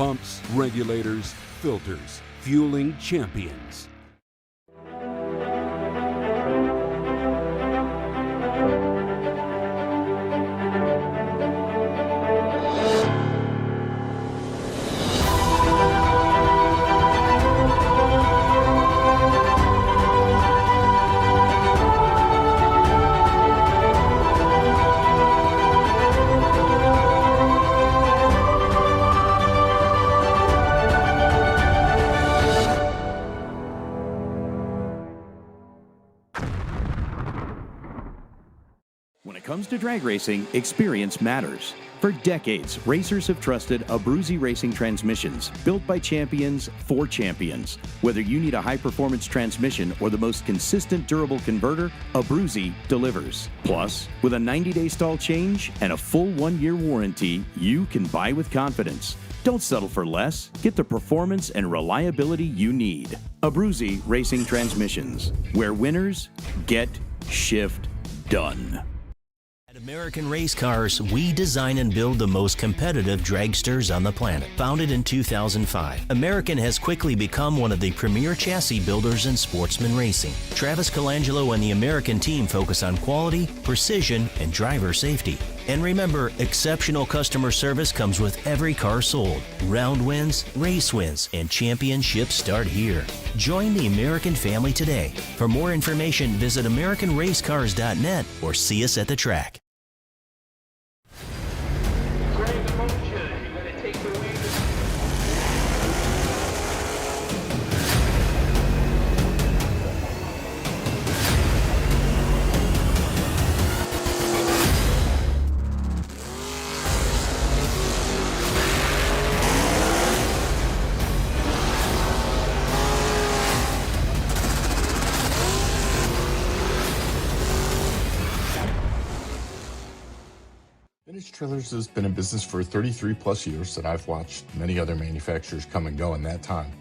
Pumps, regulators, filters, fueling champions. When it comes to drag racing, experience matters. For decades, racers have trusted Abruzzi racing transmissions, built by champions for champions. Whether you need a high-performance transmission or the most consistent durable converter, Abruzzi delivers. Plus, with a 90-day stall change and a full 1-year warranty, you can buy with confidence. Don't settle for less. Get the performance and reliability you need. Abruzzi Racing Transmissions, where winners get shift done. At American Race Cars, we design and build the most competitive dragsters on the planet. Founded in 2005, American has quickly become one of the premier chassis builders in sportsman racing. Travis Colangelo and the American team focus on quality, precision, and driver safety. And remember, exceptional customer service comes with every car sold. Round wins, race wins, and championships start here. Join the American family today. For more information, visit AmericanRaceCars.net or see us at the track. Vintage Trailers has been in business for 33 plus years, and I've watched many other manufacturers come and go in that time.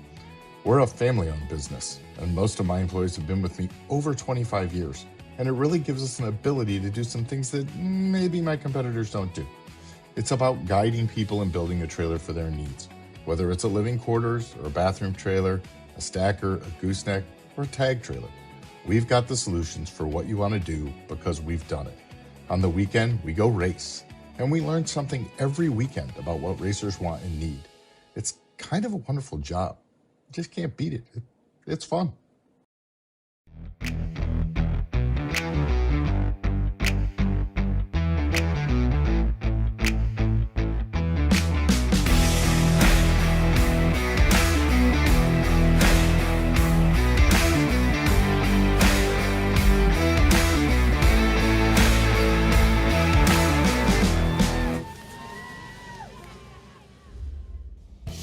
We're a family-owned business, and most of my employees have been with me over 25 years, and it really gives us an ability to do some things that maybe my competitors don't do. It's about guiding people and building a trailer for their needs, whether it's a living quarters or a bathroom trailer, a stacker, a gooseneck, or a tag trailer. We've got the solutions for what you want to do because we've done it. On the weekend, we go race. And we learn something every weekend about what racers want and need. It's kind of a wonderful job. You just can't beat it. It's fun.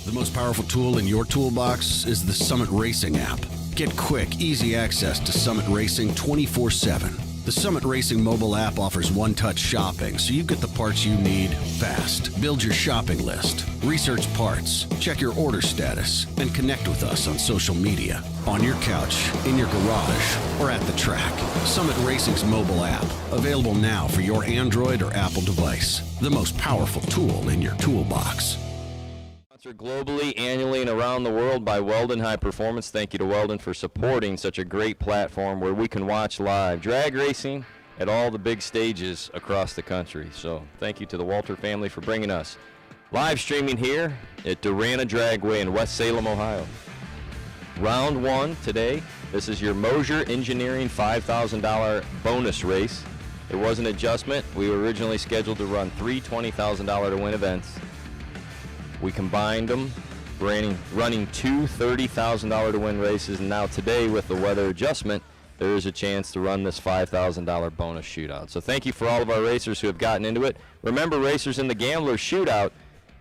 The most powerful tool in your toolbox is the Summit Racing app. Get quick, easy access to Summit Racing 24/7. The Summit Racing mobile app offers one-touch shopping, so you get the parts you need fast. Build your shopping list, research parts, check your order status, and connect with us on social media, on your couch, in your garage, or at the track. Summit Racing's mobile app, available now for your Android or Apple device. The most powerful tool in your toolbox. Sponsored globally, annually, and around the world by Weldon High Performance. Thank you to Weldon for supporting such a great platform where we can watch live drag racing at all the big stages across the country. So thank you to the Walter family for bringing us live streaming here at Darana Dragway in West Salem, Ohio. Round one today. This is your Moser Engineering $5,000 bonus race. There was an adjustment. We were originally scheduled to run three $20,000 to win events. We combined them, running two $30,000 to win races, and now today with the weather adjustment, there is a chance to run this $5,000 bonus shootout. So thank you for all of our racers who have gotten into it. Remember, racers in the Gambler shootout,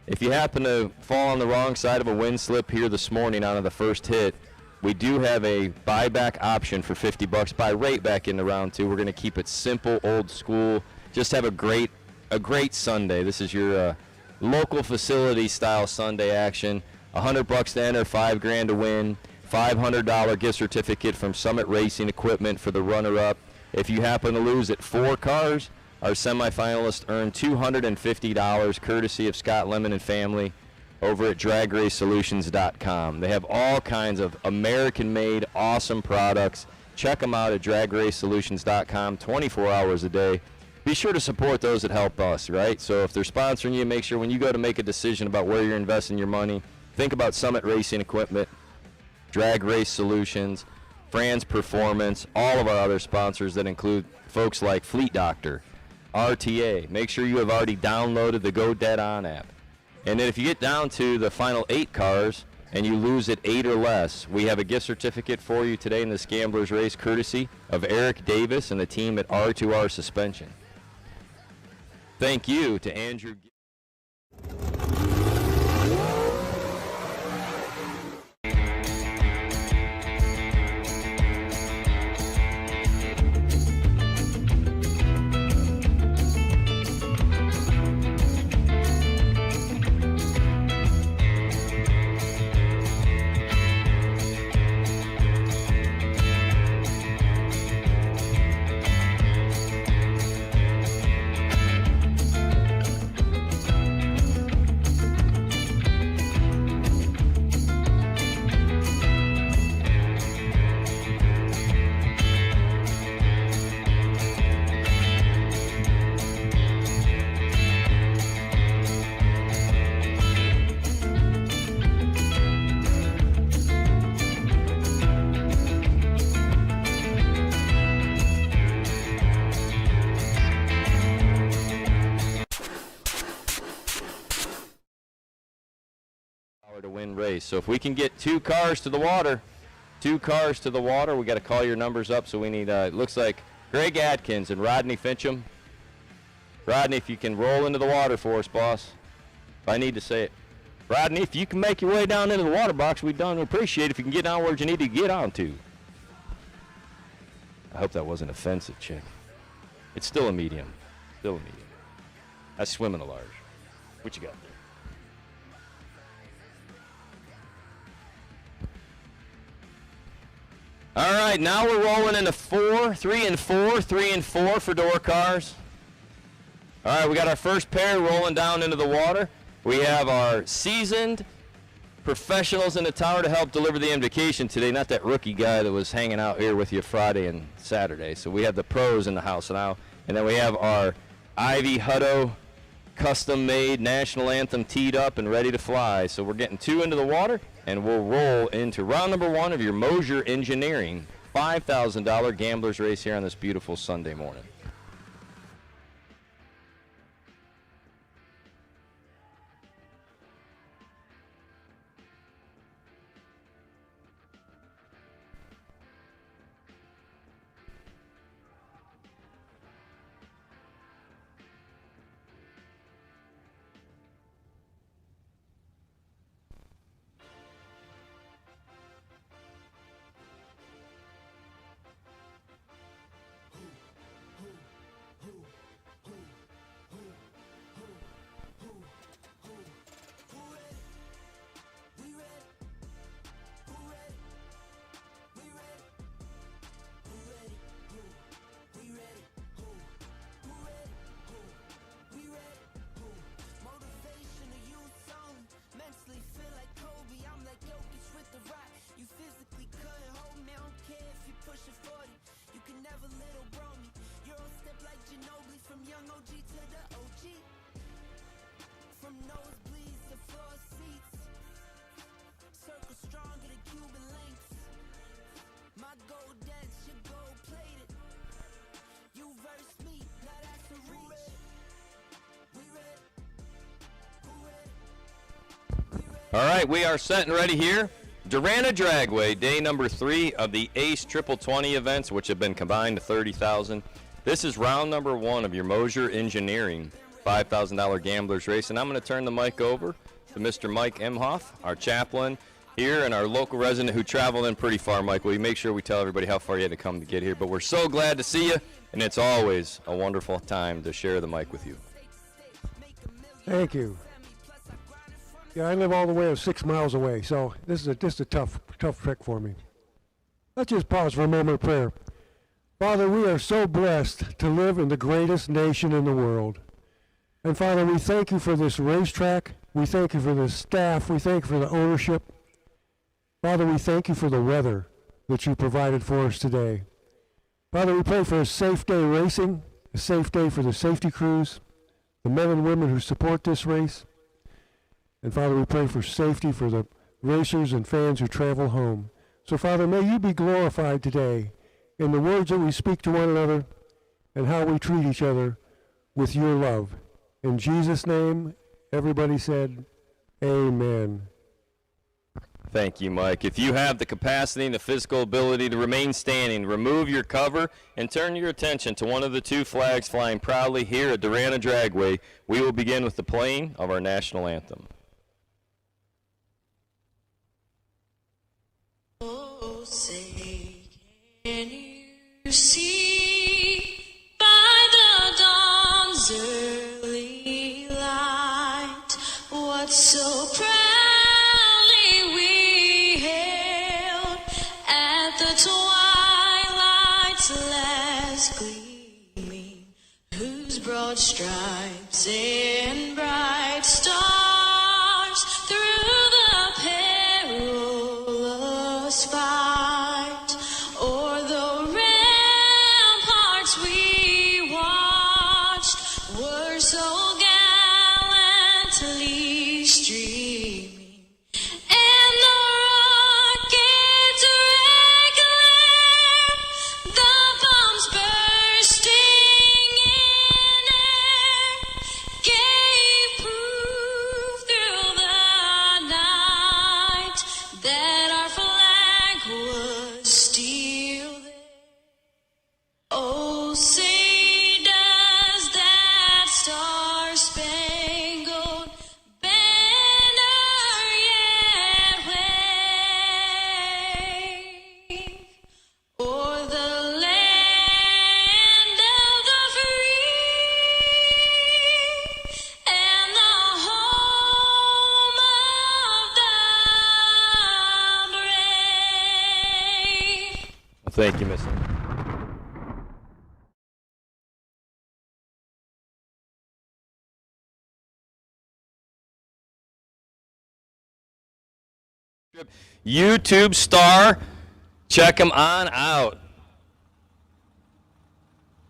if you happen to fall on the wrong side of a wind slip here this morning out of the first hit, we do have a buyback option for $50. Buy right back into round two. We're going to keep it simple, old school. Just have a great Sunday. This is your local facility style Sunday action. $100 to enter, $5,000 to win, $500 gift certificate from Summit Racing Equipment for the runner-up. If you happen to lose at 4 cars, our semifinalists earn $250 courtesy of Scott Lemon and family. over at dragracesolutions.com. They have all kinds of American-made, awesome products. Check them out at dragracesolutions.com 24 hours a day. Be sure to support those that help us, right? So if they're sponsoring you, make sure when you go to make a decision about where you're investing your money, think about Summit Racing Equipment, Drag Race Solutions, Fran's Performance, all of our other sponsors that include folks like Fleet Doctor, RTA. Make sure you have already downloaded the Go Dead On app. And then if you get down to the final 8 cars and you lose at 8 or less, we have a gift certificate for you today in this Gamblers Race, courtesy of Eric Davis and the team at R2R Suspension. Thank you to Andrew. To win race. So if we can get 2 cars to the water, we got to call your numbers up. So we need, it looks like Greg Atkins and Rodney Fincham. Rodney, if you can roll into the water for us, boss. If I need to say it. Rodney, if you can make your way down into the water box, we'd appreciate it if you can get down where you need to get on to. I hope that wasn't offensive, chick. It's still a medium. I swim in a large. What you got there? All right, now we're rolling into 3 and 4 for door cars. All right, we got our first pair rolling down into the water. We have our seasoned professionals in the tower to help deliver the invocation today, not that rookie guy that was hanging out here with you Friday and Saturday. So we have the pros in the house now. And then we have our Ivy Hutto custom-made national anthem teed up and ready to fly. So we're getting 2 into the water, and we'll roll into round number 1 of your Moser Engineering $5,000 gamblers race here on this beautiful Sunday morning. All right, we are set and ready here. Darana Dragway, day number 3 of the Ace Triple 20 events, which have been combined to 30,000. This is round number 1 of your Moser Engineering $5,000 gamblers race, and I'm going to turn the mic over to Mr. Mike Emhoff, our chaplain here and our local resident who traveled in pretty far. Mike, will you make sure we tell everybody how far you had to come to get here? But we're so glad to see you, and it's always a wonderful time to share the mic with you. Thank you. Yeah, I live all the way 6 miles away, so this is just a tough trek for me. Let's just pause for a moment of prayer. Father, we are so blessed to live in the greatest nation in the world. And Father, we thank you for this racetrack. We thank you for the staff. We thank you for the ownership. Father, we thank you for the weather that you provided for us today. Father, we pray for a safe day racing, a safe day for the safety crews, the men and women who support this race. And Father, we pray for safety for the racers and fans who travel home. So Father, may you be glorified today in the words that we speak to one another and how we treat each other with your love. In Jesus' name, everybody said, amen. Thank you, Mike. If you have the capacity and the physical ability to remain standing, remove your cover and turn your attention to one of the two flags flying proudly here at Darana Dragway. We will begin with the playing of our national anthem. Oh, say, can you see by the dawn's early light what so proudly we hailed at the twilight's last gleaming, whose broad stripes and bright stars through the perilous fight o'er the ramparts we watched were so gallantly streaming, and the rockets regular, the bombs bursting in air, gave proof through the night that our flag was still there. Oh, say does that star-spangled banner yet wave o'er the land of the free and the home of the brave? Thank you, Miss. YouTube star, check him on out.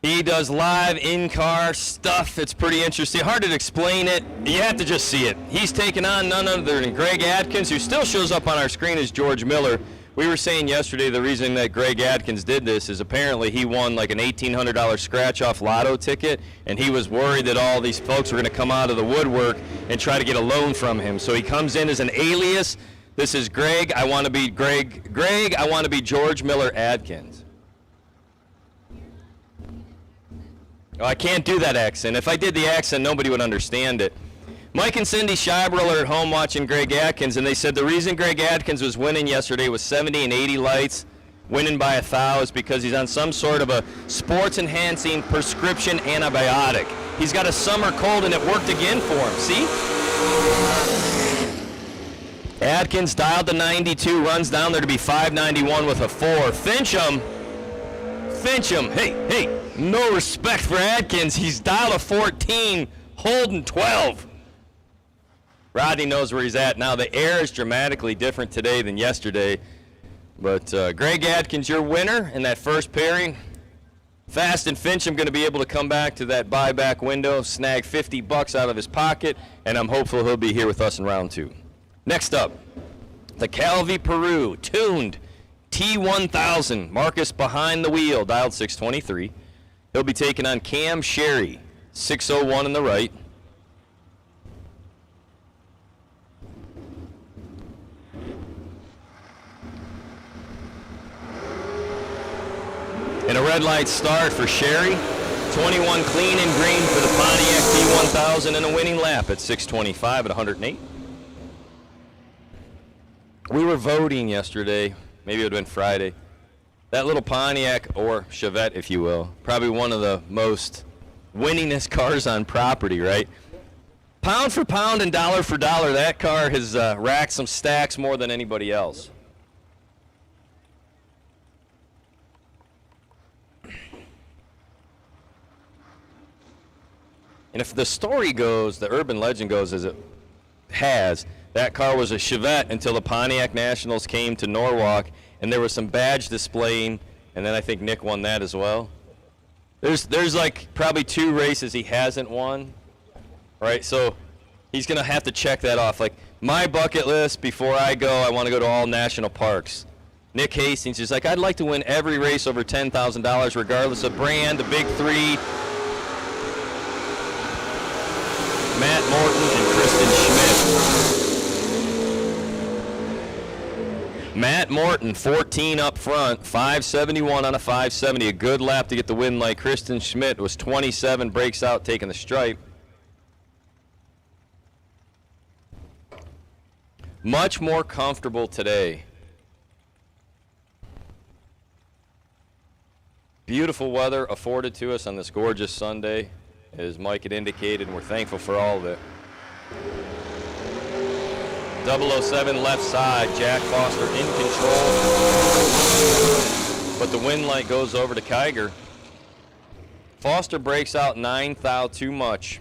He does live in-car stuff. It's pretty interesting. Hard to explain it. You have to just see it. He's taken on none other than Greg Adkins, who still shows up on our screen as George Miller. We were saying yesterday the reason that Greg Adkins did this is apparently he won like an $1,800 scratch-off lotto ticket, and he was worried that all these folks were going to come out of the woodwork and try to get a loan from him. So he comes in as an alias. This is Greg. I want to be Greg. Greg, I want to be George Miller Adkins. Oh, I can't do that accent. If I did the accent, nobody would understand it. Mike and Cindy Scheiberl are at home watching Greg Adkins, and they said the reason Greg Adkins was winning yesterday with 70 and 80 lights, winning by 1,000, is because he's on some sort of a sports-enhancing prescription antibiotic. He's got a summer cold, and it worked again for him. See? Adkins dialed to 92, runs down there to be 591 with a 4. Fincham, hey, no respect for Adkins. He's dialed a 14, holding 12. Rodney knows where he's at now. The air is dramatically different today than yesterday. But Greg Adkins, your winner in that first pairing. Fast and Fincham going to be able to come back to that buyback window, snag $50 out of his pocket, and I'm hopeful he'll be here with us in round 2. Next up, the Calvi Peru, tuned T1000. Marcus behind the wheel, dialed 623. He'll be taking on Cam Sherry, 601 in the right. And a red light start for Sherry. 21 clean and green for the Pontiac T1000 and a winning lap at 625 at 108. We were voting yesterday, maybe it would have been Friday. That little Pontiac, or Chevette if you will, probably one of the most winningest cars on property, right? Pound for pound and dollar for dollar, that car has racked some stacks more than anybody else. And if the story goes, the urban legend goes, is it has. That car was a Chevette until the Pontiac Nationals came to Norwalk, and there was some badge displaying, and then I think Nick won that as well. There's like probably 2 races he hasn't won, right? So he's going to have to check that off. Like, my bucket list before I go, I want to go to all national parks. Nick Hastings is like, I'd like to win every race over $10,000 regardless of brand, the big 3. Matt Morton and Kristen Schmidt. Matt Morton, 14 up front, 571 on a 570, a good lap to get the win light. Kristen Schmidt was 27, breaks out, taking the stripe. Much more comfortable today. Beautiful weather afforded to us on this gorgeous Sunday, as Mike had indicated, and we're thankful for all of it. 007 left side, Jack Foster in control, but the win light goes over to Kiger. Foster breaks out 9 thou too much.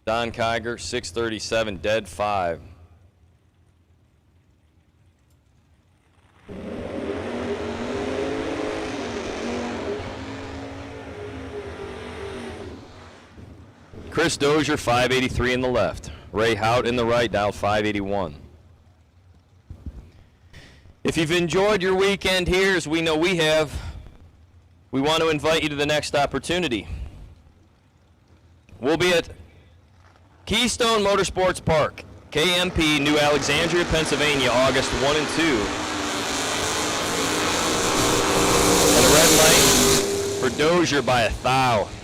Don Kiger, 637, dead 5. Chris Dozier, 583 in the left. Ray Hout in the right, down 581. If you've enjoyed your weekend here, as we know we have, we want to invite you to the next opportunity. We'll be at Keystone Motorsports Park, KMP, New Alexandria, Pennsylvania, August 1 and 2. And a red light for Dozier by 1,000.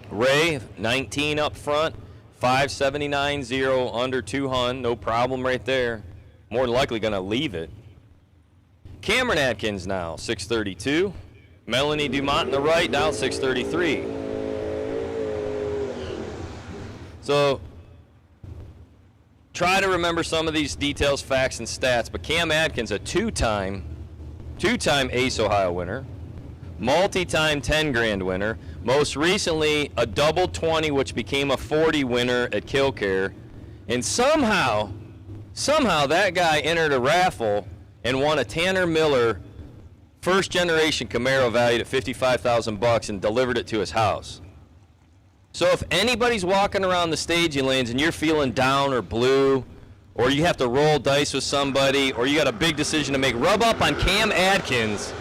Ray, 19 up front, 579.0 under 200, no problem right there. More than likely going to leave it. Cameron Atkins now, 632. Melanie Dumont in the right, down 633. So, try to remember some of these details, facts, and stats, but Cam Atkins, a two-time Ace Ohio winner, multi-time 10 grand winner, most recently a double 20, which became a 40 winner at Killcare, and somehow that guy entered a raffle and won a Tanner Miller first generation Camaro valued at $55,000 and delivered it to his house. So if anybody's walking around the staging lanes and you're feeling down or blue, or you have to roll dice with somebody, or you got a big decision to make, rub up on Cam Atkins.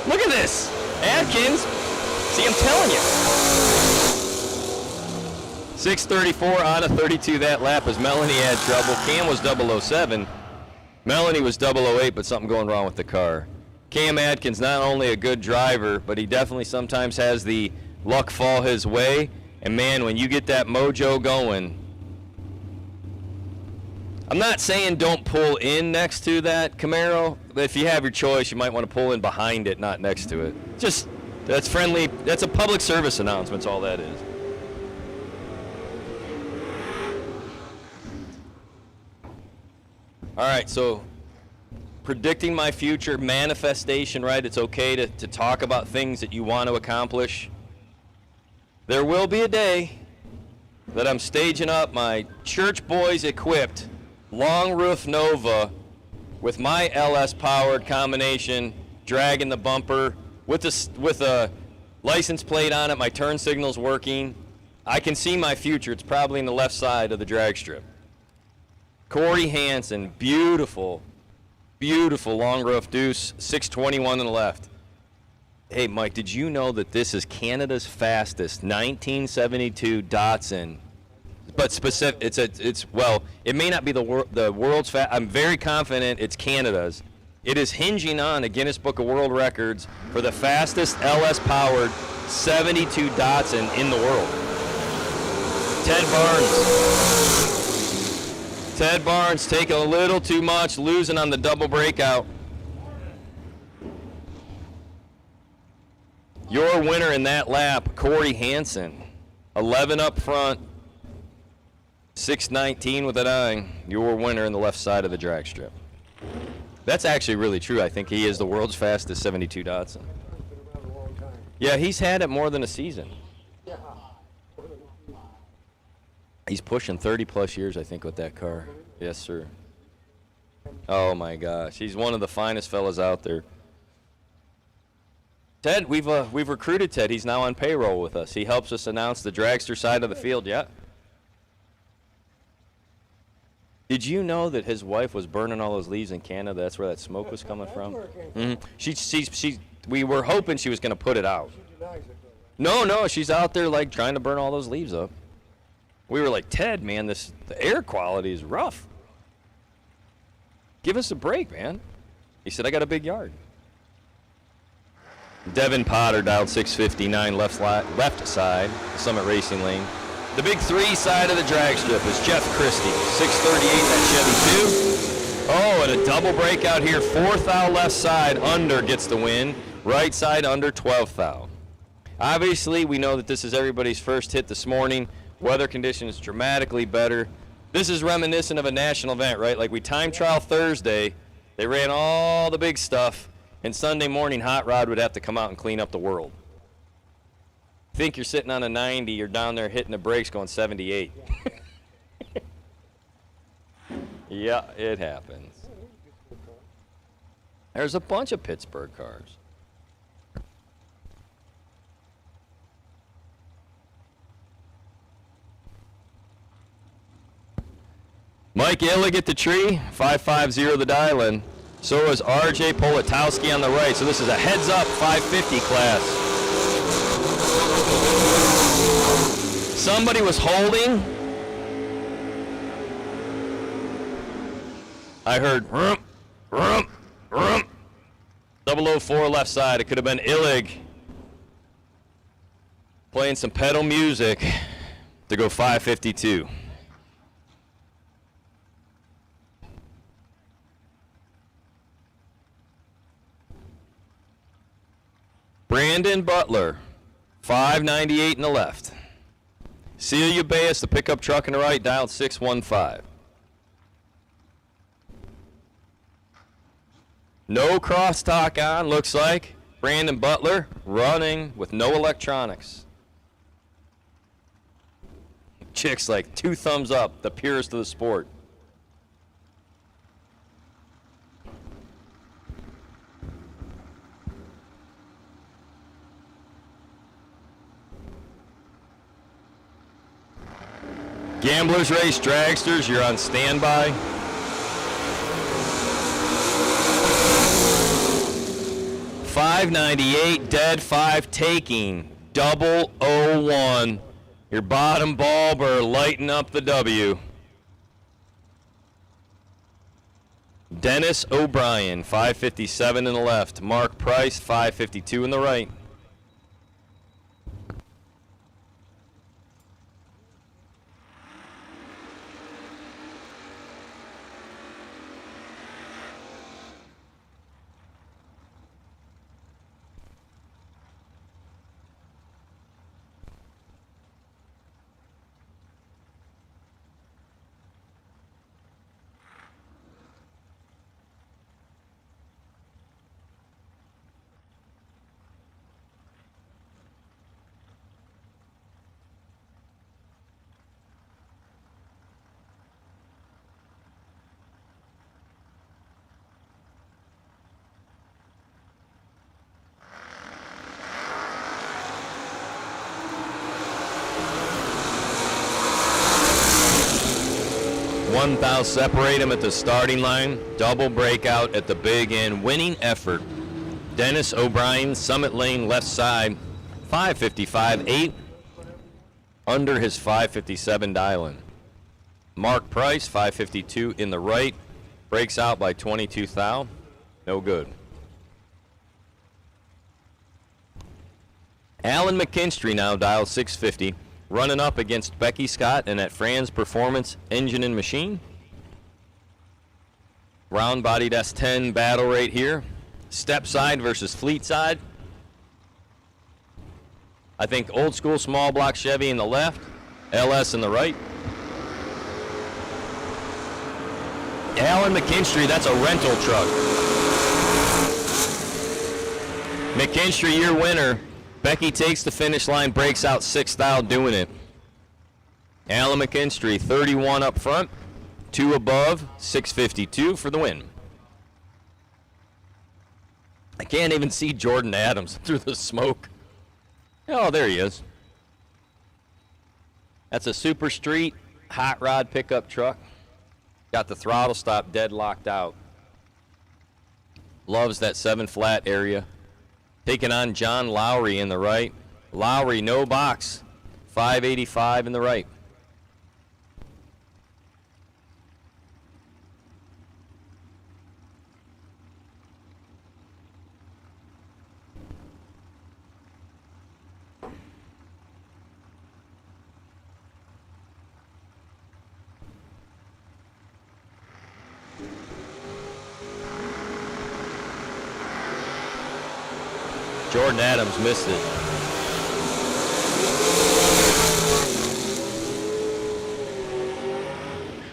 Look at this, Atkins. See, I'm telling you. 634 on a 32 that lap as Melanie had trouble. Cam was 007. Melanie was 008, but something going wrong with the car. Cam Atkins, not only a good driver, but he definitely sometimes has the luck fall his way. And man, when you get that mojo going, I'm not saying don't pull in next to that Camaro, but if you have your choice, you might want to pull in behind it, not next to it. Just, that's friendly, that's a public service announcement, that's all that is. All right, so predicting my future, manifestation, right? It's okay to talk about things that you want to accomplish. There will be a day that I'm staging up my Church Boys equipped long roof Nova with my LS powered combination, dragging the bumper with a license plate on it, my turn signal's working. I can see my future. It's probably in the left side of the drag strip. Corey Hansen, beautiful, beautiful long roof deuce, 621 on the left. Hey, Mike, did you know that this is Canada's fastest 1972 Datsun? But specific, well, it may not be the world's fast. I'm very confident it's Canada's. It is hinging on a Guinness Book of World Records for the fastest LS-powered 72 Datsun in the world. Ted Barnes taking a little too much, losing on the double breakout. Your winner in that lap, Corey Hansen, 11 up front, 619 with a 9. Your winner in the left side of the drag strip. That's actually really true. I think he is the world's fastest 72 Datsun. Yeah, he's had it more than a season. He's pushing 30-plus years, I think, with that car. Yes, sir. Oh, my gosh. He's one of the finest fellas out there. Ted, we've recruited Ted. He's now on payroll with us. He helps us announce the dragster side of the field. Yeah. Did you know that his wife was burning all those leaves in Canada? That's where that smoke was coming from. We were hoping she was going to put it out. No, she's out there like trying to burn all those leaves up. We were like, Ted, man, the air quality is rough. Give us a break, man. He said, I got a big yard. Devin Potter dialed 659 left side, Summit Racing Lane. The big 3 side of the drag strip is Jeff Christie, 638 that Chevy 2. Oh, and a double breakout here. 4th thou left side, under gets the win. Right side under 12th thou. Obviously, we know that this is everybody's first hit this morning. Weather conditions dramatically better. This is reminiscent of a national event, right? Like we time trial Thursday, they ran all the big stuff, and Sunday morning Hot Rod would have to come out and clean up the world. Think you're sitting on a 90, you're down there hitting the brakes going 78. Yeah, it happens. There's a bunch of Pittsburgh cars. Mike Illig at the tree, 550 the dial-in. So is RJ Politowski on the right. So this is a heads-up 550 class. Somebody was holding. I heard rump, rump, rump. 004 left side. It could have been Illig playing some pedal music to go 552. Brandon Butler, 598 in the left. Celia Baez, the pickup truck in the right, dialed 615. No crosstalk on, looks like. Brandon Butler running with no electronics. Chick's like 2 thumbs up, the purest of the sport. Gamblers Race Dragsters, you're on standby. $5.98, dead 5 taking, 001. Your bottom bulber lighting up the W. Dennis O'Brien, 557 in the left. Mark Price, 552 in the right. Thou separate him at the starting line. Double breakout at the big end. Winning effort. Dennis O'Brien, Summit Lane left side. 555.8. Under his 557 dial-in. Mark Price, 552 in the right. Breaks out by 22 thou. No good. Alan McKinstry now dialed 650. Running up against Becky Scott and at Fran's Performance Engine and Machine. Round-bodied S10 battle right here. Step side versus fleet side. I think old school small block Chevy in the left, LS in the right. Alan McKinstry, that's a rental truck. McKinstry, your winner. Becky takes the finish line, breaks out 6th thou doing it. Alan McKinstry, 31 up front, 2 above, 652 for the win. I can't even see Jordan Adams through the smoke. Oh, there he is. That's a Super Street hot rod pickup truck. Got the throttle stop dead locked out. Loves that 7 flat area. Taking on John Lowry in the right. Lowry, no box. 585 in the right. Jordan Adams missed it.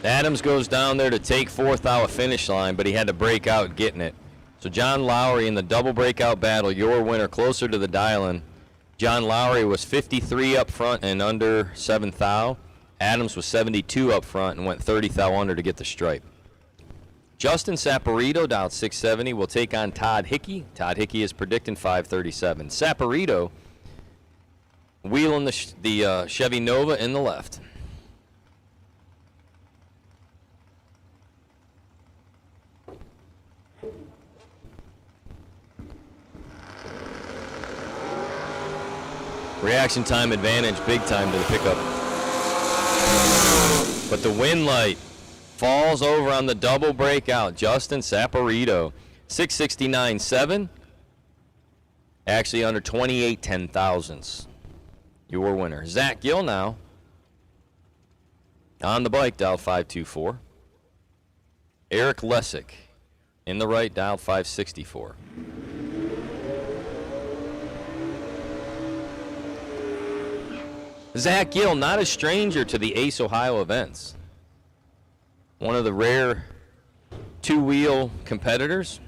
Adams goes down there to take 4th out of finish line, but he had to break out getting it. So John Lowry in the double breakout battle, your winner, closer to the dial-in. John Lowry was 53 up front and under 7th thou. Adams was 72 up front and went 30 thou under to get the stripe. Justin Saporito down 670 will take on Todd Hickey. Todd Hickey is predicting 537. Saporito wheeling the Chevy Nova in the left. Reaction time advantage, big time to the pickup. But the wind light falls over on the double breakout. Justin Saporito, 669.7. Actually under 28 10,000ths. Your winner. Zach Gill now on the bike, dialed 524. Eric Lessick in the right, dialed 564. Zach Gill, not a stranger to the Ace Ohio events. One of the rare two-wheel competitors.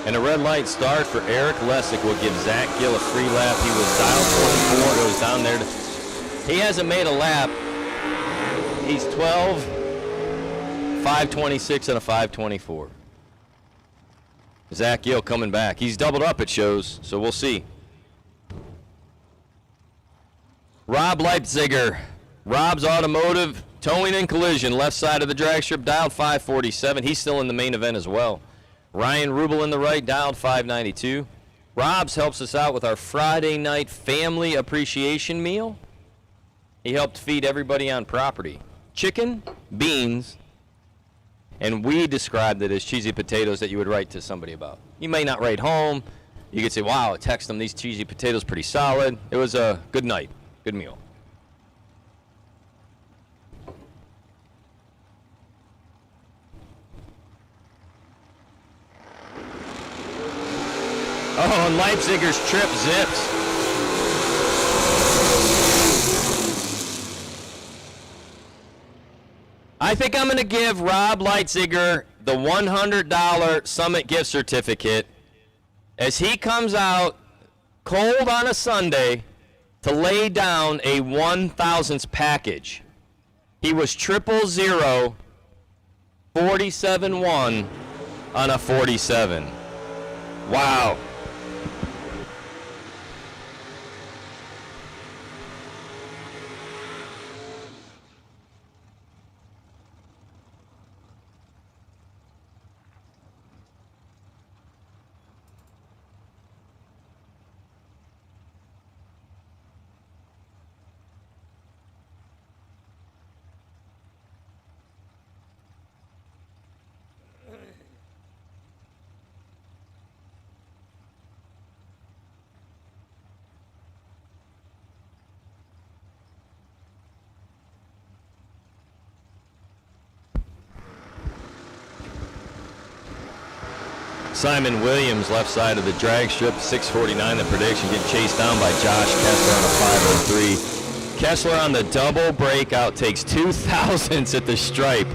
And a red light start for Eric Lessick will give Zach Gill a free lap. He was dialed 24, goes down there. He hasn't made a lap. He's 12, 526 and a 524. Zach Gill coming back. He's doubled up, it shows, so we'll see. Rob Leipziger, Rob's Automotive, towing and collision, left side of the drag strip, dialed 547. He's still in the main event as well. Ryan Rubel in the right, dialed 592. Rob's helps us out with our Friday night family appreciation meal. He helped feed everybody on property. Chicken, beans, and we described it as cheesy potatoes that you would write to somebody about. You may not write home. You could say, wow, text them, these cheesy potatoes pretty solid. It was a good night, good meal. Oh, and Leipziger's trip zips. I think I'm going to give Rob Leitziger the $100 Summit gift certificate as he comes out cold on a Sunday to lay down a 1,000th package. He was 000, 47-1 on a 47. Wow. Simon Williams, left side of the drag strip, 6:49 the prediction, get chased down by Josh Kessler on a 5:03. Kessler on the double breakout takes 2 thousandths at the stripe.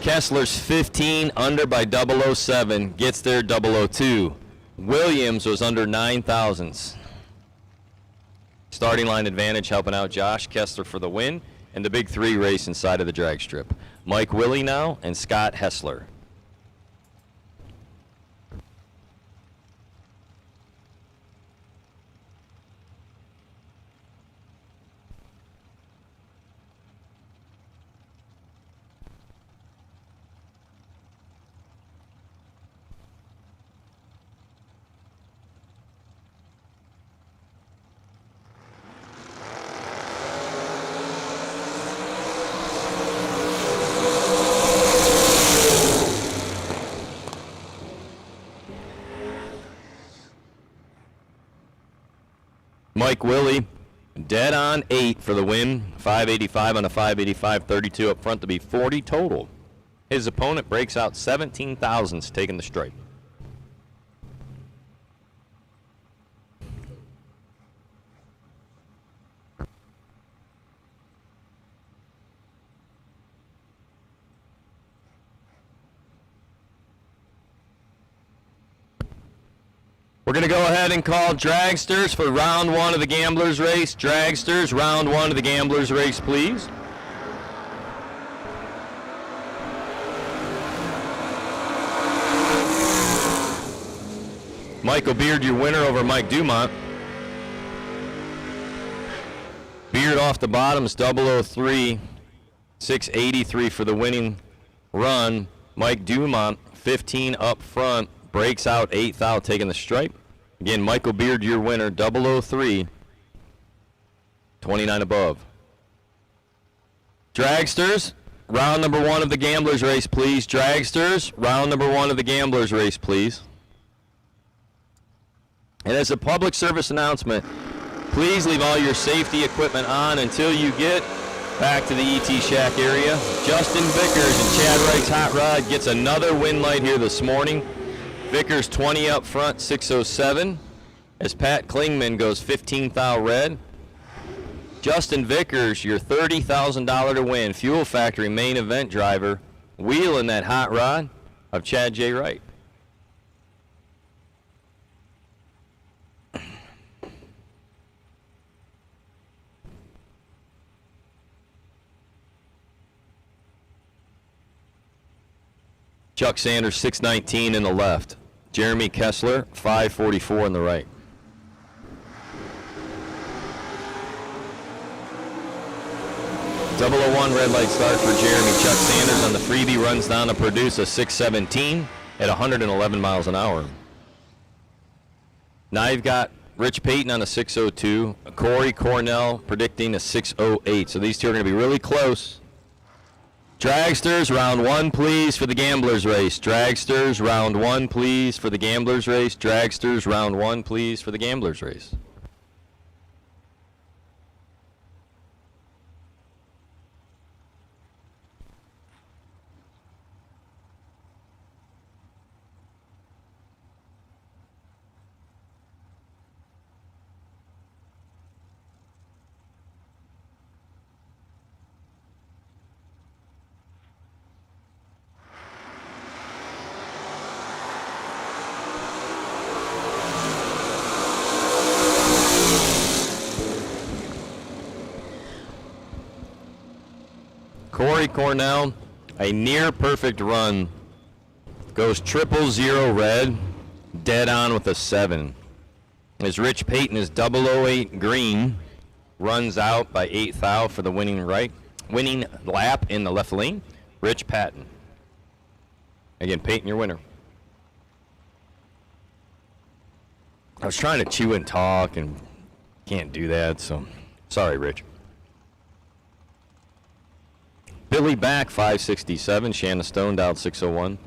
Kessler's 15 under by 007, gets there 002. Williams was under 9 thousandths. Starting line advantage helping out Josh Kessler for the win, and the big 3 race inside of the drag strip. Mike Willie now and Scott Hessler. Mike Willie, dead on 8 for the win. 585 on a 585, 32 up front to be 40 total. His opponent breaks out 17 thousandths, taking the stripe. We're going to go ahead and call Dragsters for round 1 of the Gamblers Race. Dragsters, round 1 of the Gamblers Race, please. Michael Beard, your winner over Mike Dumont. Beard off the bottoms, 003, 683 for the winning run. Mike Dumont, 15 up front, breaks out 8th out, taking the stripe. Again, Michael Beard, your winner, 003, 29 above. Dragsters, round number 1 of the Gamblers Race, please. Dragsters, round number 1 of the Gamblers Race, please. And as a public service announcement, please leave all your safety equipment on until you get back to the ET Shack area. Justin Vickers and Chad Wright's Hot Rod gets another win light here this morning. Vickers 20 up front, 607, as Pat Klingman goes 15 thou red. Justin Vickers, your $30,000 to win, Fuel Factory main event driver, wheeling that hot rod of Chad J. Wright. Chuck Sanders, 619 in the left. Jeremy Kessler, 544 in the right. Double 01 red light start for Jeremy. Chuck Sanders on the freebie runs down to produce a 617 at 111 miles an hour. Now you've got Rich Payton on a 602, Corey Cornell predicting a 608. So these two are going to be really close. Dragsters, round 1, please, for the Gamblers Race. Dragsters, round 1, please, for the Gamblers Race. Dragsters, round 1, please, for the Gamblers Race. Corey Cornell, a near perfect run, goes 000 red, dead on with a 7. As Rich Payton is 008 green, runs out by 8th thou for the winning lap in the left lane. Rich Patton. Again, Payton, your winner. I was trying to chew and talk and can't do that, so sorry, Rich. Billy Back, 567. Shanna Stone down 601.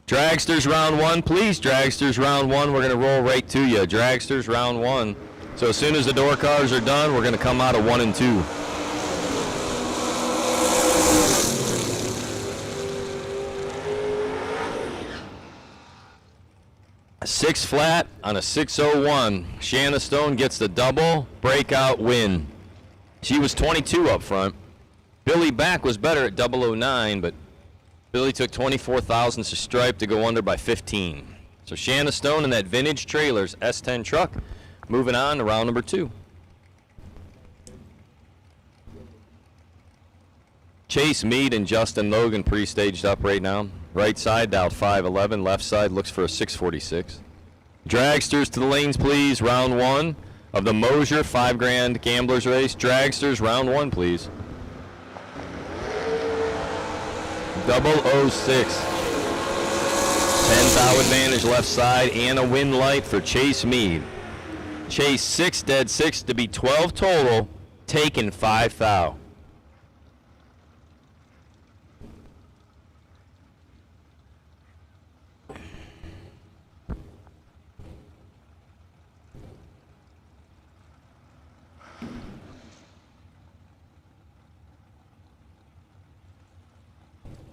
Dragsters, round 1, please. Dragsters, round 1. We're going to roll right to you. Dragsters, round 1. So as soon as the door cars are done, we're going to come out of 1 and 2. 6 flat on a 601. Shanna Stone gets the double breakout win. She was 22 up front. Billy Back was better at 009, but Billy took 24 thousandths a stripe to go under by 15. So Shanna Stone in that vintage trailers S10 truck, moving on to round number 2. Chase Mead and Justin Logan pre-staged up right now. Right side dialed 511, left side looks for a 646. Dragsters to the lanes, please. Round 1 of the Moser $5,000 gamblers race. Dragsters, round 1, please. 006. 10 thou advantage left side and a win light for Chase Mead. Chase 6 dead 6 to be 12 total, taking 5 thou.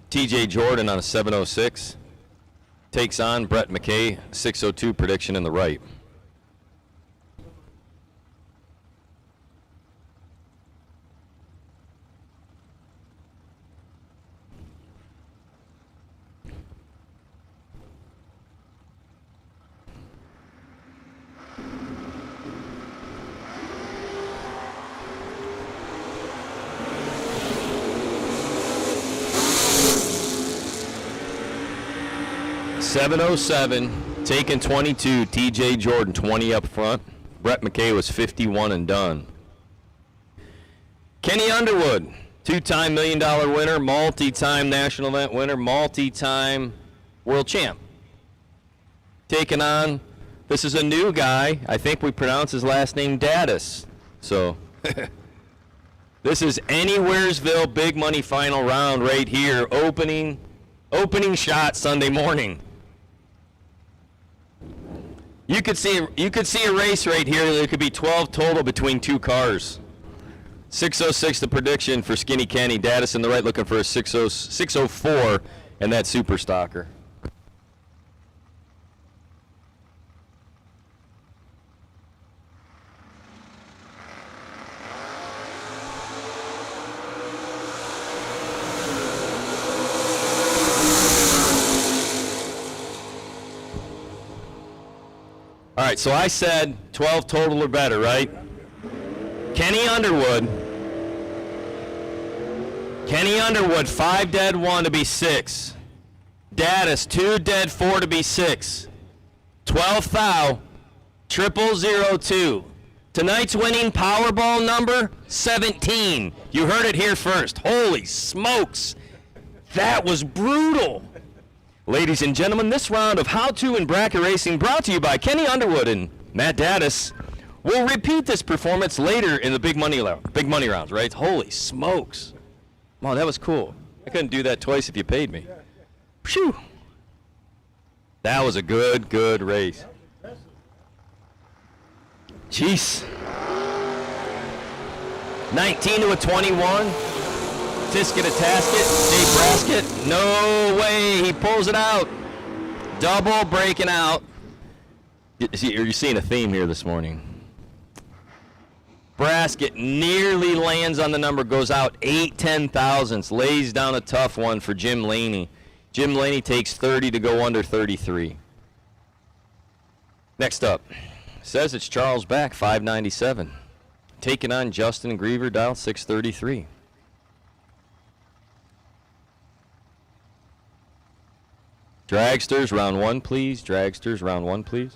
TJ Jordan on a 706 takes on Brett McKay, 602 prediction in the right. .707, taking 22, TJ Jordan 20 up front. Brett McKay was 51 and done. Kenny Underwood, 2-time $1 million winner, multi-time national event winner, multi-time world champ. Taking on, this is a new guy. I think we pronounce his last name Daddis. So, this is Anywheresville big money final round right here. Opening shot Sunday morning. You could see a race right here. There could be 12 total between 2 cars. 606 the prediction for Skinny Kenny. Daddis in the right looking for a 604 and that super stalker. All right, so I said 12 total or better, right? Kenny Underwood, 5 dead 1 to be 6. Daddis, 2 dead 4 to be 6. 12 thou, 0002. Tonight's winning Powerball number, 17. You heard it here first. Holy smokes. That was brutal. Ladies and gentlemen, this round of How To and Bracket Racing brought to you by Kenny Underwood and Matt Daddis. We'll repeat this performance later in the big money rounds, right? Holy smokes. Wow, that was cool. I couldn't do that twice if you paid me. Phew. That was a good race. Jeez. 19 to a 21. Tisket a Tasket, Dave Brasket, no way, he pulls it out. Double breaking out. You're seeing a theme here this morning. Brasket nearly lands on the number, goes out 8 10,000ths, lays down a tough one for Jim Laney. Jim Laney takes 30 to go under 33. Next up, says it's Charles Back, 597. Taking on Justin Griever, dial 633. Dragsters, round 1, please. Dragsters, round 1, please.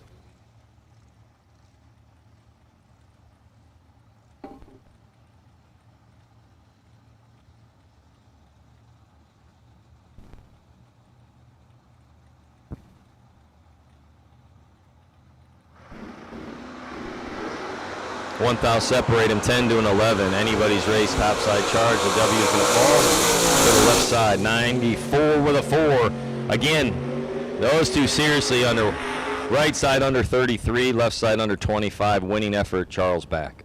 One thou separate him, 10 to an 11. Anybody's race, topside charge. The W is going to fall to the left side. 94 with a 4. Again, those two seriously under, right side under 33, left side under 25. Winning effort, Charles Back.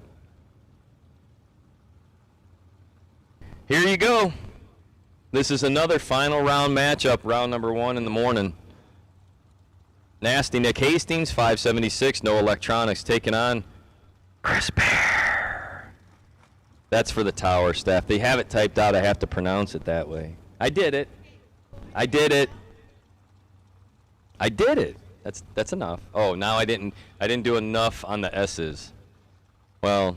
Here you go. This is another final round matchup, round number 1 in the morning. Nasty Nick Hastings, 576, no electronics, taking on Chris Bear. That's for the tower staff. They have it typed out. I have to pronounce it that way. I did it. I did it. I did it. That's enough. Oh, now I didn't do enough on the S's. Well,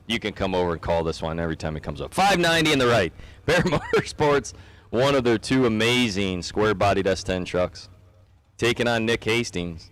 you can come over and call this one every time it comes up. 590 in the right. Bear Motorsports, one of their two amazing square-bodied S10 trucks, taking on Nick Hastings.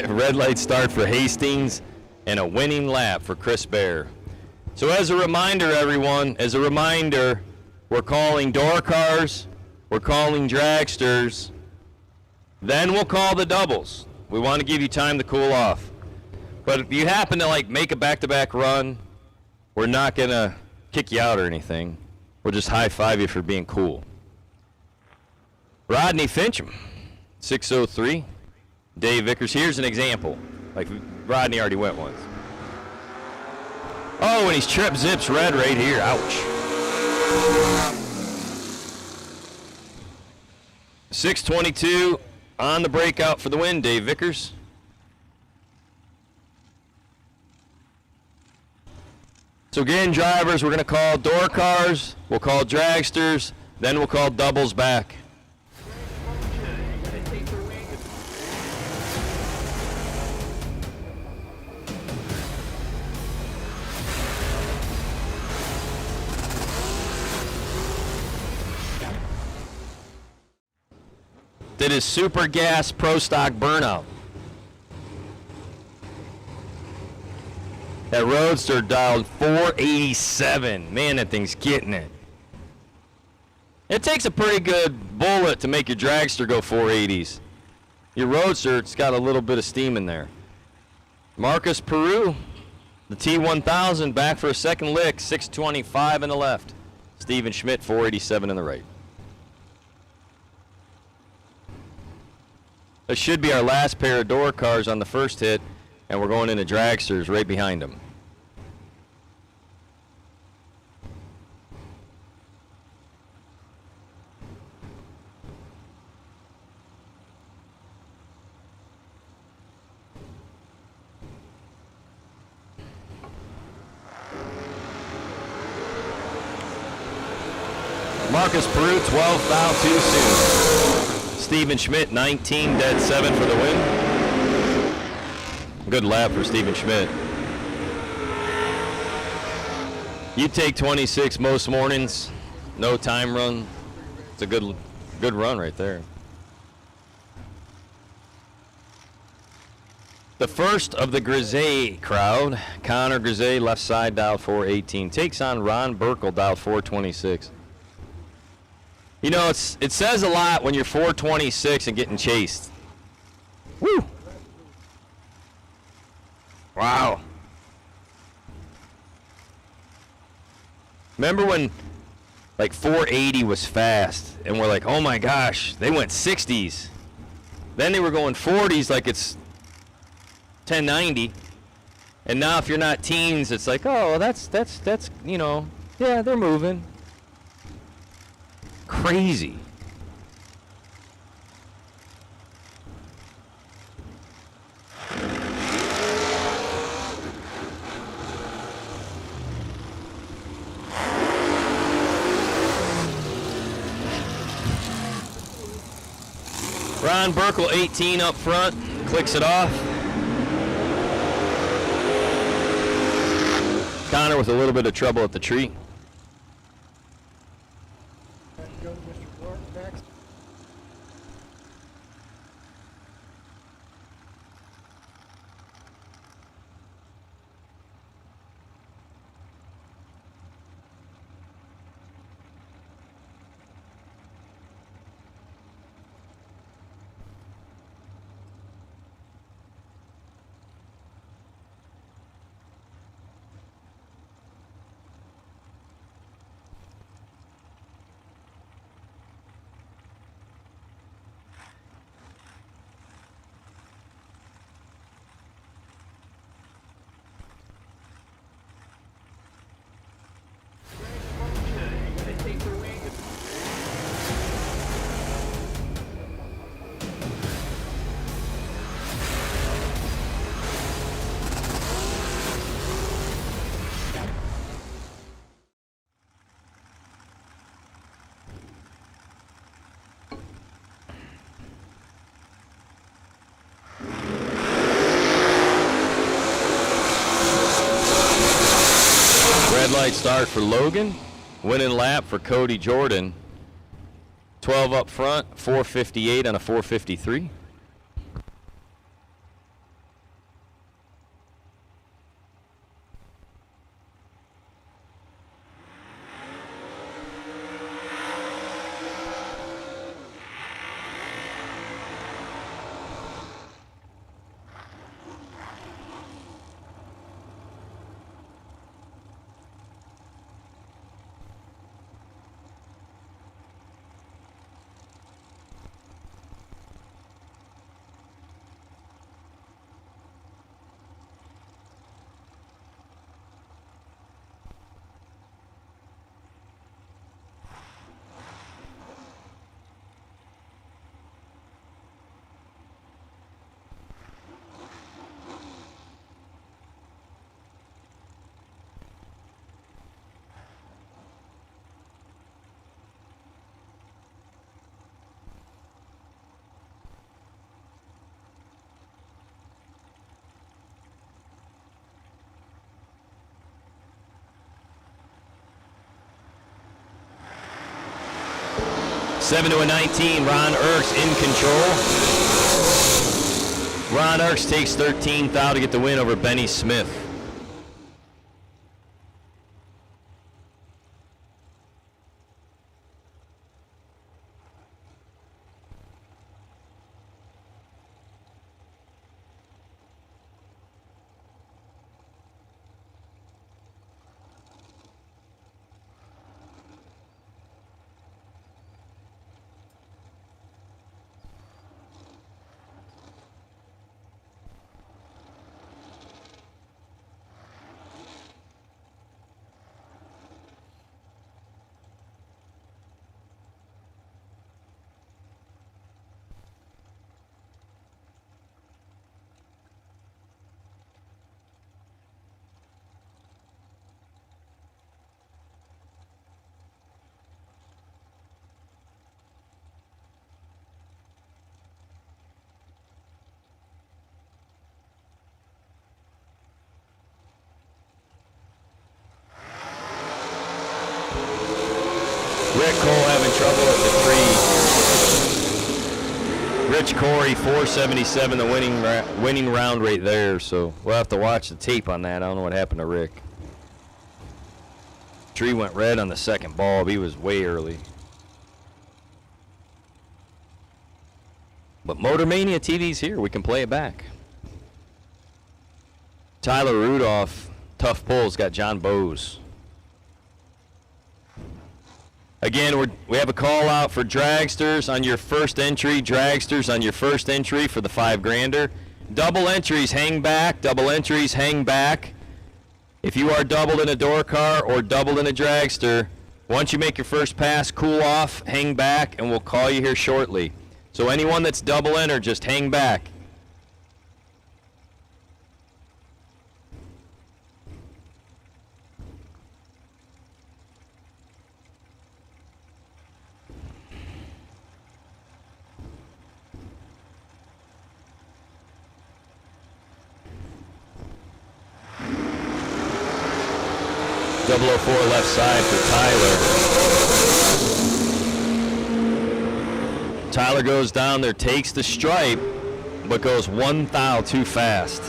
Red light start for Hastings and a winning lap for Chris Bear. So as a reminder, everyone, we're calling door cars, we're calling dragsters, then we'll call the doubles. We want to give you time to cool off. But if you happen to make a back-to-back run, we're not going to kick you out or anything. We'll just high-five you for being cool. Rodney Fincham, 603. Dave Vickers, here's an example. Rodney already went once. Oh, and he's tripped zips red right here. Ouch. 622 on the breakout for the win, Dave Vickers. So again, drivers, we're going to call door cars, we'll call dragsters, then we'll call doubles back. Did his Super Gas Pro Stock burnout. That Roadster dialed 487. Man, that thing's getting it. It takes a pretty good bullet to make your dragster go 480s. Your Roadster, it's got a little bit of steam in there. Marcus Peru, the T1000, back for a second lick, 625 in the left. Steven Schmidt, 487 in the right. This should be our last pair of door cars on the first hit, and we're going into dragsters right behind them. Marcus Peru, 12 foul too soon. Steven Schmidt, 19 dead 7 for the win. Good lap for Steven Schmidt. You take 26 most mornings, no time run. It's a good run right there. The first of the Grisey crowd, Connor Grisey, left side, dial 418, takes on Ron Burkle, dial 426. You know, it says a lot when you're 426 and getting chased. Woo! Wow. Remember when 480 was fast and we're like, oh my gosh, they went 60s. Then they were going 40s like it's 1090. And now if you're not teens, it's like, oh, that's you know, yeah, they're moving. Crazy. Ron Burkle, 18 up front, clicks it off. Connor with a little bit of trouble at the tree. light start for Logan. Winning lap for Cody Jordan. 12 up front, 4:58 on a 4:53. Seven to a 19, Ron Erks in control. Ron Erks takes 13th out to get the win over Benny Smith. Rick Cole having trouble at the 3. Rich Corey, 477, the winning round right there. So we'll have to watch the tape on that. I don't know what happened to Rick. Tree went red on the second bulb. He was way early. But Motor Mania TV's here. We can play it back. Tyler Rudolph, tough pulls, got John Bowes. Again, we have a call out for dragsters on your first entry. Dragsters on your first entry for the $5,000. Double entries, hang back. Double entries, hang back. If you are doubled in a door car or doubled in a dragster, once you make your first pass, cool off, hang back, and we'll call you here shortly. So anyone that's double entered, just hang back. Double 04 left side for Tyler. Tyler goes down there, takes the stripe, but goes 1 thou too fast.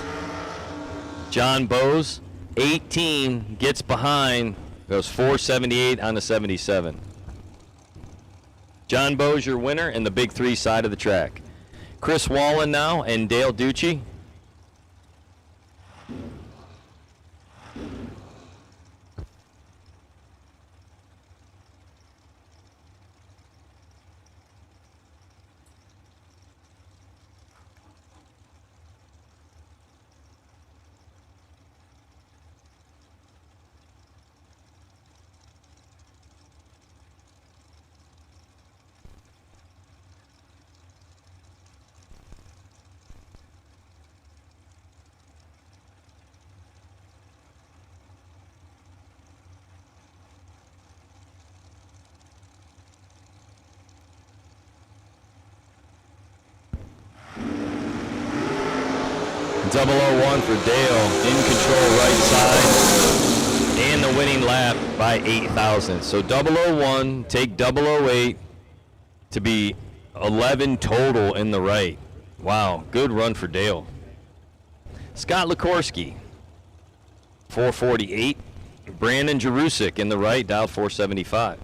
John Bowes, 18, gets behind, goes 478 on the 77. John Bowes, your winner, in the big 3 side of the track. Chris Wallen now and Dale Ducci. Double 01 for Dale, in control right side. And the winning lap by 8 thousandths. So 001, take 008 to be 11 total in the right. Wow, good run for Dale. Scott Likorsky, 448. Brandon Jerusk in the right, dialed 475.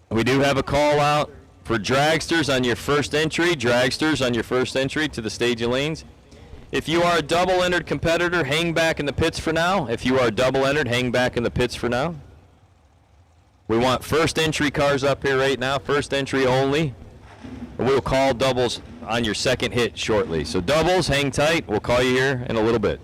We do have a call out for dragsters on your first entry. Dragsters on your first entry to the staging lanes. If you are a double entered competitor, hang back in the pits for now. If you are double entered, hang back in the pits for now. We want first entry cars up here right now, first entry only. We'll call doubles on your second hit shortly. So doubles, hang tight. We'll call you here in a little bit.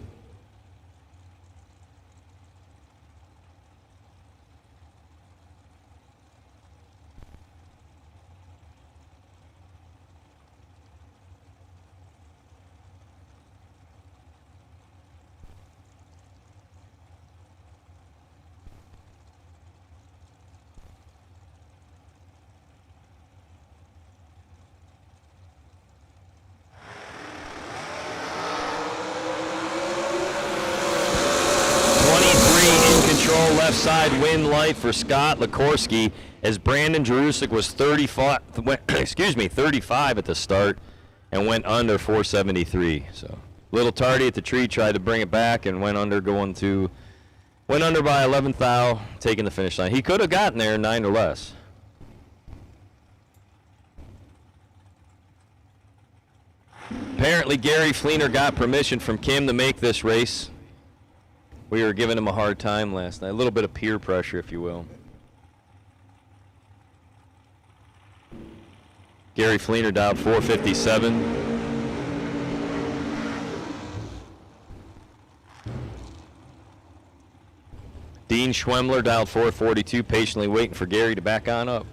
Left side win light for Scott Likorsky as Brandon Jerusk was 35 at the start and went under 473. So little tardy at the tree, tried to bring it back and went under by 11th thou, taking the finish line. He could have gotten there 9 or less. Apparently Gary Fleener got permission from Kim to make this race. We were giving him a hard time last night. A little bit of peer pressure, if you will. Gary Fleener dialed 457. Dean Schwemmler dialed 442, patiently waiting for Gary to back on up.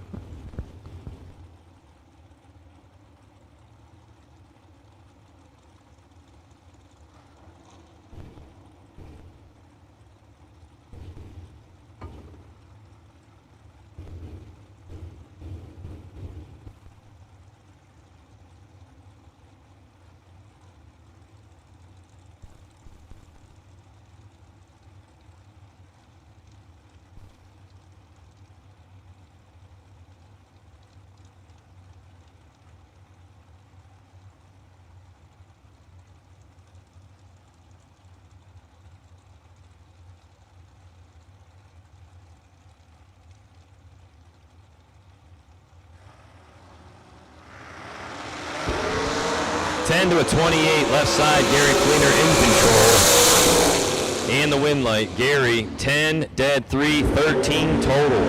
To a 28, left side, Gary Fleener in control. And the win light, Gary, 10, dead 3, 13 total.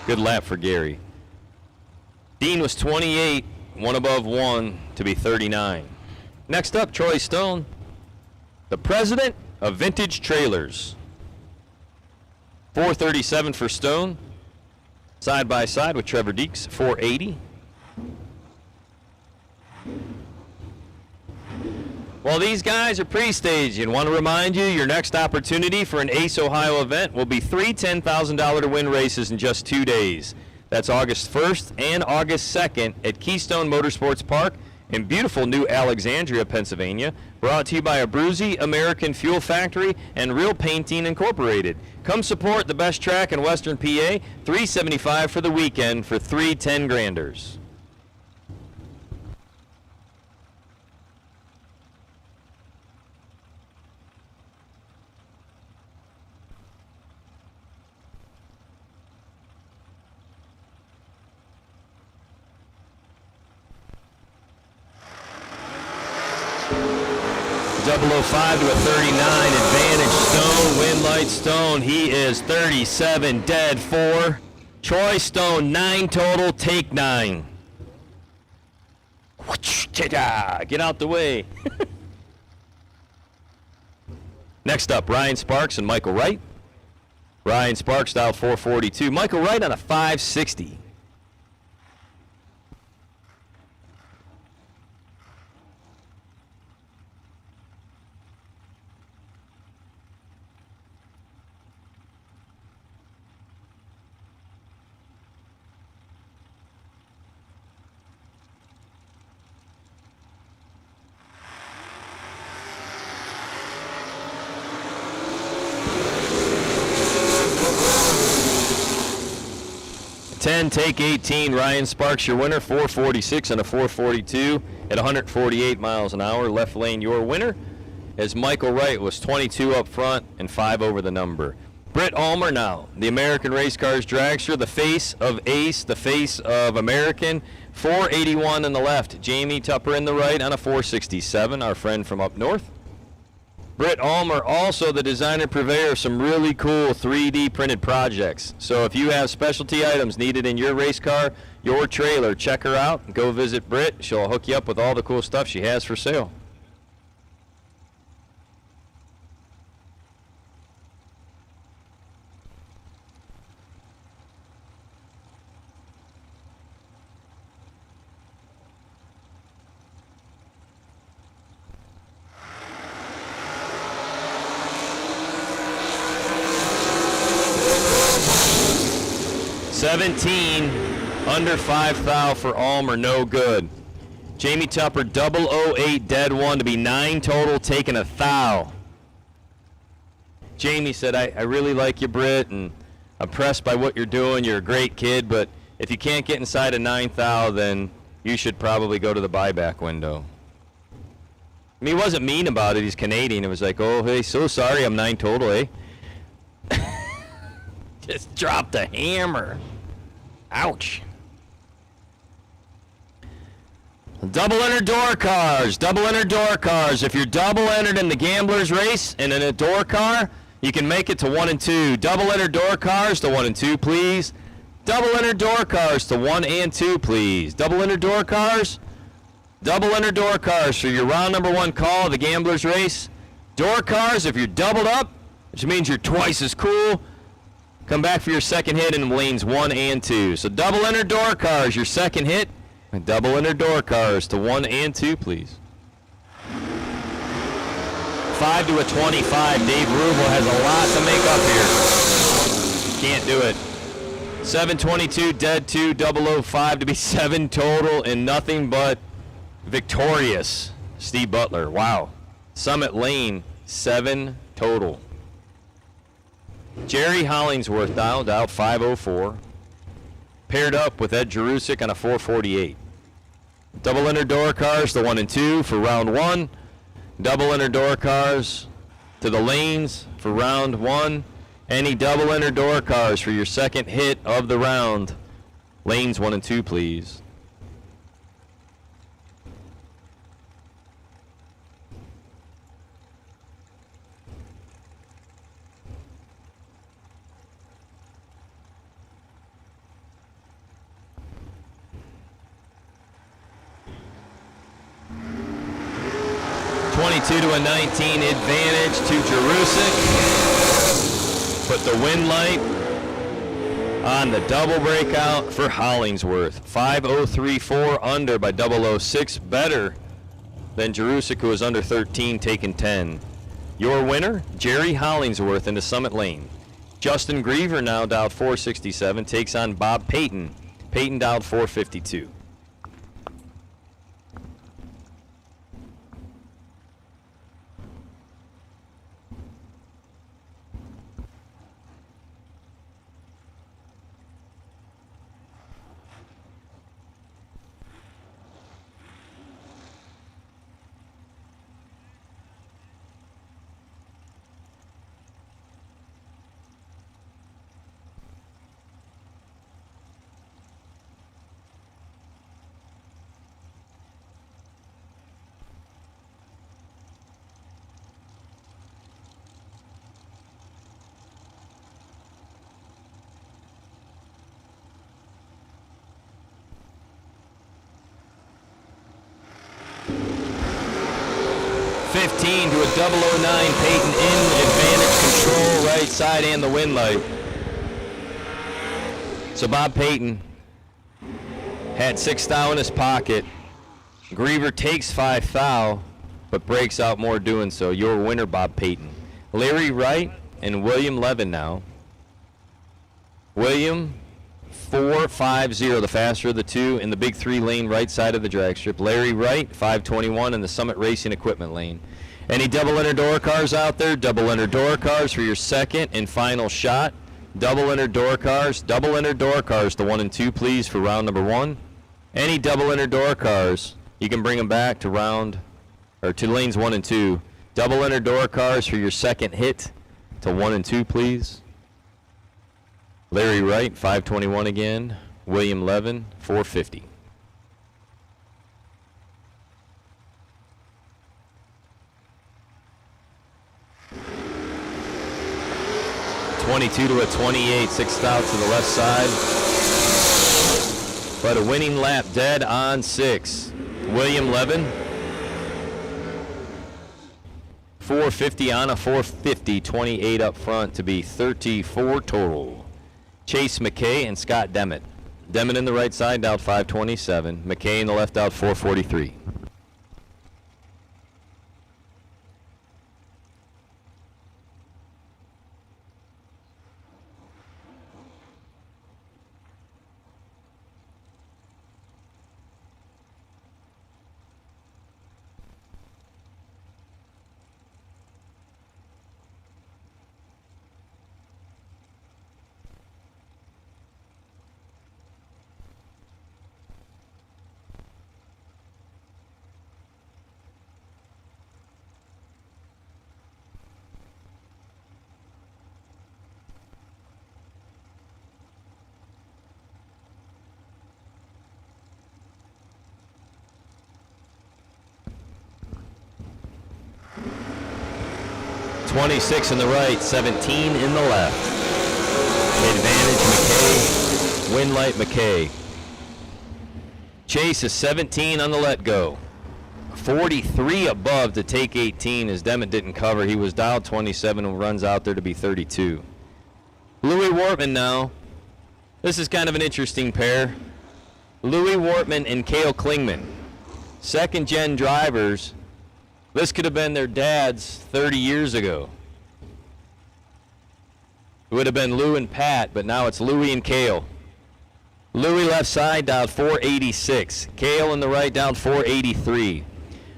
Good lap for Gary. Dean was 28, one above one to be 39. Next up, Troy Stone, the president of Vintage Trailers. 437 for Stone. Side by side with Trevor Deeks, 480. Well, these guys are pre-staging. Want to remind you, your next opportunity for an Ace Ohio event will be 3 $10,000 to win races in just 2 days. That's August 1st and August 2nd at Keystone Motorsports Park in beautiful New Alexandria, Pennsylvania. Brought to you by Abruzzi, American Fuel Factory, and Real Painting Incorporated. Come support the best track in Western PA. $375 for the weekend for 3 10-granders. Double 05 to a 39, advantage Stone, win light Stone. He is 37, dead 4. Troy Stone, 9 total, take 9. Get out the way. Next up, Ryan Sparks and Michael Wright. Ryan Sparks dialed 442. Michael Wright on a 560. 10, take 18. Ryan Sparks, your winner, 446 and a 442 at 148 miles an hour. Left lane, your winner, as Michael Wright was 22 up front and 5 over the number. Britt Ulmer now, the American Race Cars dragster, the face of Ace, the face of American. 481 on the left. Jamie Tupper in the right on a 467, our friend from up north. Britt Ulmer, also the designer purveyor of some really cool 3D printed projects. So if you have specialty items needed in your race car, your trailer, check her out. Go visit Britt. She'll hook you up with all the cool stuff she has for sale. Under 5 thou for Ulmer, no good. Jamie Tupper, 008 dead one to be 9 total, taking a thou. Jamie said, I really like you, Britt, and I'm impressed by what you're doing. You're a great kid, but if you can't get inside a 9 thou, then you should probably go to the buyback window. I mean, he wasn't mean about it. He's Canadian. It was like, oh, hey, so sorry, I'm 9 total, eh? Just dropped the hammer. Ouch. Double enter door cars. Double enter door cars. If you're double entered in the Gamblers race and in a door car, you can make it to 1 and 2. Double enter door cars to 1 and 2, please. Double enter door cars to 1 and 2, please. Double enter door cars. Double enter door cars for your round number 1 call of the Gamblers race. Door cars, if you're doubled up, which means you're twice as cool, come back for your second hit in lanes 1 and 2. So double enter door cars, your second hit. And double enter door cars to 1 and 2, please. 5 to a 25. Dave Rubel has a lot to make up here. Can't do it. 722, dead 2, 005 to be 7 total, and nothing but victorious Steve Butler. Wow. Summit Lane, 7 total. Jerry Hollingsworth dialed out 504. Paired up with Ed Jerusk on a 448. Double enter door cars to 1 and 2 for round 1. Double enter door cars to the lanes for round 1. Any double enter door cars for your second hit of the round. Lanes 1 and 2, please. To a 19 advantage to Jerusk. Put the win light on the double breakout for Hollingsworth. 5:03.4 under by 006. Better than Jerusk, who was under 13, taking 10. Your winner, Jerry Hollingsworth into Summit Lane. Justin Griever now dialed 467, takes on Bob Payton. Payton dialed 452. To a 009, Peyton in advantage control, right side and the win light. So Bob Peyton had 6 thou in his pocket. Griever takes 5 thou, but breaks out more doing so. Your winner, Bob Peyton. Larry Wright and William Levin now. William 450, the faster of the two, in the big 3 lane right side of the drag strip. Larry Wright, 521 in the Summit Racing Equipment lane. Any double enter door cars out there? Double enter door cars for your second and final shot Double inner door cars. Double inner door cars to 1 and 2, please, for round number 1. Any double inner door cars, you can bring them back to lanes 1 and 2. Double inner door cars for your second hit to 1 and 2, please. Larry Wright, 521 again. William Levin, 450. 22 to a 28, 6th out to the left side. But a winning lap, dead on 6. William Levin, 450 on a 450, 28 up front to be 34 total. Chase McKay and Scott Demmett. Demmett in the right side out 527. McKay in the left out 443. .26 in the right, 17 in the left. Advantage McKay, win light McKay. Chase is 17 on the let go. 43 above to take 18 as Demmett didn't cover. He was dialed 27 and runs out there to be 32. Louis Wortman now. This is kind of an interesting pair. Louis Wortman and Cale Klingman. Second gen drivers. This could have been their dads 30 years ago. It would have been Lou and Pat, but now it's Louie and Cale. Louie left side down 486. Cale in the right down 483.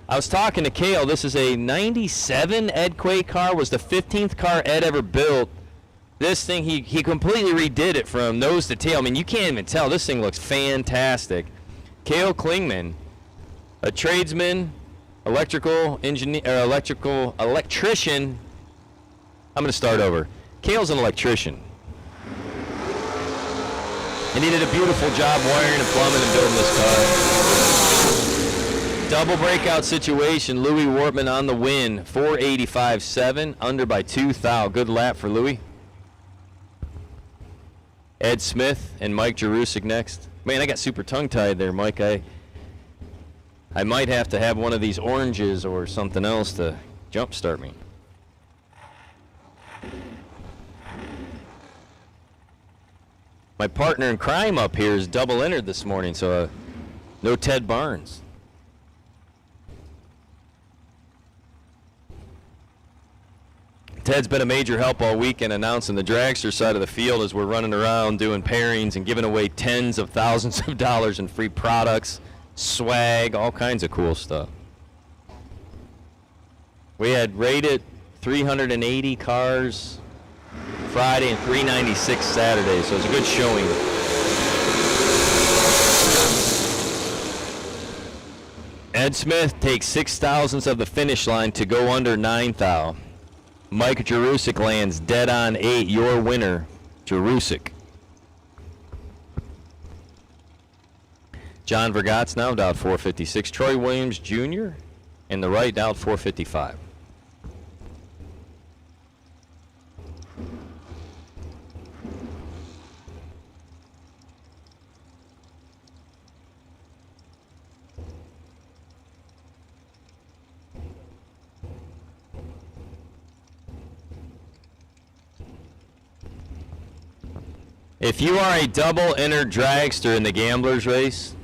I was talking to Cale. This is a 97 Ed Quay car. Was the 15th car Ed ever built. This thing, he completely redid it from nose to tail. I mean, you can't even tell. This thing looks fantastic. Cale Klingman, a tradesman, electrical engineer, electrician. I'm going to start over. Cale's an electrician. And he did a beautiful job wiring and plumbing and building this car. Double breakout situation. Louis Wortman on the win. 485.7, under by 2 thou. Good lap for Louis. Ed Smith and Mike Jerusk next. Man, I got super tongue-tied there, Mike. I might have to have one of these oranges or something else to jumpstart me. My partner in crime up here is double entered this morning, so no Ted Barnes. Ted's been a major help all weekend announcing the dragster side of the field as we're running around doing pairings and giving away tens of thousands of dollars in free products, swag, all kinds of cool stuff. We had rated 380 cars Friday and 396 Saturday, so it was a good showing. Ed Smith takes 6 thousandths of the finish line to go under 9 thou. Mike Jerusk lands dead on 8. Your winner, Jerusk. John Vergatz now down 456. Troy Williams Jr. in the right down 455. If you are a double inner dragster in the gamblers race,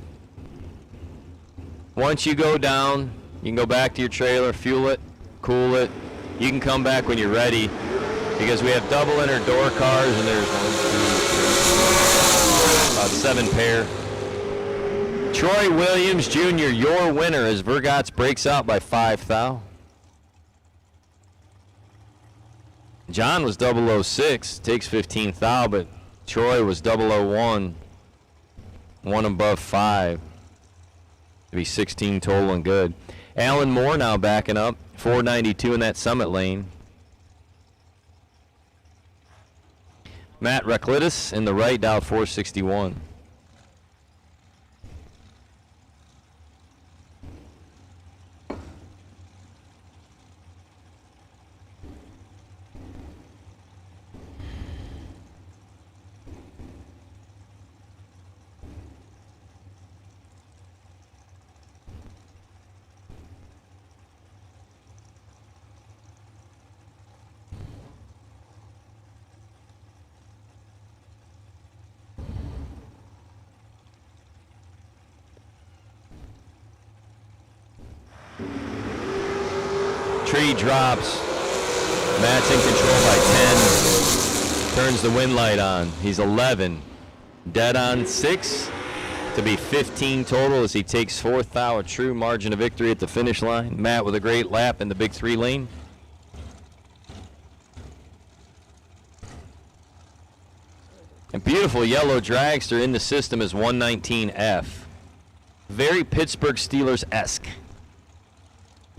once you go down, you can go back to your trailer, fuel it, cool it. You can come back when you're ready because we have double inner door cars and there's 1, 2, 3, about 7 pair. Troy Williams Jr., your winner as Vergatz breaks out by 5 thou. John was 006, takes 15th thou, but Troy was 001, one above 5. To be 16 total and good. Alan Moore now backing up, 492 in that summit lane. Matt Reklidis in the right, dialed 461. Tree drops. Matt's in control by 10. Turns the wind light on. He's 11. Dead on 6 to be 15 total as he takes 4th thou, a true margin of victory at the finish line. Matt with a great lap in the big 3 lane. And beautiful yellow dragster in the system is 119F. Very Pittsburgh Steelers-esque.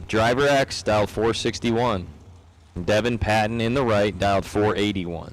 Driver X, dialed 461. Devin Patton in the right, dialed 481.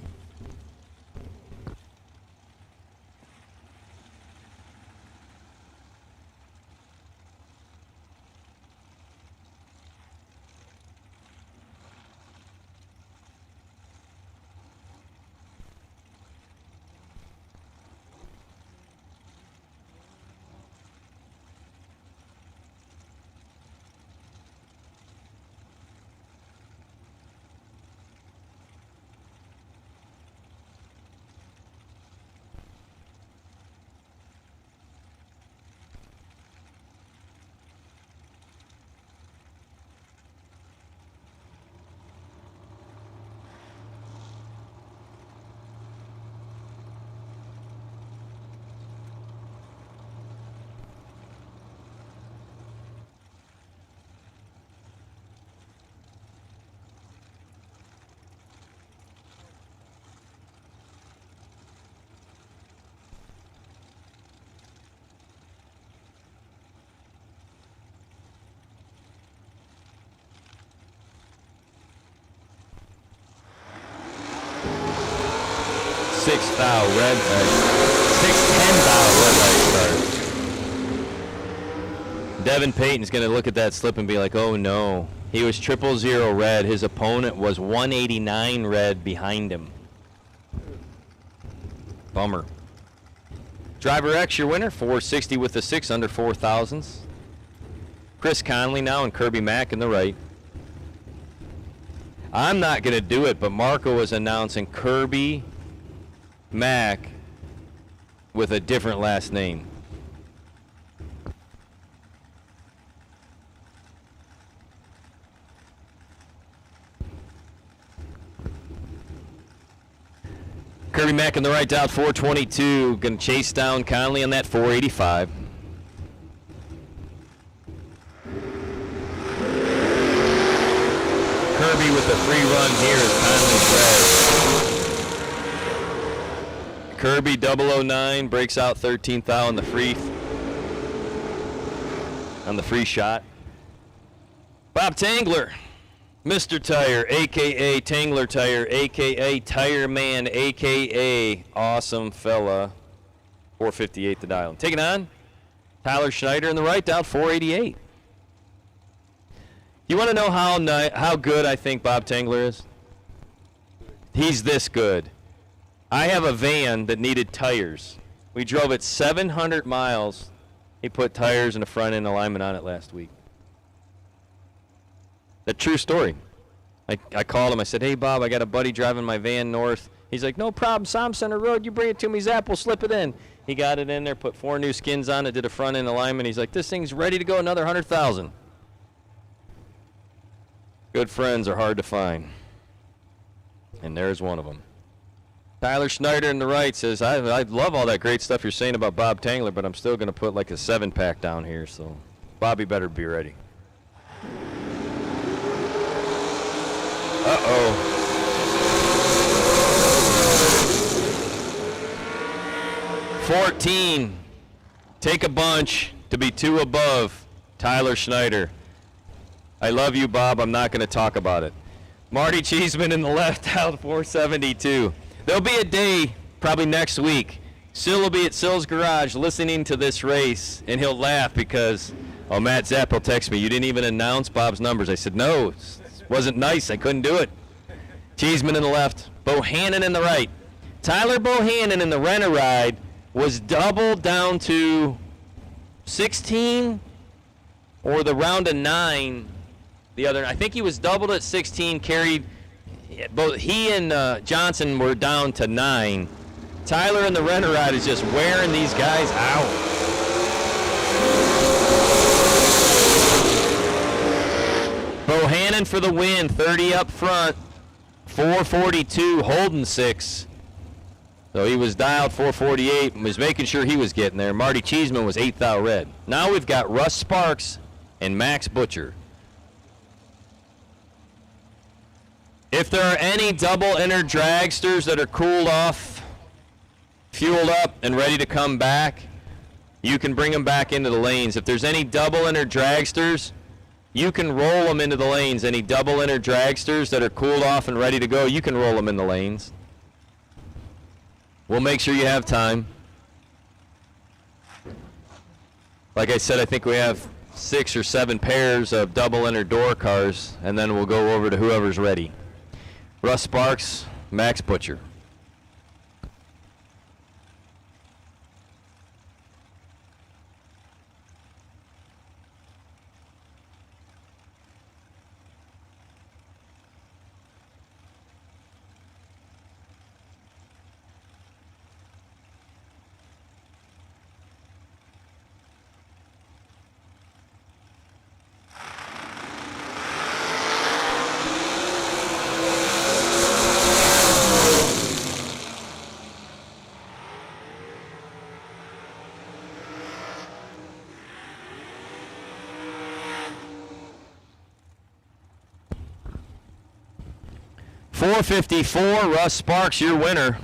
Sixth thou, red, 610 thou, red light start. Devin Payton's going to look at that slip and be like, oh no. He was 000 red. His opponent was 189 red behind him. Bummer. Driver X, your winner, 460 with the 6 under 4,000s. Chris Connley now and Kirby Mack in the right. I'm not going to do it, but Marco was announcing Kirby Mack with a different last name. Kirby Mack in the right, dialed 422. Going to chase down Connley on that 485. Kirby with the free run here is Connley's red. Kirby 009 breaks out 13th thou on the free shot. Bob Tangler, Mr. Tire, a.k.a. Tangler Tire, a.k.a. Tire Man, a.k.a. Awesome Fella, 458 the dial. Taking on Tyler Schneider in the right, down 488. You want to know how good I think Bob Tangler is? He's this good. I have a van that needed tires. We drove it 700 miles. He put tires and a front end alignment on it last week. A true story. I called him. I said, hey, Bob, I got a buddy driving my van north. He's like, no problem. Som Center Road. You bring it to me, Zap. We'll slip it in. He got it in there, put 4 new skins on it, did a front end alignment. He's like, this thing's ready to go another 100,000. Good friends are hard to find. And there's one of them. Tyler Schneider in the right says, I love all that great stuff you're saying about Bob Tangler, but I'm still going to put like a 7-pack down here. So Bobby better be ready. Uh-oh. 14. Take a bunch to be 2 above. Tyler Schneider. I love you, Bob. I'm not going to talk about it. Marty Cheeseman in the left out 472. There'll be a day, probably next week. Sil will be at Sil's garage listening to this race, and he'll laugh because, Matt Zapp will text me, you didn't even announce Bob's numbers. I said, no, it wasn't nice. I couldn't do it. Cheeseman in the left, Bohannon in the right. Tyler Bohannon in the rent-a-ride was doubled down to 16 or the round of 9 the other. I think he was doubled at 16, carried. Both he and Johnson were down to 9. Tyler in the rent-a-ride is just wearing these guys out. Bohannon for the win, 30 up front, 442, Holden 6. So he was dialed 448 and was making sure he was getting there. Marty Cheeseman was 8th out red. Now we've got Russ Sparks and Max Butcher. If there are any double-inner dragsters that are cooled off, fueled up, and ready to come back, you can bring them back into the lanes. If there's any double-inner dragsters, you can roll them into the lanes. Any double-inner dragsters that are cooled off and ready to go, you can roll them in the lanes. We'll make sure you have time. Like I said, I think we have 6 or 7 pairs of double-inner door cars, and then we'll go over to whoever's ready. Russ Sparks, Max Butcher. .454, Russ Sparks, your winner.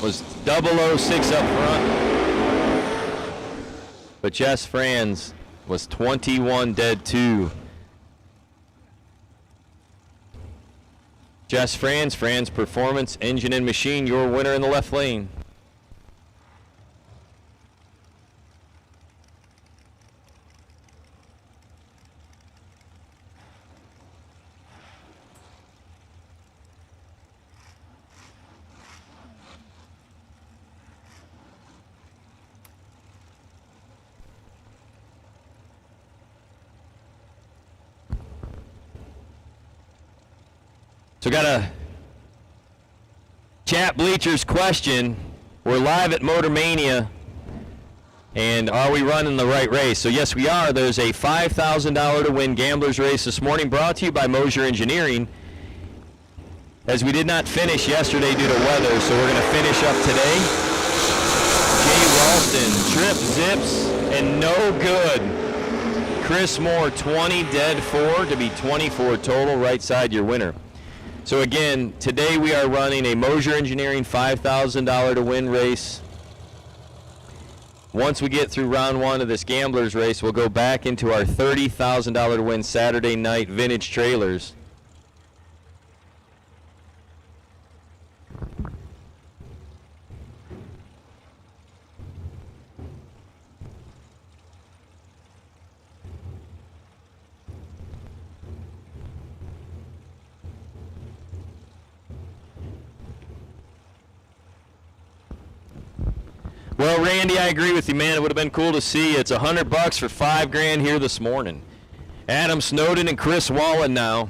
Was 006 up front, but Jess Franz was 21 dead 2. Jess Franz, Franz Performance, Engine and Machine, your winner in the left lane. So got a chat bleachers question. We're live at Motor Mania, and are we running the right race? So yes, we are. There's a $5,000 to win gamblers race this morning, brought to you by Moser Engineering. As we did not finish yesterday due to weather, so we're going to finish up today. Jay Ralston, trip, zips, and no good. Chris Moore, 20 dead 4 to be 24 total, right side your winner. So again, today we are running a Moser Engineering $5,000 to win race. Once we get through round 1 of this gamblers race, we'll go back into our $30,000 to win Saturday night vintage trailers. Well, Randy, I agree with you, man. It would have been cool to see. It's $100 for $5,000 here this morning. Adam Snowden and Chris Wallen now.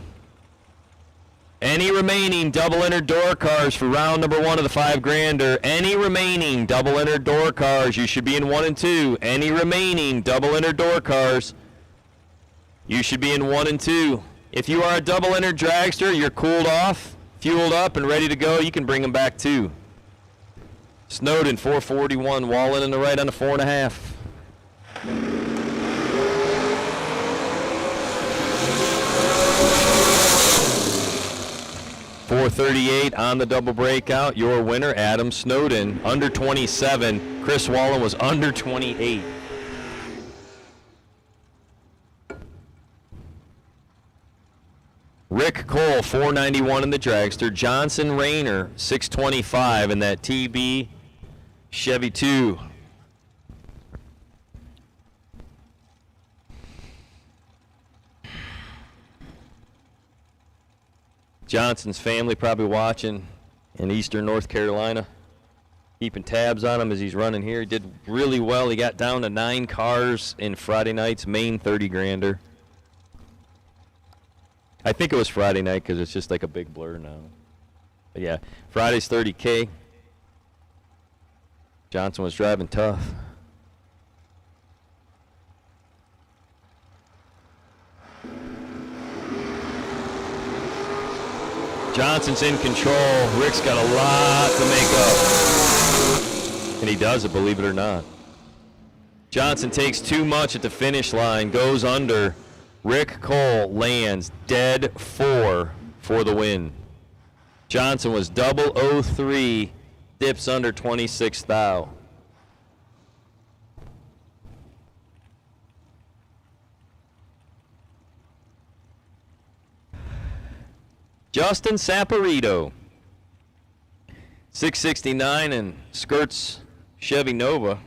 Any remaining double-entered door cars for round number 1 of the $5,000, any remaining double-entered door cars, you should be in 1 and 2. Any remaining double-entered door cars, you should be in 1 and 2. If you are a double-entered dragster, you're cooled off, fueled up, and ready to go, you can bring them back too. Snowden, 441, Wallen in the right on the 4.5. 438 on the double breakout. Your winner, Adam Snowden, under 27. Chris Wallen was under 28. Rick Cole, 491 in the dragster. Johnson Rayner, 625 in that TB Chevy 2. Johnson's family probably watching in eastern North Carolina, keeping tabs on him as he's running here. He did really well. He got down to 9 cars in Friday night's main 30-grander. I think it was Friday night because it's just like a big blur now. But yeah, Friday's 30K. Johnson was driving tough. Johnson's in control. Rick's got a lot to make up. And he does it, believe it or not. Johnson takes too much at the finish line, goes under. Rick Cole lands dead 4 for the win. Johnson was 003, dips under 26 thou. Justin Saporito, 669 and skirts Chevy Nova.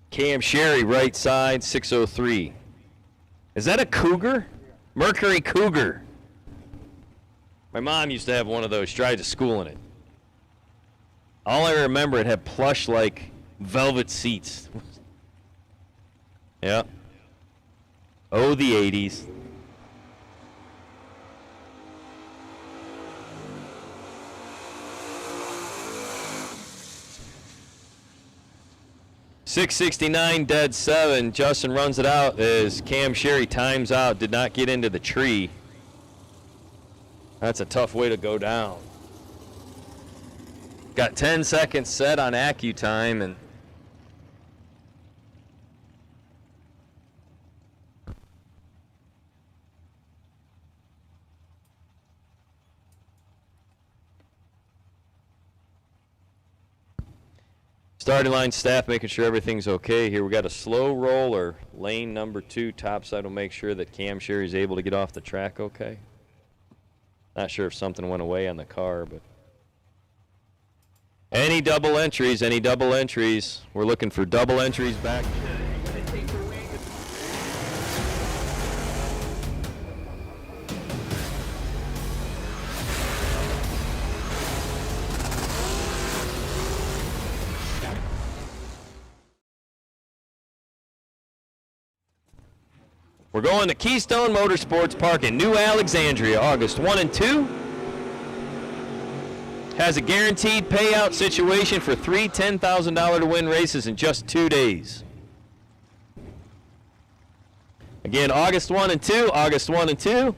Cam Sherry, right side, 603. Is that a Cougar? Mercury Cougar. My mom used to have one of those. She tried to school in it. All I remember, it had plush like velvet seats. Yeah. Oh, the 80s. .669 dead 7. Justin runs it out as Cam Sherry times out. Did not get into the tree. That's a tough way to go down. Got 10 seconds set on AccuTime and starting line staff making sure everything's okay here. We got a slow roller, lane number 2, topside will make sure that Cam Sherry's able to get off the track okay. Not sure if something went away on the car, but any double entries, we're looking for double entries back. We're going to Keystone Motorsports Park in New Alexandria, August 1 and 2. Has a guaranteed payout situation for 3 $10,000 to win races in just 2 days. Again, August 1 and 2, August 1 and 2.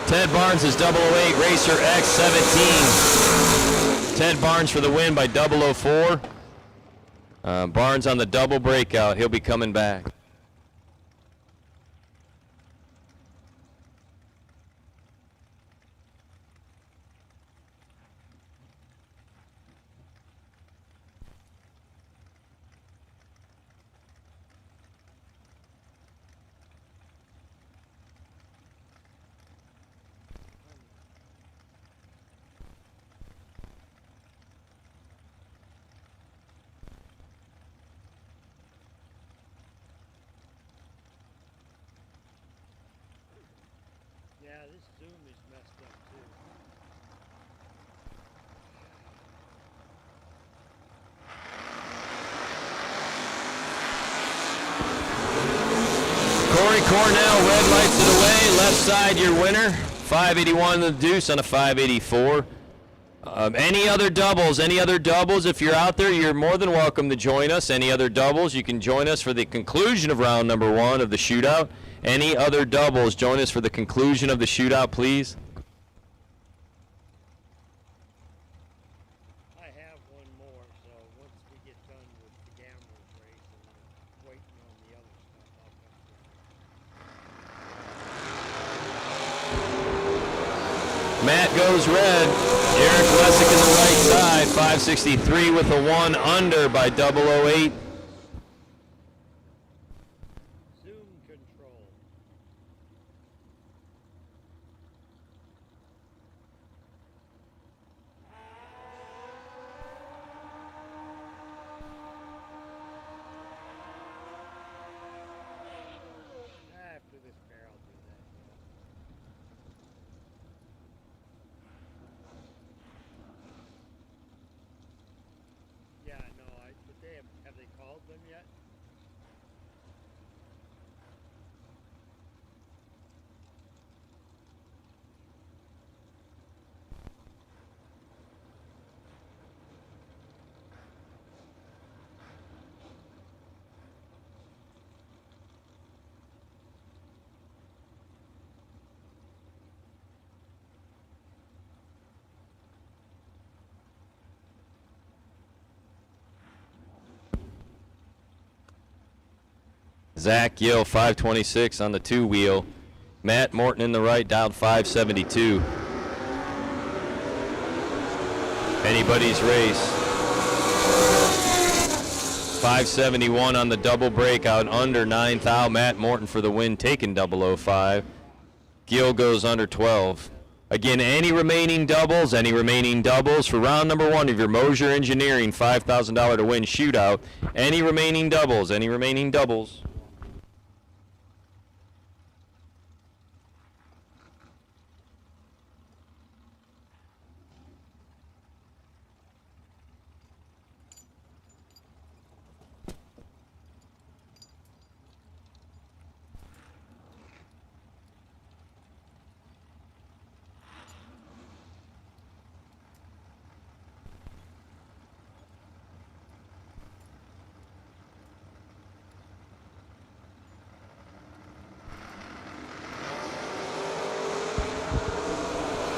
Ted Barnes is 008, Racer X17. Ted Barnes for the win by 004. Barnes on the double breakout. He'll be coming back. Yeah, this Zoom is messed up too. Corey Cornell, red lights it away. Left side, your winner. 581 the deuce on a 584. Any other doubles? Any other doubles? If you're out there, you're more than welcome to join us. Any other doubles? You can join us for the conclusion of round number 1 of the shootout. Any other doubles? Join us for the conclusion of the shootout, please. I have one more, so once we get done with the gamblers race and we're waiting on the other stuff, I'll come through. Matt goes red. Eric Lessick in the right side. 563 with a 1 under by 008. Zoom control. After this pair, I'll do that. Yeah, no, but have they called them yet? Zach Gill, 526 on the 2-wheel. Matt Morton in the right, down 572. Anybody's race. 571 on the double breakout, under 9 thou. Matt Morton for the win, taking 005. Gill goes under 12. Again, any remaining doubles for round number 1 of your Moser Engineering $5,000 to win shootout. Any remaining doubles.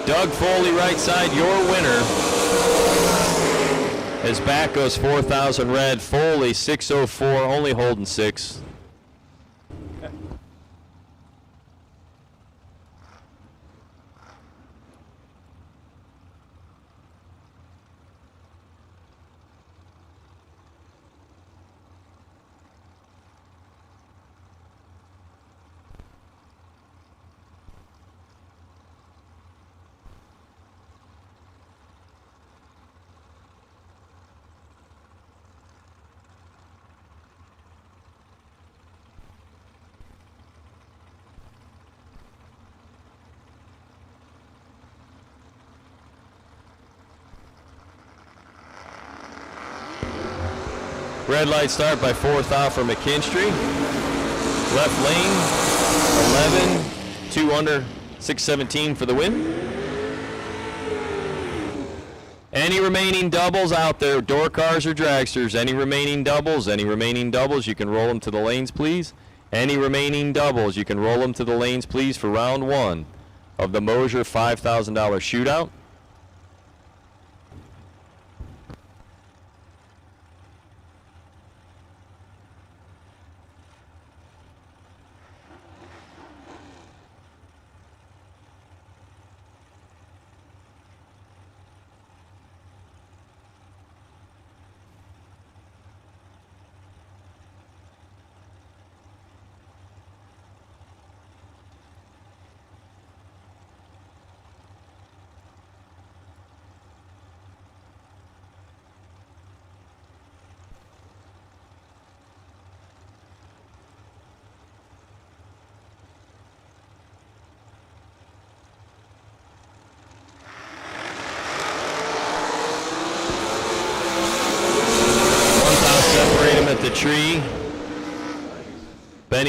Doug Foley, right side, your winner. As back goes 4,000 red. Foley, 604, only holding 6. Red light start by 4th out for McKinstry. Left lane, 11, 2 under, 617 for the win. Any remaining doubles out there, door cars or dragsters, any remaining doubles, you can roll them to the lanes, please. Any remaining doubles, you can roll them to the lanes, please, for round 1 of the Moser $5,000 shootout.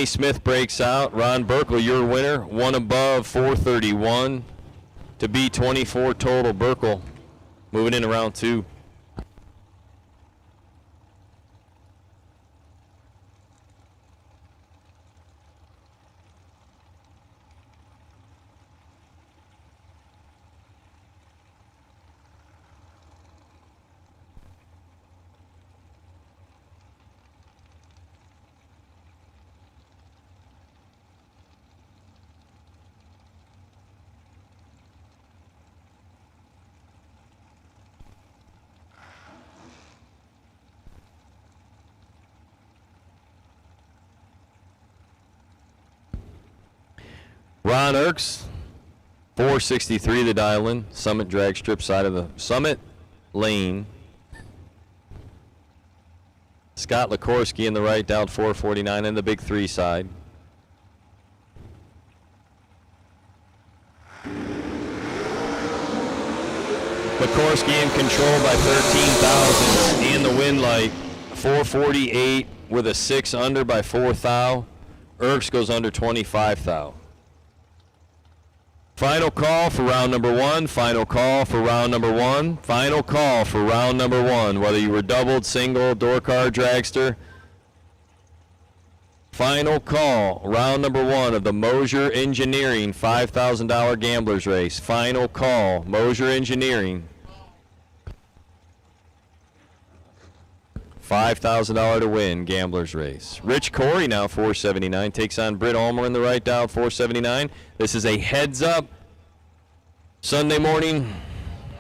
Danny Smith breaks out. Ron Burkle, your winner. One above, 431 to be 24 total. Burkle moving into round 2. Ron Erks, 463 the dial in. Summit drag strip side of the Summit lane. Scott Likorsky in the right, down 449 in the big 3 side. Likorsky in control by 13 thousandths and the win light. 448 with a 6 under by 4 thou. Erks goes under 25 thou. Final call for round number 1. Final call for round number 1. Final call for round number 1. Whether you were doubled, single, door car, dragster. Final call, round number 1 of the Moser Engineering $5,000 gamblers race. Final call, Moser Engineering. $5,000 to win, gamblers race. Rich Corey now 479 takes on Britt Ulmer in the right, dial 479. This is a heads up Sunday morning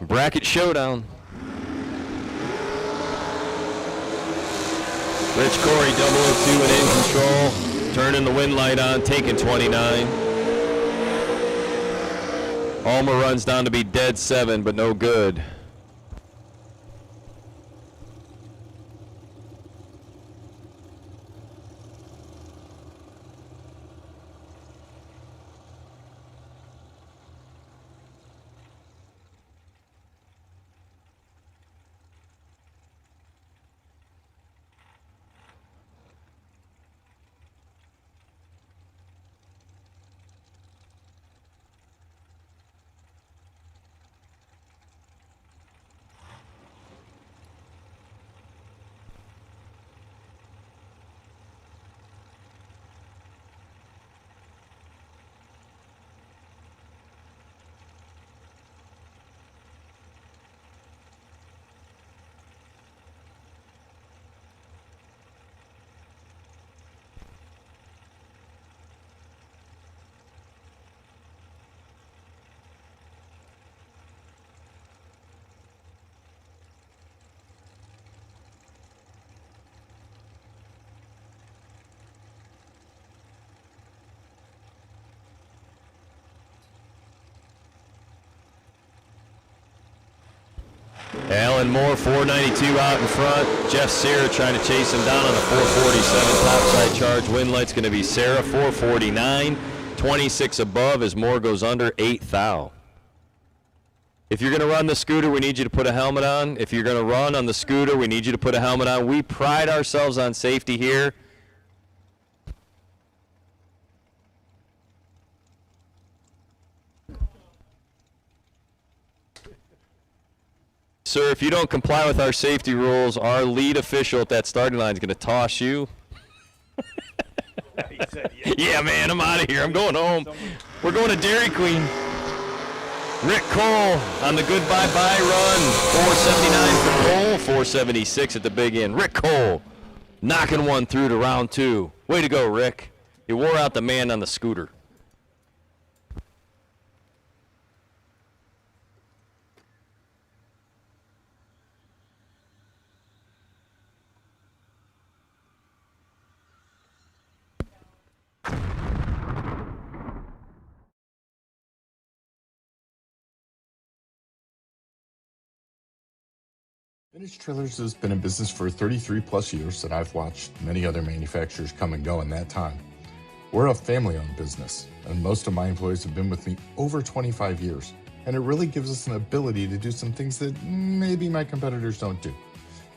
bracket showdown. Rich Corey 002 and in control, turning the wind light on, taking 29. Ulmer runs down to be dead 7, but no good. Alan Moore, 492 out in front. Jeff Sear trying to chase him down on the 447 topside charge. Win light's going to be Sarah, 449. 26 above as Moore goes under 8 thou. If you're going to run the scooter, we need you to put a helmet on. If you're going to run on the scooter, we need you to put a helmet on. We pride ourselves on safety here. Sir, if you don't comply with our safety rules, our lead official at that starting line is going to toss you. Yeah, man, I'm out of here. I'm going home. We're going to Dairy Queen. Rick Cole on the goodbye bye run. 479 for Cole, 476 at the big end. Rick Cole knocking one through to round 2. Way to go, Rick. You wore out the man on the scooter. Vintage Trailers has been in business for 33 plus years, and I've watched many other manufacturers come and go in that time. We're a family-owned business, and most of my employees have been with me over 25 years, and it really gives us an ability to do some things that maybe my competitors don't do.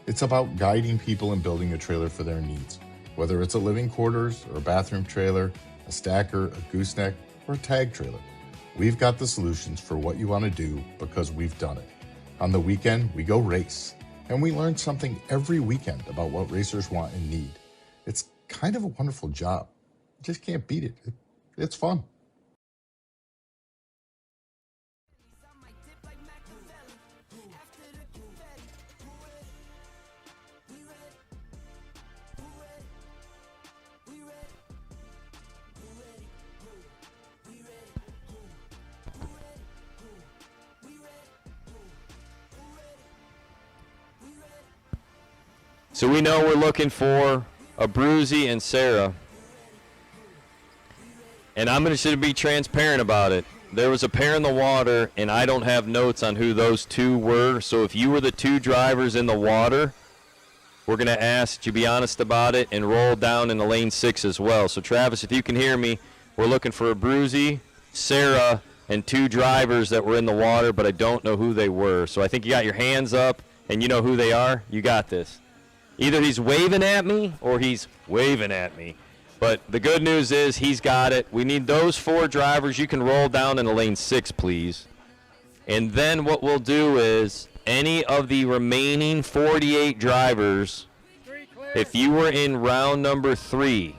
It's about guiding people and building a trailer for their needs. Whether it's a living quarters or a bathroom trailer, a stacker, a gooseneck, or a tag trailer, we've got the solutions for what you want to do because we've done it. On the weekend, we go race, and we learn something every weekend about what racers want and need. It's kind of a wonderful job. You just can't beat it. It's fun. So we know we're looking for Abruzzi and Sarah. And I'm going to be transparent about it. There was a pair in the water, and I don't have notes on who those two were. So if you were the two drivers in the water, we're going to ask that you be honest about it and roll down in the lane 6 as well. So Travis, if you can hear me, we're looking for Abruzzi, Sarah, and two drivers that were in the water, but I don't know who they were. So I think you got your hands up, and you know who they are. You got this. Either he's waving at me or he's waving at me. But the good news is he's got it. We need those 4 drivers. You can roll down in the lane 6, please. And then what we'll do is any of the remaining 48 drivers, if you were in round number 3,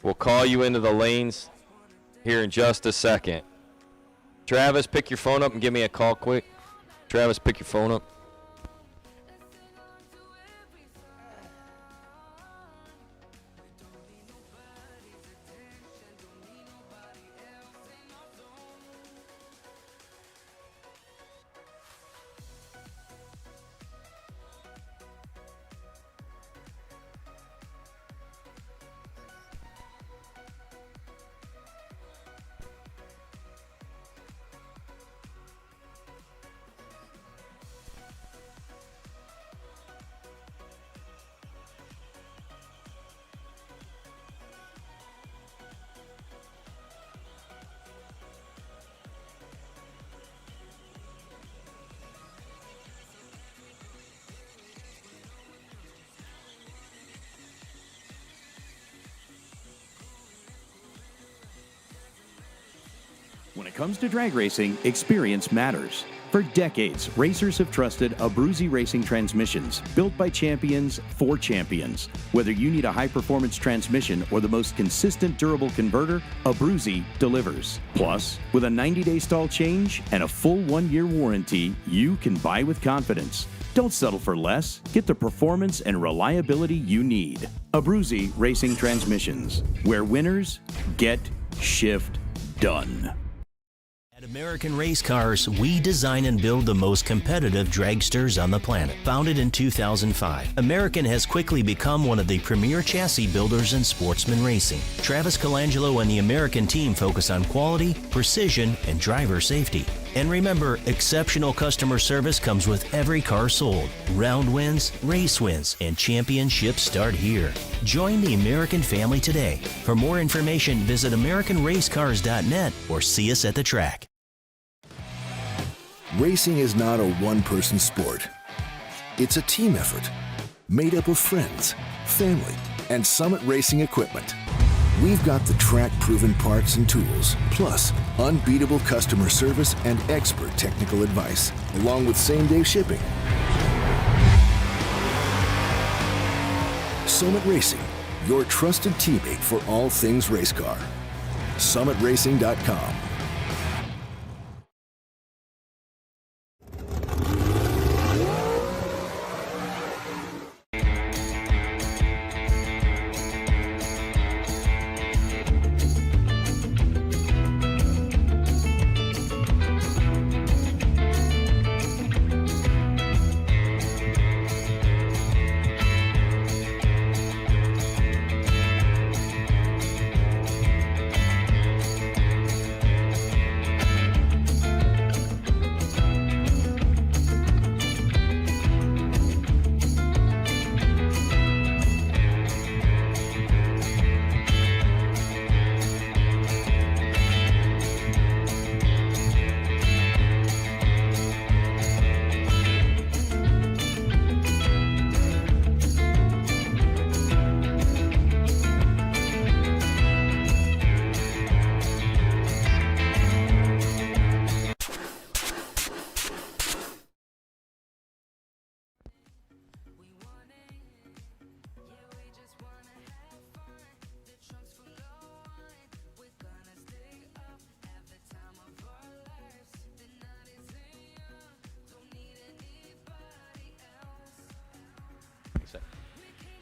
we'll call you into the lanes here in just a second. Travis, pick your phone up and give me a call quick. Travis, pick your phone up. When it comes to drag racing, experience matters. For decades, racers have trusted Abruzzi racing transmissions, built by champions for champions. Whether you need a high-performance transmission or the most consistent durable converter, Abruzzi delivers. Plus, with a 90-day stall change and a full 1-year warranty, you can buy with confidence. Don't settle for less. Get the performance and reliability you need. Abruzzi Racing Transmissions, where winners get shift done. At American Race Cars, we design and build the most competitive dragsters on the planet. Founded in 2005, American has quickly become one of the premier chassis builders in sportsman racing. Travis Colangelo and the American team focus on quality, precision, and driver safety. And remember, exceptional customer service comes with every car sold. Round wins, race wins, and championships start here. Join the American family today. For more information, visit AmericanRaceCars.net or see us at the track. Racing is not a one-person sport. It's a team effort made up of friends, family, and Summit Racing equipment. We've got the track-proven parts and tools, plus unbeatable customer service and expert technical advice, along with same-day shipping. Summit Racing, your trusted teammate for all things race car. SummitRacing.com.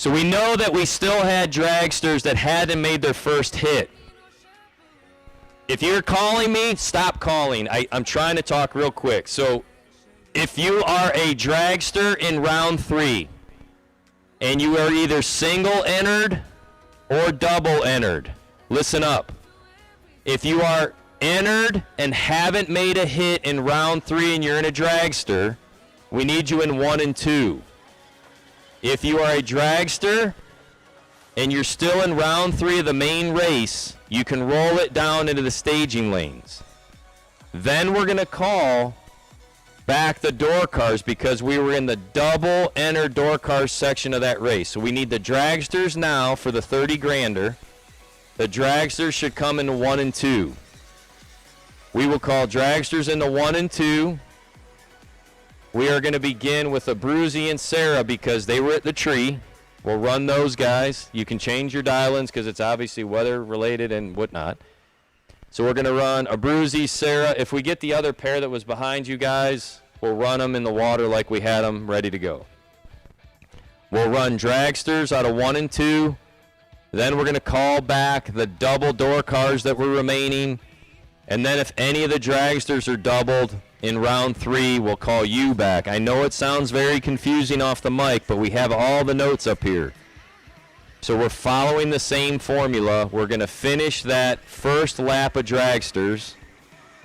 So we know that we still had dragsters that hadn't made their first hit. If you're calling me, stop calling. I'm trying to talk real quick. So if you are a dragster in round 3 and you are either single entered or double entered, listen up. If you are entered and haven't made a hit in round 3 and you're in a dragster, we need you in 1 and 2. If you are a dragster and you're still in round 3 of the main race, you can roll it down into the staging lanes. Then we're going to call back the door cars because we were in the double enter door cars section of that race. So we need the dragsters now for the 30 grander. The dragsters should come into 1 and 2. We will call dragsters into 1 and 2. We are going to begin with Abruzzi and Sarah because they were at the tree. We'll run those guys. You can change your dial-ins because it's obviously weather-related and whatnot. So we're going to run Abruzzi, Sarah. If we get the other pair that was behind you guys, we'll run them in the water like we had them ready to go. We'll run dragsters out of 1 and 2. Then we're going to call back the double door cars that were remaining. And then if any of the dragsters are doubled in round 3, we'll call you back. I know it sounds very confusing off the mic, but we have all the notes up here. So we're following the same formula. We're going to finish that first lap of dragsters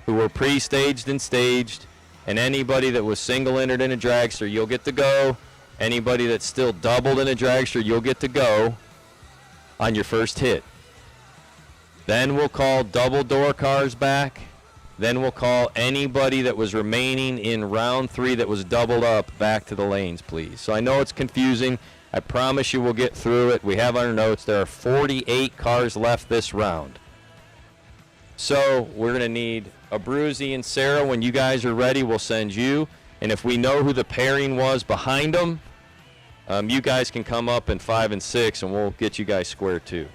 who were pre-staged and staged. And anybody that was single entered in a dragster, you'll get to go. Anybody that's still doubled in a dragster, you'll get to go on your first hit. Then we'll call double door cars back. Then we'll call anybody that was remaining in round 3 that was doubled up back to the lanes, please. So I know it's confusing. I promise you we'll get through it. We have our notes. There are 48 cars left this round. So we're going to need Abruzzi and Sarah. When you guys are ready, we'll send you. And if we know who the pairing was behind them, you guys can come up in 5 and 6, and we'll get you guys square too.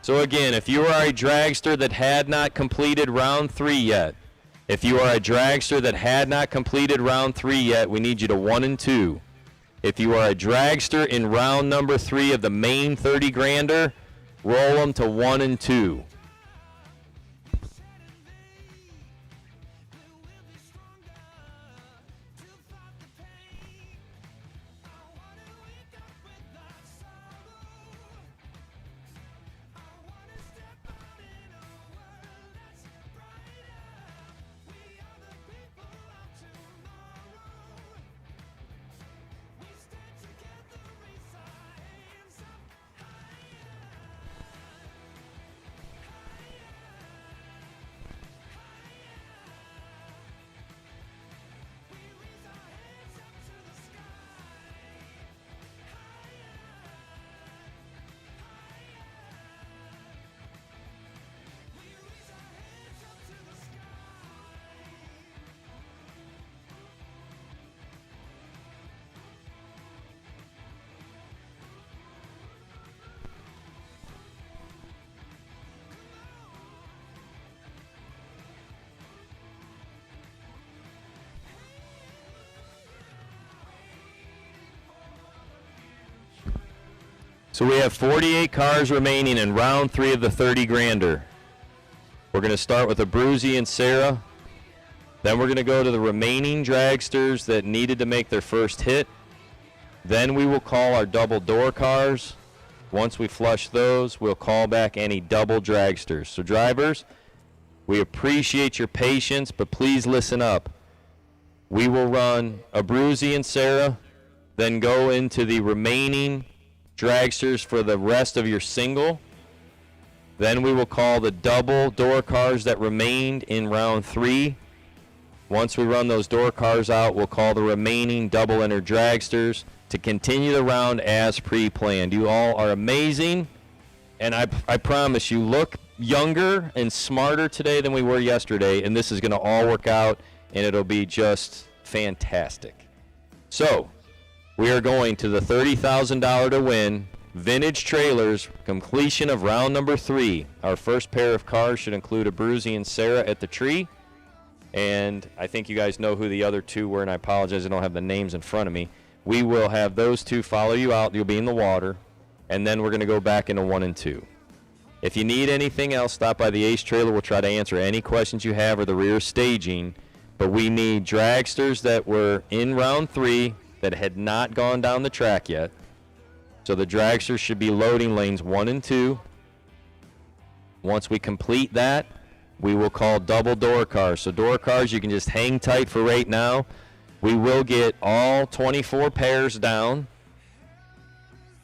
So again, if you are a dragster that had not completed round 3 yet, if you are a dragster that had not completed round 3 yet, we need you to 1 and 2. If you are a dragster in round number 3 of the main 30 grander, roll them to 1 and 2. So we have 48 cars remaining in round 3 of the 30 grander. We're going to start with Abruzzi and Sarah. Then we're going to go to the remaining dragsters that needed to make their first hit. Then we will call our double door cars. Once we flush those, we'll call back any double dragsters. So drivers, we appreciate your patience, but please listen up. We will run Abruzzi and Sarah, then go into the remaining dragsters for the rest of your single. Then we will call the double door cars that remained in round 3. Once we run those door cars out, we'll call the remaining double enter dragsters to continue the round as pre-planned. You all are amazing, and I promise you, look younger and smarter today than we were yesterday, and this is going to all work out, and it'll be just fantastic. So we are going to the $30,000 to win vintage trailers, completion of round number 3. Our first pair of cars should include Abruzzi and Sarah at the tree. And I think you guys know who the other two were, and I apologize I don't have the names in front of me. we will have those two follow you out. You'll be in the water, and then we're going to go back into 1 and 2. If you need anything else, stop by the Ace trailer. We'll try to answer any questions you have or the rear staging. But we need dragsters that were in round 3 that had not gone down the track yet. So the dragsters should be loading lanes 1 and 2. Once we complete that, we will call double door cars. So door cars, you can just hang tight for right now. We will get all 24 pairs down.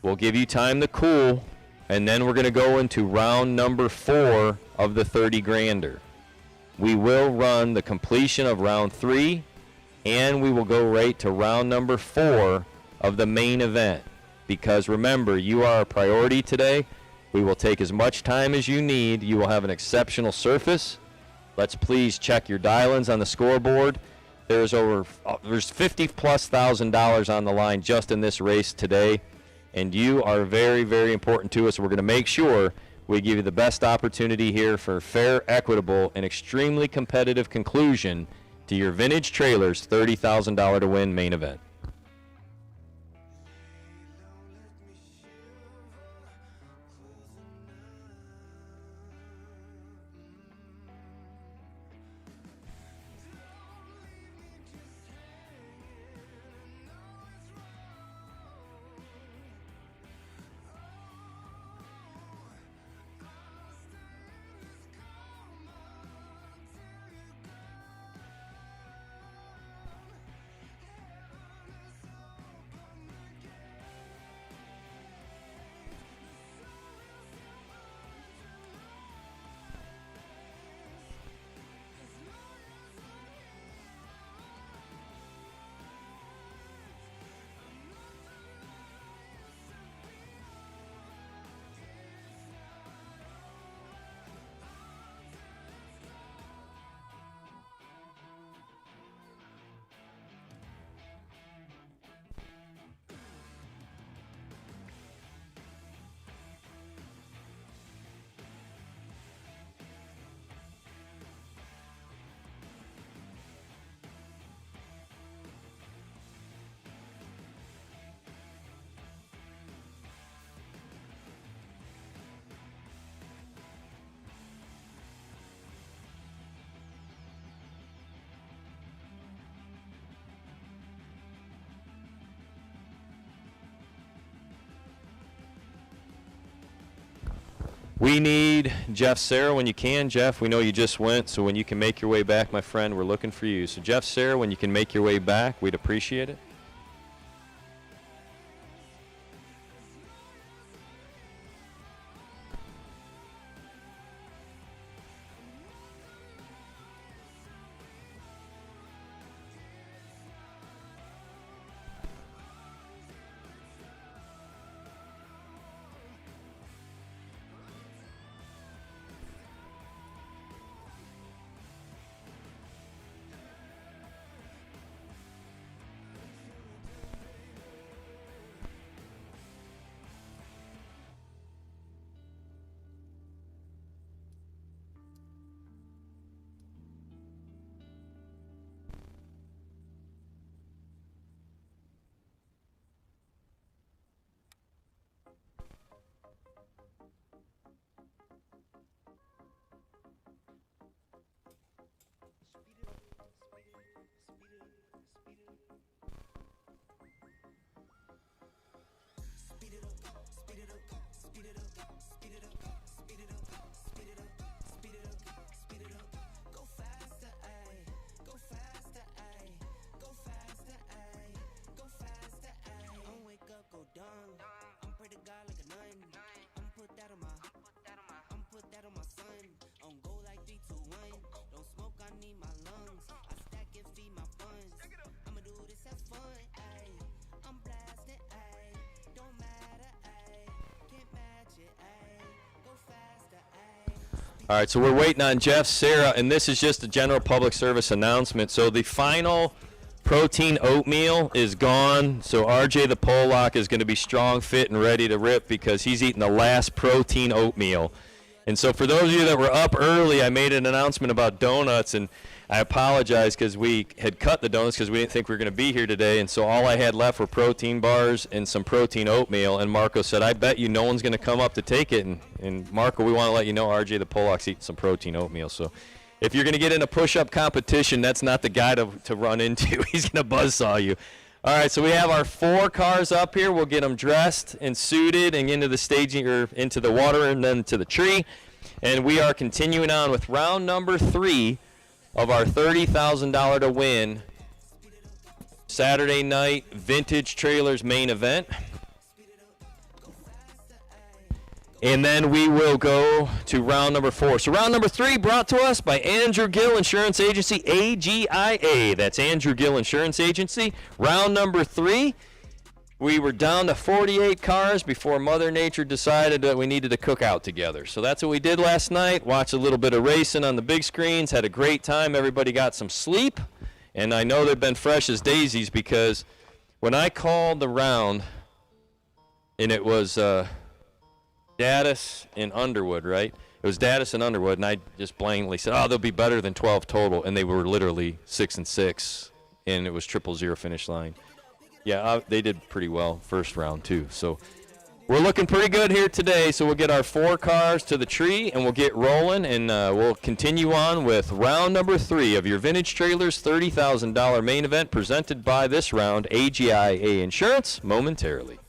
We'll give you time to cool, and then we're going to go into round number 4 of the 30 grander. We will run the completion of round 3, and we will go right to round number 4 of the main event. Because remember, you are a priority today. We will take as much time as you need. You will have an exceptional surface. Let's please check your dial-ins on the scoreboard. There's $50,000+ on the line just in this race today, and you are very, very important to us. We're going to make sure we give you the best opportunity here for a fair, equitable, and extremely competitive conclusion to your Vintage Trailers $30,000 to win main event. We need Jeff Serra when you can. Jeff, we know you just went, so when you can make your way back, my friend, we're looking for you. So Jeff Serra, when you can make your way back, we'd appreciate it. All right, so we're waiting on Jeff Serra, and this is just a general public service announcement. So the final protein oatmeal is gone, so RJ the Pollock is going to be strong, fit, and ready to rip because he's eating the last protein oatmeal. And so for those of you that were up early, I made an announcement about donuts, and I apologize because we had cut the donuts because we didn't think we were going to be here today, and so all I had left were protein bars and some protein oatmeal, and Marco said, I bet you no one's going to come up to take it, and Marco, we want to let you know RJ the Pollock's eating some protein oatmeal, so if you're going to get in a push-up competition, that's not the guy to run into. He's going to buzzsaw you. All right, so we have our 4 cars up here. We'll get them dressed and suited and into the staging or into the water and then to the tree. And we are continuing on with round number 3 of our $30,000 to win Saturday night Vintage Trailers main event. And then we will go to round number 4. So round number 3 brought to us by Andrew Gill Insurance Agency, AGIA. That's Andrew Gill Insurance Agency. Round number 3, we were down to 48 cars before Mother Nature decided that we needed to cook out together. So that's what we did last night. Watched a little bit of racing on the big screens. Had a great time. Everybody got some sleep. And I know they've been fresh as daisies because when I called the round, and it was Daddis and Underwood, right? It was Daddis and Underwood, and I just blatantly said, oh, they'll be better than 12 total, and they were literally 6 and 6, and it was 000 finish line. Yeah, they did pretty well first round, too. So we're looking pretty good here today, so we'll get our 4 cars to the tree, and we'll get rolling, and we'll continue on with round number 3 of your Vintage Trailers $30,000 main event presented by this round, AGIA Insurance, momentarily.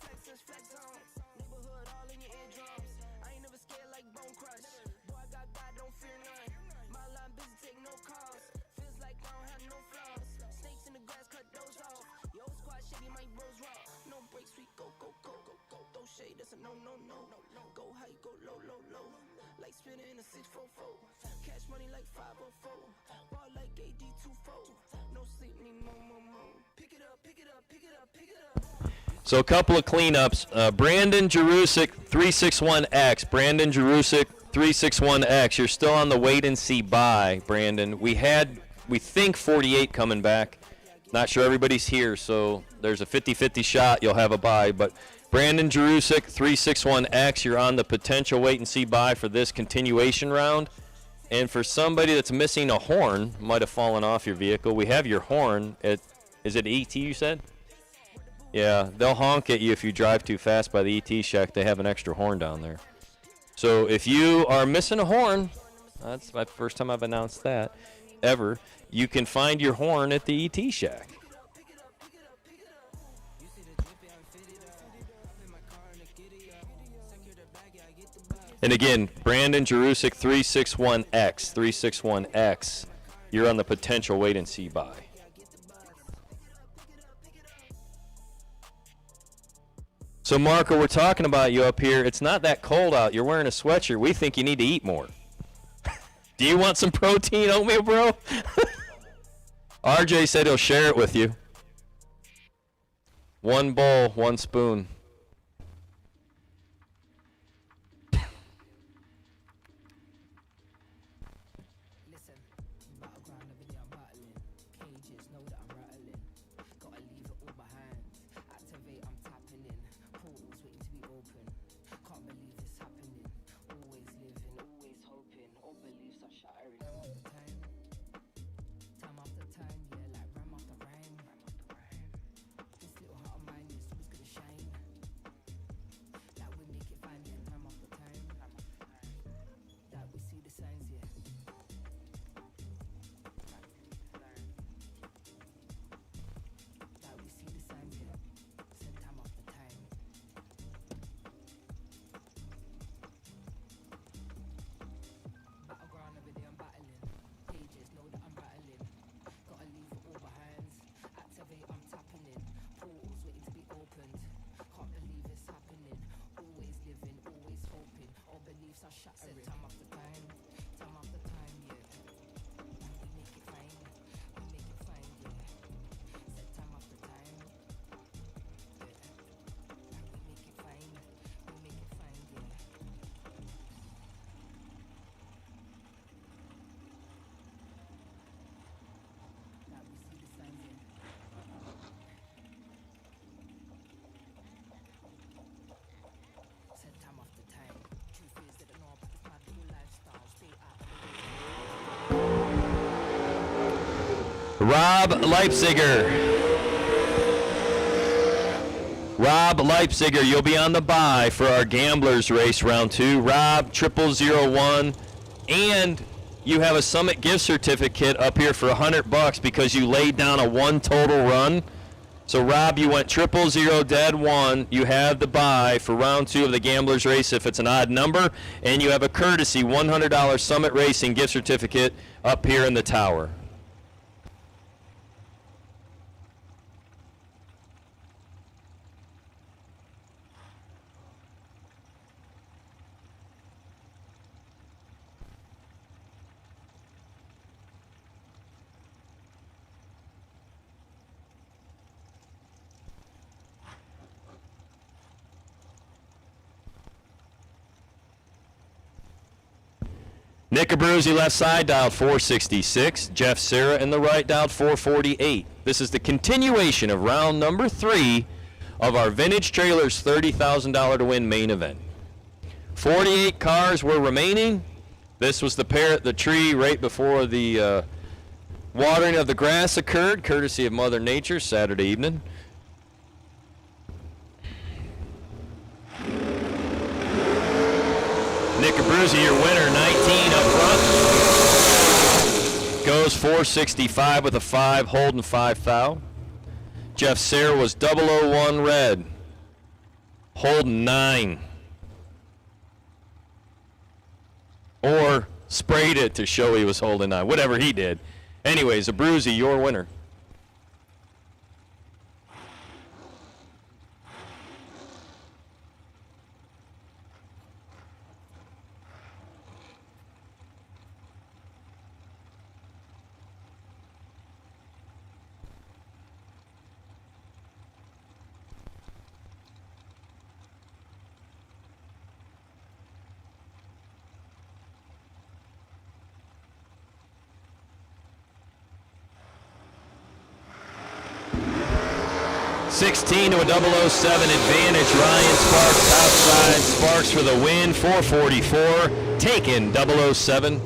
So a couple of cleanups. Brandon Jerusk, 361X. Brandon Jerusk, 361X. You're still on the wait and see buy, Brandon. We think 48 coming back. Not sure everybody's here, so there's a 50-50 shot you'll have a buy. But Brandon Jerusk, 361X, you're on the potential wait and see buy for this continuation round. And for somebody that's missing a horn, might have fallen off your vehicle, we have your horn at, is it ET you said? Yeah, they'll honk at you if you drive too fast by the ET shack. They have an extra horn down there. So if you are missing a horn, that's my first time I've announced that ever, you can find your horn at the ET shack. And again, Brandon Jerusk, 361X, 361X. You're on the potential wait and see buy. So, Marco, we're talking about you up here. It's not that cold out. You're wearing a sweatshirt. We think you need to eat more. Do you want some protein oatmeal, bro? RJ said he'll share it with you. 1 bowl, 1 spoon. Rob Leipziger. Rob Leipziger, you'll be on the bye for our Gamblers race round 2. Rob, 0001, and you have a Summit gift certificate up here for $100 because you laid down a 1 total run. So Rob, you went 000 dead 1. You have the bye for round 2 of the Gamblers race if it's an odd number, and you have a courtesy $100 Summit Racing gift certificate up here in the tower. Nick Abruzzi left side dialed 466. Jeff Serra in the right dialed 448. This is the continuation of round number 3 of our Vintage Trailers $30,000 to win main event. 48 cars were remaining. This was the pair at the tree right before the watering of the grass occurred, courtesy of Mother Nature, Saturday evening. Nick Abruzzi, your winner, 19 up front. Goes 465 with a 5, holding 5 thou. Jeff Serra was 001 red, holding 9. Or sprayed it to show he was holding 9, whatever he did. Anyways, Abruzzi, your winner. $16 to a 007 advantage. Ryan Sparks outside. Sparks for the win. 444. Taken 007.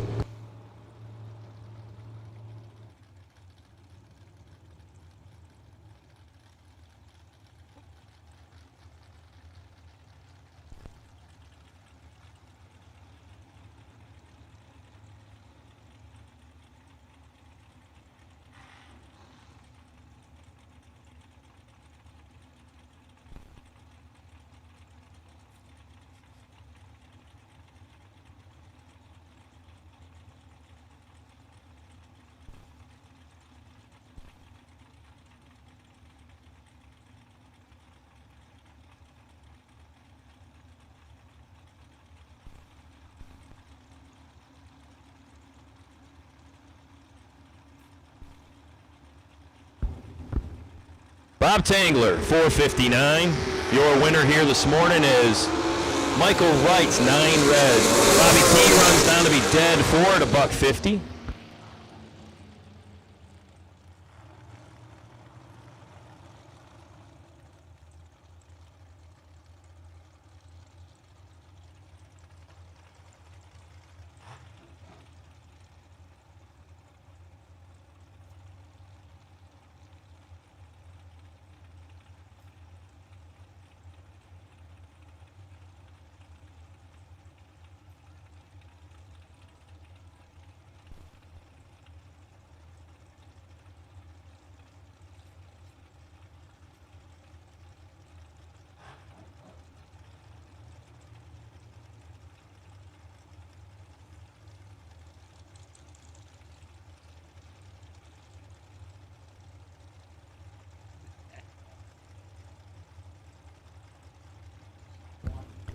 Bob Tangler, 459. Your winner here this morning is Michael Wright's 9 red. Bobby T runs down to be dead 4 at $1.50.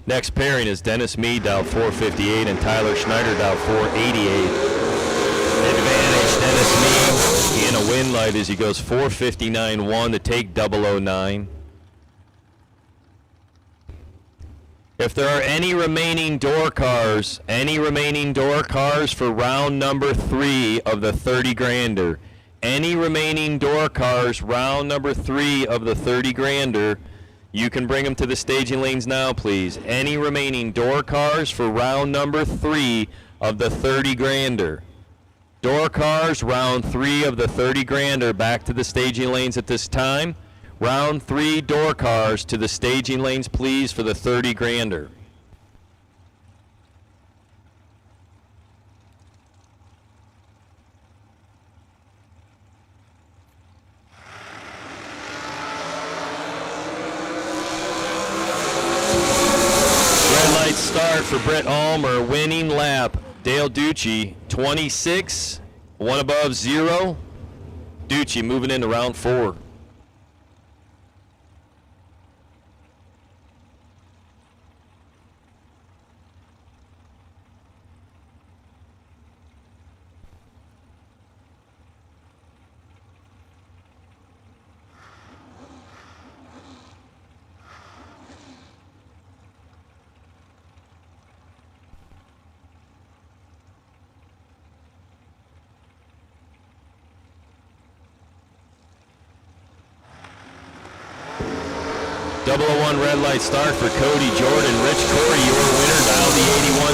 Next pairing is Dennis Mead, dialed 458, and Tyler Schneider, dialed 488. Advantage, Dennis Mead in a win light as he goes 459-1 to take 009. If there are any remaining door cars for round number 3 of the 30 grander, any remaining door cars round number 3 of the 30 grander, you can bring them to the staging lanes now, please. Any remaining door cars for round number 3 of the 30 grander. Door cars, round 3 of the 30 grander back to the staging lanes at this time. Round 3 door cars to the staging lanes, please, for the 30 grander. Red light start for Brett Ulmer, winning lap. Dale Ducci, 26, 1 above 0. Ducci moving into round 4. Double 01 red light start for Cody Jordan. Rich Corey, your winner. Dial the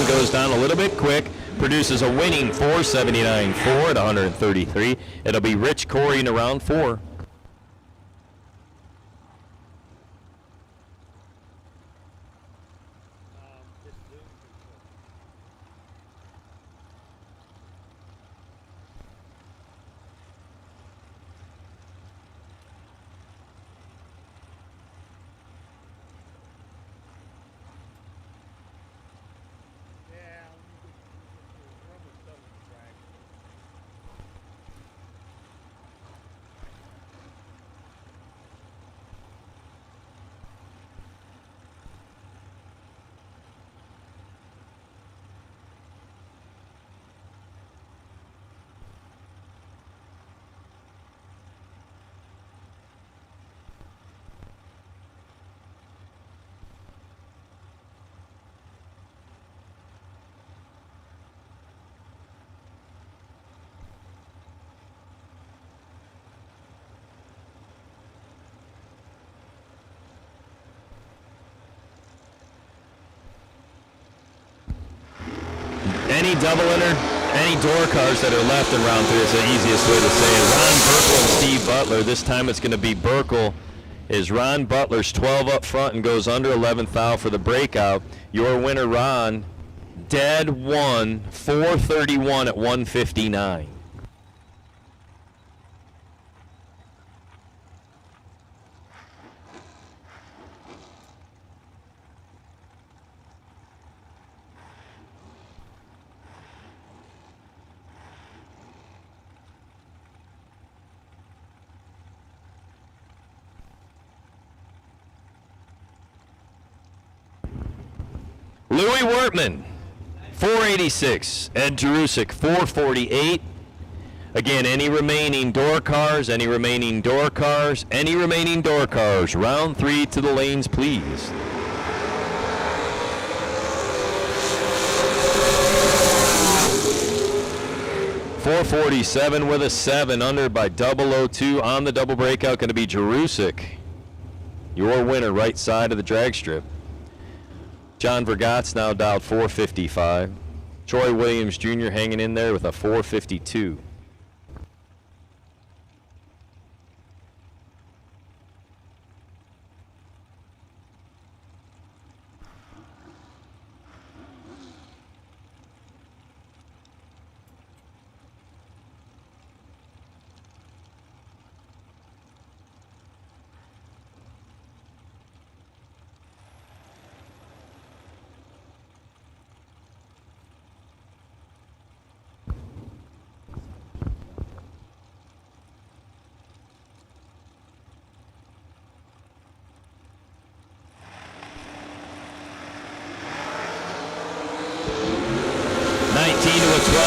81 goes down a little bit quick. Produces a winning 479.4 at 133. It'll be Rich Corey in round 4. Any double enter, any door cars that are left in round 3 is the easiest way to say it. Ron Burkle and Steve Butler. This time it's going to be Burkle. Is Ron Butler's 12 up front and goes under 11th thou for the breakout. Your winner, Ron, dead 1, 431 at 159. Louis Wertman, 486. Ed Jerusk, 448. Again, any remaining door cars, any remaining door cars, any remaining door cars. Round 3 to the lanes, please. .447 with a 7 under by 002 on the double breakout. Going to be Jerusk, your winner, right side of the drag strip. John Vergat's now dialed 455. Troy Williams Jr. hanging in there with a 452.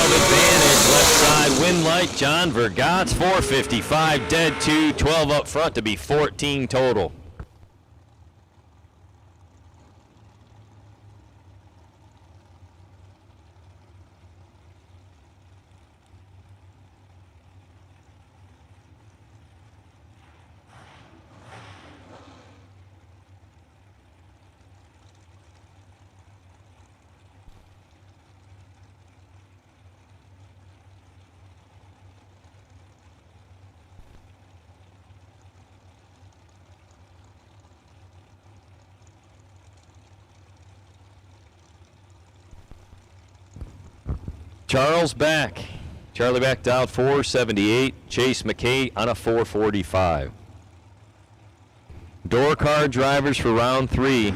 Advantage, left side, win light, John Vergat's 455, dead 2, 12 up front to be 14 total. Charles back. Charlie back dialed 478. Chase McKay on a 445. Door car drivers for round 3.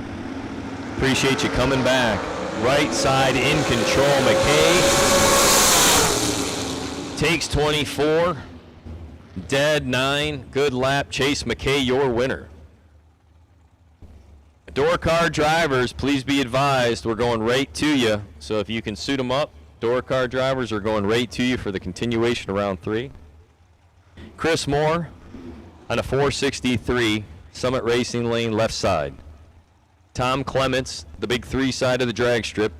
Appreciate you coming back. Right side in control. McKay takes 24. Dead 9. Good lap. Chase McKay, your winner. Door car drivers, please be advised, we're going right to you. So if you can suit them up, door car drivers are going right to you for the continuation of round 3. Chris Moore on a 463, Summit Racing Lane left side. Tom Clements, the Big 3 side of the drag strip.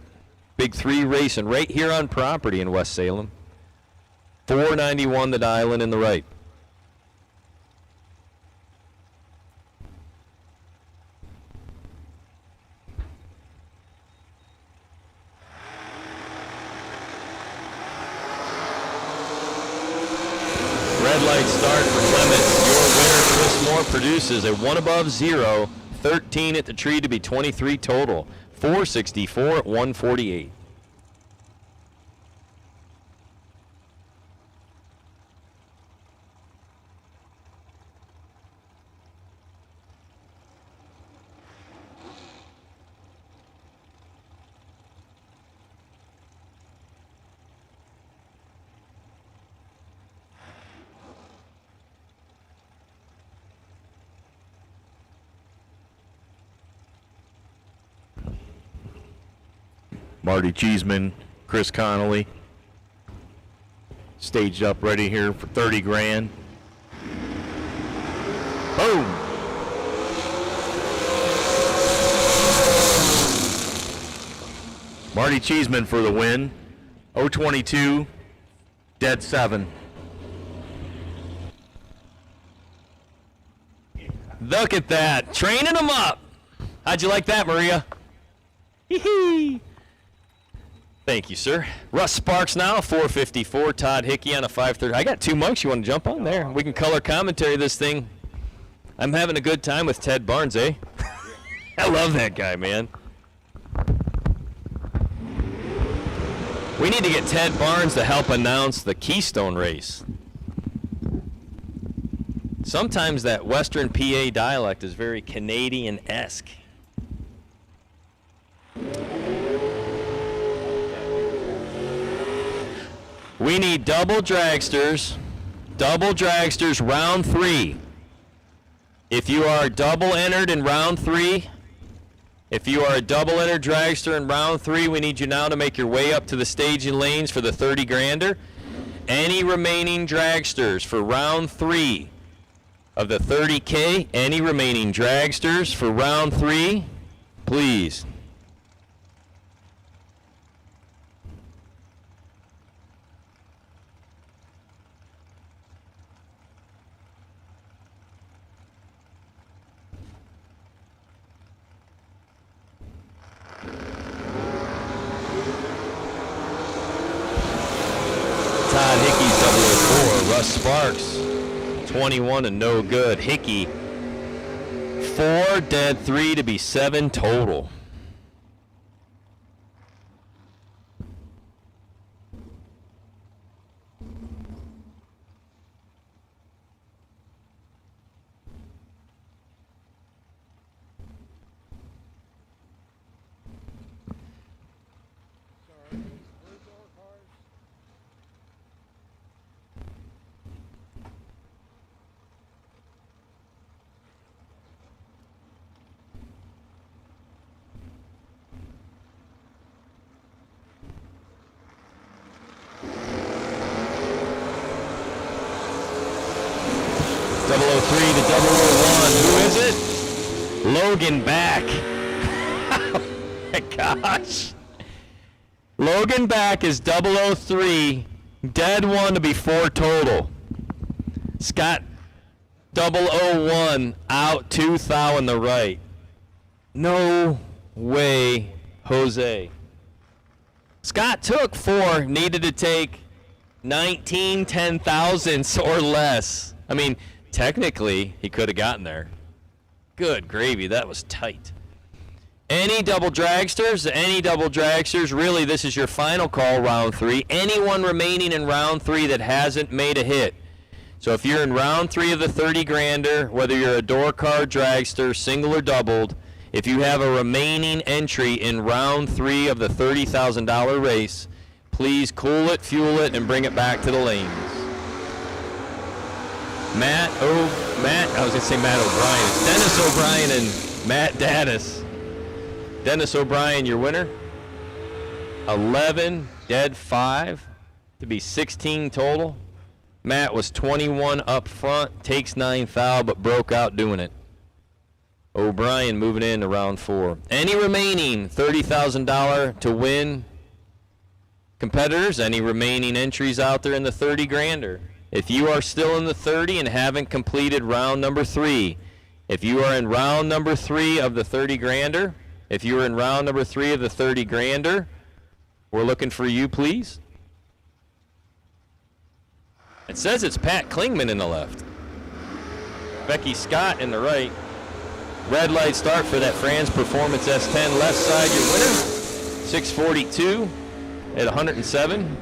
Big 3 racing right here on property in West Salem. 491 the dial in the right. Red light start for Clements. Your winner, Chris Moore, produces a 1 above 0, 13 at the tree to be 23 total. 464 at 148. Marty Cheeseman, Chris Connley, staged up ready here for 30 grand. Boom! Marty Cheeseman for the win. 022, dead 7. Look at that, training them up. How'd you like that, Maria? Hee-hee. Thank you, sir. Russ Sparks now, 454. Todd Hickey on a 530. I got 2 monks. You want to jump on there? We can color commentary this thing. I'm having a good time with Ted Barnes, eh? I love that guy, man. We need to get Ted Barnes to help announce the Keystone race. Sometimes that Western PA dialect is very Canadian-esque. We need double dragsters round 3. If you are double entered in round 3, if you are a double entered dragster in round 3, we need you now to make your way up to the staging lanes for the 30 grander. Any remaining dragsters for round 3 of the 30K, any remaining dragsters for round 3, please. Todd Hickey's 004. Russ Sparks, 21 and no good. Hickey, 4, dead 3 to be 7 total. To 001. Who is it? Logan Back. Oh my gosh. Logan Back is 003. Dead 1 to be 4 total. Scott 001 out 2 thou in the right. No way, Jose. Scott took 4, needed to take 19 10,000ths or less. I mean, technically, he could have gotten there. Good gravy, that was tight. Any double dragsters, really this is your final call, round 3. Anyone remaining in round 3 that hasn't made a hit. So if you're in round 3 of the 30 grander, whether you're a door card dragster, single or doubled, if you have a remaining entry in round 3 of the $30,000 race, please cool it, fuel it, and bring it back to the lanes. Matt O'Brien. It's Dennis O'Brien and Matt Daddis. Dennis O'Brien, your winner. 11, dead 5, to be 16 total. Matt was 21 up front, takes 9 foul, but broke out doing it. O'Brien moving into round 4. Any remaining $30,000 to win competitors? Any remaining entries out there in the 30 grander? If you are still in the 30 and haven't completed round number 3, if you are in round number 3 of the 30 grander, if you are in round number 3 of the 30 grander, we're looking for you, please. It says it's Pat Klingman in the left. Becky Scott in the right. Red light start for that Franz Performance S10 left side, your winner. 642 at 107.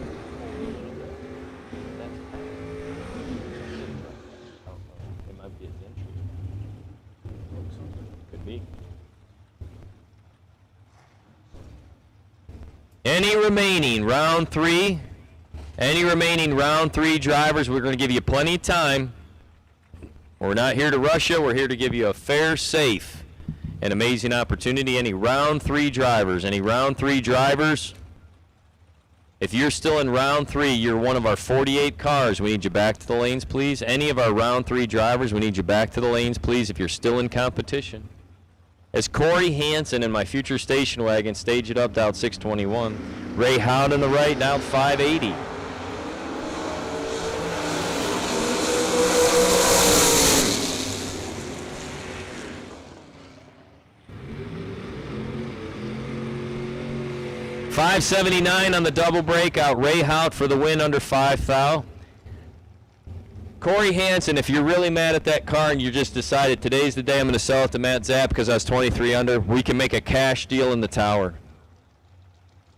It might be his entry. Could be. Any remaining round 3 drivers, we're going to give you plenty of time. We're not here to rush you. We're here to give you a fair, safe, and amazing opportunity. Any round 3 drivers, if you're still in round 3, you're one of our 48 cars. We need you back to the lanes, please. Any of our round 3 drivers, we need you back to the lanes, please, if you're still in competition. As Corey Hansen in my future station wagon stage it up down 621. Ray Howd on the right, down 580. $579 on the double breakout. Ray Hout for the win under 5 thou. Corey Hansen, if you're really mad at that car and you just decided today's the day I'm going to sell it to Matt Zapp because I was 23 under, we can make a cash deal in the tower.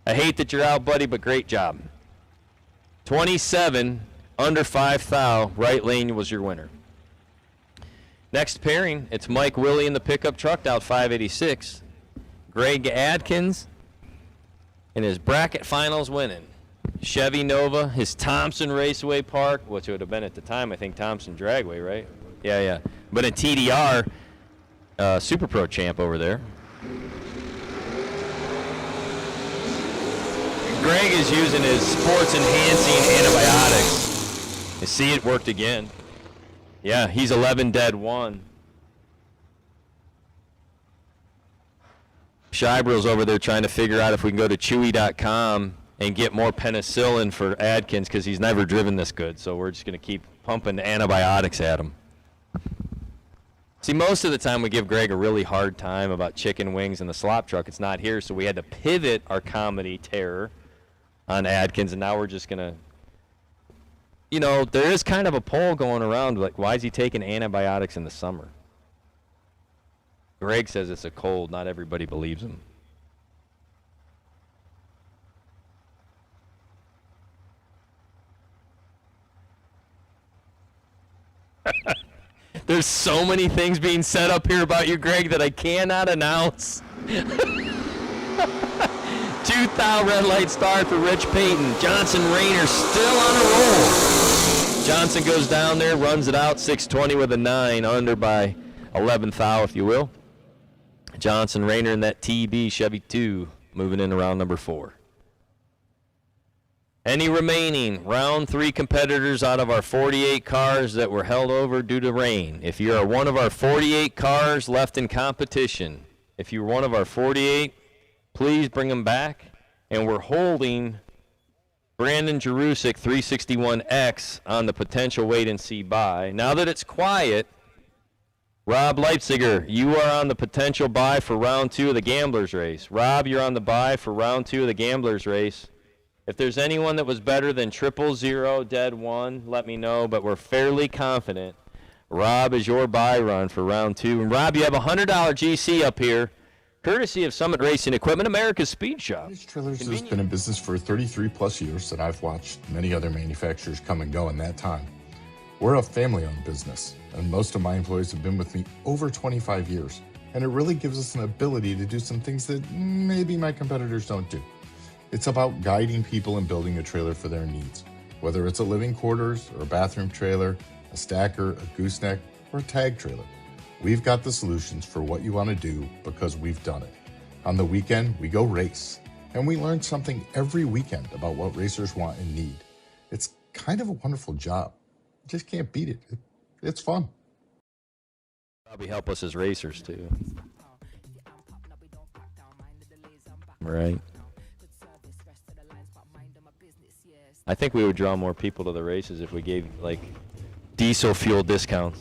I hate that you're out, buddy, but great job. 27 under 5 thou. Right lane was your winner. Next pairing, it's Mike Willie in the pickup truck, out 586. Greg Adkins in his bracket finals winning. Chevy Nova, his Thompson Raceway Park, which would have been at the time, I think, Thompson Dragway, right? Yeah. But a TDR Super Pro champ over there. Greg is using his sports enhancing antibiotics. You see, it worked again. Yeah, he's 11 dead 1. Shybril's over there trying to figure out if we can go to Chewy.com and get more penicillin for Adkins because he's never driven this good. So we're just going to keep pumping antibiotics at him. See, most of the time we give Greg a really hard time about chicken wings and the slop truck. It's not here, so we had to pivot our comedy terror on Adkins, and now we're just going to, there is kind of a poll going around, like, why is he taking antibiotics in the summer? Greg says it's a cold. Not everybody believes him. There's so many things being said up here about you, Greg, that I cannot announce. 2 thou red light start for Rich Payton. Johnson Rayner still on a roll. Johnson goes down there, runs it out, 620 with a 9, under by 11 thou, if you will. Johnson Rayner in that TB Chevy 2, moving in around number 4. Any remaining round 3 competitors out of our 48 cars that were held over due to rain? If you are one of our 48 cars left in competition, if you're one of our 48, please bring them back. And we're holding Brandon Jerusk 361X on the potential wait and see buy. Now that it's quiet, Rob Leipziger, you are on the potential buy for round 2 of the Gamblers race. Rob, you're on the buy for round 2 of the Gamblers race. If there's anyone that was better than 000 dead 1, let me know, but we're fairly confident Rob is your buy run for round 2. And Rob, you have a $100 GC up here Courtesy of Summit Racing Equipment, America's Speed Shop. Vintage Trailers has been in business for 33 plus years, and I've watched many other manufacturers come and go in that time. We're a family-owned business, and most of my employees have been with me over 25 years, and it really gives us an ability to do some things that maybe my competitors don't do. It's about guiding people and building a trailer for their needs, whether it's a living quarters or a bathroom trailer, a stacker, a gooseneck, or a tag trailer. We've got the solutions for what you want to do because we've done it. On the weekend, we go race, and we learn something every weekend about what racers want and need. It's kind of a wonderful job. You just can't beat it. It's fun. Probably help us as racers, too. Right. I think we would draw more people to the races if we gave, like, diesel fuel discounts.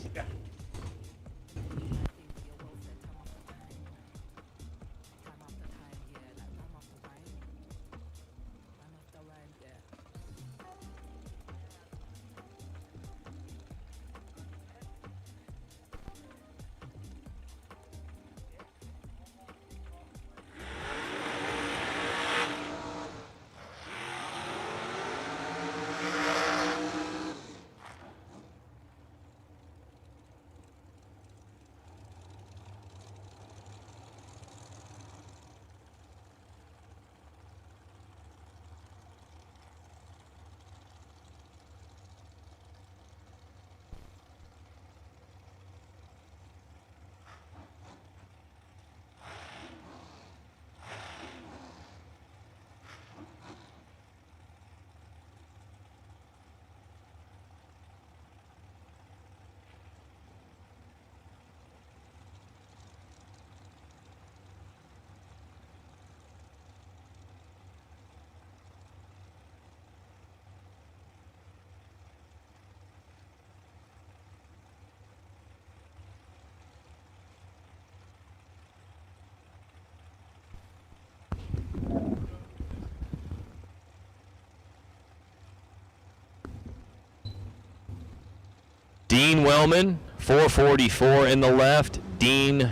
Dean Wellman, 444 in the left. Dean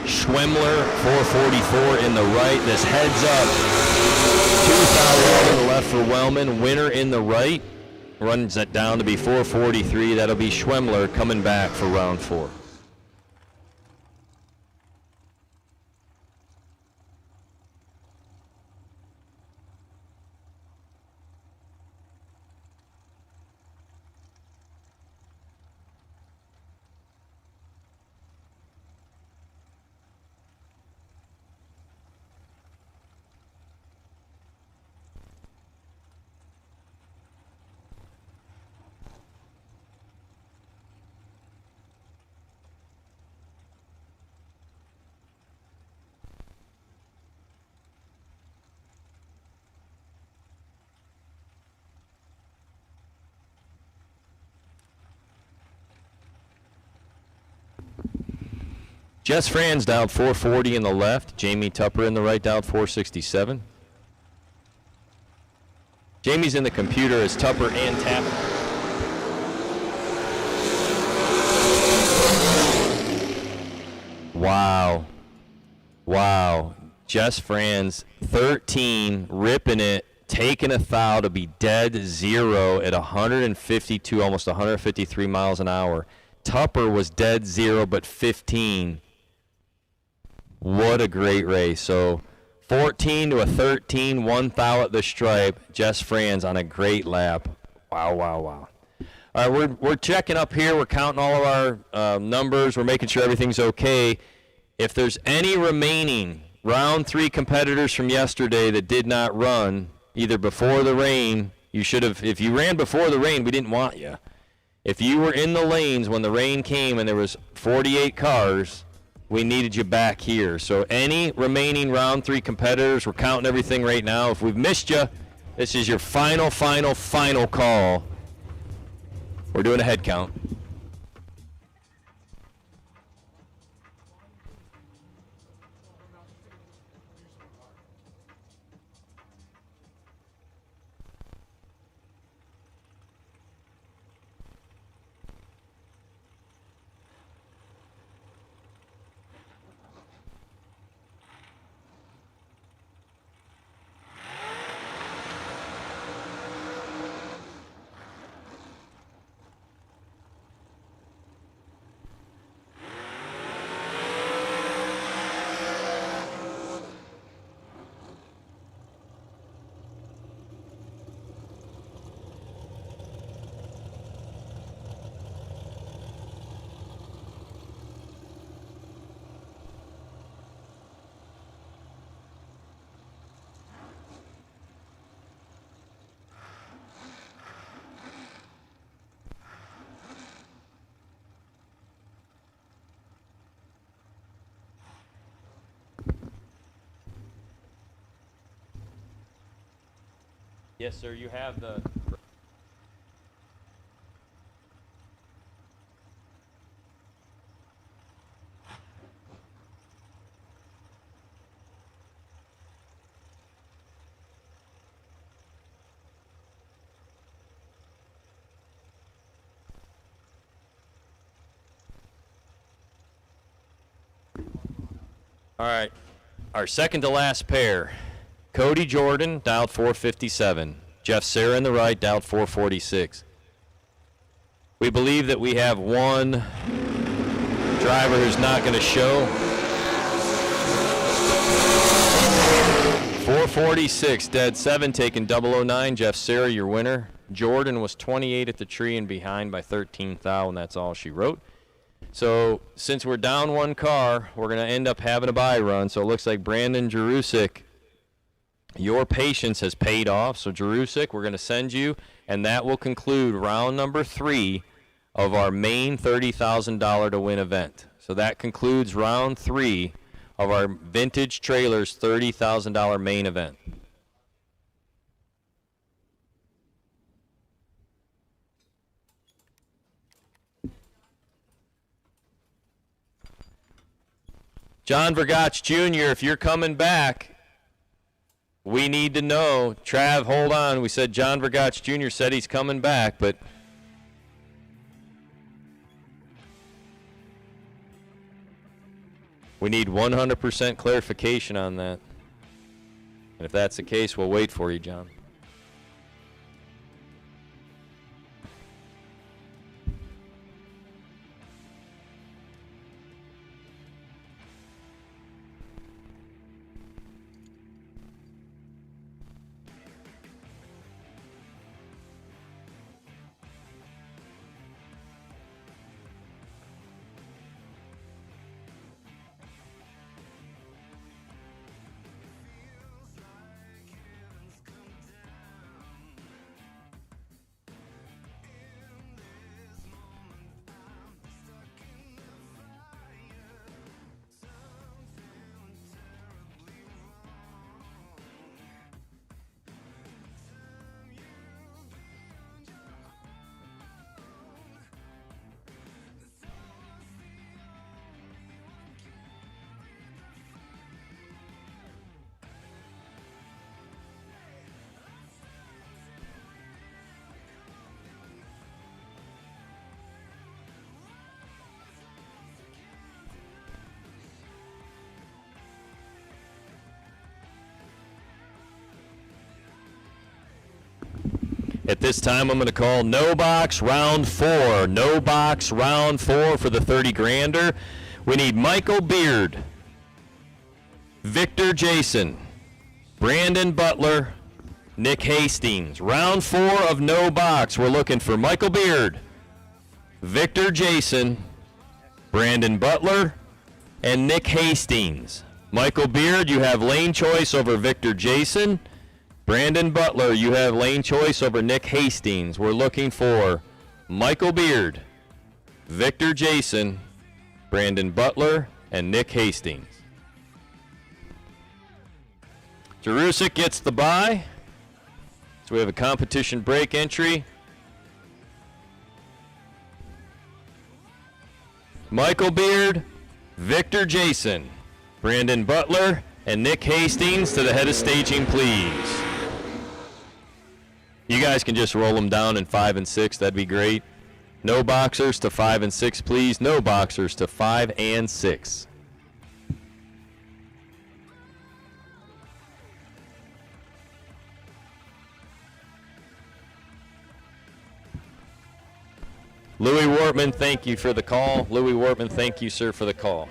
Schwemmler, 444 in the right. This heads up. 2,000 in the left for Wellman. Winner in the right. Runs it down to be 443. That'll be Schwemmler coming back for round 4. Jess Franz dialed 440 in the left. Jamie Tupper in the right dialed 467. Jamie's in the computer as Tupper and Tapper. Wow. Wow. Jess Franz, 13, ripping it, taking a foul to be dead zero at 152, almost 153 miles an hour. Tupper was dead zero, but 15. What a great race. So 14 to a 13, one foul at the stripe. Jess Franz on a great lap. Wow, wow, wow. All right, we're checking up here. We're counting all of our numbers. We're making sure everything's okay. If there's any remaining round 3 competitors from yesterday that did not run, either before the rain, you should have, if you ran before the rain, we didn't want you. If you were in the lanes when the rain came and there was 48 cars, we needed you back here. So any remaining round 3 competitors, we're counting everything right now. If we've missed you, this is your final call. We're doing a head count. Yes, sir, you have the... All right, our second to last pair. Cody Jordan, dialed 457. Jeff Serra in the right, dialed 446. We believe that we have one driver who's not going to show. 446, dead 7, taking 009. Jeff Serra, your winner. Jordan was 28 at the tree and behind by 13 thou, and that's all she wrote. So since we're down one car, we're going to end up having a bye run. So it looks like Brandon Jerusk, your patience has paid off. So Jerusk, we're going to send you, and that will conclude round number 3 of our main $30,000 to win event. So that concludes round 3 of our Vintage Trailers $30,000 main event. John Vergach Jr., if you're coming back, we need to know. Trav, hold on. We said John Vergach Jr. said he's coming back, but we need 100% clarification on that. And if that's the case, we'll wait for you, John. At this time, I'm going to call no box round 4. No box round 4 for the 30 grander. We need Michael Beard, Victor Jason, Brandon Butler, Nick Hastings. Round 4 of no box. We're looking for Michael Beard, Victor Jason, Brandon Butler, and Nick Hastings. Michael Beard, you have lane choice over Victor Jason. Brandon Butler, you have lane choice over Nick Hastings. We're looking for Michael Beard, Victor Jason, Brandon Butler, and Nick Hastings. Jerusk gets the bye. So we have a competition break entry. Michael Beard, Victor Jason, Brandon Butler, and Nick Hastings to the head of staging, please. You guys can just roll them down in 5 and 6. That'd be great. No boxers to 5 and 6, please. No boxers to 5 and 6. Louis Wortman, thank you for the call. Louis Wortman, thank you, sir, for the call.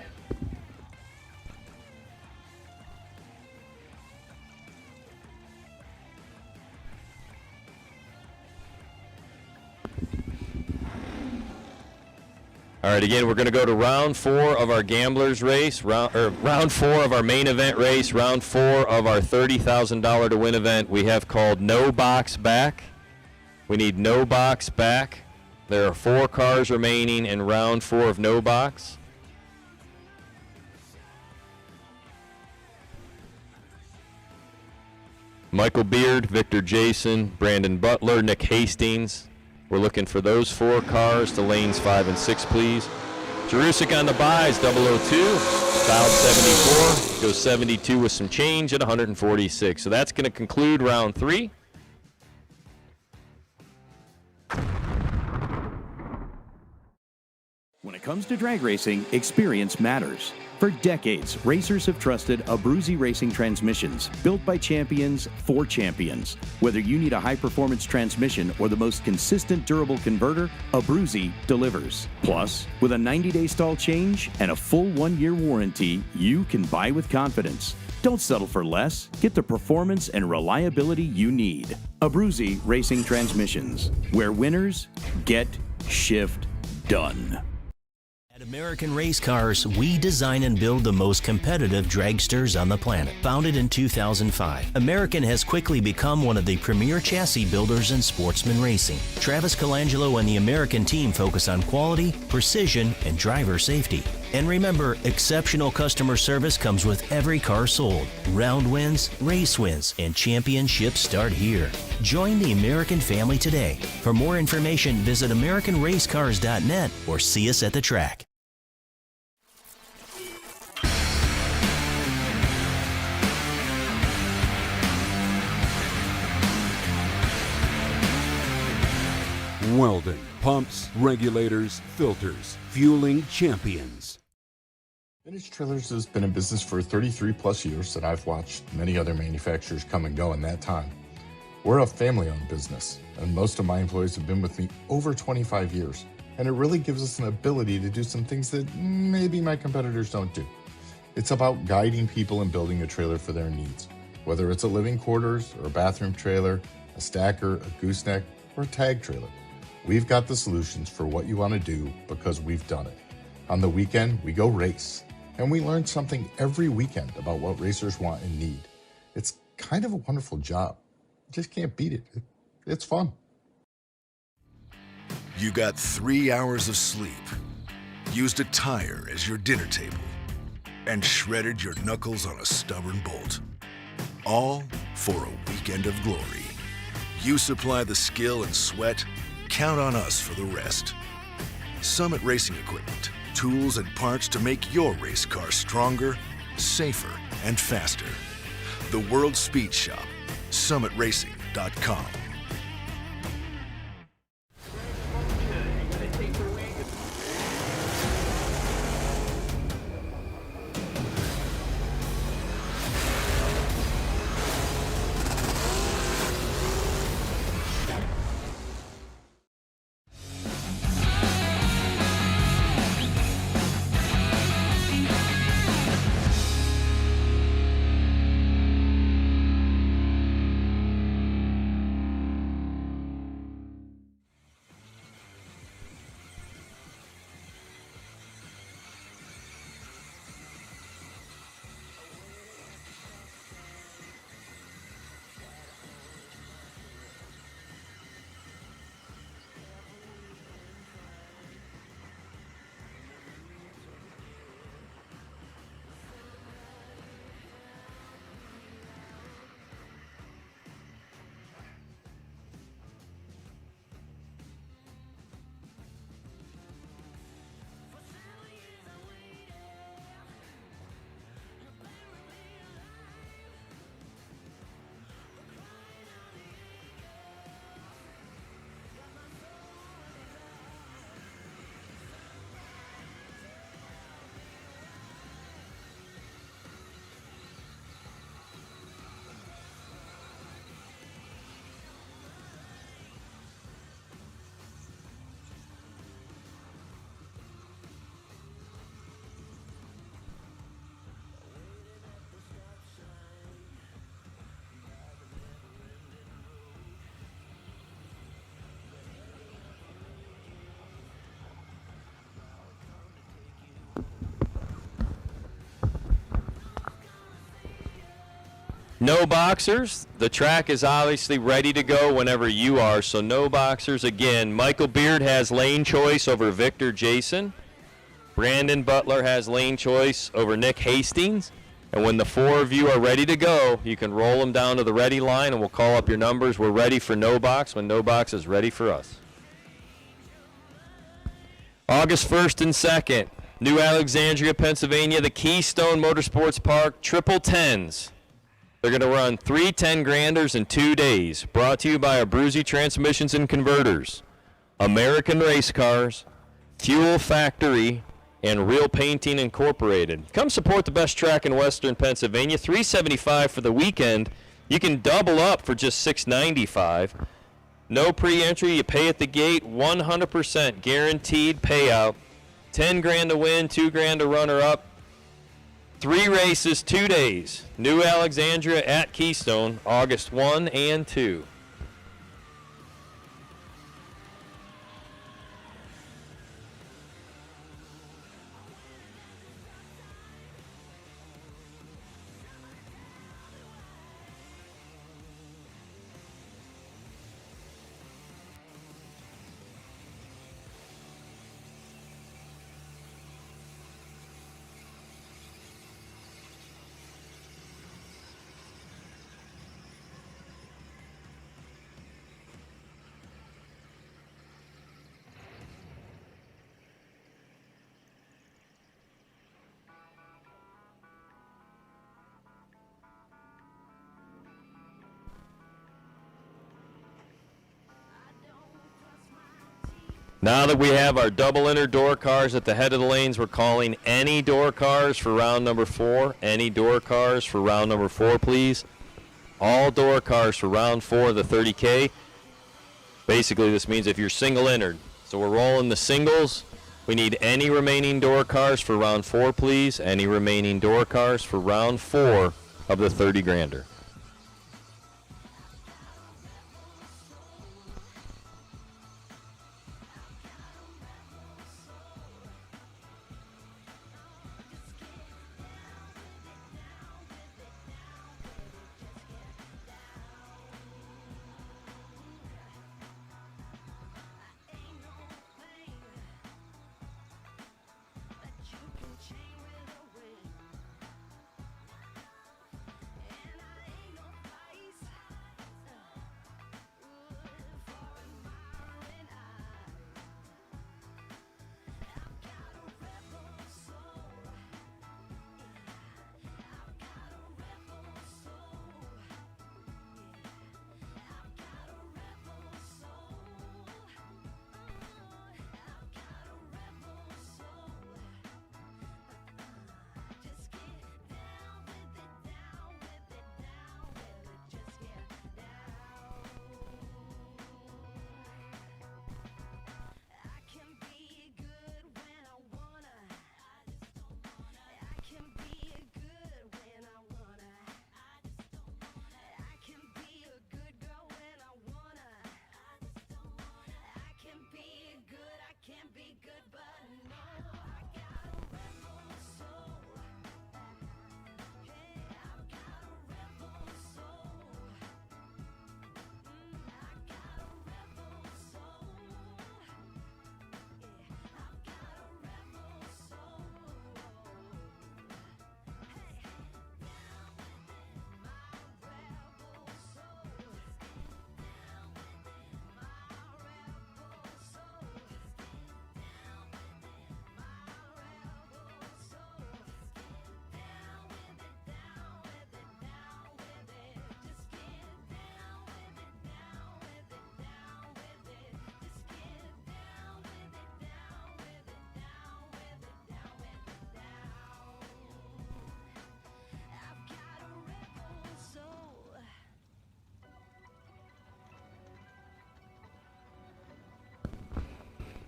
All right, again, we're going to go to round 4 of our gamblers race, round 4 of our main event race, round 4 of our $30,000 to win event. We have called no box back. We need no box back. There are 4 cars remaining in round 4 of no box. Michael Beard, Victor Jason, Brandon Butler, Nick Hastings. We're looking for those 4 cars to lanes 5 and 6, please. Jerusk on the buys, 002, fouled 74, goes 72 with some change at 146. So that's going to conclude round 3. When it comes to drag racing, experience matters. For decades, racers have trusted Abruzzi racing transmissions, built by champions for champions. Whether you need a high-performance transmission or the most consistent durable converter, Abruzzi delivers. Plus, with a 90-day stall change and a full 1-year warranty, you can buy with confidence. Don't settle for less. Get the performance and reliability you need. Abruzzi Racing Transmissions, where winners get shift done. At American Race Cars, we design and build the most competitive dragsters on the planet. Founded in 2005, American has quickly become one of the premier chassis builders in sportsman racing. Travis Colangelo and the American team focus on quality, precision, and driver safety. And remember, exceptional customer service comes with every car sold. Round wins, race wins, and championships start here. Join the American family today. For more information, visit AmericanRaceCars.net or see us at the track. Weldon, pumps, regulators, filters, fueling champions. Vintage Trailers has been in business for 33 plus years, and I've watched many other manufacturers come and go in that time. We're a family-owned business, and most of my employees have been with me over 25 years, and it really gives us an ability to do some things that maybe my competitors don't do. It's about guiding people and building a trailer for their needs, whether it's a living quarters or a bathroom trailer, a stacker, a gooseneck, or a tag trailer. We've got the solutions for what you want to do because we've done it. On the weekend, we go race, and we learn something every weekend about what racers want and need. It's kind of a wonderful job. You just can't beat it. It's fun. You got 3 hours of sleep, used a tire as your dinner table, and shredded your knuckles on a stubborn bolt. All for a weekend of glory. You supply the skill and sweat. Count on us for the rest. Summit Racing Equipment, tools and parts to make your race car stronger, safer, and faster. The World Speed Shop, summitracing.com. No boxers. The track is obviously ready to go whenever you are, so no boxers again. Michael Beard has lane choice over Victor Jason. Brandon Butler has lane choice over Nick Hastings. And when the 4 of you are ready to go, you can roll them down to the ready line, and we'll call up your numbers. We're ready for No Box when No Box is ready for us. August 1st and 2nd, New Alexandria, Pennsylvania, the Keystone Motorsports Park, Triple Tens. They're going to run 3 10-granders in 2 days. Brought to you by Abruzzi Transmissions and Converters, American Race Cars, Fuel Factory, and Real Painting Incorporated. Come support the best track in Western Pennsylvania. $375 for the weekend. You can double up for just $695. No pre-entry. You pay at the gate. 100% guaranteed payout. 10 grand to win, 2 grand to runner-up. 3 races, 2 days. New Alexandria at Keystone, August 1 and 2. Now that we have our double inner door cars at the head of the lanes, we're calling any door cars for round number 4. Any door cars for round number 4, please. All door cars for round 4 of the 30K. Basically, this means if you're single entered. So we're rolling the singles. We need any remaining door cars for round 4, please. Any remaining door cars for round 4 of the 30-grander.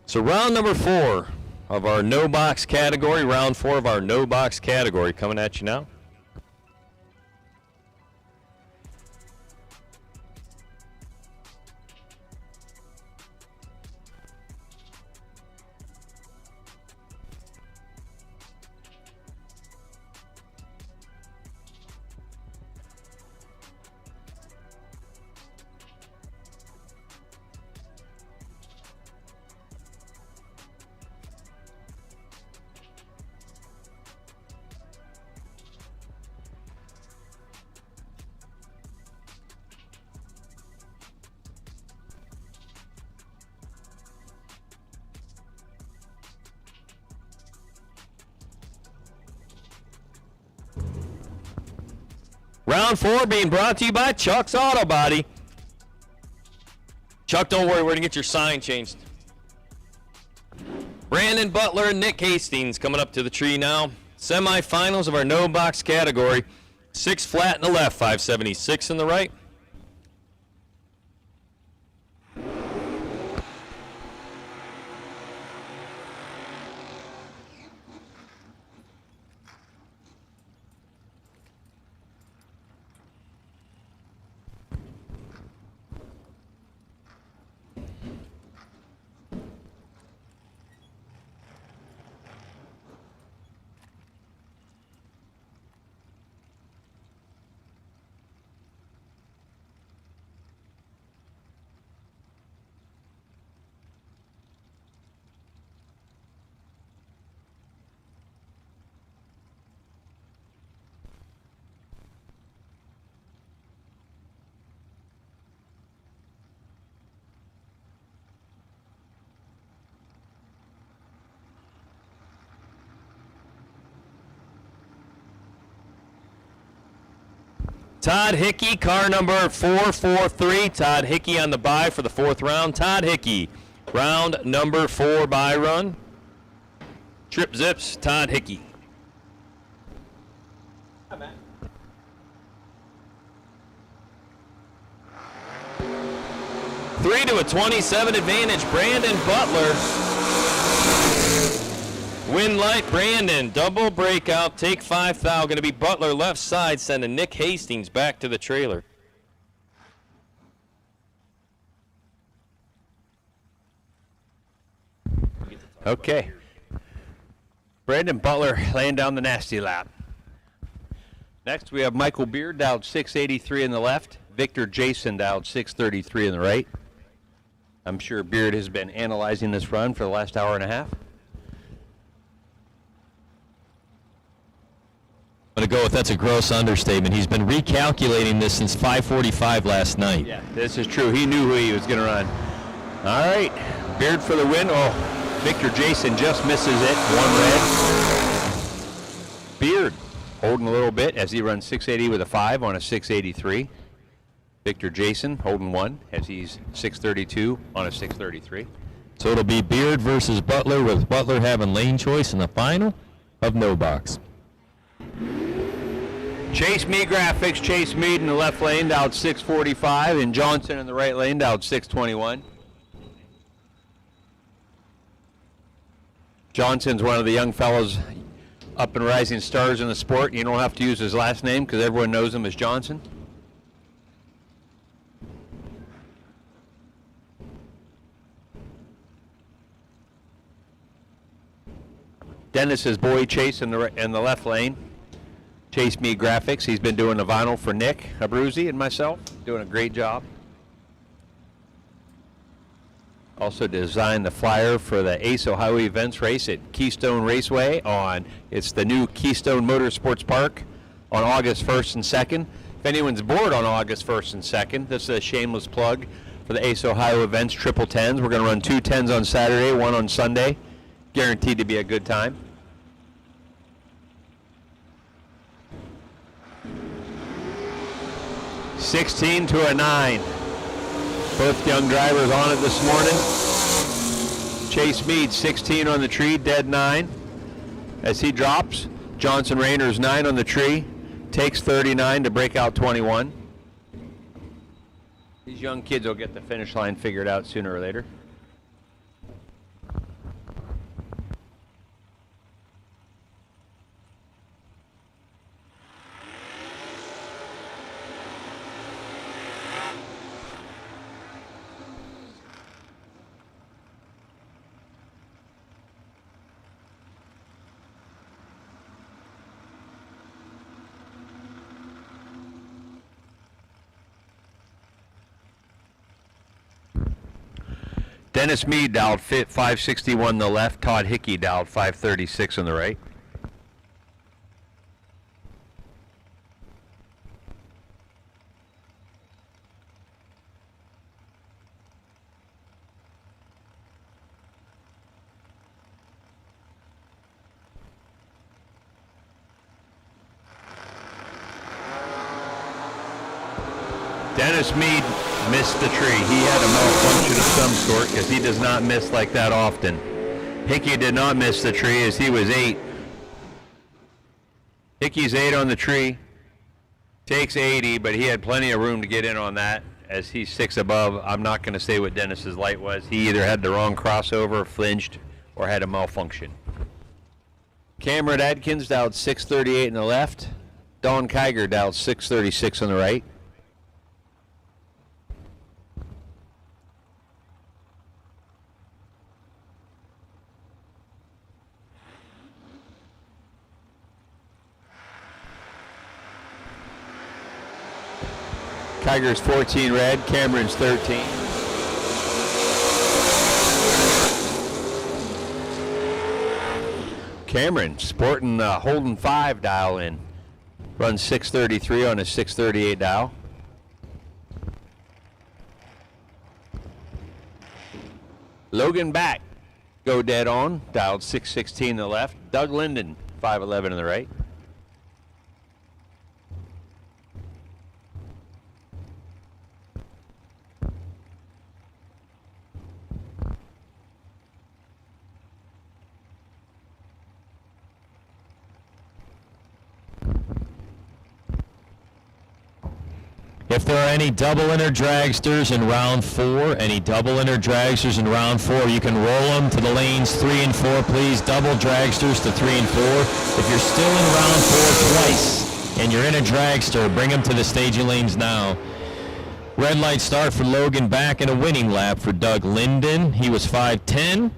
So round number 4 of our no box category, round 4 of our no box category coming at you now. Round 4 being brought to you by Chuck's Auto Body. Chuck, don't worry, we're going to get your sign changed. Brandon Butler and Nick Hastings coming up to the tree now. Semifinals of our no box category. 6 flat in the left, 576 in the right. Todd Hickey, car number 443. Todd Hickey on the bye for the 4th round. Todd Hickey, round number 4 bye run. Trip zips, Todd Hickey. Hi, Matt. Three to a 27 advantage, Brandon Butler. Win light, Brandon. Double breakout. Take 5 thou. Going to be Butler left side, sending Nick Hastings back to the trailer. Okay. Brandon Butler laying down the nasty lap. Next, we have Michael Beard dialed 683 in the left. Victor Jason dialed 633 in the right. I'm sure Beard has been analyzing this run for the last hour and a half. I'm going to go with that's a gross understatement. He's been recalculating this since 5:45 last night. Yeah, this is true. He knew who he was going to run. All right, Beard for the win. Oh, Victor Jason just misses it. 1 red. Beard holding a little bit as he runs 680 with a 5 on a 683. Victor Jason holding 1 as he's 632 on a 633. So it'll be Beard versus Butler, with Butler having lane choice in the final of no box. Chase Mead Graphics, Chase Mead in the left lane, dialed 645, and Johnson in the right lane, dialed 621. Johnson's one of the young fellows up and rising stars in the sport. You don't have to use his last name because everyone knows him as Johnson. Dennis's boy Chase in the left lane. Chase Mead Graphics. He's been doing the vinyl for Nick Abruzzi and myself. Doing a great job. Also designed the flyer for the Ace Ohio Events race at Keystone Raceway it's the new Keystone Motorsports Park on August 1st and 2nd. If anyone's bored on August 1st and 2nd, this is a shameless plug for the Ace Ohio Events Triple 10s. We're going to run 2 10s on Saturday, 1 on Sunday. Guaranteed to be a good time. $16 to a 9. Both young drivers on it this morning. Chase Mead, 16 on the tree, dead 9. As he drops, Johnson Rayner's 9 on the tree, takes 39 to break out 21. These young kids will get the finish line figured out sooner or later. Dennis Mead dialed 561 on the left. Todd Hickey dialed 536 on the right. Dennis Mead missed the tree. He had a malfunction of some sort because he does not miss like that often. Hickey did not miss the tree as he was 8. Hickey's 8 on the tree. Takes 80, but he had plenty of room to get in on that as he's 6 above. I'm not going to say what Dennis's light was. He either had the wrong crossover, flinched, or had a malfunction. Cameron Adkins dialed 638 on the left. Don Kiger dialed 636 on the right. Kiger's 14 red, Cameron's 13. Cameron sporting Holden 5 dial in. Runs 633 on his 638 dial. Logan Back, go dead on, dialed 616 on the left. Doug Linden, 511 on the right. If there are any double inner dragsters in round 4, you can roll them to the lanes 3 and 4, please. Double dragsters to 3 and 4. If you're still in round 4 twice and you're in a dragster, bring them to the staging lanes now. Red light start for Logan Back and a winning lap for Doug Linden. He was 5'10",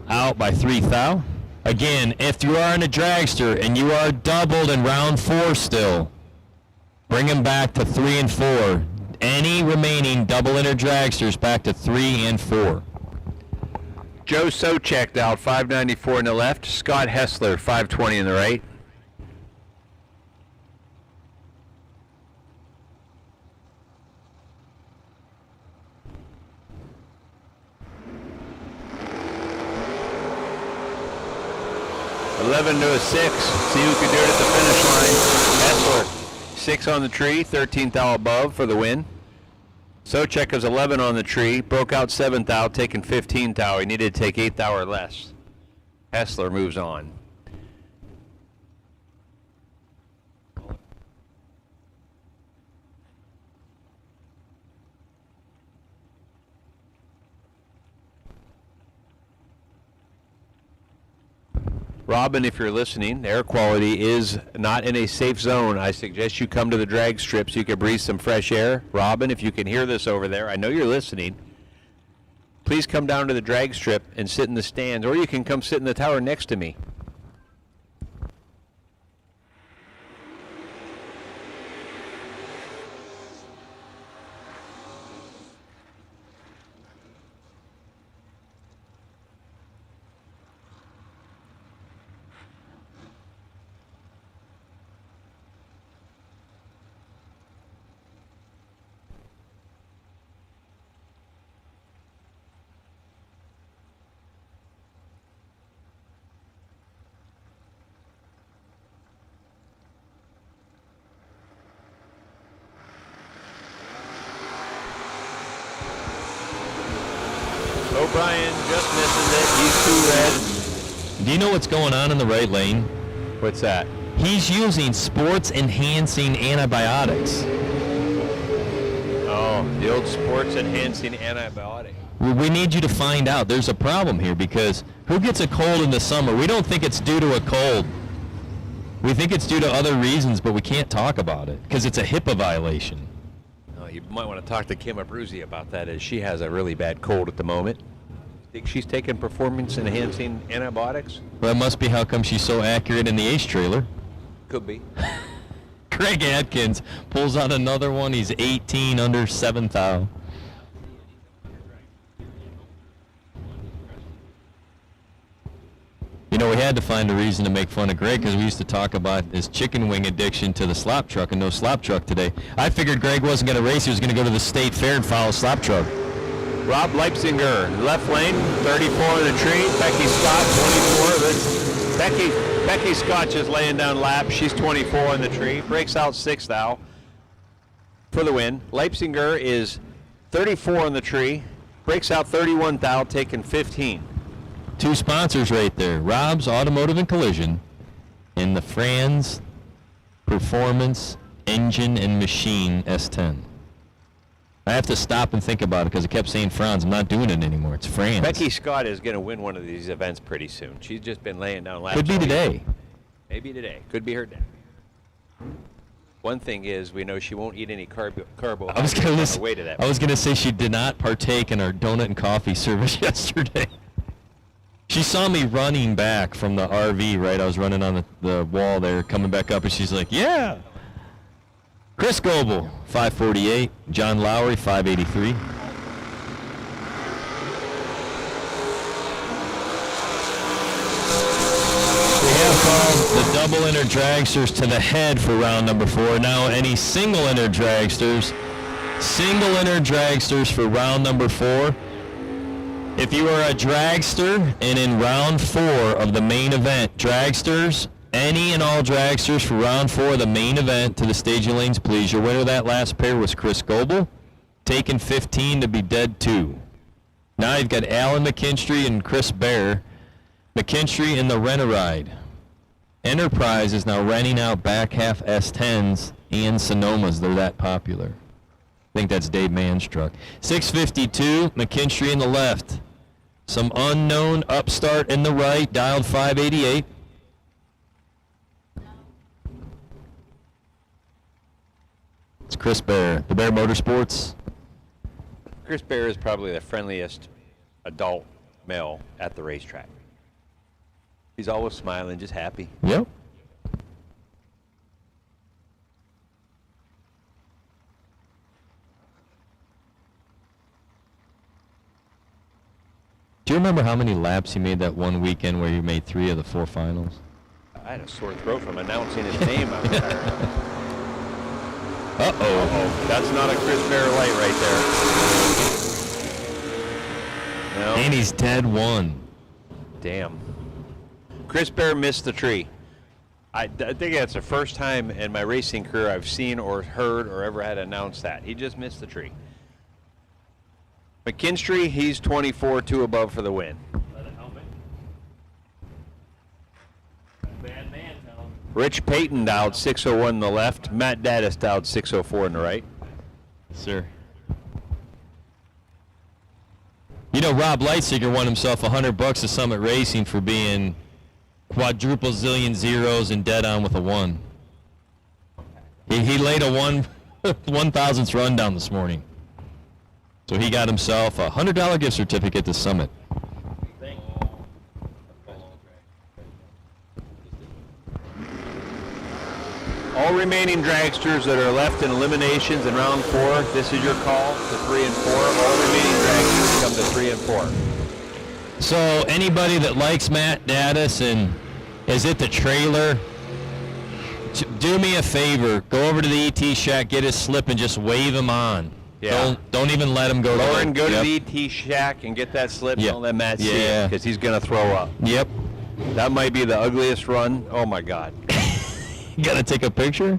out by 3 thou. Again, if you are in a dragster and you are doubled in round 4 still, bring them back to 3 and 4. Any remaining double inner dragsters back to 3 and 4. Joe Socek out 594 on the left. Scott Hessler 520 on the right. $11 to a 6. See who can do it at the finish line. Hessler 6 on the tree, 13th thou above for the win. Socek is 11 on the tree, broke out 7th thou, taking 15th thou. He needed to take 8th thou or less. Hessler moves on. Robin, if you're listening, the air quality is not in a safe zone. I suggest you come to the drag strip so you can breathe some fresh air. Robin, if you can hear this over there, I know you're listening. Please come down to the drag strip and sit in the stands, or you can come sit in the tower next to me. O'Brien just misses it. He's 2 red. Do you know what's going on in the right lane? What's that? He's using sports-enhancing antibiotics. Oh, the old sports-enhancing antibiotic. We need you to find out. There's a problem here because who gets a cold in the summer? We don't think it's due to a cold. We think it's due to other reasons, but we can't talk about it because it's a HIPAA violation. Oh, you might want to talk to Kim Abruzzi about that, as she has a really bad cold at the moment. Think she's taking performance-enhancing antibiotics? Well, that must be how come she's so accurate in the ace trailer. Could be. Craig Atkins pulls out another one. He's 18 under 7 thou. You know, we had to find a reason to make fun of Greg because we used to talk about his chicken wing addiction to the slop truck, and no slop truck today. I figured Greg wasn't going to race. He was going to go to the state fair and follow slop truck. Rob Leipzinger, left lane, 34 on the tree. Becky Scott, 24. Becky Scott just laying down laps. She's 24 on the tree. Breaks out 6th thou. for the win. Leipziger is 34 on the tree. Breaks out 31 thou, taking 15. Two sponsors right there, Rob's Automotive and Collision and the Franz Performance Engine and Machine S10. I have to stop and think about it because I kept saying Franz. I'm not doing it anymore. It's Franz. Becky Scott is going to win one of these events pretty soon. She's just been laying down laps. Could be today. Maybe today. Could be her day. One thing is, we know she won't eat any carbohydrates on the way to that. I was going to say she did not partake in our donut and coffee service yesterday. She saw me running back from the RV, right? I was running on the wall there, coming back up, and she's like, yeah. Chris Goebel, 548. John Lowry, 583. We have called the double inner dragsters to the head for round number 4. Now any single inner dragsters for round number 4. If you are a dragster and in round 4 of the main event, dragsters, any and all dragsters for round 4 of the main event to the staging lanes, please. Your winner of that last pair was Chris Goebel, taking 15 to be dead 2. Now you've got Alan McKinstry and Chris Bear. McKinstry in the rent-a-ride. Enterprise is now renting out back half S10s and Sonomas. They're that popular. I think that's Dave Mann's truck. 652, McKinstry in the left. Some unknown upstart in the right, dialed 588. It's Chris Bear, the Bear Motorsports. Chris Bear is probably the friendliest adult male at the racetrack. He's always smiling, just happy. Yep. Do you remember how many laps he made that one weekend where he made 3 of the 4 finals? I had a sore throat from announcing his name out there. Uh-oh. That's not a Chris Bear light right there. No. And he's dead 1. Damn. Chris Bear missed the tree. I think that's the first time in my racing career I've seen or heard or ever had announced that. He just missed the tree. McKinstry, he's 24, 2 above for the win. Rich Payton dialed 601 in the left. Matt Daddis dialed 604 in the right. Sir. You know, Rob Leitziger won himself $100 at Summit Racing for being quadruple zillion zeros and dead on with a 1. He laid a 1,000th run down this morning. So he got himself a $100 gift certificate to Summit. All remaining dragsters that are left in eliminations in round 4, this is your call to 3 and 4. All remaining dragsters come to 3 and 4. So anybody that likes Matt Daddis and is at the trailer, do me a favor. Go over to the ET shack, get his slip, and just wave him on. Yeah. Don't even let him go. Lauren, go to the ET shack and get that slip. Yep. Don't let Matt see it because he's going to throw up. Yep. That might be the ugliest run. Oh, my God. You got to take a picture?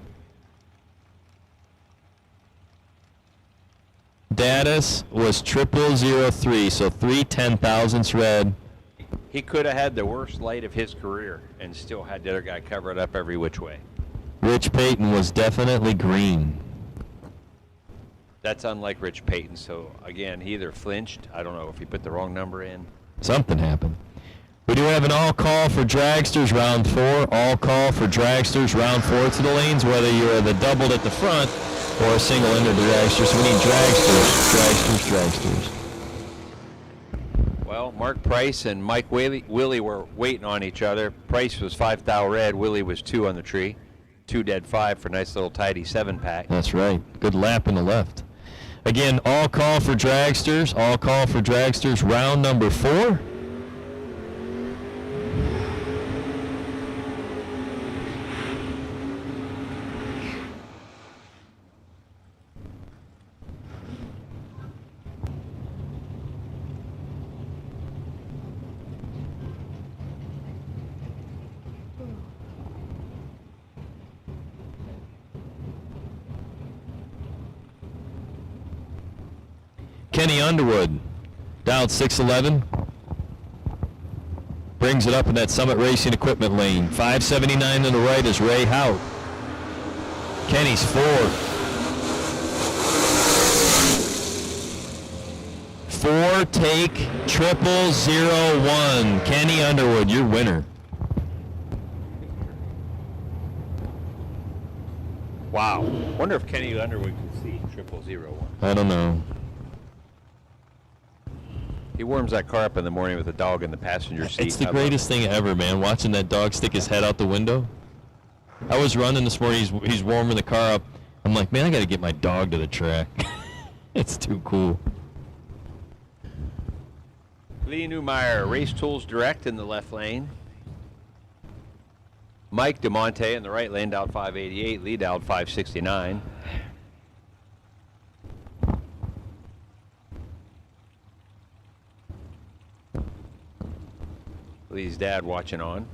Daddis was 0003, so 3 10,000ths red. He could have had the worst light of his career and still had the other guy cover it up every which way. Rich Payton was definitely green. That's unlike Rich Payton. So, again, he either flinched. I don't know if he put the wrong number in. Something happened. We do have an all-call for dragsters round 4. All-call for dragsters round 4 to the lanes, whether you're the doubled at the front or a single into the dragsters. So we need dragsters. Well, Mark Price and Mike Willie were waiting on each other. Price was 5 thou red. Willie was 2 on the tree. 2 dead 5 for a nice little tidy 7-pack. That's right. Good lap in the left. Again, all-call for dragsters. All-call for dragsters round number 4. Kenny Underwood, down 6'11". Brings it up in that Summit Racing equipment lane. 579 on the right is Ray Hout. Kenny's fourth. 4-take 0001. Kenny Underwood, your winner. Wow. Wonder if Kenny Underwood can see 0001. I don't know. He warms that car up in the morning with a dog in the passenger seat. It's the greatest thing ever, man. Watching that dog stick his head out the window. I was running this morning. He's warming the car up. I'm like, man, I got to get my dog to the track. It's too cool. Lee Newmeyer, Race Tools Direct in the left lane. Mike DeMonte in the right lane, dialed 588. Lee dialed 569. Lee's dad watching on.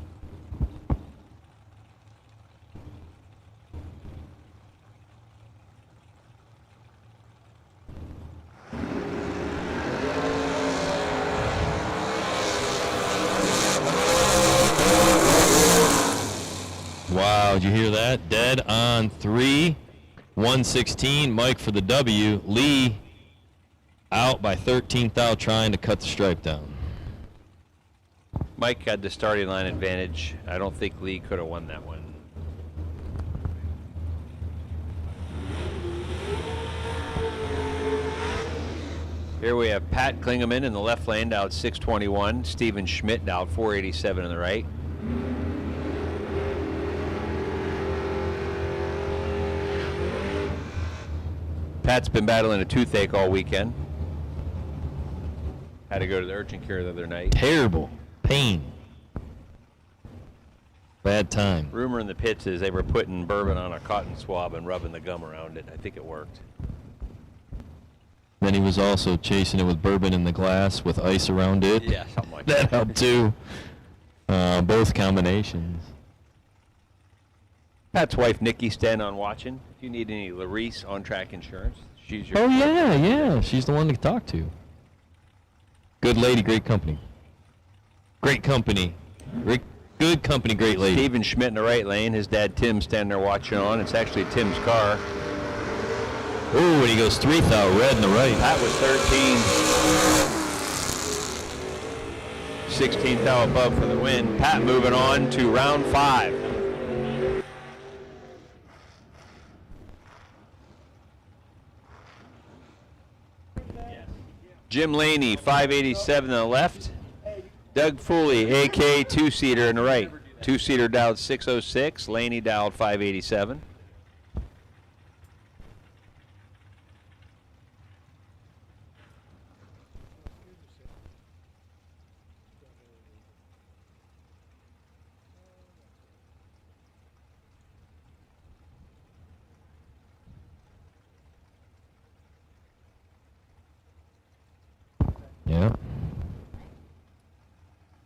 Wow, did you hear that? Dead on 3. 116. Mike for the W. Lee out by 13th out trying to cut the stripe down. Mike had the starting line advantage. I don't think Lee could have won that one. Here we have Pat Klingeman in the left lane, dialed 621. Steven Schmidt dialed 487 in the right. Pat's been battling a toothache all weekend. Had to go to the urgent care the other night. Terrible pain. Bad time. Rumor in the pits is they were putting bourbon on a cotton swab and rubbing the gum around it. I think it worked. Then he was also chasing it with bourbon in the glass with ice around it. Yeah, something like that. That helped too. Both combinations. Pat's wife, Nikki, stand on watching. If you need any Larice on-track insurance, she's your... Oh, yeah. She's the one to talk to. Good lady, great company. Great company. Good company, great lady. Steven Schmidt in the right lane. His dad, Tim, standing there watching on. It's actually Tim's car. Ooh, and he goes 3th out, red in the right. Pat was 13. 16th out above for the win. Pat moving on to round 5. Jim Laney, 587 on the left. Doug Foley, AK 2-seater in the right. 2-seater dialed 606. Laney dialed 587. Yeah.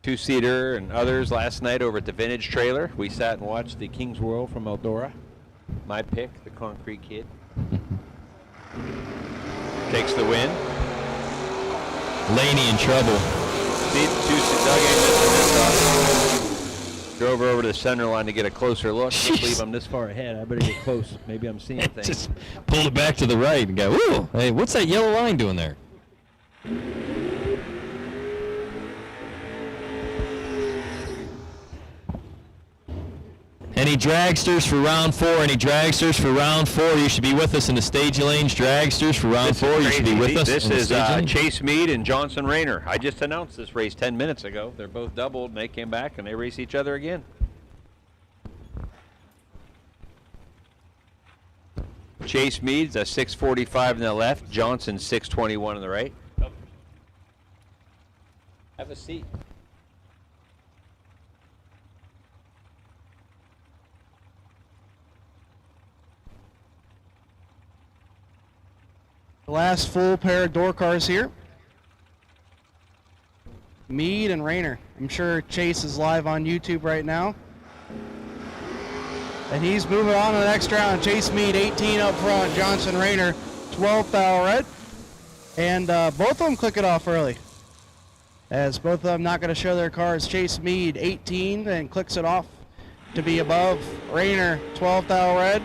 2-seater and others last night over at the Vintage Trailer. We sat and watched the King's Royal from Eldora. My pick, the Concrete Kid. Takes the win. Laney in trouble. See, Doug ain't missing this. Drove over to the center line to get a closer look. I can't believe I'm this far ahead. I better get close. Maybe I'm seeing things. Just pulled it back to the right and go, woo! Hey, what's that yellow line doing there? Any dragsters for round 4? Any dragsters for round 4? You should be with us in the stage lanes. Dragsters for round 4. You should be with us. This is Chase Meade and Johnson Rayner. I just announced this race 10 minutes ago. They're both doubled, and they came back, and they race each other again. Chase Meade's a 645 on the left. Johnson 621 on the right. Have a seat. The last full pair of door cars here. Meade and Rayner. I'm sure Chase is live on YouTube right now. And he's moving on to the next round. Chase Meade, 18 up front. Johnson Rayner, 12th out red. And both of them click it off early, as both of them not going to show their cars. Chase Mead, 18, and clicks it off to be above Rayner, 12 thou red.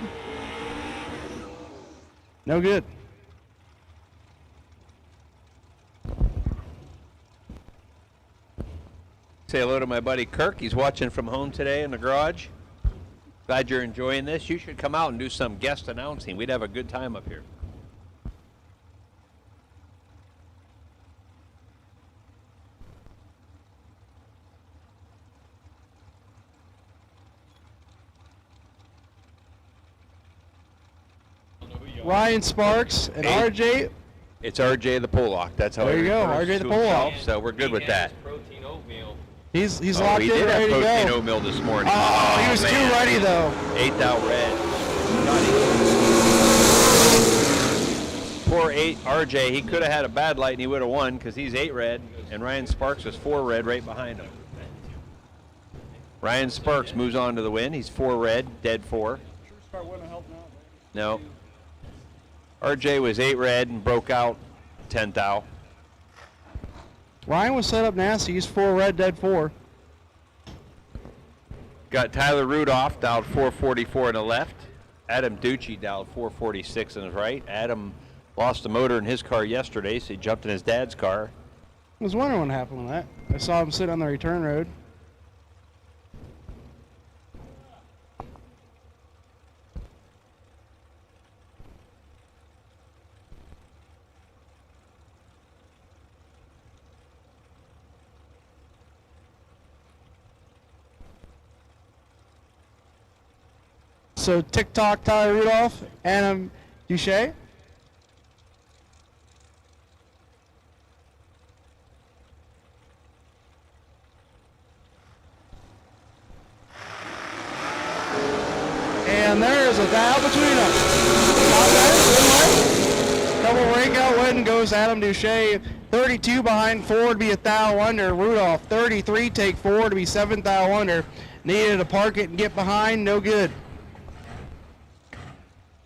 No good. Say hello to my buddy Kirk. He's watching from home today in the garage. Glad you're enjoying this. You should come out and do some guest announcing. We'd have a good time up here. Ryan Sparks and RJ. It's RJ the Pollock. That's how There you go, refers RJ to the Pollock. himself, so we're good with that. He's locked in, ready to go. He did have protein oatmeal this morning. Oh, he was too ready though. 8 thou red. Poor 8 RJ. He could have had a bad light and he would have won because he's 8 red, and Ryan Sparks was 4 red right behind him. Ryan Sparks moves on to the win. He's 4 red, dead 4. No. RJ was 8 red and broke out 10 thou. Ryan was set up nasty. He's 4 red, dead 4. Got Tyler Rudolph dialed 444 on the left. Adam Ducci dialed 446 on his right. Adam lost a motor in his car yesterday, so he jumped in his dad's car. I was wondering what happened with that. I saw him sit on the return road. So TikTok, Tyler Rudolph, Adam Duche. And there's a thou between them. Double breakout win goes Adam Duche. 32 behind 4 to be a thou under. Rudolph, 33, take 4 to be 7 thou under. Needed to park it and get behind, no good.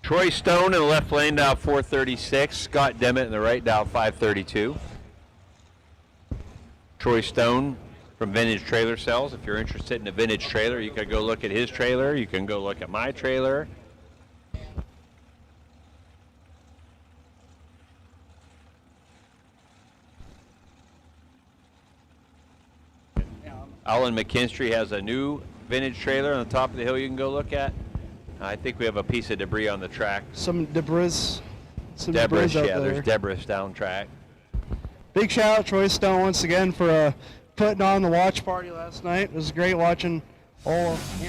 Troy Stone in the left lane dialed 436. Scott Demmett in the right dialed 532. Troy Stone from Vintage Trailer Sales. If you're interested in a vintage trailer, you can go look at his trailer. You can go look at my trailer. Alan McKinstry has a new vintage trailer on the top of the hill you can go look at. I think we have a piece of debris on the track. Some debris. Debris, out yeah, there. there's debris down track. Big shout out Troy Stone once again for putting on the watch party last night. It was great watching all of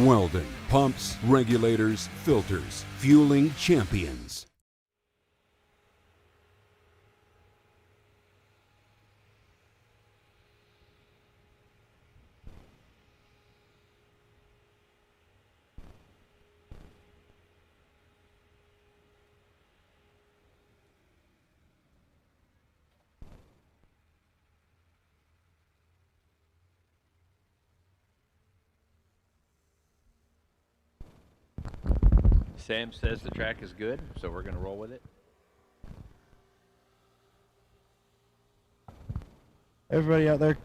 Weldon, pumps, regulators, filters, fueling champions. Sam says the track is good, so we're going to roll with it. everybody out there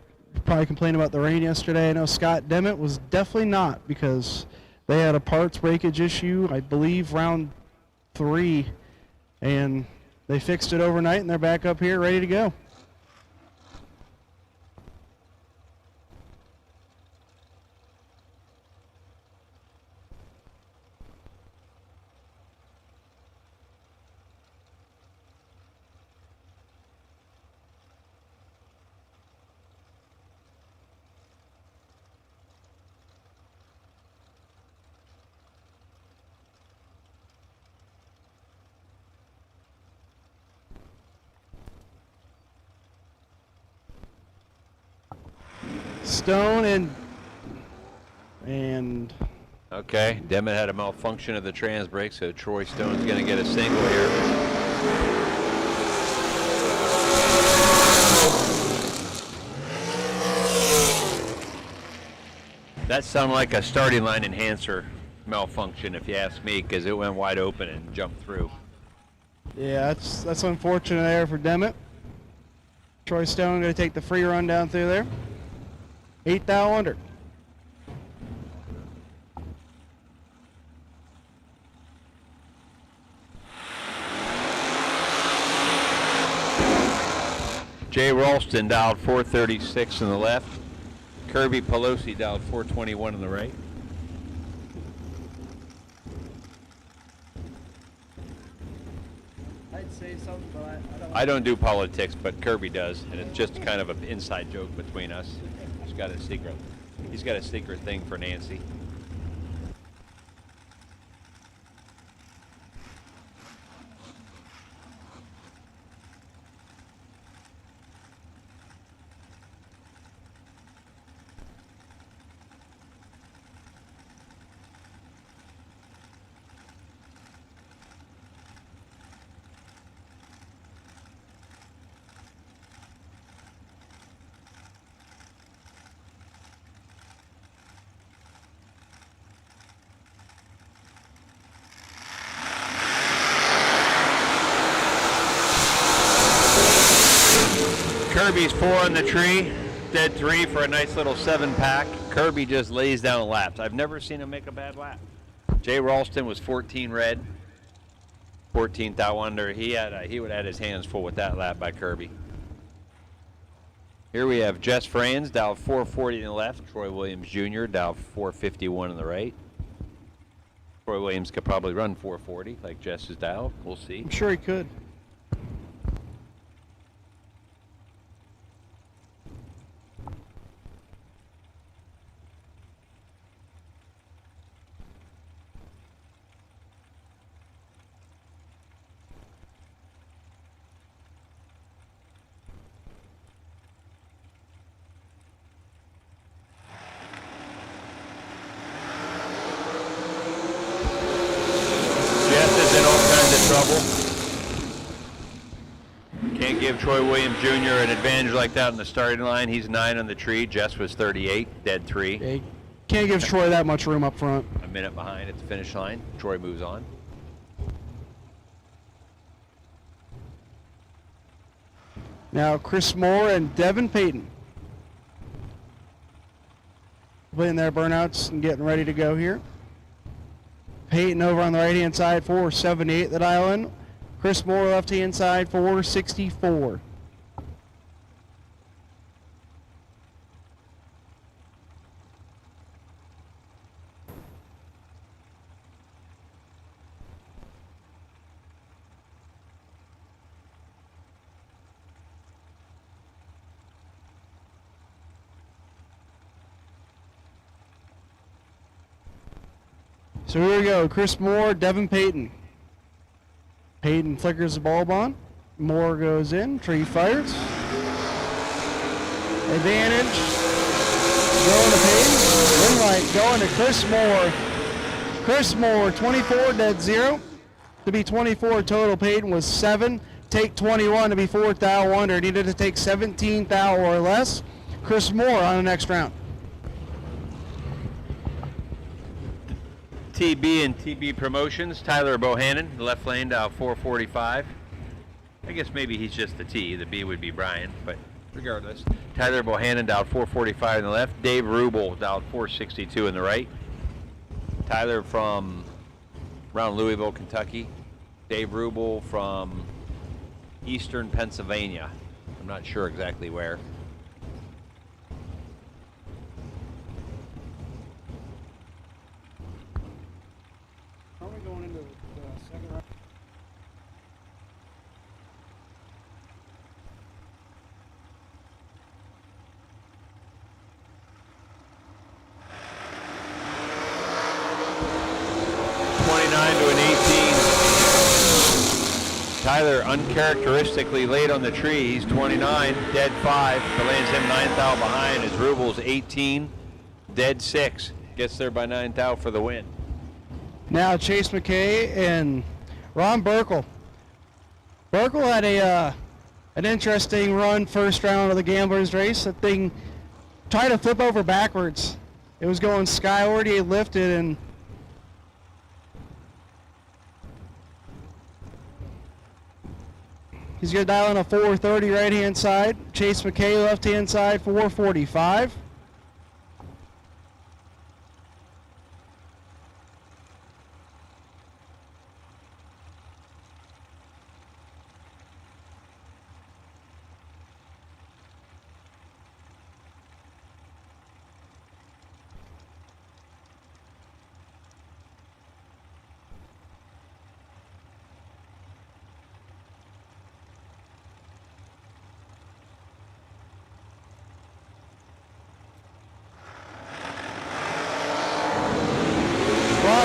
probably complaining about the rain yesterday. I know Scott Demmett was definitely not, because they had a parts breakage issue, I believe, round 3, and they fixed it overnight, and they're back up here ready to go. Stone and Okay, Demet had a malfunction of the trans brake, so Troy Stone's going to get a single here. That sounded like a starting line enhancer malfunction, if you ask me, because it went wide open and jumped through. Yeah, that's unfortunate there for Demet. Troy Stone going to take the free run down through there. 8 thou under. Jay Ralston dialed 436 on the left. Kirby Pelosi dialed 421 on the right. I'd say something, but I don't do politics, but Kirby does, and it's just kind of an inside joke between us. He's got a secret thing for Nancy. Kirby's 4 on the tree, dead 3 for a nice little 7-pack. Kirby just lays down laps. I've never seen him make a bad lap. Jay Ralston was 14 red, 14 thou under. He would have had his hands full with that lap by Kirby. Here we have Jess Franz, dialed 440 on the left. Troy Williams Jr., dialed 451 on the right. Troy Williams could probably run 440 like Jess is dialed. We'll see. I'm sure he could. Can't give Troy Williams Jr. an advantage like that on the starting line. He's 9 on the tree. Jess was 38, dead 3. Yeah, can't give Troy that much room up front. A minute behind at the finish line. Troy moves on. Now Chris Moore and Devin Payton. Playing their burnouts and getting ready to go here. Payton over on the right-hand side, 478 that island. Chris Moore left-hand side, 464. So here we go, Chris Moore, Devin Payton. Payton flickers the bulb on. Moore goes in, tree fires. Advantage. Going to Payton. Green light going to Chris Moore. Chris Moore, 24, dead 0. To be 24 total, Payton was 7. Take 21 to be 4 thou under. Needed to take 17 thou or less. Chris Moore on the next round. TB and TB Promotions, Tyler Bohannon, left lane, dial 445. I guess maybe he's just the T. The B would be Brian, but regardless. Tyler Bohannon, dial 445 on the left. Dave Rubel, dialed 462 on the right. Tyler from around Louisville, Kentucky. Dave Rubel from eastern Pennsylvania. I'm not sure exactly where. Going into the second round. Tyler uncharacteristically late on the tree. He's 29, dead 5. But lands him 9th out behind as Rubel's 18, dead 6. Gets there by 9th out for the win. Now Chase McKay and Ron Burkle. Burkle had an interesting run first round of the Gamblers race. That thing tried to flip over backwards. It was going skyward. He lifted and he's going to dial in a 430 right-hand side. Chase McKay left-hand side, 445.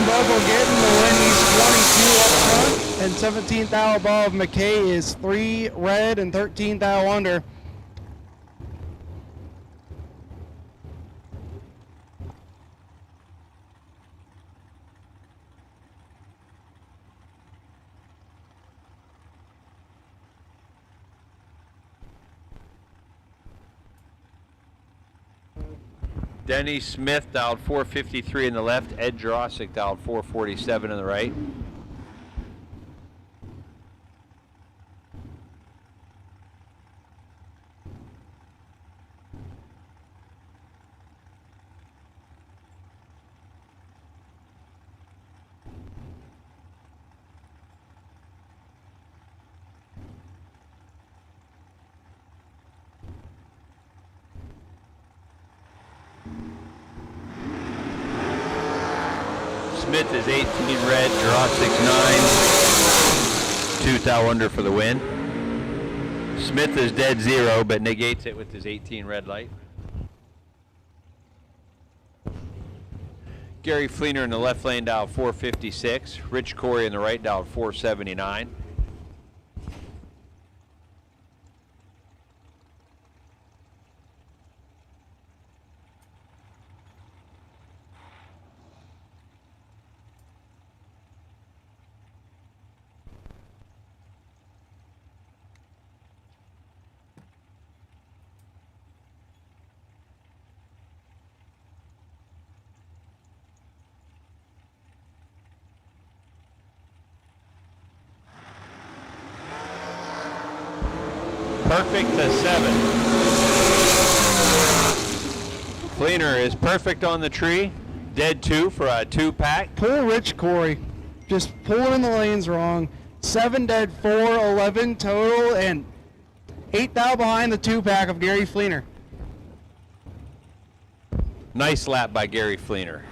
Bogle getting the win. He's 22 up front, and 17th out above. McKay is 3 red and 13th out under. Denny Smith dialed 453 in the left. Ed Jerusk dialed 447 in the right. Smith is 18 red, Jerusk 9, 2 thou under for the win. Smith is dead 0, but negates it with his 18 red light. Gary Fleener in the left lane dialed 456. Rich Corey in the right dialed 479. Perfect to 7. Fleener is perfect on the tree. Dead 2 for a 2-pack. Pull Rich Corey. Just pulling in the lanes wrong. 7 dead, 4, 11 total, and 8 thou behind the 2-pack of Gary Fleener. Nice lap by Gary Fleener.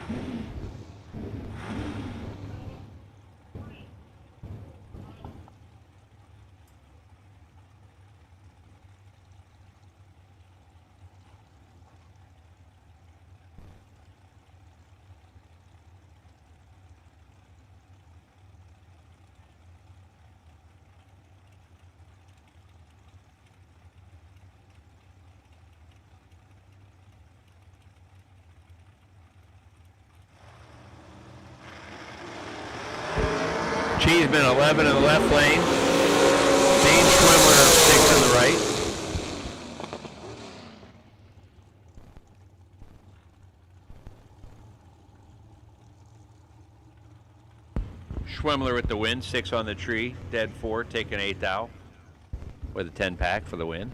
Cheeseman 11 in the left lane. Dean Schwimmer 6 in the right. Schwemmler with the win, 6 on the tree, dead 4, taking 8 thou with a 10-pack for the win.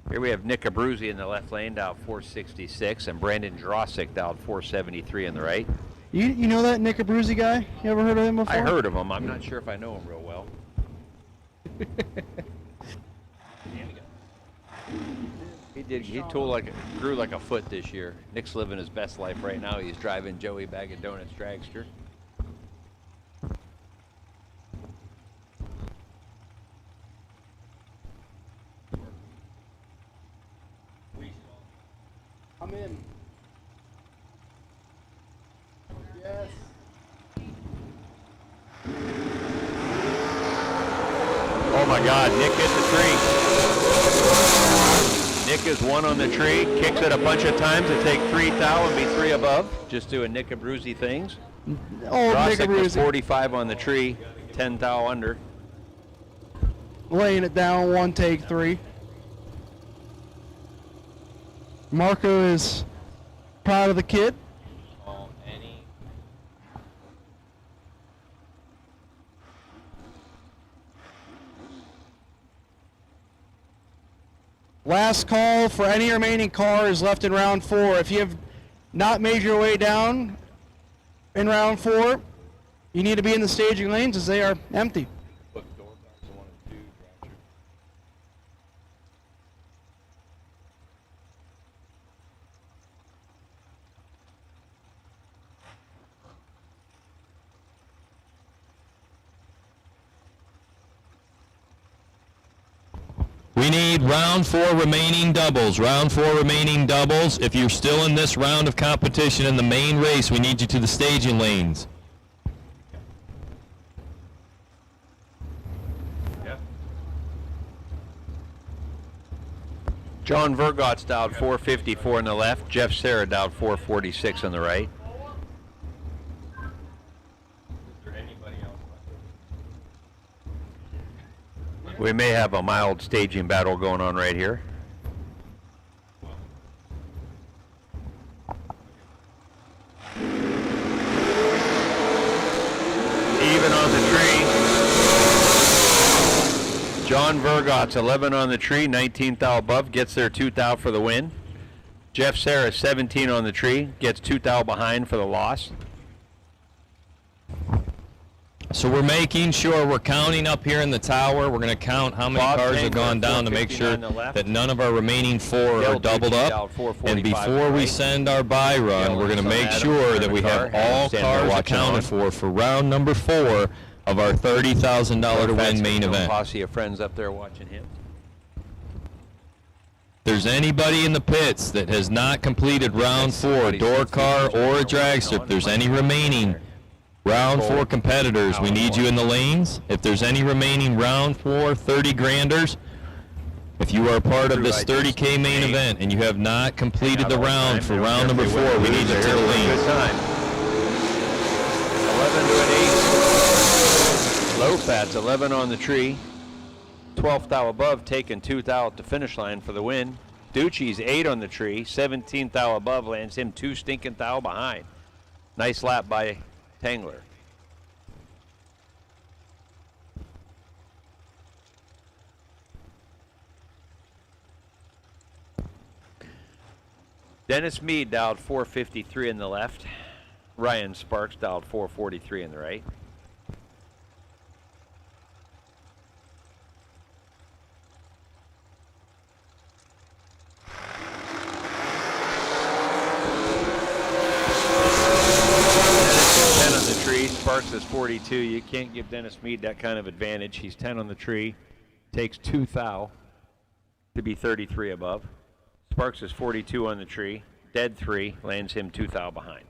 Here we have Nick Abruzzi in the left lane, dialed 466, and Brandon Jerusk dialed 473 in the right. You know that Nick Abruzzi guy? You ever heard of him before? I heard of him. I'm not sure if I know him real well. He grew like a foot this year. Nick's living his best life right now. He's driving Joey Bag of Donuts dragster. I'm in. Yes. my God, Nick hit the tree. Nick is 1 on the tree, kicks it a bunch of times to take 3 thou and be 3 above. Just doing Nick Abruzzi things. Oh, Nick Rosick was Abruzzi. 45 on the tree, 10 thou under. Laying it down, 1 take 3. Marco is proud of the kid. Last call for any remaining cars left in round 4. If you have not made your way down in round 4, you need to be in the staging lanes as they are empty. We need round 4 remaining doubles. Round 4 remaining doubles. If you're still in this round of competition in the main race, we need you to the staging lanes. John Vergot's dialed 454 on the left. Jeff Serra dialed 446 on the right. We may have a mild staging battle going on right here. Even on the tree. John Vergot's 11 on the tree, 19 thou above, gets there 2 thou for the win. Jeff Serra 17 on the tree, gets 2 thou behind for the loss. So we're making sure we're counting up here in the tower. We're going to count how many Bob cars have Tangler, gone down to make sure 459 on the left. that none of our remaining 4 are doubled up. And before we send our buy run, we're going to make sure that we have all cars accounted for round number 4 of our $30,000 to win main event. Posse of friends up there watching him. If there's anybody in the pits that has not completed round 4, door car or a dragster, if there's any remaining round 4 competitors, we need you in the lanes. If there's any remaining round 4 30 granders, if you are part of this 30K main event and you have not completed the round for round number 4, we need you to the lanes. 11 to an 8. Low Fat's 11 on the tree. 12 thou above, taking 2 thou at the finish line for the win. Ducci's 8 on the tree. 17 thou above lands him 2 stinking thou behind. Nice lap by Tangler. Dennis Mead dialed 453 in the left. Ryan Sparks dialed 443 in the right. Sparks is 42. You can't give Dennis Mead that kind of advantage. He's 10 on the tree. Takes 2 thou to be 33 above. Sparks is 42 on the tree. Dead 3. Lands him 2 thou behind.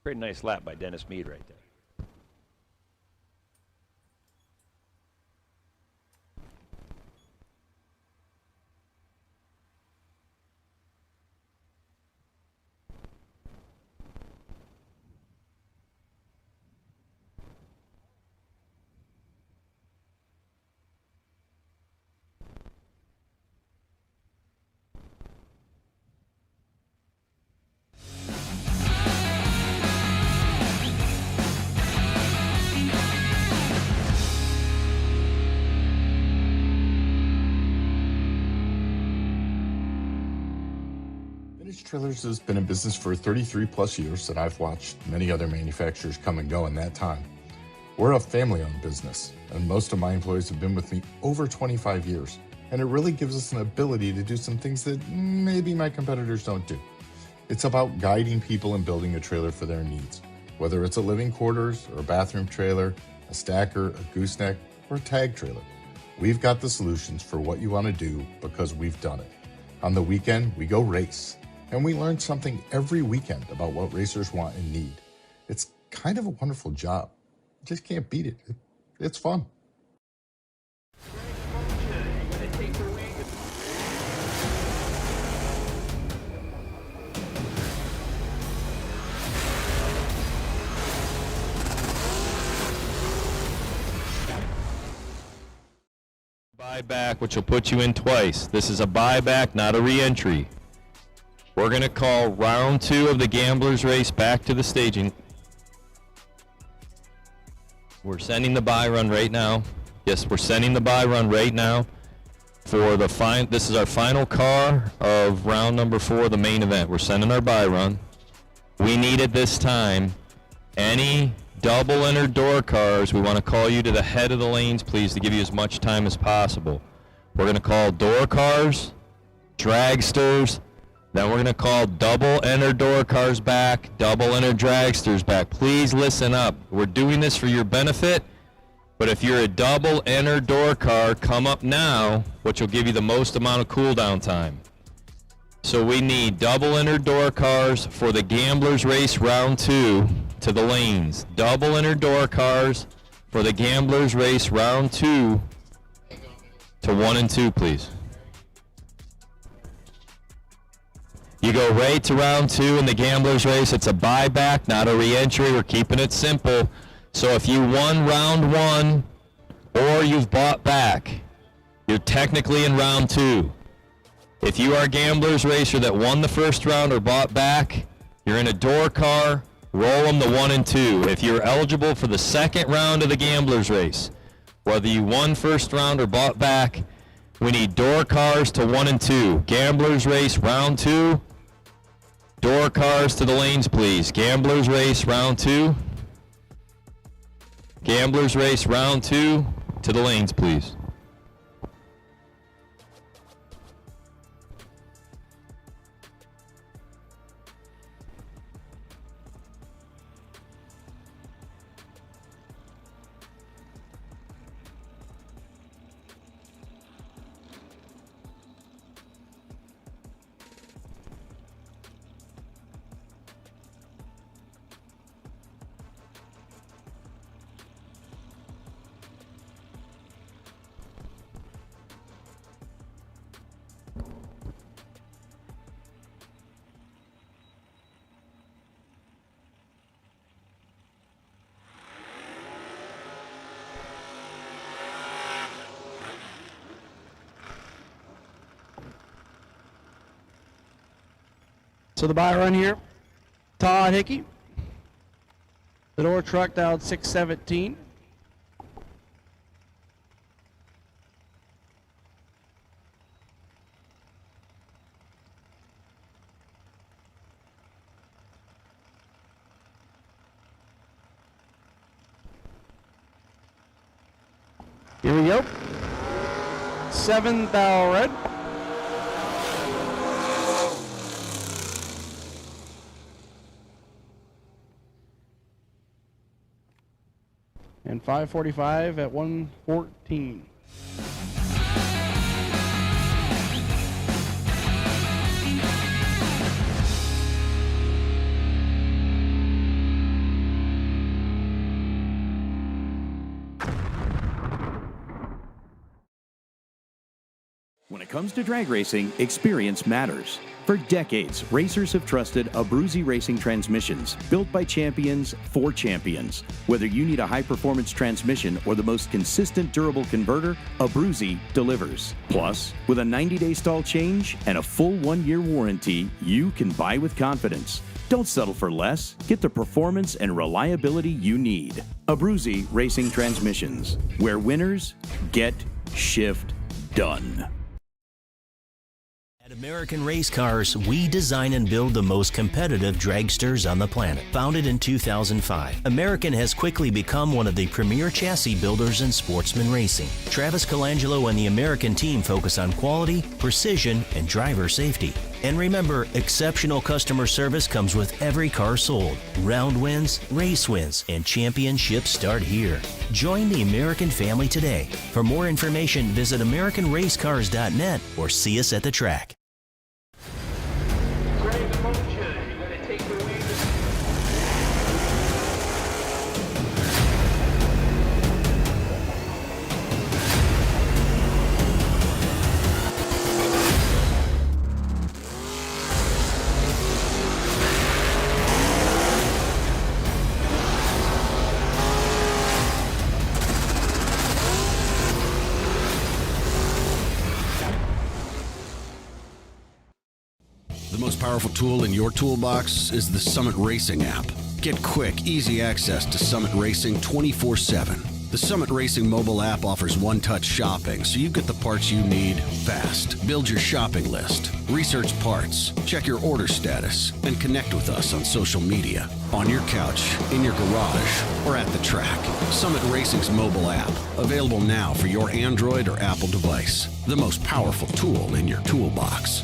Pretty nice lap by Dennis Mead right there. Trailers has been in business for 33 plus years, and I've watched many other manufacturers come and go in that time. We're a family-owned business, and most of my employees have been with me over 25 years, and it really gives us an ability to do some things that maybe my competitors don't do. It's about guiding people and building a trailer for their needs, whether it's a living quarters or a bathroom trailer, a stacker, a gooseneck, or a tag trailer. We've got the solutions for what you want to do because we've done it. On the weekend, we go race. And we learn something every weekend about what racers want and need. It's kind of a wonderful job. You just can't beat it. It's fun. buyback, which will put you in twice. This is a buyback, not a re-entry. We're going to call round 2 of the Gamblers race back to the staging. We're sending the buy run right now. Yes, we're sending the buy run right now for the this is our final car of round number 4, the main event. We're sending our buy run. We need at this time any double entered door cars. We want to call you to the head of the lanes, please, to give you as much time as possible. We're going to call door cars, dragsters, then we're going to call double entered door cars back, double entered dragsters back. Please listen up. We're doing this for your benefit, but if you're a double entered door car, come up now, which will give you the most amount of cooldown time. So we need double entered door cars for the Gamblers race round 2 to the lanes. Double entered door cars for the Gamblers race round 2 to 1 and 2, please. You go right to round 2 in the Gamblers race. It's a buyback, not a re-entry. We're keeping it simple. So if you won round 1 or you've bought back, you're technically in round 2. If you are a Gamblers racer that won the first round or bought back, you're in a door car, roll them to 1 and 2. If you're eligible for the second round of the Gamblers race, whether you won first round or bought back, we need door cars to 1 and 2. Gamblers race round 2, door cars to the lanes, please. Gamblers race round 2. Gamblers race round 2 to the lanes, please. So the buy run here, Todd Hickey. The door truck dialed 617. Here we go. 7th dial red. And 545 at 114. When it comes to drag racing, experience matters. For decades, racers have trusted Abruzzi racing transmissions, built by champions for champions. Whether you need a high-performance transmission or the most consistent durable converter, Abruzzi delivers. Plus, with a 90-day stall change and a full 1-year warranty, you can buy with confidence. Don't settle for less. Get the performance and reliability you need. Abruzzi Racing Transmissions, where winners get shift done. At American Race Cars, we design and build the most competitive dragsters on the planet. Founded in 2005, American has quickly become one of the premier chassis builders in sportsman racing. Travis Colangelo and the American team focus on quality, precision, and driver safety. And remember, exceptional customer service comes with every car sold. Round wins, race wins, and championships start here. Join the American family today. For more information, visit AmericanRaceCars.net or see us at the track. The most powerful tool in your toolbox is the Summit Racing app. Get quick, easy access to Summit Racing 24/7. The Summit Racing mobile app offers one-touch shopping, so you get the parts you need fast. Build your shopping list, research parts, check your order status, and connect with us on social media, on your couch, in your garage, or at the track. Summit Racing's mobile app, available now for your Android or Apple device. The most powerful tool in your toolbox.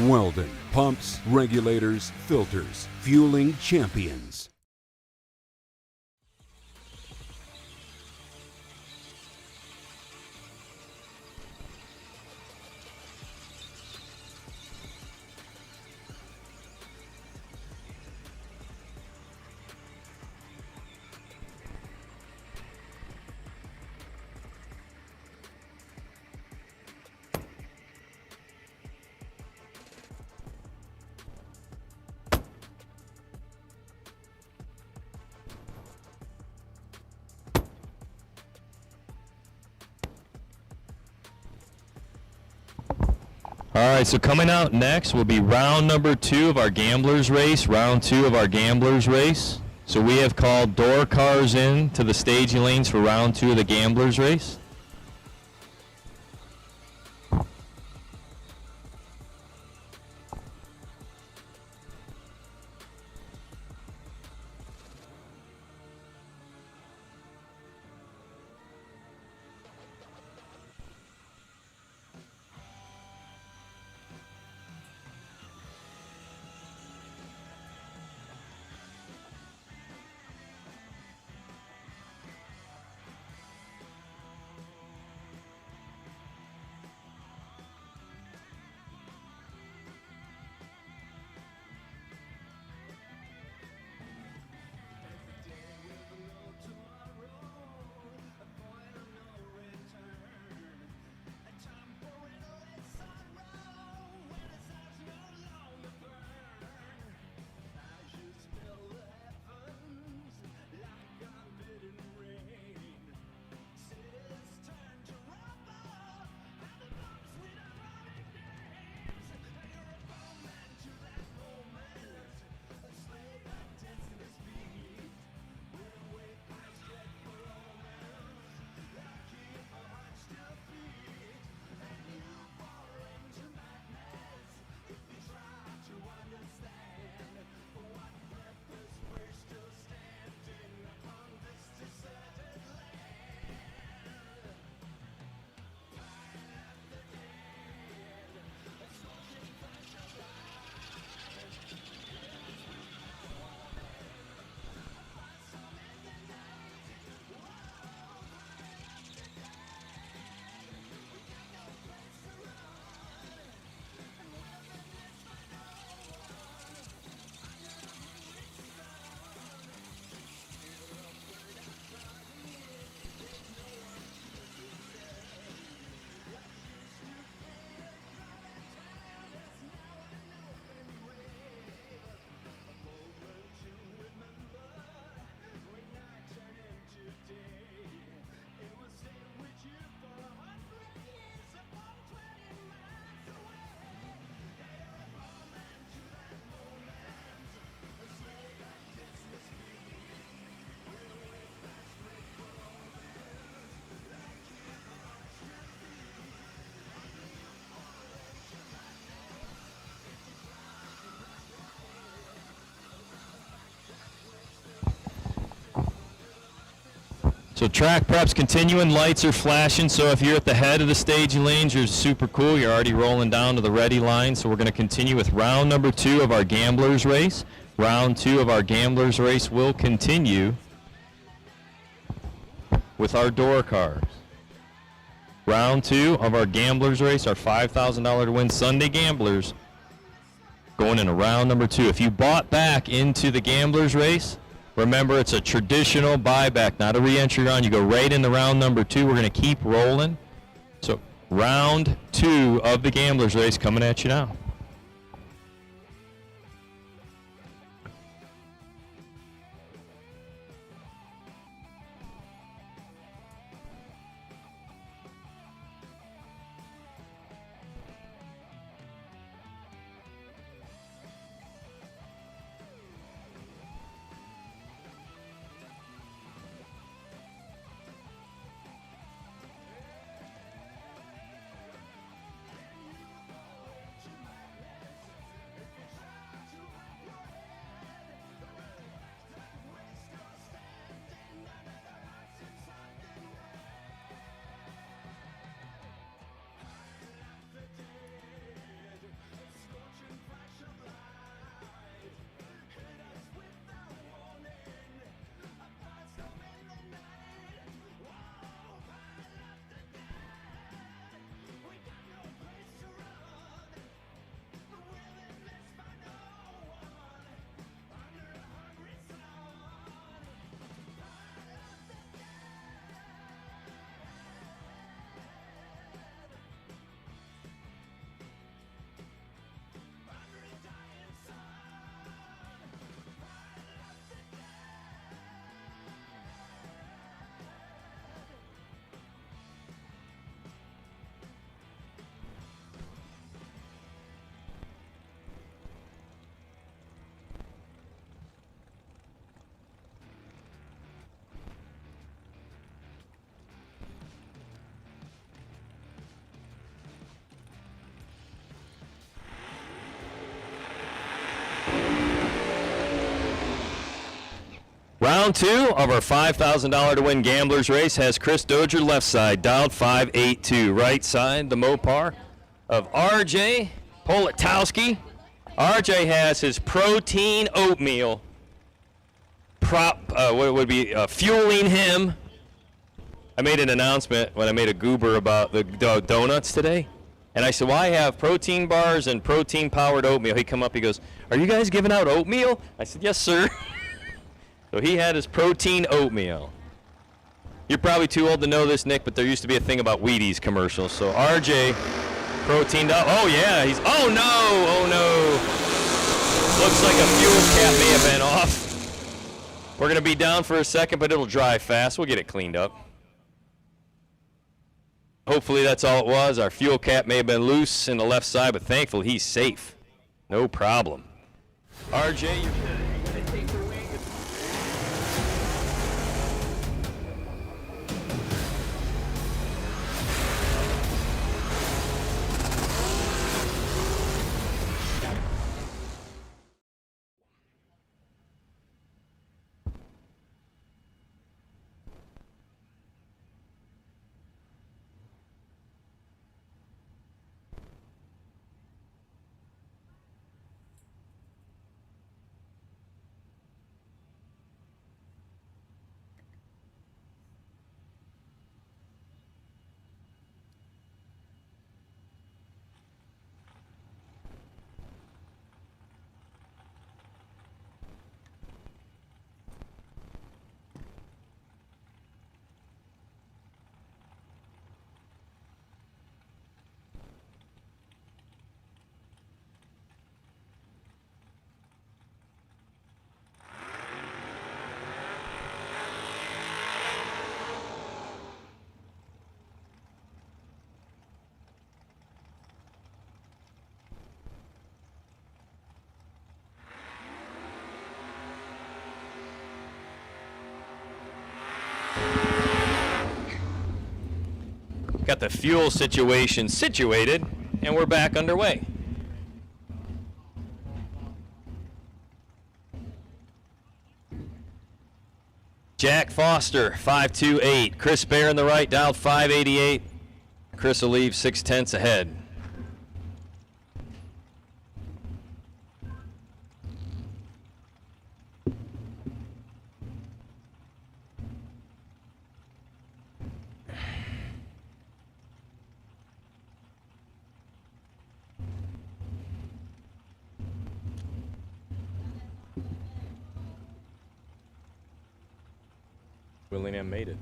Weldon, pumps, regulators, filters, fueling champions. All right, so coming out next will be round number 2 of our Gamblers Race, round 2 of our Gamblers Race. So we have called door cars in to the staging lanes for round 2 of the Gamblers Race. So track prep's continuing, lights are flashing, so if you're at the head of the staging lanes, you're super cool. You're already rolling down to the ready line, so we're going to continue with round number 2 of our Gamblers race. Round 2 of our Gamblers race will continue with our door cars. Round 2 of our Gamblers race, our $5,000 to win Sunday Gamblers, going into round number 2. If you bought back into the Gamblers race, remember, it's a traditional buyback, not a re-entry round. You go right into round number 2. We're going to keep rolling. So round 2 of the Gamblers race coming at you now. Round 2 of our $5,000 to win Gamblers race has Chris Dozier left side, dialed 582. Right side, the Mopar of RJ Politowski. RJ has his protein oatmeal what would be fueling him. I made an announcement when I made a goober about the donuts today. And I said, well, I have protein bars and protein-powered oatmeal. He come up, he goes, are you guys giving out oatmeal? I said, yes, sir. So he had his protein oatmeal. You're probably too old to know this, Nick, but there used to be a thing about Wheaties commercials. So RJ proteined up. Oh, yeah. Oh, no. Oh, no. Looks like a fuel cap may have been off. We're going to be down for a second, but it'll dry fast. We'll get it cleaned up. Hopefully that's all it was. Our fuel cap may have been loose in the left side, but thankfully he's safe. No problem. RJ, you're going to take the wing. Got the fuel situation situated, and we're back underway. Jack Foster, 5.28. Chris Bear in the right, dialed 5.88. Chris will leave 0.6 ahead. Willingham made it.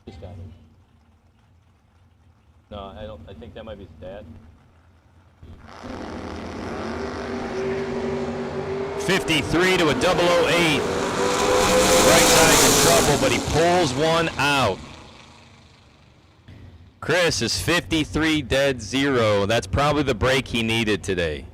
Just got it. No, I don't. I think that might be his dad. 53 to a 008. Right side's in trouble, but he pulls one out. Chris is 53 dead 0. That's probably the break he needed today.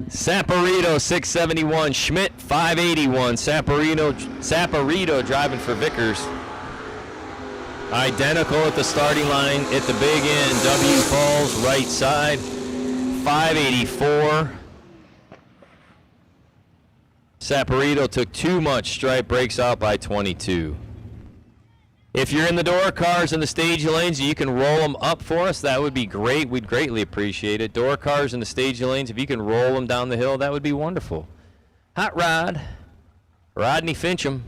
Saporito 671, Schmidt 581. Saporito driving for Vickers. Identical at the starting line at the big end. W falls right side 584. Saporito took too much stripe, breaks out by 22. If you're in the door cars in the stage lanes, you can roll them up for us. That would be great. We'd greatly appreciate it. Door cars in the stage lanes, if you can roll them down the hill, that would be wonderful. Hot Rod, Rodney Fincham.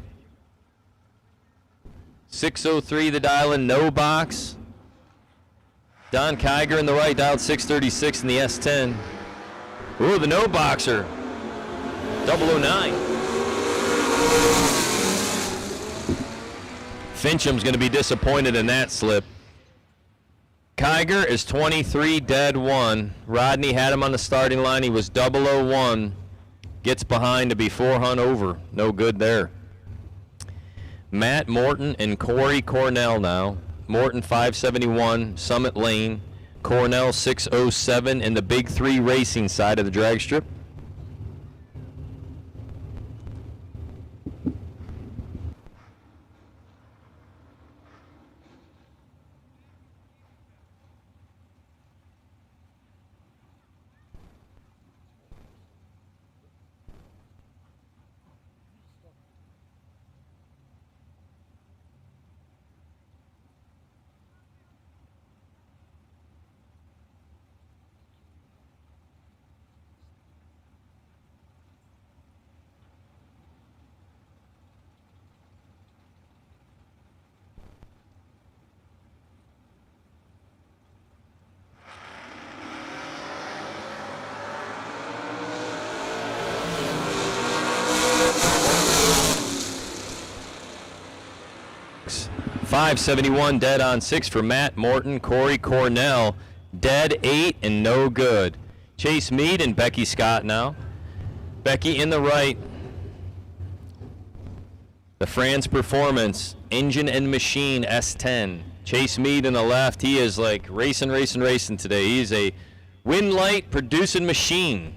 603 the dial in, no box. Don Kiger in the right, dialed 636 in the S10. Ooh, the no boxer. 009. Fincham's going to be disappointed in that slip. Kiger is 23 dead 1. Rodney had him on the starting line. He was 001. Gets behind to be 4 hunt over. No good there. Matt Morton and Corey Cornell now. Morton 571, Summit Lane. Cornell 607 in the Big 3 racing side of the drag strip. .571 dead on 6 for Matt Morton. Corey Cornell dead 8 and no good. Chase Mead and Becky Scott now. Becky in the right. The France Performance Engine and Machine S10. Chase Mead in the left. He is like racing today. He's a wind light producing machine.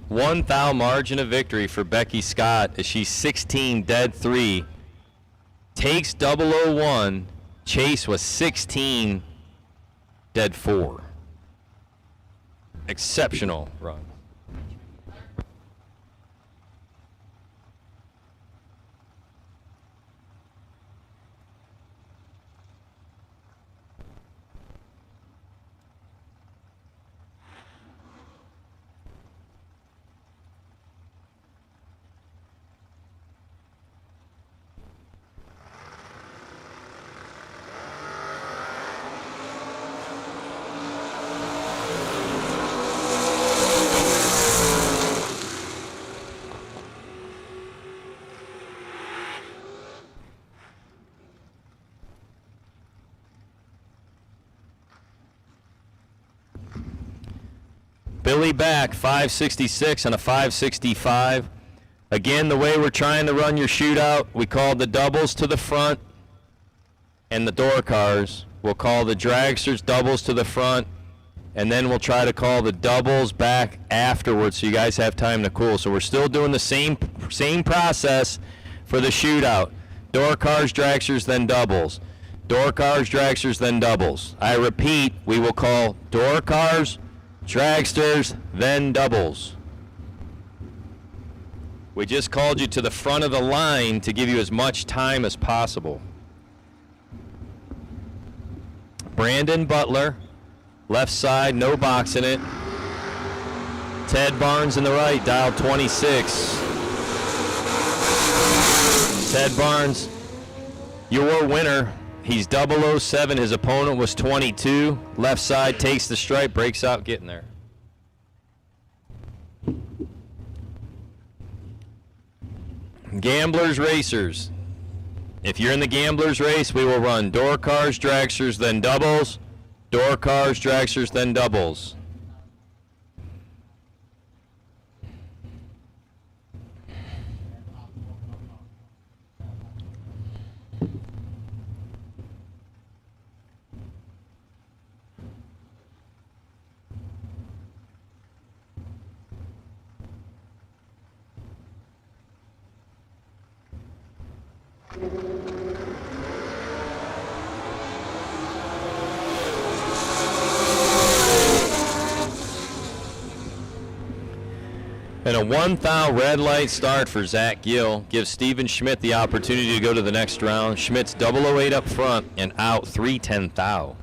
One thou margin of victory for Becky Scott as she's 16 dead 3. Takes 001. Chase was 16 dead 4. Exceptional run. Billy back, 566 and a 565. Again, the way we're trying to run your shootout, we call the doubles to the front and the door cars. We'll call the dragsters doubles to the front, and then we'll try to call the doubles back afterwards so you guys have time to cool. So we're still doing the same process for the shootout. Door cars, dragsters, then doubles. Door cars, dragsters, then doubles. I repeat, we will call door cars, dragsters, then doubles. We just called you to the front of the line to give you as much time as possible. Brandon Butler, left side, no box in it. Ted Barnes in the right, dial 26. Ted Barnes, your winner. He's 007. His opponent was 22. Left side, takes the stripe, breaks out, getting there. Gamblers, racers. If you're in the gamblers race, we will run door cars, dragsters, then doubles. Door cars, dragsters, then doubles. And a 1,000 red light start for Zach Gill gives Steven Schmidt the opportunity to go to the next round. Schmidt's 008 up front and out 310,000.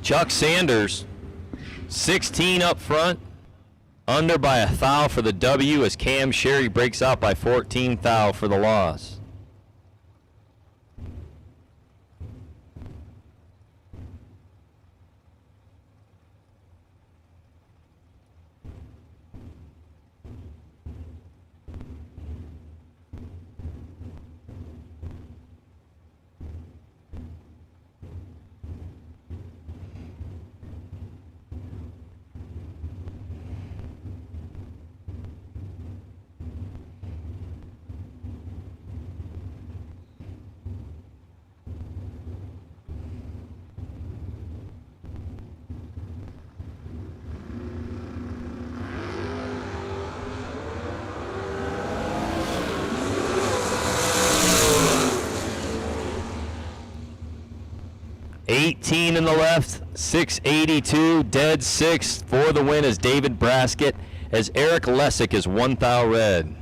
Chuck Sanders, 16 up front, under by 1,000 for the W as Cam Sherry breaks out by 14,000 for the loss. In the left, 682, dead 6 for the win is David Braskett, as Eric Lessick is 1,000 red.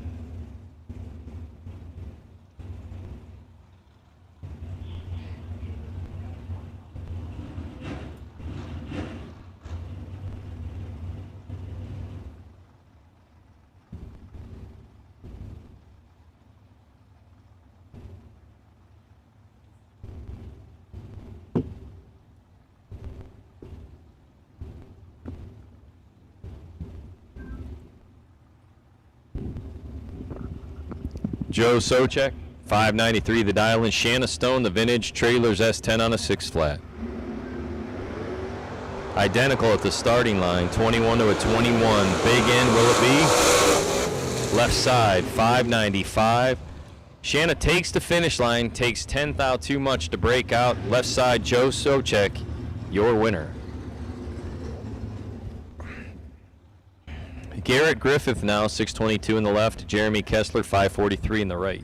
Joe Socek, 593 the dial in. Shanna Stone, the vintage Trailers S10 on a 6 flat. Identical at the starting line, 21 to a 21. Big end, will it be? Left side, 595. Shanna takes the finish line, takes 10,000 too much to break out. Left side, Joe Socek, your winner. Garrett Griffith now, 622 in the left. Jeremy Kessler, 543 in the right.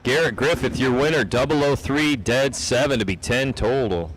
Garrett Griffith, your winner, 003, dead 7 to be 10 total.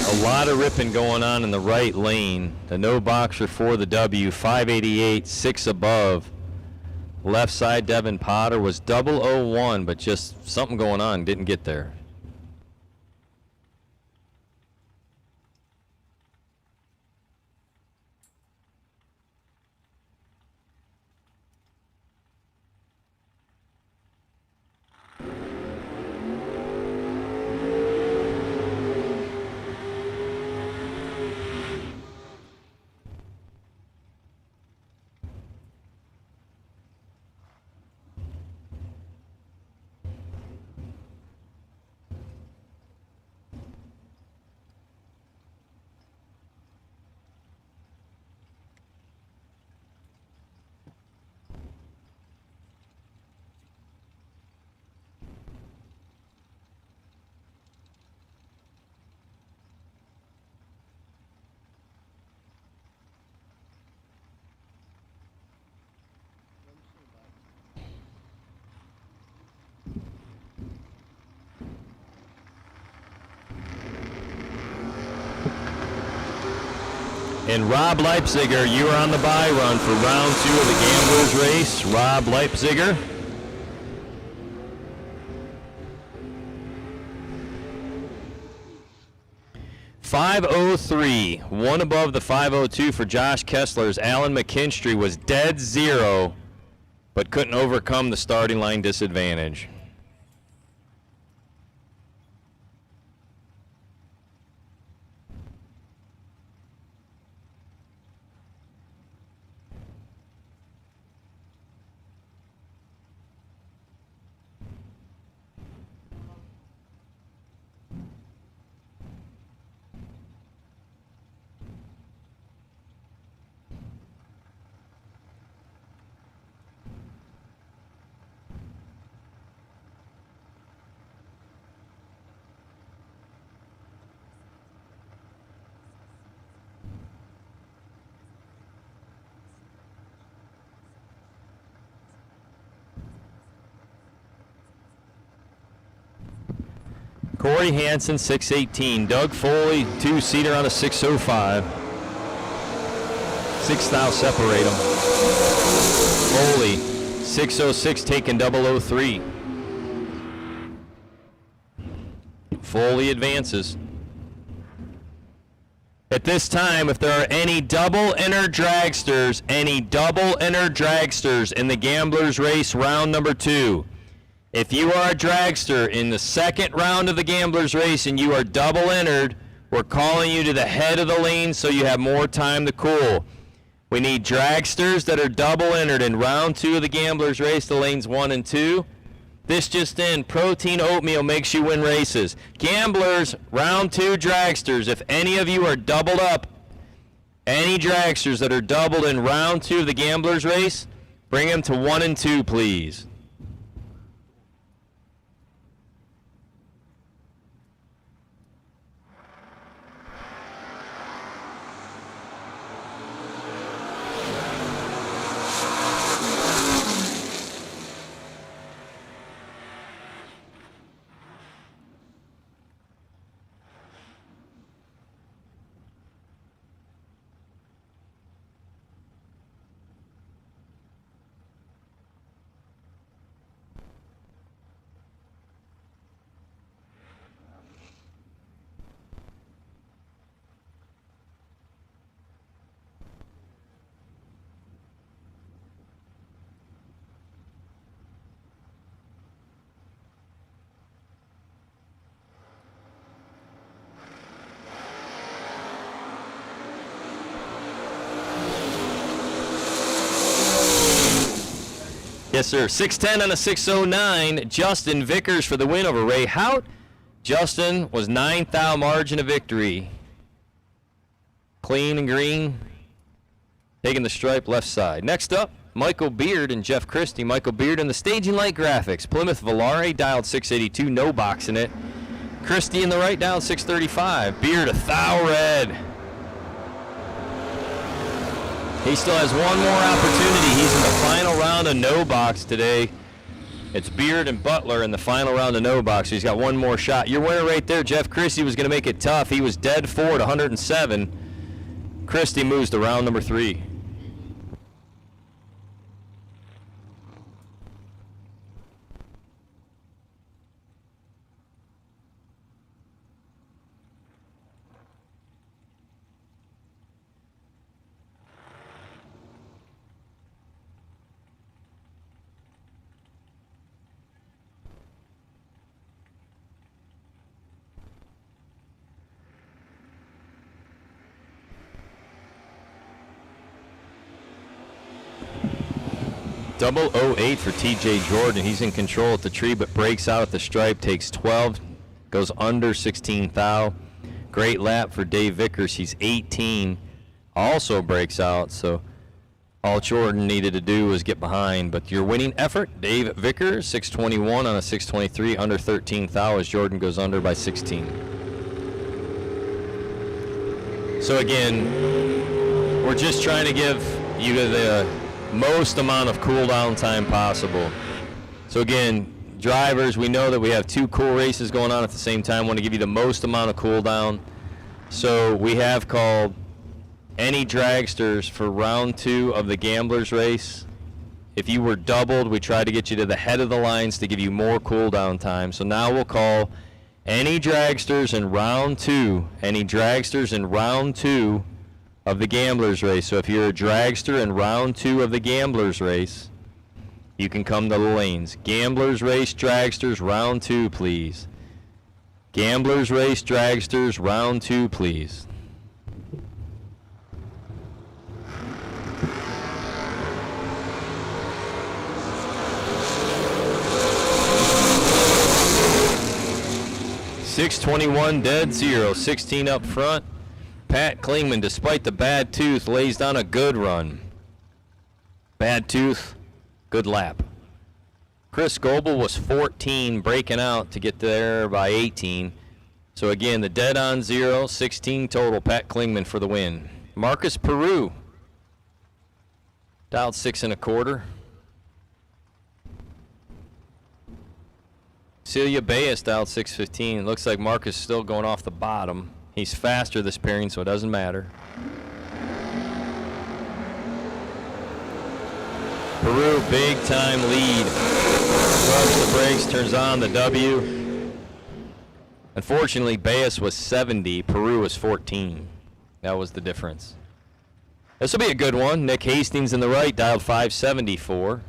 A lot of ripping going on in the right lane. The no boxer for the W, 588, 6 above. Left side, Devin Potter was 001, but just something going on, didn't get there. And Rob Leipziger, you are on the bye run for round 2 of the Gamblers race. Rob Leipziger. .503, one above the 502 for Josh Kessler's Alan McKinstry was dead 0, but couldn't overcome the starting line disadvantage. Corey Hansen, 618. Doug Foley, 2-seater on a 605. 6 thou separate them. Foley, 606, taking 003. Foley advances. At this time, if there are any double-inner dragsters in the Gamblers race round number 2, if you are a dragster in the second round of the Gamblers race and you are double entered, we're calling you to the head of the lane so you have more time to cool. We need dragsters that are double entered in round 2 of the Gamblers race, the lanes 1 and 2. This just in, protein oatmeal makes you win races. Gamblers, round 2 dragsters, if any of you are doubled up, any dragsters that are doubled in round 2 of the Gamblers race, bring them to 1 and 2, please. Yes, sir. 6:10 on a 6:09. Justin Vickers for the win over Ray Hout. Justin was 9th thou margin of victory. Clean and green. Taking the stripe left side. Next up, Michael Beard and Jeff Christie. Michael Beard in the Staging Light Graphics. Plymouth Volare dialed 682, no box in it. Christie in the right dialed 635. Beard a thou red. He still has one more opportunity. He's in the final round of no box today. It's Beard and Butler in the final round of no box. He's got one more shot. Your winner right there, Jeff Christie, was going to make it tough. He was dead forward, 107. Christie moves to round number 3. Double 08 for TJ Jordan. He's in control at the tree, but breaks out at the stripe, takes 12, goes under 16 thou. Great lap for Dave Vickers. He's 18, also breaks out, so all Jordan needed to do was get behind. But your winning effort, Dave Vickers, 621 on a 623, under 13 thou as Jordan goes under by 16. So again, we're just trying to give you the most amount of cool down time possible. So again, drivers, we know that we have 2 cool races going on at the same time. Want to give you the most amount of cool down. So we have called any dragsters for round 2 of the Gamblers race. If you were doubled, we tried to get you to the head of the lines to give you more cool down time. So now we'll call any dragsters in round 2, any dragsters in round 2 of the Gamblers race. So if you're a dragster in round 2 of the Gamblers race, you can come to the lanes. Gamblers race dragsters round 2, please. Gamblers race dragsters round 2, please. .621 dead 0, 16 up front. Pat Klingman, despite the bad tooth, lays down a good run. Bad tooth, good lap. Chris Goebel was 14, breaking out to get there by 18. So again, the dead on 0, 16 total. Pat Klingman for the win. Marcus Peru, dialed 6 1/4. Celia Bayes dialed 615. Looks like Marcus still going off the bottom. He's faster this pairing, so it doesn't matter. Peru, big time lead. Rubs the brakes, turns on the W. Unfortunately, Bayes was 70, Peru was 14. That was the difference. This will be a good one. Nick Hastings in the right, dialed 574.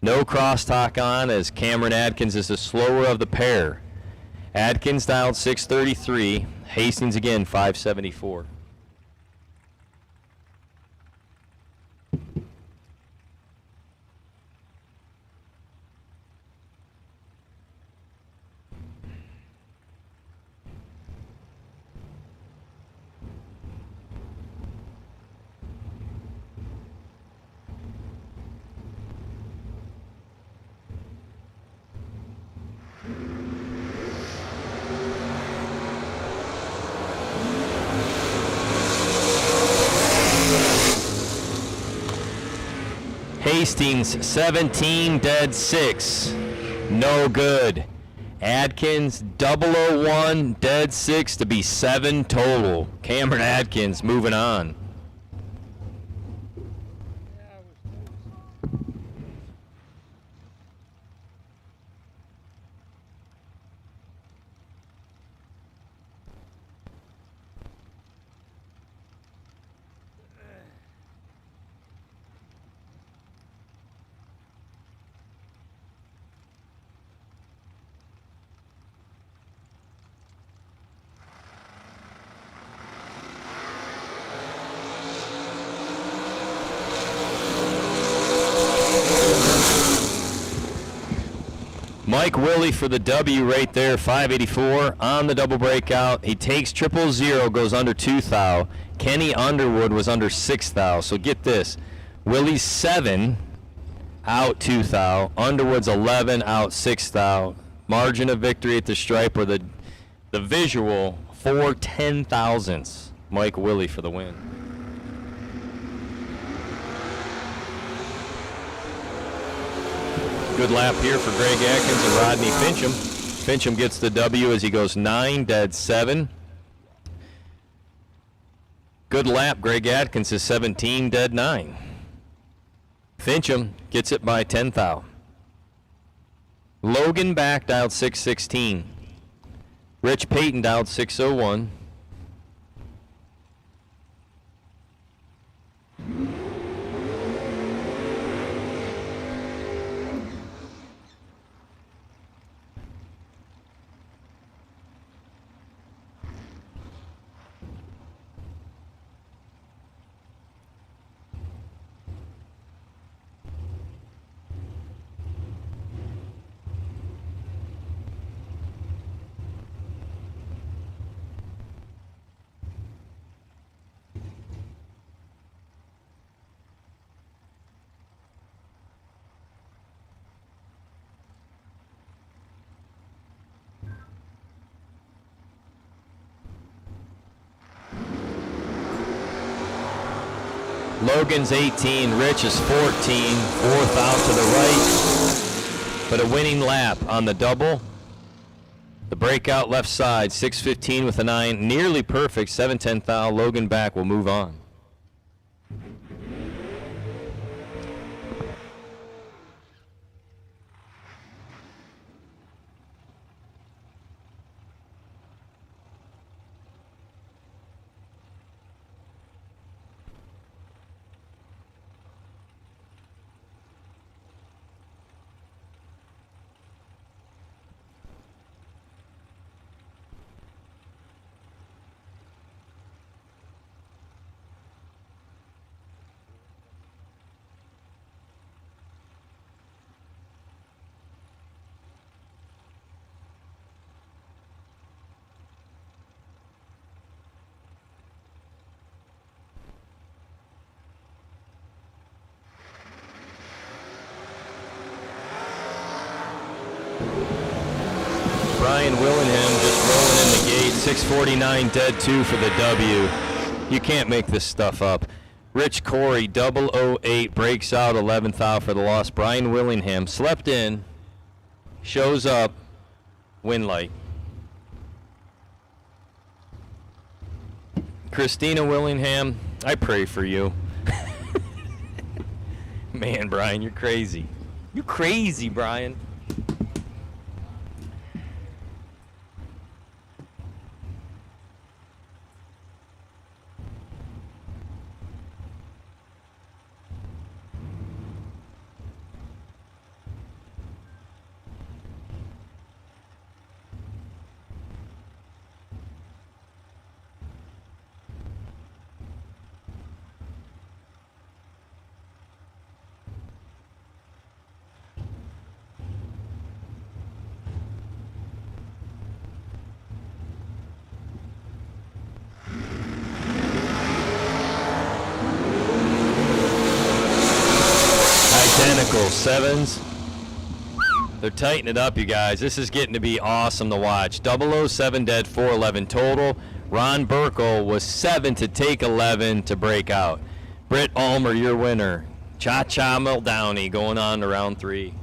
No crosstalk on as Cameron Adkins is the slower of the pair. Adkins dialed 633. Hastings again 574. Hastings 17 dead 6, no good. Adkins 001 dead 6 to be 7 total. Cameron Adkins moving on. Mike Willie for the W right there, 584 on the double breakout. He takes 000, goes under 2 thou. Kenny Underwood was under 6 thou. So get this. Willie's 7, out 2 thou. Underwood's 11, out 6 thou. Margin of victory at the stripe, or the visual, 4 10,000ths. Mike Willie for the win. Good lap here for Greg Atkins and Rodney Fincham. Fincham gets the W as he goes 9, dead 7. Good lap. Greg Atkins is 17, dead 9. Fincham gets it by 10 thou. Logan backed out 616. Rich Payton out 601. Logan's 18, Rich is 14, 4th out to the right, but a winning lap on the double. The breakout left side, 6:15 with a 9, nearly perfect, 7:10 thou. Logan back will move on. Brian Willingham just rolling in the gate, 649 dead 2 for the W. You can't make this stuff up. Rich Corey, 008, breaks out, 11th out for the loss. Brian Willingham slept in, shows up, win light. Christina Willingham, I pray for you. Man, Brian, you're crazy. You're crazy, Brian. Identical sevens. They're tightening it up, you guys. This is getting to be awesome to watch. 007 dead, 411 total. Ron Burkle was 7 to take 11 to break out. Britt Ulmer, your winner. Cha-Cha Muldowney going on to round 3.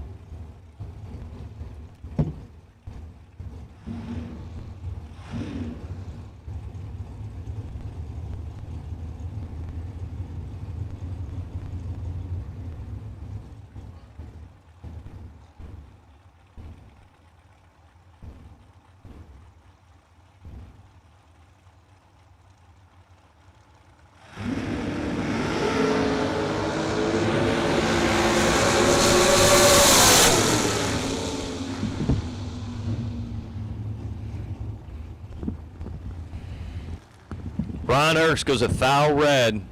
Ron Erks goes 1,000 red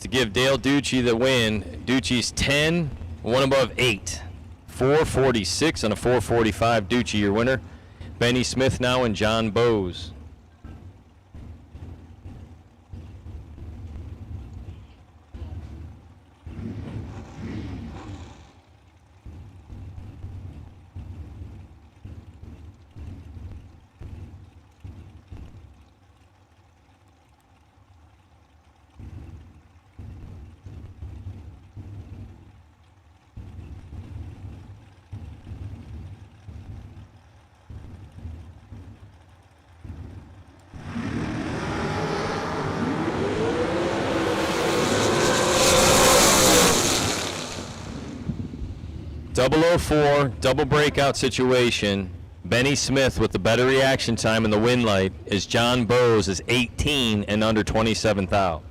to give Dale Ducey the win. Ducey's 10, one above 8. 4:46 and a 4:45. Ducci, your winner. Benny Smith now and John Bowes. .004, double breakout situation. Benny Smith with the better reaction time in the win light as John Bowes is 18 and under 27th out.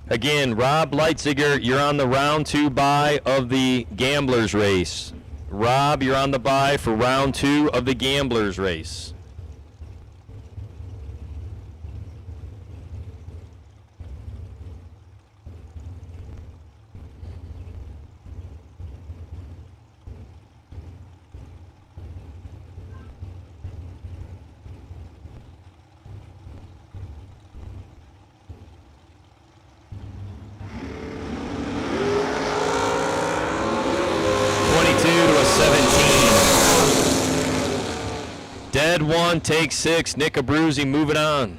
Again, Rob Leitziger, you're on the round 2 bye of the Gamblers race. Rob, you're on the bye for round 2 of the Gamblers race. Dead 1, take 6. Nick Abruzzi moving on.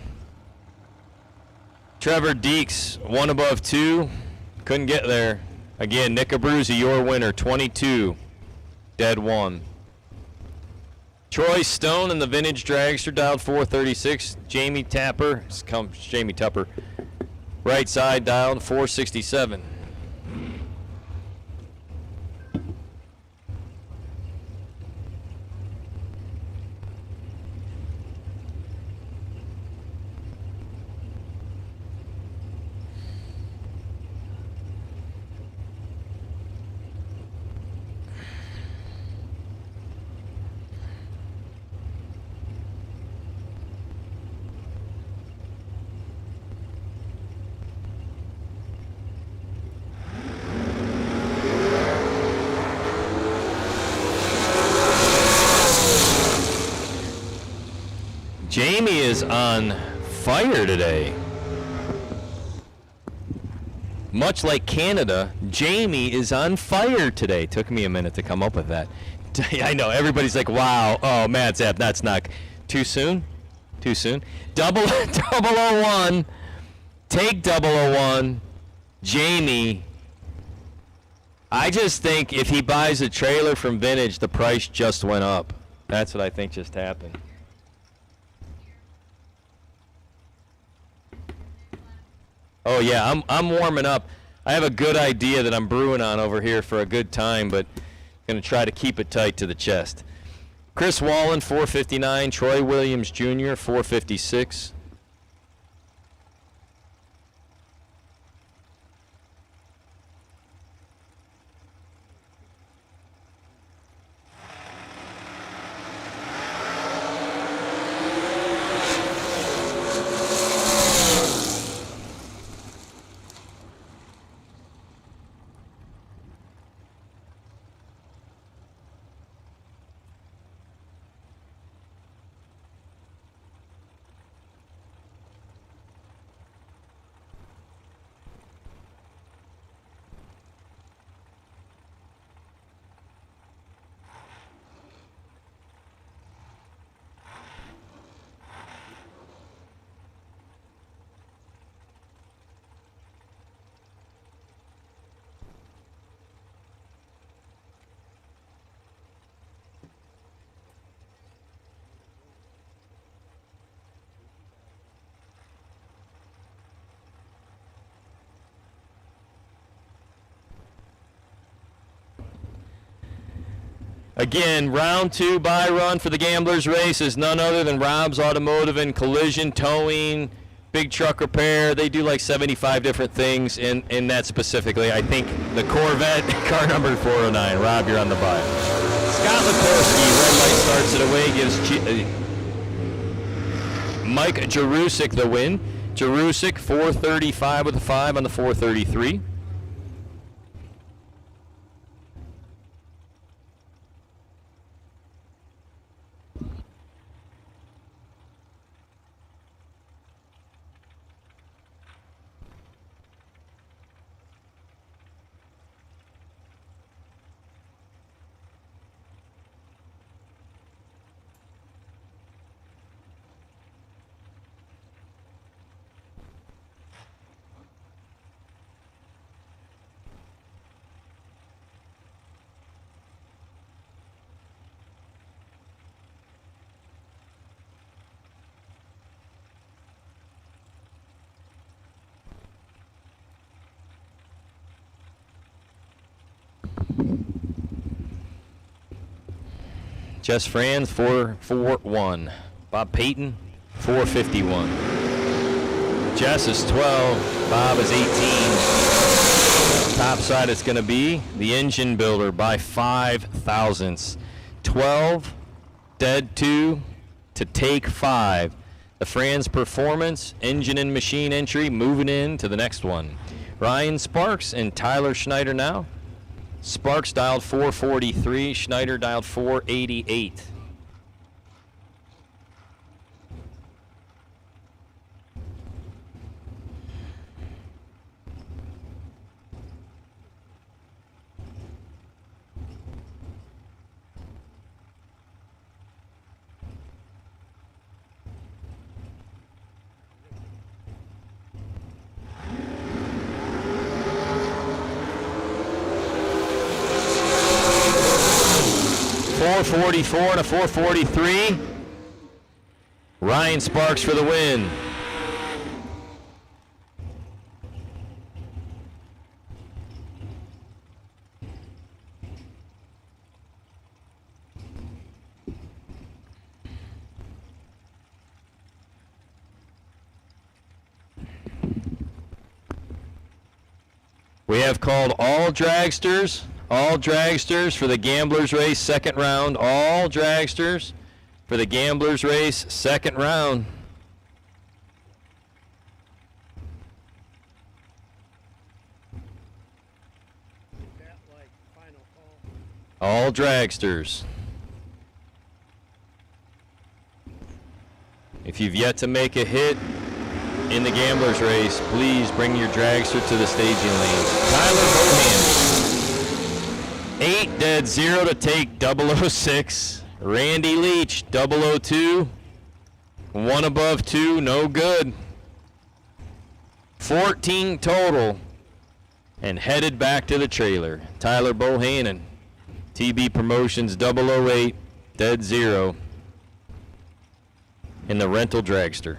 Trevor Deeks, 1 above 2. Couldn't get there. Again, Nick Abruzzi, your winner, 22. Dead 1. Troy Stone in the Vintage Dragster, dialed 436. Jamie Tupper. Right side, dialed 467. Jamie is on fire today. Much like Canada, Jamie is on fire today. Took me a minute to come up with that. I know, everybody's like, wow, oh, Matt Zapp, that's not too soon? Too soon? 001, take 001, Jamie. I just think if he buys a trailer from Vintage, the price just went up. That's what I think just happened. Oh yeah, I'm warming up. I have a good idea that I'm brewing on over here for a good time, but going to try to keep it tight to the chest. Chris Wallen, 459. Troy Williams Jr., 456. Again, round 2 buy run for the Gamblers race is none other than Rob's Automotive and Collision, Towing, Big Truck Repair. They do like 75 different things in that specifically. I think the Corvette, car number 409. Rob, you're on the buy. Scott Likorsky, red light starts it away, gives Mike Jerusk the win. Jerusk 435 with a 5 on the 433. Jess Franz 441. Bob Payton 451. Jess is 12. Bob is 18. Top side it's going to be the Engine Builder by 5 thousandths. 12, dead 2 to take 5. The Franz Performance Engine and Machine entry moving in to the next one. Ryan Sparks and Tyler Schneider now. Sparks dialed 443, Schneider dialed 488. .444 and a 443. Ryan Sparks for the win. We have called all dragsters for the Gamblers Race second round. All dragsters for the Gamblers Race second round. All dragsters. If you've yet to make a hit in the Gamblers Race, please bring your dragster to the staging lane. Tyler Bohan. 8 dead 0 to take 006. Randy Leach 002. 1 above 2, no good. 14 total. And headed back to the trailer. Tyler Bohannon. TB Promotions 008 dead 0. In the rental dragster.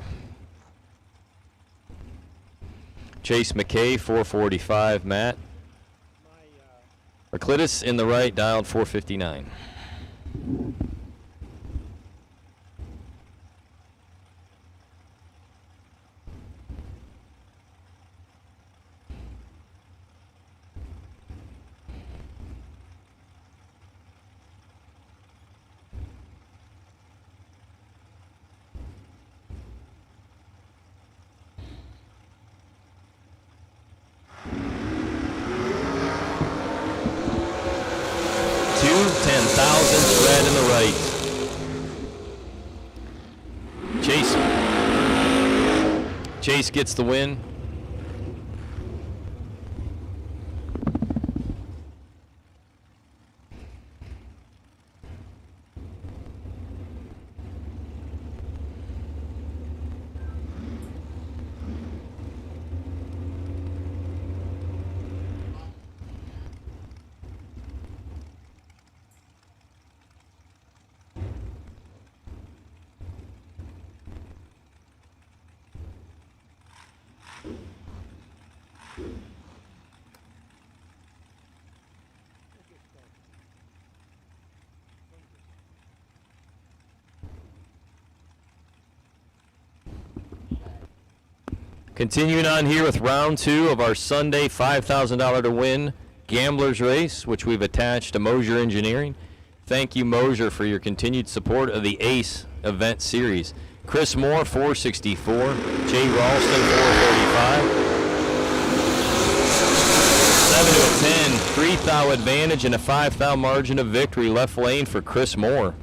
Chase McKay 445, Matt. Arclitus in the right, dialed 459. Red in the right. Chase gets the win. Continuing on here with round 2 of our Sunday $5,000 to win Gamblers Race, which we've attached to Moser Engineering. Thank you, Moser, for your continued support of the ACE event series. Chris Moore, 464. Jay Ralston, 435. 7 to a 10. 3 thou advantage and a 5 thou margin of victory. Left lane for Chris Moore.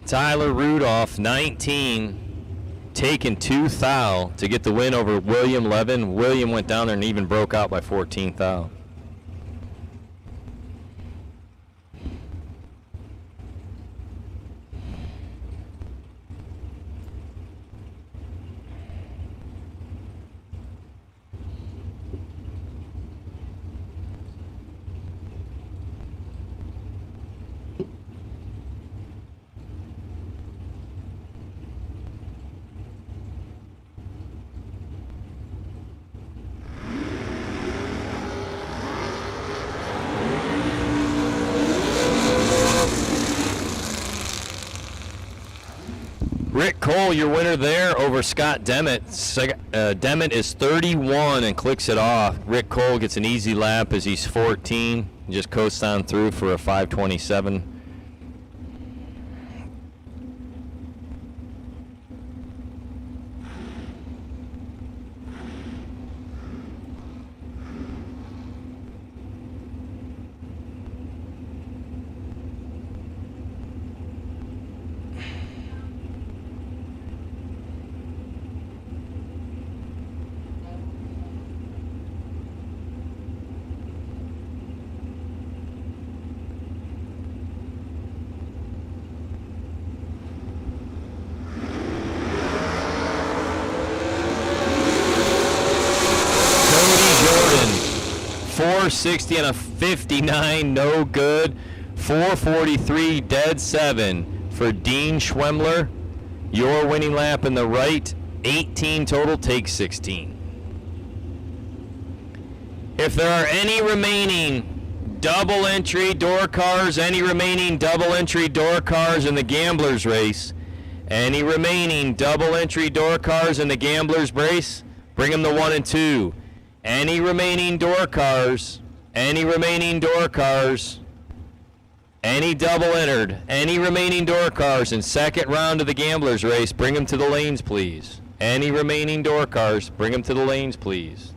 Tyler Rudolph, 19, taking 2 thou to get the win over William Levin. William went down there and even broke out by 14 thou. Rick Cole, your winner there over Scott Demmett. Demmett is 31 and clicks it off. Rick Cole gets an easy lap as he's 14. Just coasts on through for a 5:27. Jordan, 460 and a 59, no good. 443, dead 7 for Dean Schwemmler. Your winning lap in the right, 18 total, takes 16. If there are any remaining double entry door cars, any remaining double entry door cars in the Gamblers race, any remaining double entry door cars in the Gamblers race, bring them to 1 and 2. Any remaining door cars, any remaining door cars, any double entered, any remaining door cars in second round of the Gamblers race, bring them to the lanes, please. Any remaining door cars, bring them to the lanes, please.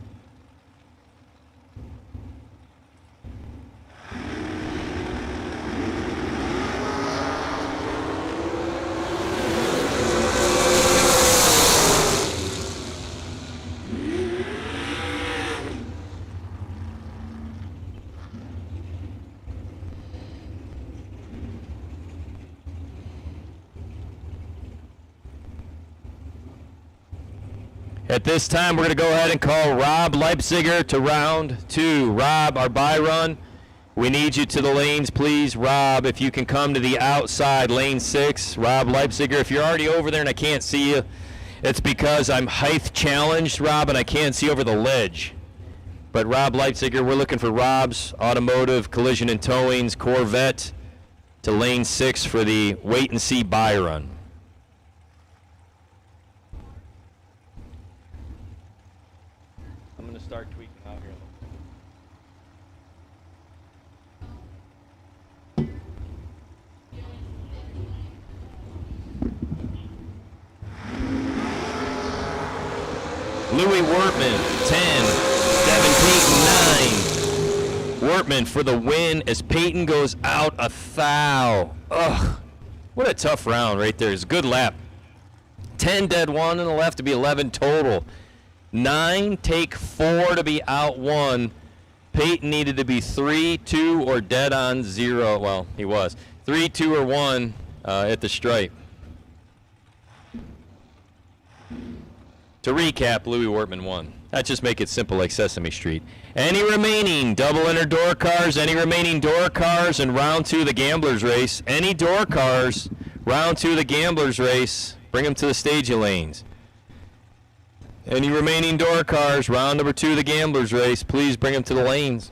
At this time, we're going to go ahead and call Rob Leipziger to round 2. Rob, our bye run, we need you to the lanes, please. Rob, if you can come to the outside, lane 6. Rob Leipziger, if you're already over there and I can't see you, it's because I'm height challenged, Rob, and I can't see over the ledge. But Rob Leipziger, we're looking for Rob's Automotive Collision and Towing's Corvette to lane 6 for the wait and see bye run. I'm going to start tweaking out here. Louis Wortman, 10. Devin Payton, Wortman for the win as Peyton goes out a foul. Ugh. What a tough round right there. It's a good lap. 10 dead 1 on the left to be 11 total. 9 take 4 to be out 1. Peyton needed to be 3, 2, or dead on 0. Well, he was. 3, 2, or 1 at the stripe. To recap, Louis Wortman won. That just make it simple like Sesame Street. Any remaining double inner door cars, any remaining door cars in round 2 of the Gamblers race, any door cars, round 2 of the Gamblers race, bring them to the staging lanes. Any remaining door cars, round number 2 of the Gamblers race, please bring them to the lanes.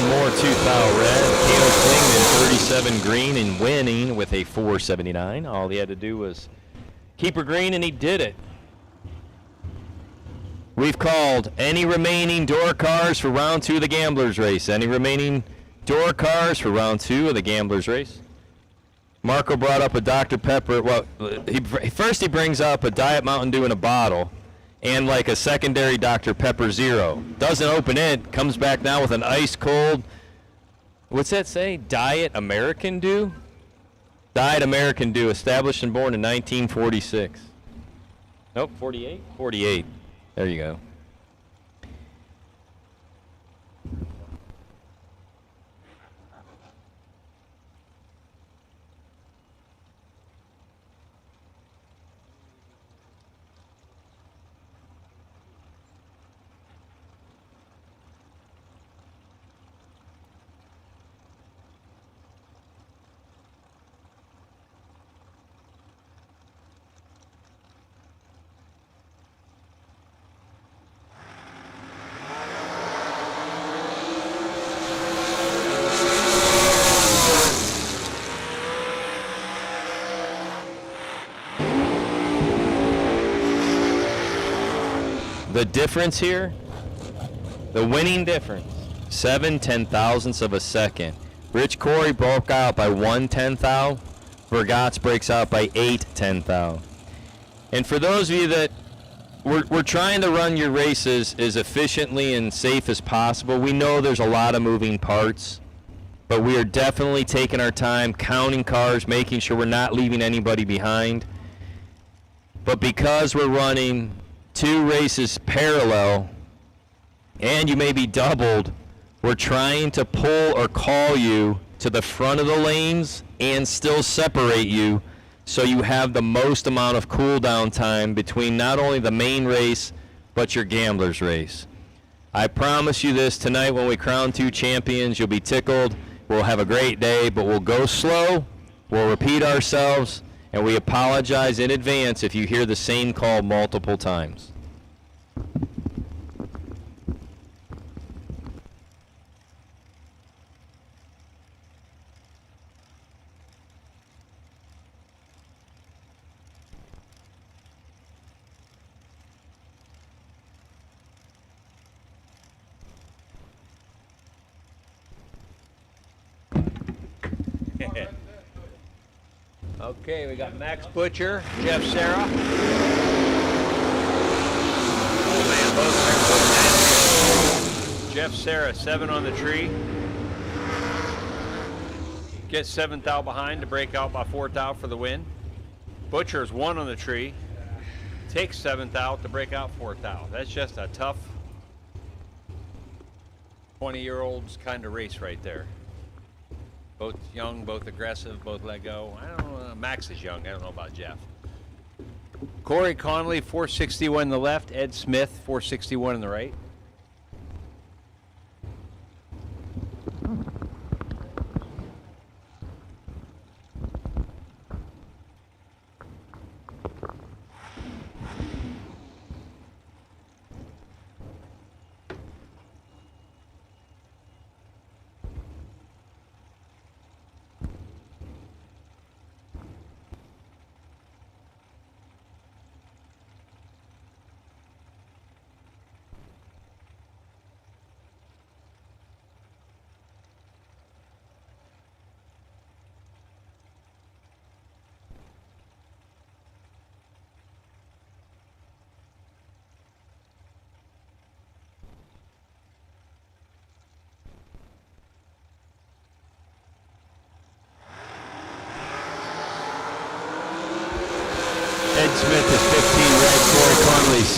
Moer 2,000 red, Caleb Klingman 37 green and winning with a 479. All he had to do was keep her green and he did it. We've called any remaining door cars for round 2 of the Gamblers race. Any remaining door cars for round 2 of the Gamblers race. Marco brought up a Dr. Pepper. Well, first he brings up a Diet Mountain Dew in a bottle and like a secondary Dr. Pepper Zero. Doesn't open it, comes back now with an ice cold, what's that say? Diet American Dew? Diet American Dew, established and born in 1946. Nope, 48? 48. There you go. The difference here, the winning difference, 7 ten-thousandths of a second. Rich Corey broke out by 1 10,000. Vergatz breaks out by 8 10,000. And for those of you that we're trying to run your races as efficiently and safe as possible. We know there's a lot of moving parts, but we are definitely taking our time, counting cars, making sure we're not leaving anybody behind. But because we're running 2 races parallel, and you may be doubled, we're trying to pull or call you to the front of the lanes and still separate you so you have the most amount of cool down time between not only the main race but your Gamblers race. I promise you this, tonight when we crown 2 champions, you'll be tickled. We'll have a great day, but we'll go slow, we'll repeat ourselves, and we apologize in advance if you hear the same call multiple times. Okay, we got Max Butcher, Jeff Serra. Oh man, both Jeff Serra, 7 on the tree. Gets 7th out behind to break out by 4th out for the win. Butcher's 1 on the tree. Takes 7th out to break out 4th out. That's just a tough 20-year-olds kind of race right there. Both young, both aggressive, both let go. I don't know. Max is young. I don't know about Jeff. Corey Connley, 461 on the left. Ed Smith, 461 on the right.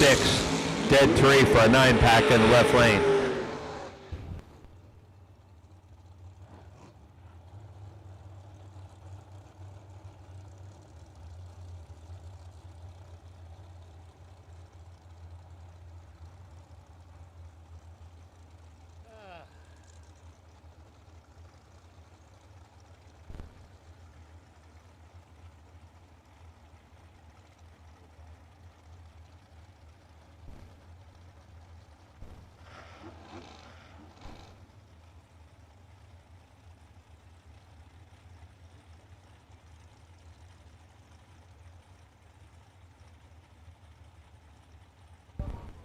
4-6, dead 3 for a 9-pack in the left lane.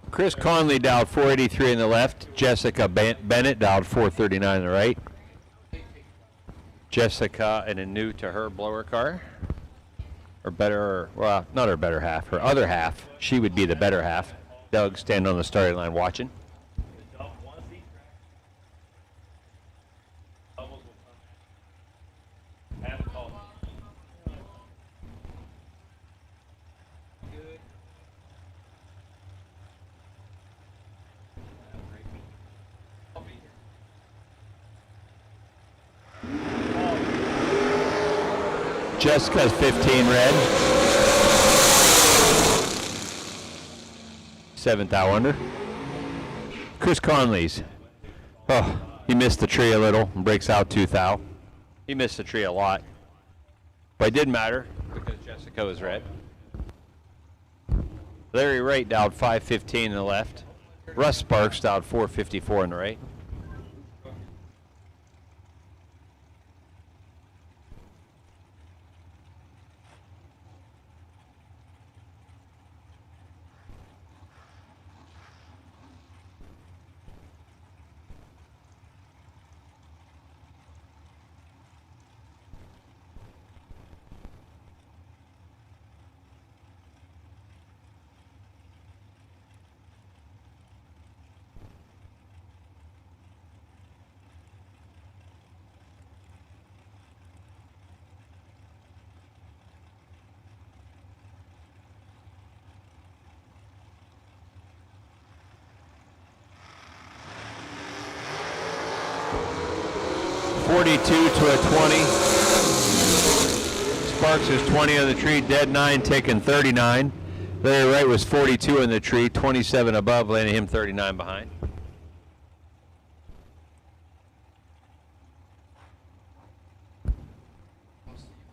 Chris Connley dialed 483 in the left. Jessica Bennett dialed 439 in the right. Jessica in a new to her blower car. Or better, well, not her better half, her other half. She would be the better half. Doug standing on the starting line watching. Jessica's 15 red. 7th out under. Chris Connley's. Oh, he missed the tree a little and breaks out 2 thou. He missed the tree a lot. But it didn't matter because Jessica was red. Larry Wright dialed 515 in the left. Russ Sparks dialed 454 in the right. To a 20. Sparks is 20 on the tree, dead 9, taking 39. Larry Wright was 42 in the tree, 27 above, landing him 39 behind.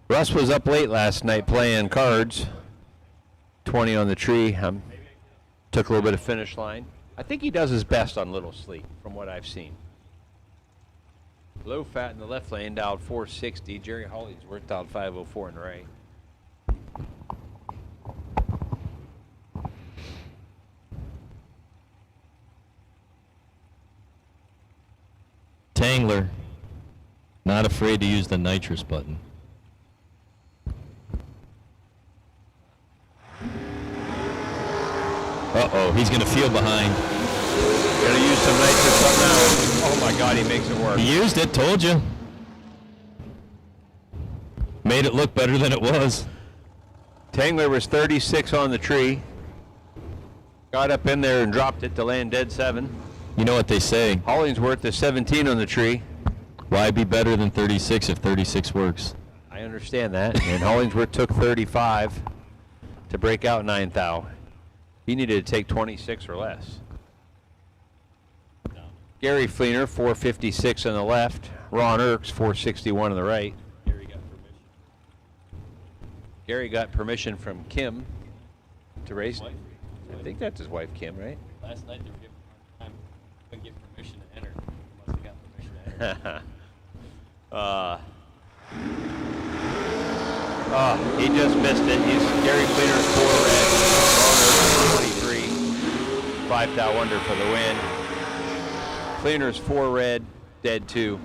Russ was up late last night playing cards. 20 on the tree. Took a little bit of finish line. I think he does his best on little sleep, from what I've seen. Low fat in the left lane, dialed 460. Jerry Hollingsworth dialed 504 in the right. Tangler, not afraid to use the nitrous button. Uh-oh, he's going to feel behind. Gonna use some nitrous button now. Oh my God, he makes it work. He used it, told you. Made it look better than it was. Tangler was 36 on the tree. Got up in there and dropped it to land dead 7. You know what they say. Hollingsworth is 17 on the tree. Why be better than 36 if 36 works? I understand that. And Hollingsworth took 35 to break out 9 thou. He needed to take 26 or less. Gary Fleener, 456 on the left. Ron Erks, 461 on the right. Gary got permission from Kim to race. I think that's his wife, Kim, right? Last night they were giving time. Couldn't get permission to enter. He must have got permission to enter. He just missed it. Gary Fleener's 4 red. Ron Erks, 23. 5 thou under for the win. Cleaner's 4 red, dead 2.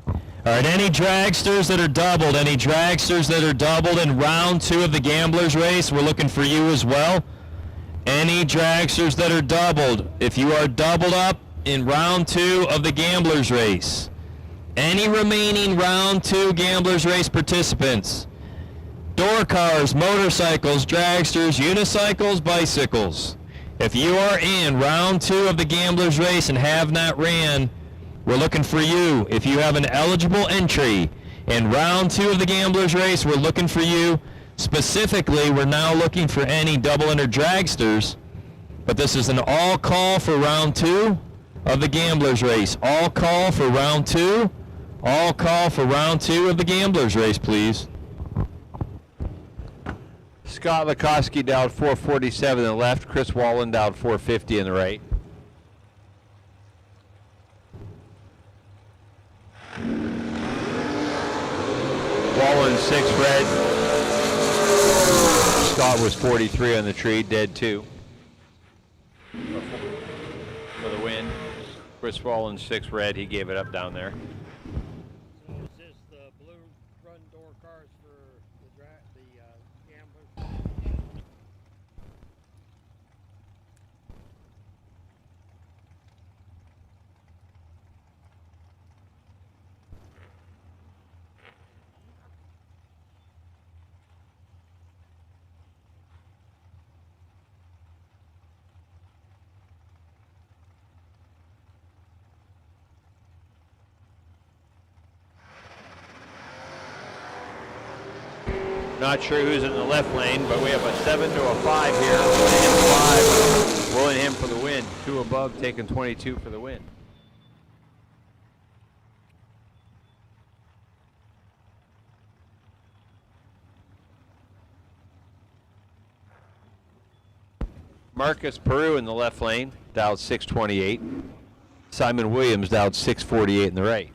All right, any dragsters that are doubled, in round 2 of the Gamblers race, we're looking for you as well. Any dragsters that are doubled, if you are doubled up in round 2 of the Gamblers race, any remaining round 2 Gamblers race participants, door cars, motorcycles, dragsters, unicycles, bicycles. If you are in round 2 of the Gamblers Race and have not ran, we're looking for you. If you have an eligible entry in round 2 of the Gamblers Race, we're looking for you. Specifically, we're now looking for any double-ender dragsters, but this is an all call for round 2 of the Gamblers Race. All call for round 2. All call for round 2 of the Gamblers Race, please. Scott Lukowski down 447 in the left. Chris Wallen down 450 in the right. Wallen 6 red. Scott was 43 on the tree, dead 2. For the win. Chris Wallen 6 red. He gave it up down there. So is this the blue run door cars for the Gamblers? Not sure who's in the left lane, but we have a 7 to a 5 here. Willingham 5. Willingham for the win. 2 above, taking 22 for the win. Marcus Peru in the left lane, down 628. Simon Williams down 648 in the right.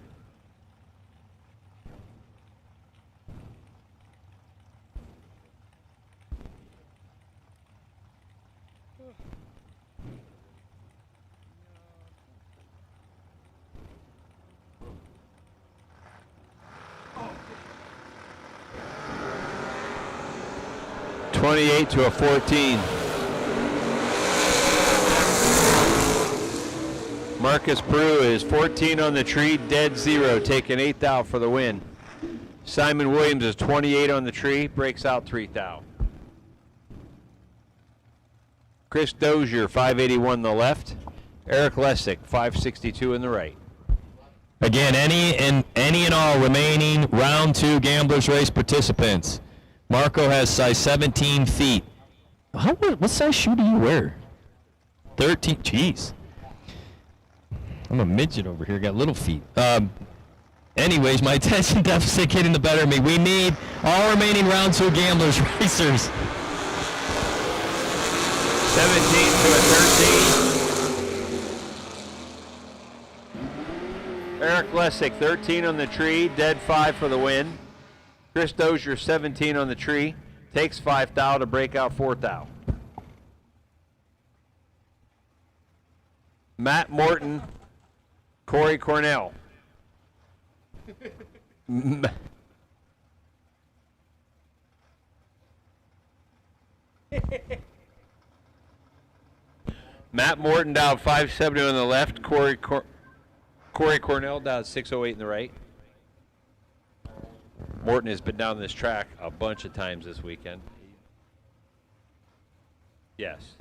$28 to a 14. Marcus Peru is 14 on the tree, dead 0, taking 8 thou for the win. Simon Williams is 28 on the tree, breaks out 3 thou. Chris Dozier, 581 on the left. Eric Lessick, 562 in the right. Again, any and all remaining round 2 Gamblers Race participants. Marco has size 17 feet. What size shoe do you wear? 13. Jeez. I'm a midget over here. Got little feet. Anyways, my attention deficit getting the better of me. We need all remaining round 2 Gamblers Racers. 17 to a 13. Eric Lessick, 13 on the tree, dead 5 for the win. Chris Dozier, 17 on the tree, takes 5 thou to break out 4 thou. Matt Morton, Corey Cornell. Matt Morton down 570 on the left, Corey Cornell down 608 in the right. Morton has been down this track a bunch of times this weekend. Yes.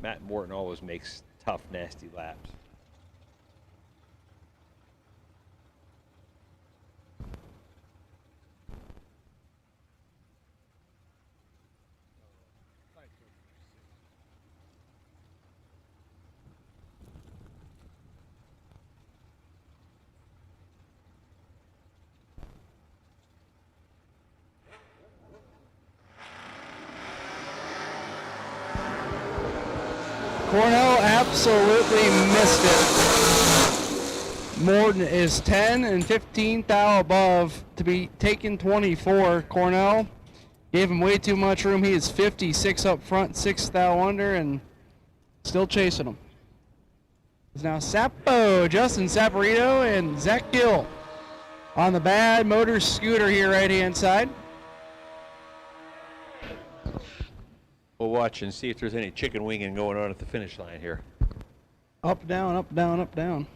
Matt Morton always makes tough, nasty laps. Cornell absolutely missed it. Morton is 10 and 15 thou above to be taking 24. Cornell gave him way too much room. He is 56 up front, 6 thou under, and still chasing him. It's now Justin Saporito, and Zach Gill on the Bad Motors scooter here right-hand side. We'll watch and see if there's any chicken winging going on at the finish line here. Up, down, up, down, up, down.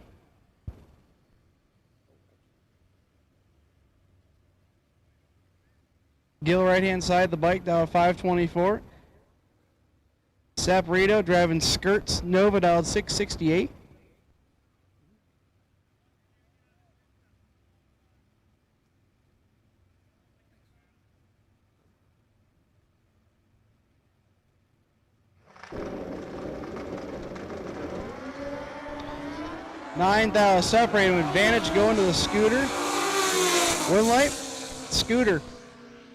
Gill right-hand side, the bike down 524. Saporito driving skirts, Nova dialed 668. $9,000 separating advantage going to the scooter. Winlight, scooter,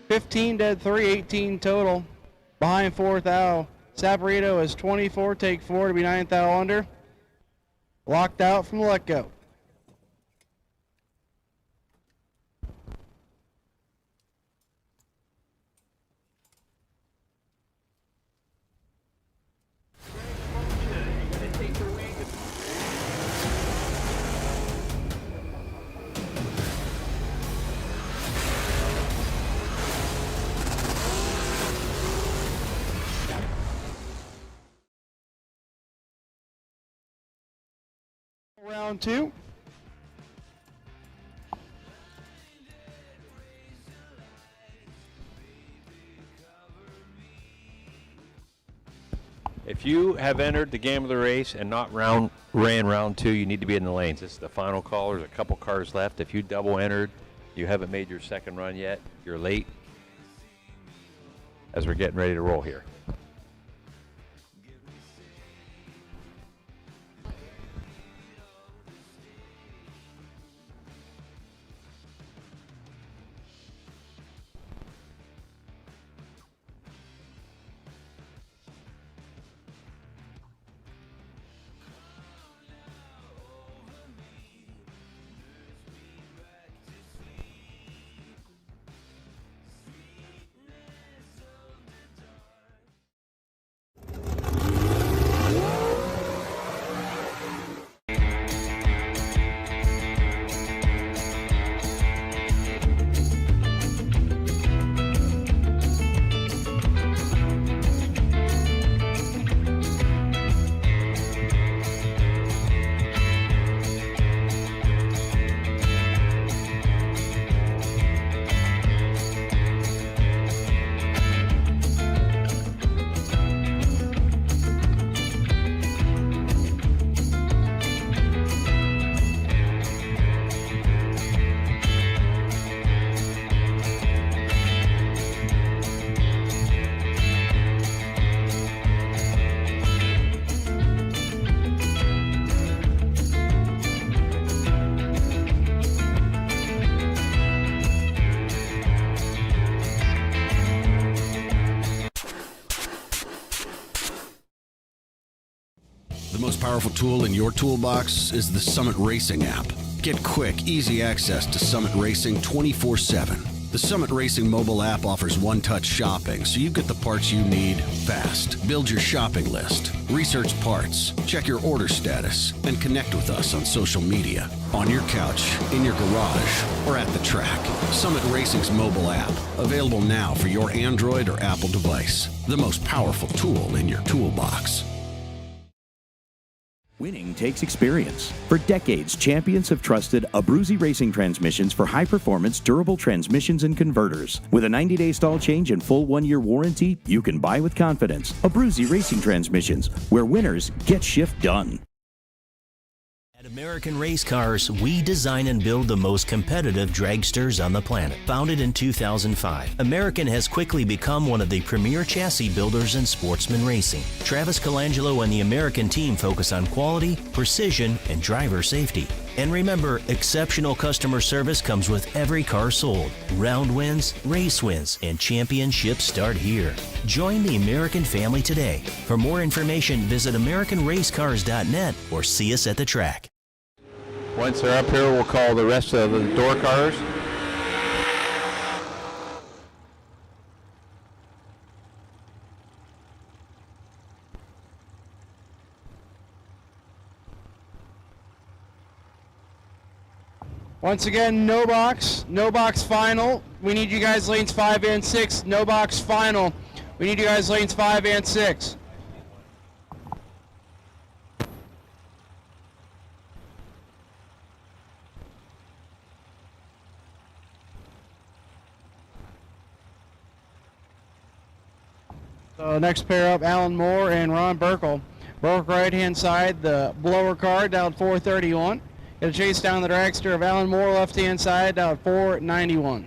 15 dead 3, 18 total. Behind 4,000. Saporito is 24, take 4 to be 9,000 under. Locked out from the let go. Round 2. If you have entered the Gambler race and not ran round 2, you need to be in the lanes. This is the final call. There's a couple cars left. If you double entered, you haven't made your second run yet, you're late as we're getting ready to roll here. The most powerful tool in your toolbox is the Summit Racing app. Get quick, easy access to Summit Racing 24/7. The Summit Racing mobile app offers one-touch shopping, so you get the parts you need fast. Build your shopping list, research parts, check your order status, and connect with us on social media, on your couch, in your garage, or at the track. Summit Racing's mobile app, available now for your Android or Apple device. The most powerful tool in your toolbox. Winning takes experience. For decades, champions have trusted Abruzzi racing transmissions for high-performance, durable transmissions and converters. With a 90-day stall change and full 1-year warranty, you can buy with confidence. Abruzzi Racing Transmissions, where winners get shift done. At American Race Cars, we design and build the most competitive dragsters on the planet. Founded in 2005, American has quickly become one of the premier chassis builders in sportsman racing. Travis Colangelo and the American team focus on quality, precision, and driver safety. And remember, exceptional customer service comes with every car sold. Round wins, race wins, and championships start here. Join the American family today. For more information, visit AmericanRaceCars.net or see us at the track. Once they're up here, we'll call the rest of the door cars. Once again, no box final. We need you guys lanes 5 and 6. No box final. We need you guys lanes 5 and 6. Next pair up, Alan Moer and Ron Burkle. Burke right-hand side, the blower car down 431. It'll chase down the dragster of Alan Moore left-hand side down 491.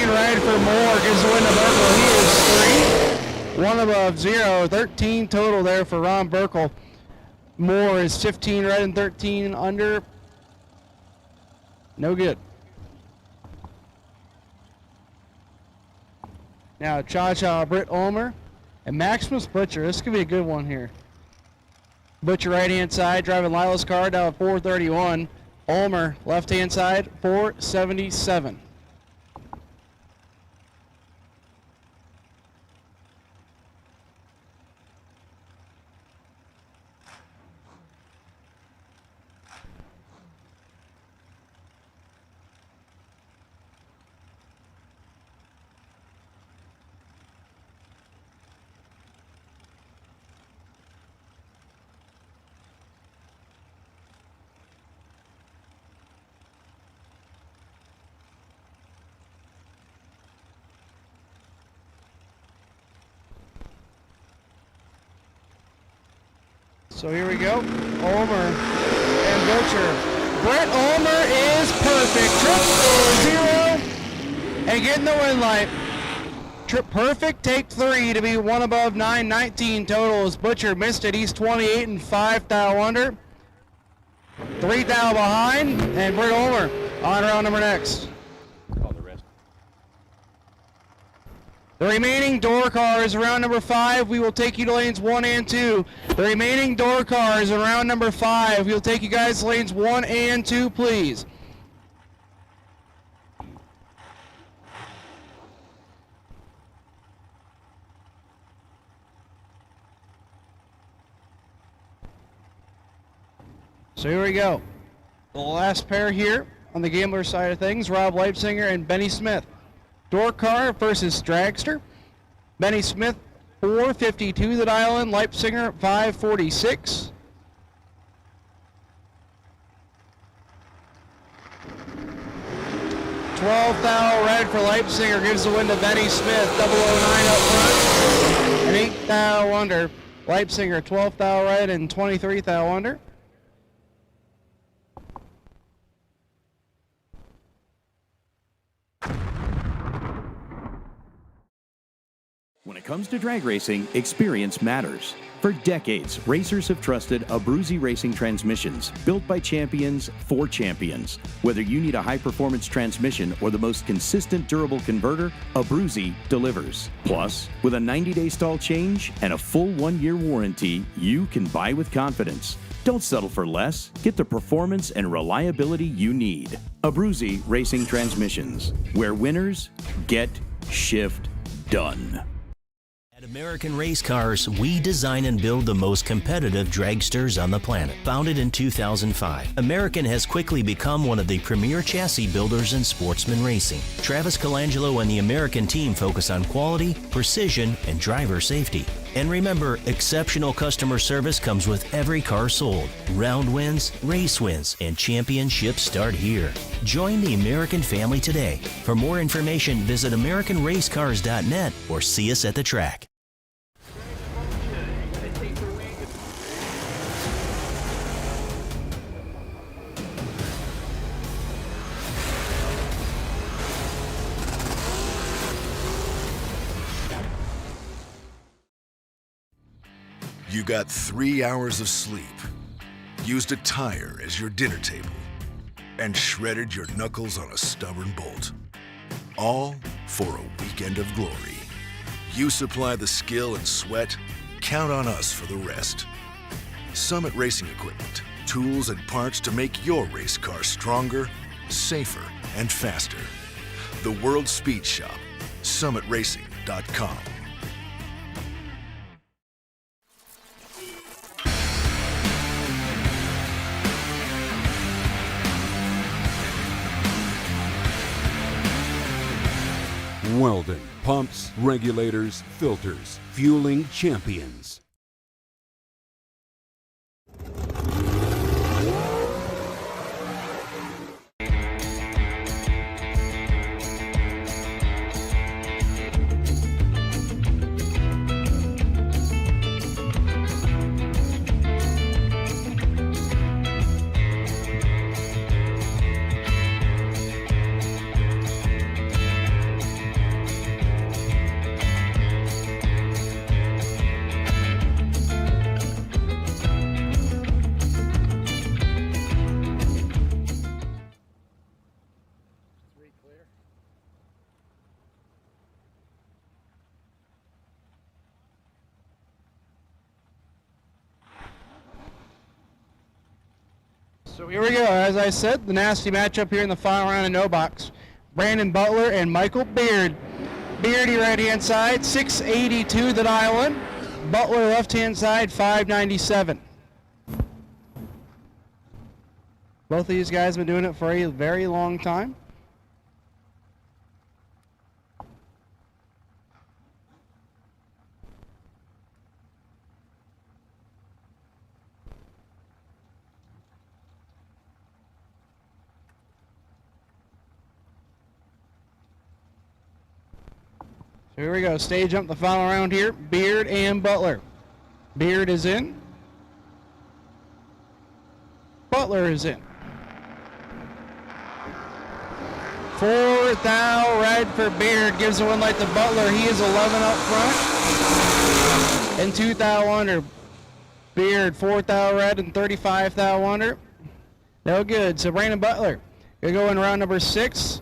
Right for Moore, gives the win to Burkle. He is 3. 1 above 0. 13 total there for Ron Burkle. Moore is 15 red and 13 under. No good. Now Cha-Cha, Britt Ulmer, and Maximus Butcher. This could be a good one here. Butcher right-hand side, driving Lila's car down 431. Ulmer left-hand side, 477. So here we go. Ulmer and Butcher. Brett Ulmer is perfect. Trip 0 and getting the win light. Trip perfect, take 3 to be 1 above 9, 19 total as Butcher missed it. He's 28 and 5 thou under. 3 thou behind, and Brett Ulmer on round number next. The remaining door cars around number 5, we will take you to lanes 1 and 2. The remaining door cars around number 5, we will take you guys to lanes 1 and 2, please. So here we go. The last pair here on the gambler side of things, Rob Leipzinger and Benny Smith. Door car versus dragster. Benny Smith 452 the dial in, Leipzinger 546. $12 thou red for Leipzinger gives the win to Benny Smith. 009 up front. And 8 thou under. Leipzinger 12 thou red and 23 thou under. When it comes to drag racing, experience matters. For decades, racers have trusted Abruzzi racing transmissions, built by champions for champions. Whether you need a high-performance transmission or the most consistent durable converter, Abruzzi delivers. Plus, with a 90-day stall change and a full 1-year warranty, you can buy with confidence. Don't settle for less. Get the performance and reliability you need. Abruzzi Racing Transmissions, where winners get shift done. At American Race Cars, we design and build the most competitive dragsters on the planet. Founded in 2005, American has quickly become one of the premier chassis builders in sportsman racing. Travis Colangelo and the American team focus on quality, precision, and driver safety. And remember, exceptional customer service comes with every car sold. Round wins, race wins, and championships start here. Join the American family today. For more information, visit AmericanRaceCars.net or see us at the track. You got 3 hours of sleep, used a tire as your dinner table, and shredded your knuckles on a stubborn bolt. All for a weekend of glory. You supply the skill and sweat, count on us for the rest. Summit Racing Equipment, tools and parts to make your race car stronger, safer, and faster. The World Speed Shop, summitracing.com. Weldon, pumps, regulators, filters, fueling champions. So here we go. As I said, the nasty matchup here in the final round of no box. Brandon Butler and Michael Beard. Beardy right-hand side, 682 the dial in. Butler left-hand side, 597. Both of these guys have been doing it for a very long time. Here we go, stage jump the final round here. Beard and Butler. Beard is in. Butler is in. 4th thou red for Beard, gives the one light to Butler. He is 11 up front. And 2 thou under. Beard, 4th thou red and 35 thou under. No good. So Brandon Butler gonna go in round number 6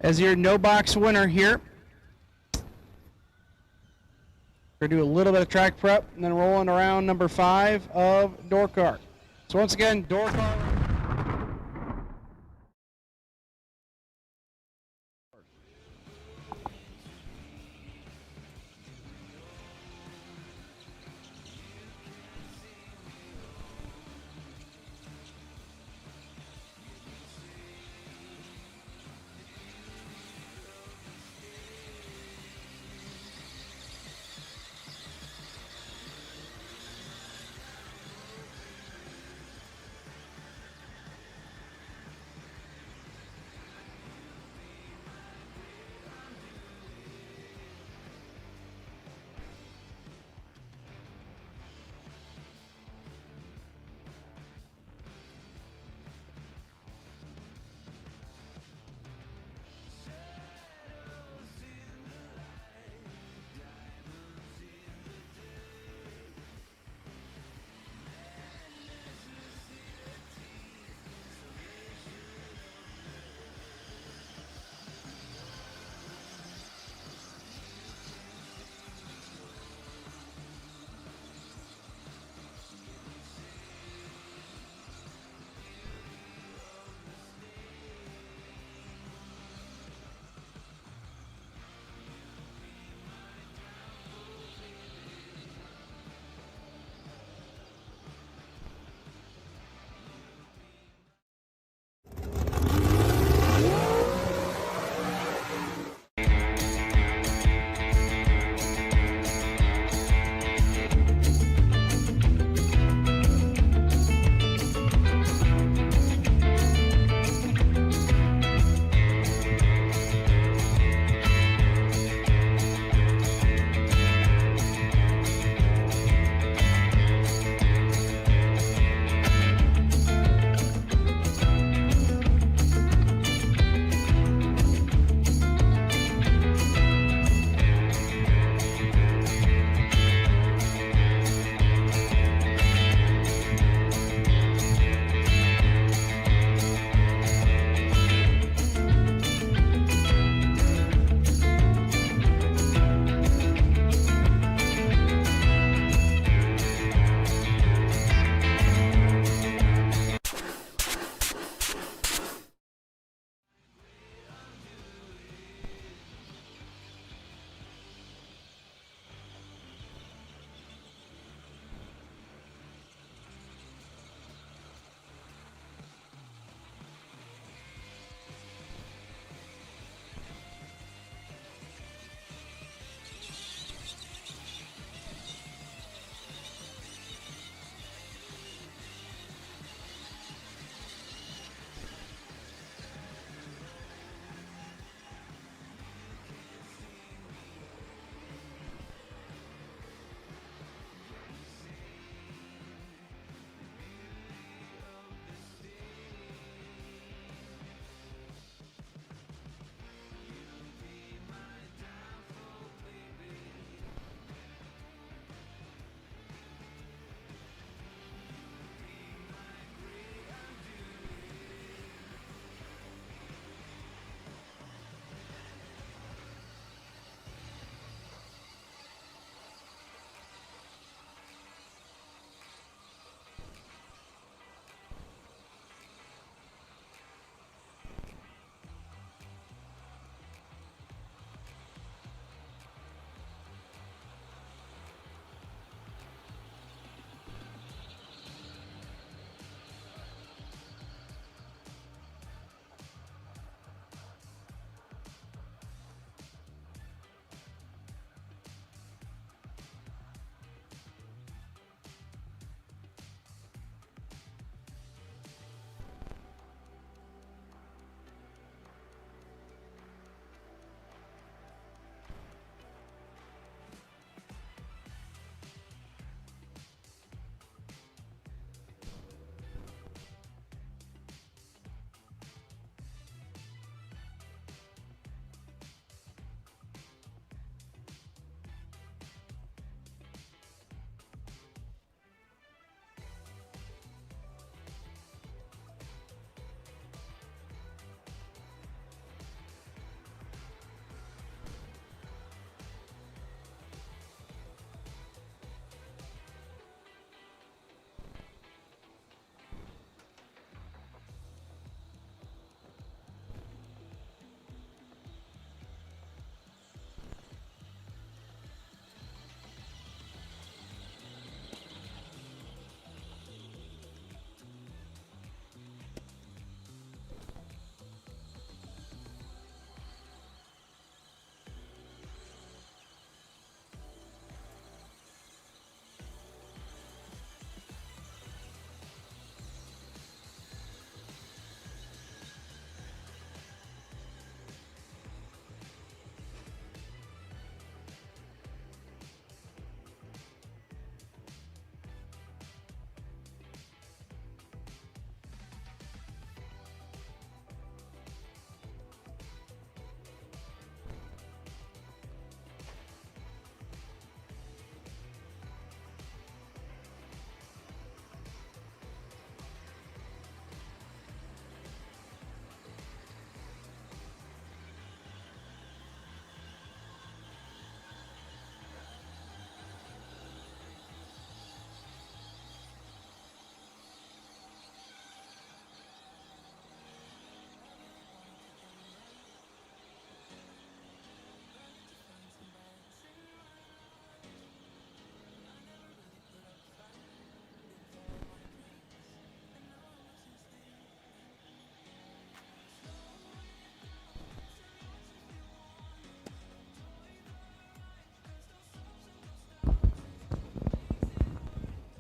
as your no box winner here. We're going to do a little bit of track prep and then roll into round number 5 of door car. So once again, door car.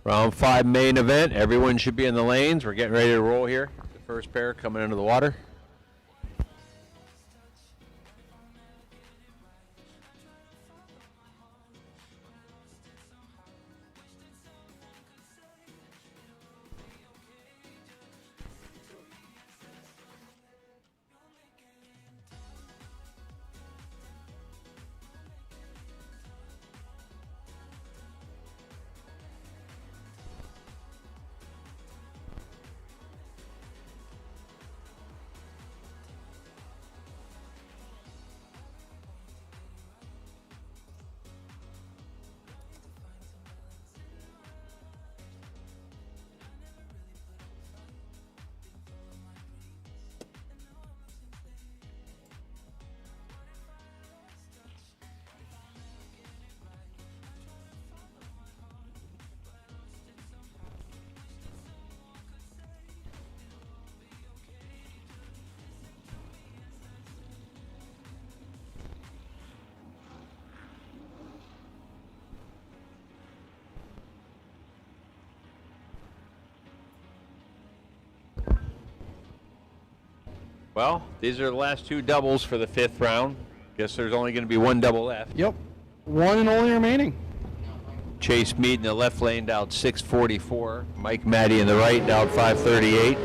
Round 5 main event. Everyone should be in the lanes. We're getting ready to roll here. The first pair coming into the water. Well, these are the last 2 doubles for the 5th round. Guess there's only going to be 1 double left. Yep. 1 and only remaining. Chase Mead in the left lane down 644. Mike Matty in the right down 538.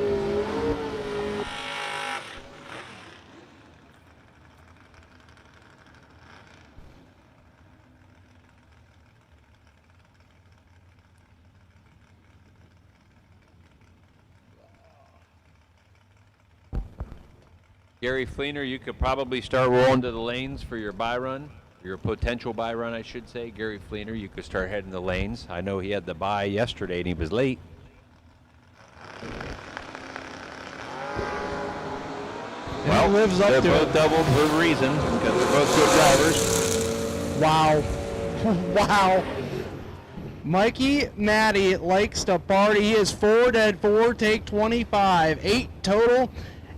Gary Fleener, you could probably start rolling to the lanes for your buy run, your potential buy run, I should say. Gary Fleener, you could start heading the lanes. I know he had the buy yesterday and he was late. Well, lives up they're to both it. doubled for a reason because they're both good drivers. Wow. Wow. Mikey Matty likes to party. He is 4 dead, 4, take 25, 8 total,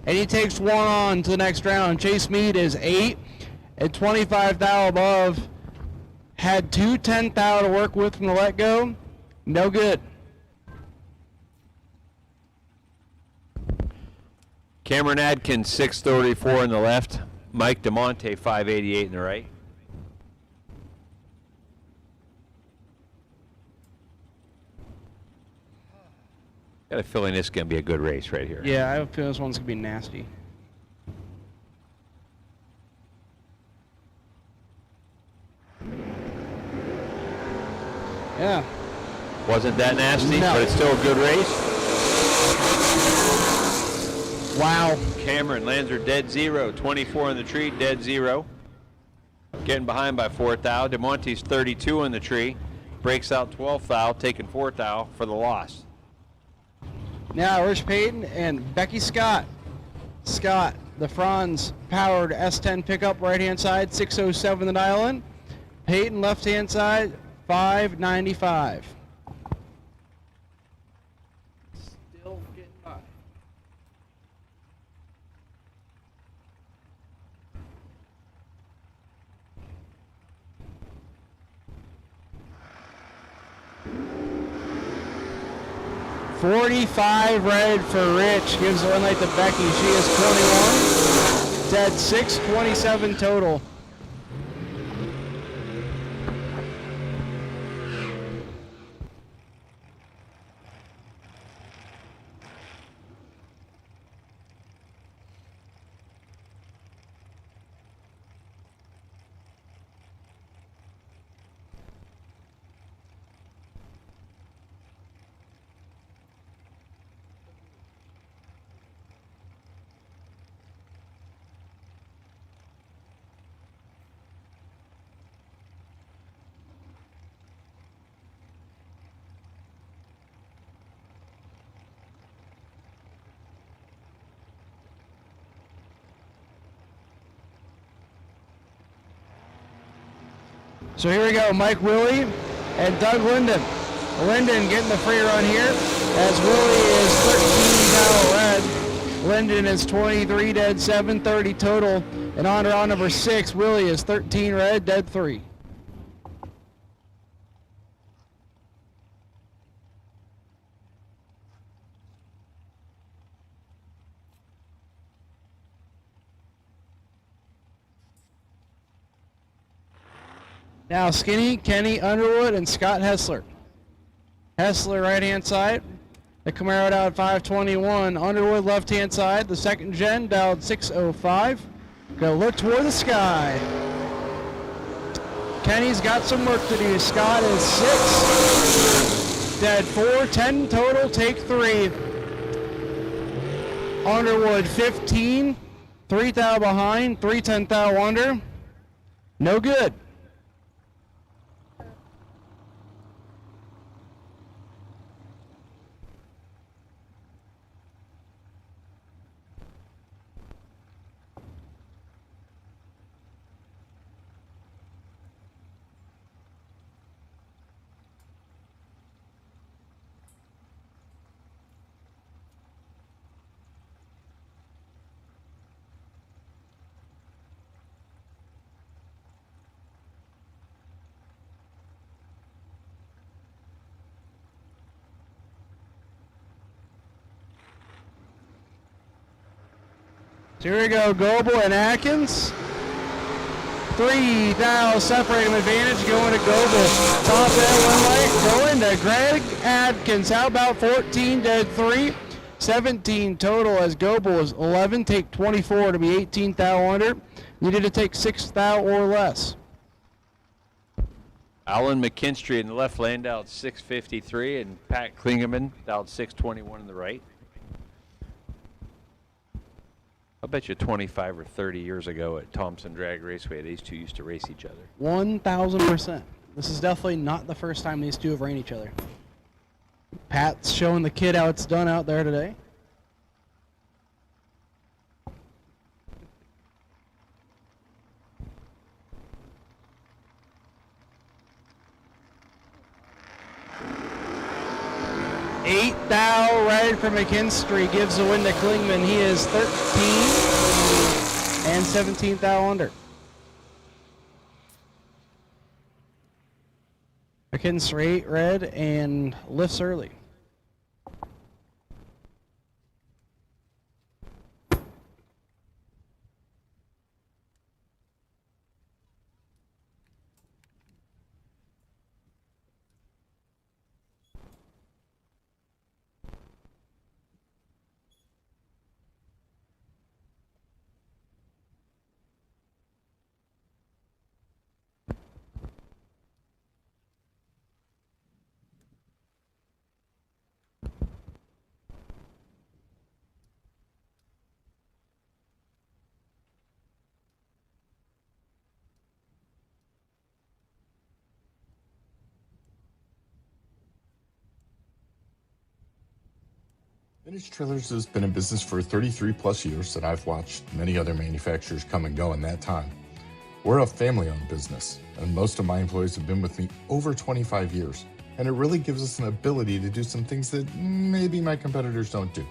and he takes 1 on to the next round. Chase Mead is 8 at 25 thou above. Had 2 10 thou to work with from the let-go. No good. Cameron Adkins, 634 in the left. Mike DeMonte, 588 in the right. Got a feeling this is going to be a good race right here. Yeah, I have a feeling this one's going to be nasty. Yeah. Wasn't that nasty, No. but it's still a good race. Wow. Cameron Lands dead 0, 24 in the tree, dead 0. Getting behind by 4 thou. DeMonte's 32 in the tree. Breaks out 12 thou, taking 4 thou for the loss. Now, Rich Payton and Becky Scott. Scott, the Franz powered S10 pickup right-hand side, 607 the dial in. Payton left-hand side, 595. Still getting by. $45 red for Rich. Gives the one light to Becky. She is 21. Dead 6, 27 total. So here we go, Mike Willie and Doug Linden. Linden getting the free run here as Willie is 13 thou red. Linden is 23 dead 7, 30 total. And on round number 6, Willie is 13 red, dead 3. Now Skinny, Kenny Underwood, and Scott Hessler. Hessler right-hand side. The Camaro down 521. Underwood left-hand side. The second gen down 605. Go look toward the sky. Kenny's got some work to do. Scott is 6. Dead 4, 10 total, take 3. Underwood 15. 3 thou behind, 3 10 thou under. No good. Here we go, Goebel and Atkins. 3 thou separating advantage going to Goebel. Top that one light going to Greg Atkins. How about 14 dead 3? 17 total as Goebel is 11. Take 24 to be 18 thou under. Needed to take 6 thou or less. Alan McKinstry in the left lane down 653 and Pat Klingerman down 621 in the right. I bet you 25 or 30 years ago at Thompson Drag Raceway, these two used to race each other. 1,000%. This is definitely not the first time these two have ran each other. Pat's showing the kid how it's done out there today. Eight thou right for McKinstry gives the win to Klingman. He is 13 and 17 thou under. McKinstry 8 red and lifts early. Vintage Trailers has been in business for 33 plus years, and I've watched many other manufacturers come and go in that time. We're a family-owned business, and most of my employees have been with me over 25 years, and it really gives us an ability to do some things that maybe my competitors don't do.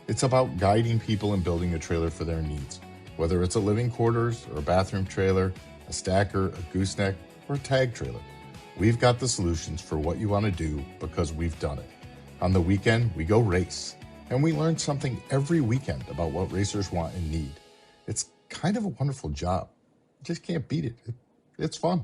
It's about guiding people and building a trailer for their needs, whether it's a living quarters or a bathroom trailer, a stacker, a gooseneck, or a tag trailer. We've got the solutions for what you want to do because we've done it. On the weekend, we go race. And we learn something every weekend about what racers want and need. It's kind of a wonderful job. You just can't beat it. It's fun.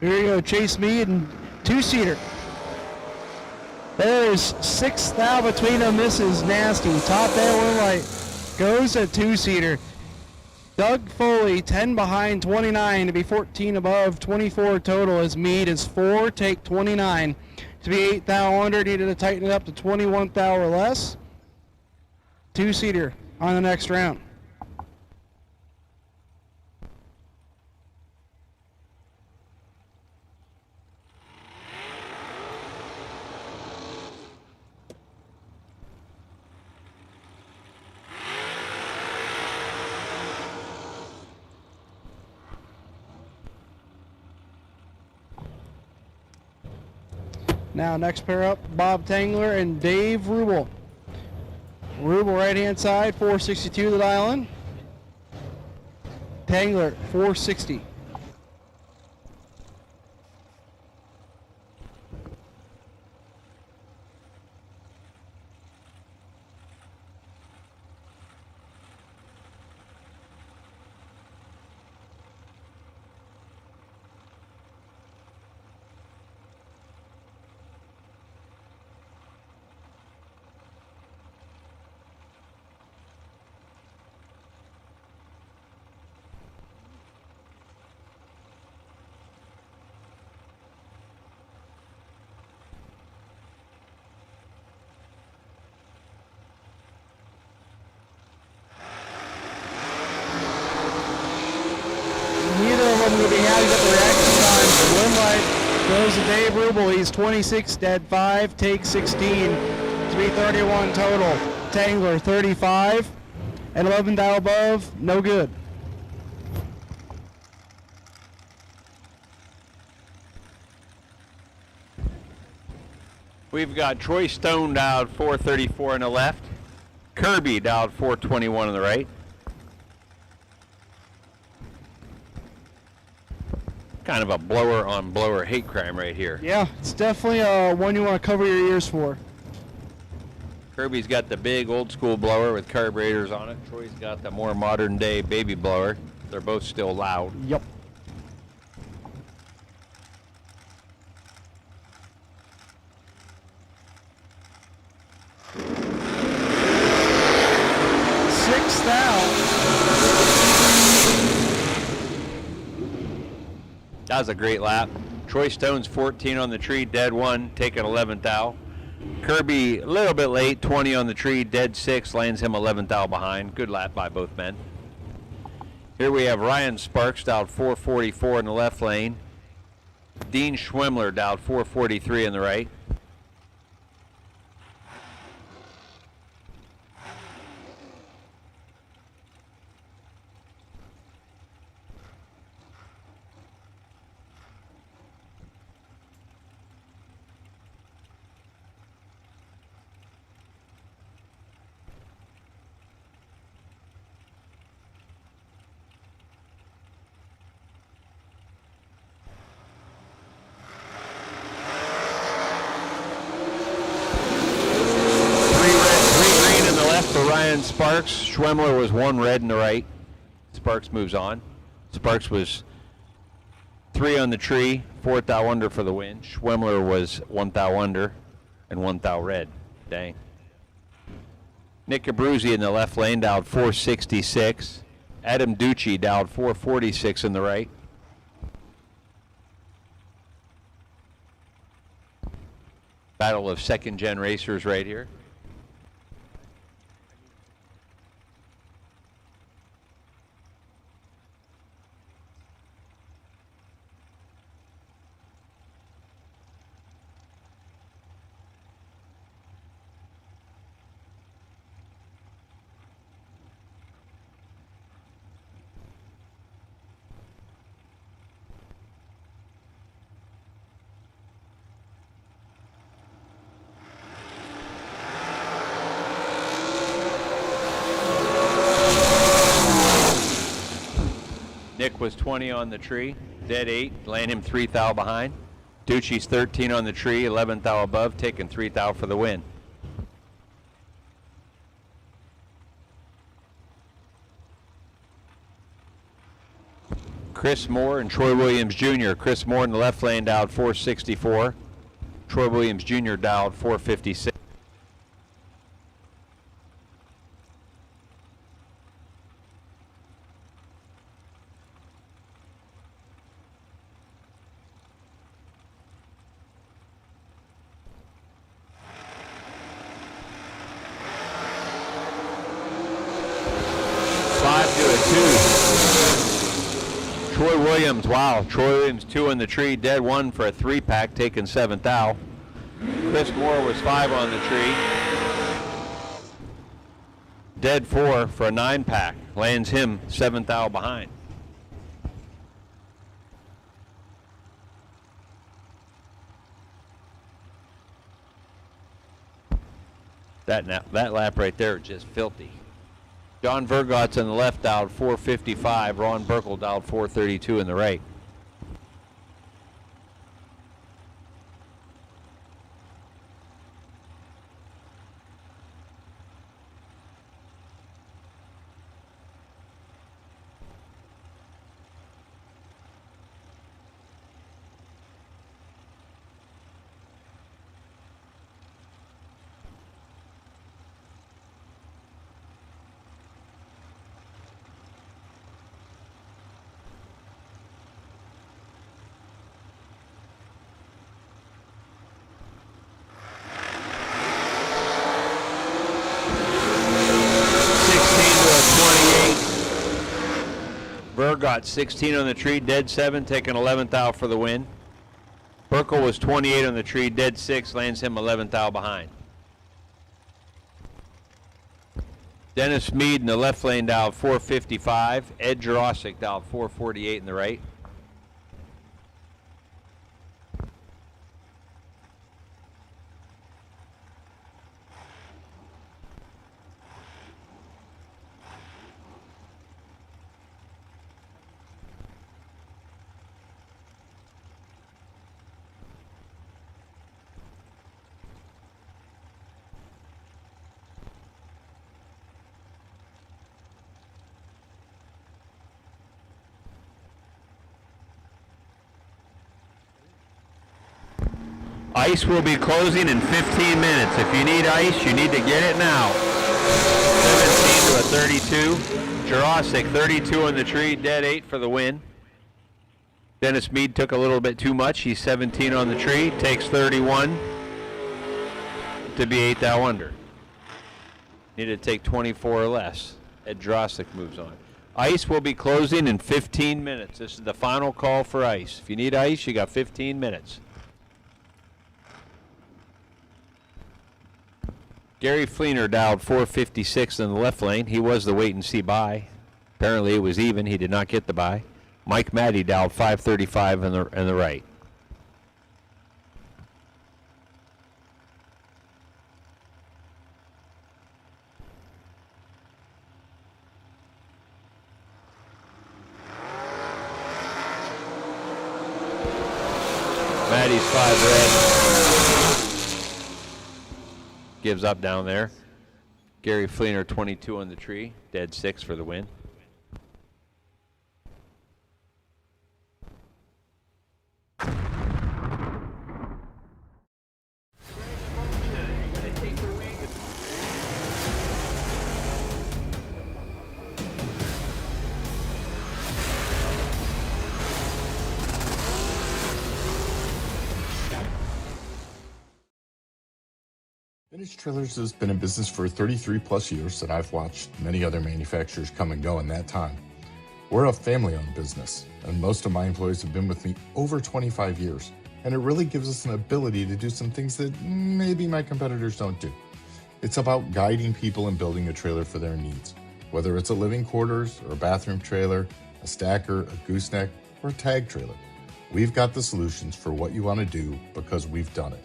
Here you go, Chase Mead and two-seater. There's 6th thou between them. This is nasty. Top air light goes a two-seater. Doug Foley, 10 behind 29 to be 14 above, 24 total as Mead is 4, take 29. To be 8 thou under, needed to tighten it up to 21 thou or less. Two-seater on the next round. Now next pair up, Bob Tangler and Dave Rubel. Rubel right hand side, 462 the dial in. Tangler, 460. Goes to Dave Rubel. He's 26, dead 5, take 16 to be 31 total. Tangler 35 and 11 thou above, no good. We've got Troy Stone dialed 434 on the left, Kirby dialed 421 on the right. Kind of a blower on blower hate crime right here. Yeah, it's definitely one you want to cover your ears for. Kirby's got the big old school blower with carburetors on it. Troy's got the more modern day baby blower. They're both still loud. Yep. Six thou. That was a great lap. Troy Stone's 14 on the tree, dead 1, taking 11th thou. Kirby a little bit late, 20 on the tree, dead 6, lands him 11th thou behind. Good lap by both men. Here we have Ryan Sparks dialed 444 in the left lane. Dean Schwemmler dialed 443 in the right. Sparks. Schwemmler was 1 red in the right. Sparks moves on. Sparks was 3 on the tree, 4 thou under for the win. Schwemmler was 1 thou under and 1 thou red. Dang. Nick Abruzzi in the left lane dialed 466. Adam Ducci dialed 446 in the right. Battle of second-gen racers right here. Nick was 20 on the tree, dead 8, land him 3 thou behind. Ducci's 13 on the tree, 11 thou above, taking 3 thou for the win. Chris Moer and Troy Williams Jr. Chris Moer in the left lane dialed 464. Troy Williams Jr. dialed 456. Troy Williams, wow. Troy Williams 2 in the tree, dead 1 for a 3-pack, taking 7th out. Chris Moore was 5 on the tree. Dead 4 for a 9-pack, lands him 7th out behind. That lap right there is just filthy. John Vergot's on the left dialed 455. Ron Burkle dialed 432 in the right. Vergot 16 on the tree, dead 7, taking 11th out for the win. Burkle was 28 on the tree, dead 6, lands him 11th out behind. Dennis Mead in the left lane dialed 455. Ed Jerusk dialed 448 in the right. Ice will be closing in 15 minutes. If you need ice, you need to get it now. 17 to a 32. Jerusk 32 on the tree, dead 8 for the win. Dennis Mead took a little bit too much. He's 17 on the tree, takes 31 to be 8th out under. Needed to take 24 or less. Ed Jerusk moves on. Ice will be closing in 15 minutes. This is the final call for ice. If you need ice, you got 15 minutes. Gary Fleener dialed 456 in the left lane. He was the wait and see buy. Apparently it was even. He did not get the buy. Mike Maddy dialed 535 in the right. Maddy's 5 red. Gives up down there. Gary Fleener 22 on the tree, dead 6 for the win. Vintage Trailers has been in business for 33 plus years, and I've watched many other manufacturers come and go in that time. We're a family-owned business, and most of my employees have been with me over 25 years, and it really gives us an ability to do some things that maybe my competitors don't do. It's about guiding people and building a trailer for their needs, whether it's a living quarters or a bathroom trailer, a stacker, a gooseneck, or a tag trailer. We've got the solutions for what you want to do because we've done it.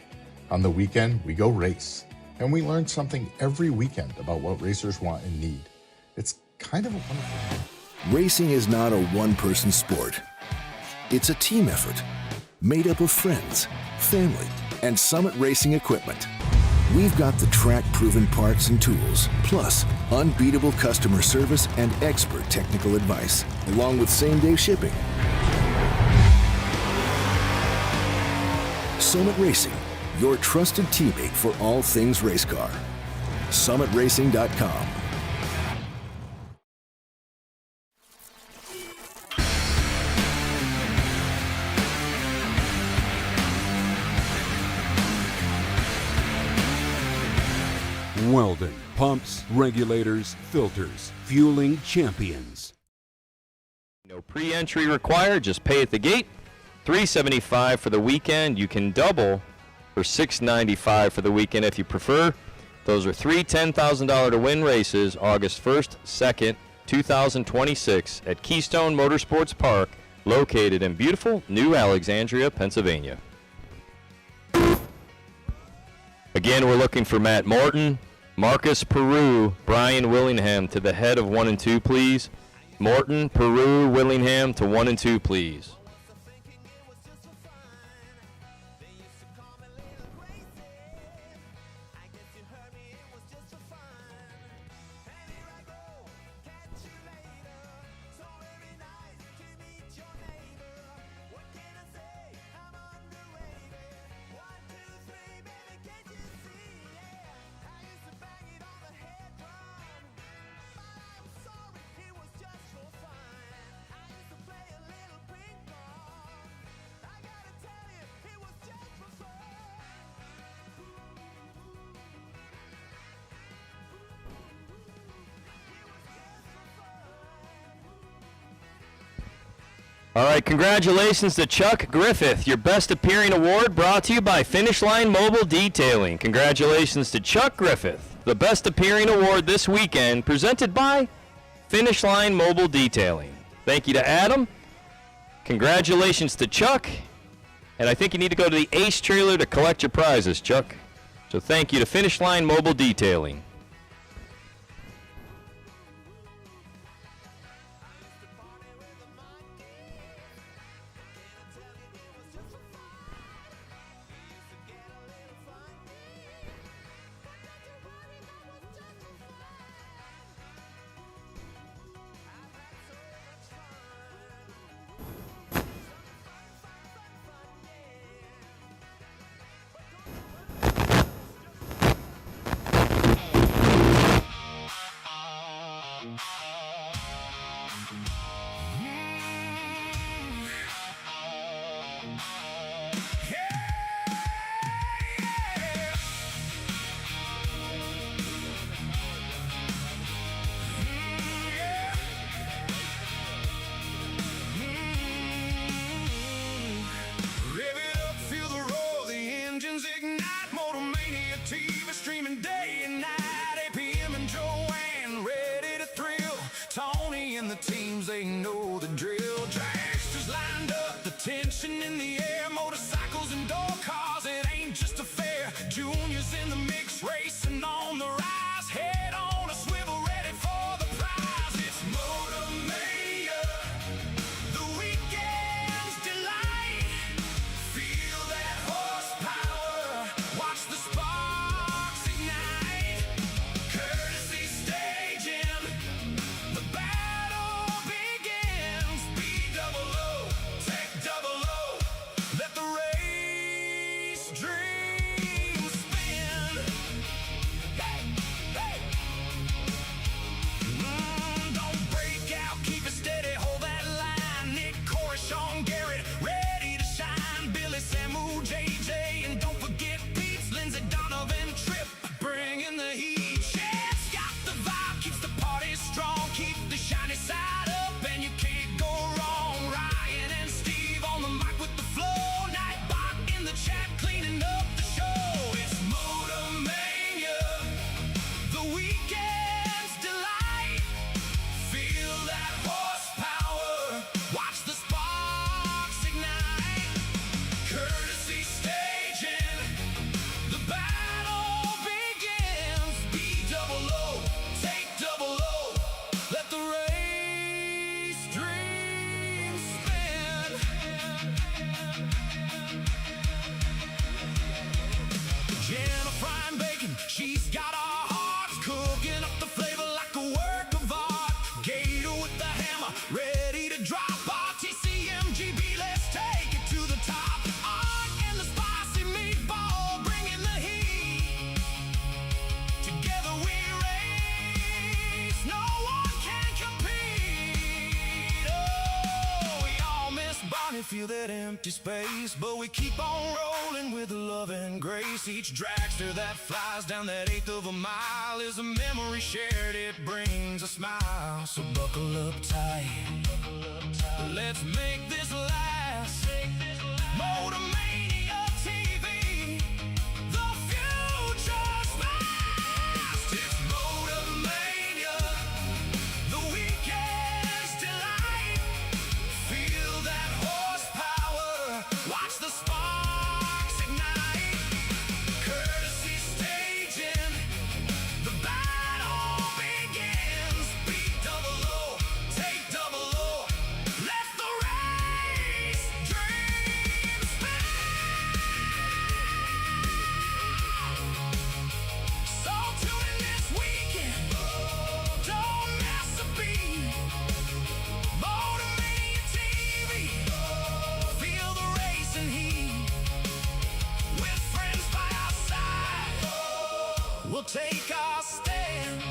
On the weekend, we go race. And we learn something every weekend about what racers want and need. It's kind of a wonderful thing. Racing is not a one-person sport. It's a team effort made up of friends, family, and Summit Racing equipment. We've got the track-proven parts and tools, plus unbeatable customer service and expert technical advice, along with same-day shipping. Summit Racing, your trusted teammate for all things race car. SummitRacing.com. Weldon, pumps, regulators, filters, fueling champions. No pre-entry required, just pay at the gate. $375 for the weekend. You can double for $695 for the weekend if you prefer. Those are three $10,000 to win races August 1st, 2nd, 2026 at Keystone Motorsports Park, located in beautiful New Alexandria, Pennsylvania. Again, we're looking for Matt Morton, Marcus Peru, Brian Willingham to the head of 1 and 2, please. Morton, Peru, Willingham to 1 and 2, please. All right, congratulations to Chuck Griffith, your Best Appearing Award brought to you by Finish Line Mobile Detailing. Congratulations to Chuck Griffith, the Best Appearing Award this weekend, presented by Finish Line Mobile Detailing. Thank you to Adam. Congratulations to Chuck. And I think you need to go to the Ace trailer to collect your prizes, Chuck. So thank you to Finish Line Mobile Detailing. feel that empty space, but we keep on rolling with love and grace. Each dragster that flies down that 1/8 of a mile is a memory shared, it brings a smile. So buckle up tight, let's make this last. Motormania TV, the future's fast. It's Motormania, the weekend's delight. Feel that horsepower, watch the sparks ignite. Courtesy staging, the battle begins. Beat double O, take double O, let the race dreams spin. So tune in this weekend, don't miss a beat. Motormania TV, feel the racing heat. With friends by our side, we'll take our stand.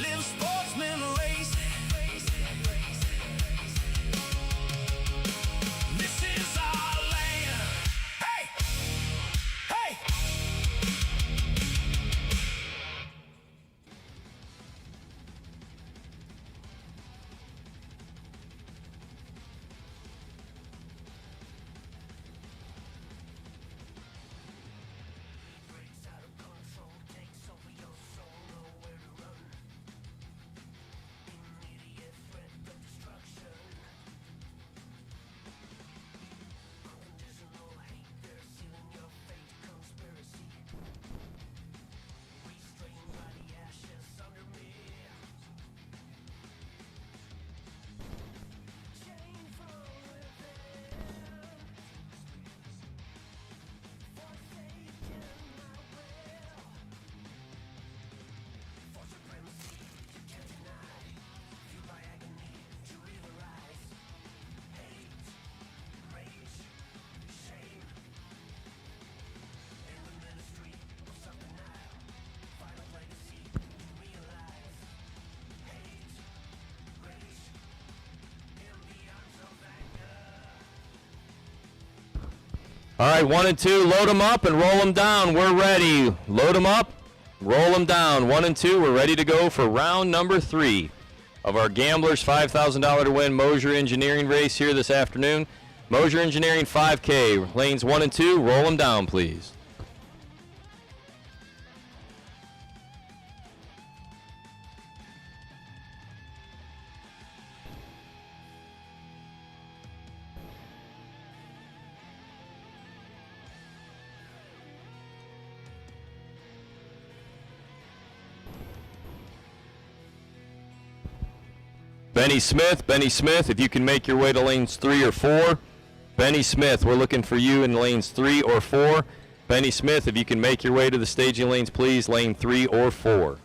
Live sportsman racing. This is our land. Hey, hey. All right, 1 and 2, load them up and roll them down. We're ready. Load them up, roll them down. 1 and 2, we're ready to go for round number 3 of our Gamblers $5,000 to win Moser Engineering race here this afternoon. Moser Engineering 5K, lanes 1 and 2, roll them down, please. Benny Smith, if you can make your way to lanes 3 or 4. Benny Smith, we're looking for you in lanes 3 or 4. Benny Smith, if you can make your way to the staging lanes, please, lane 3 or 4.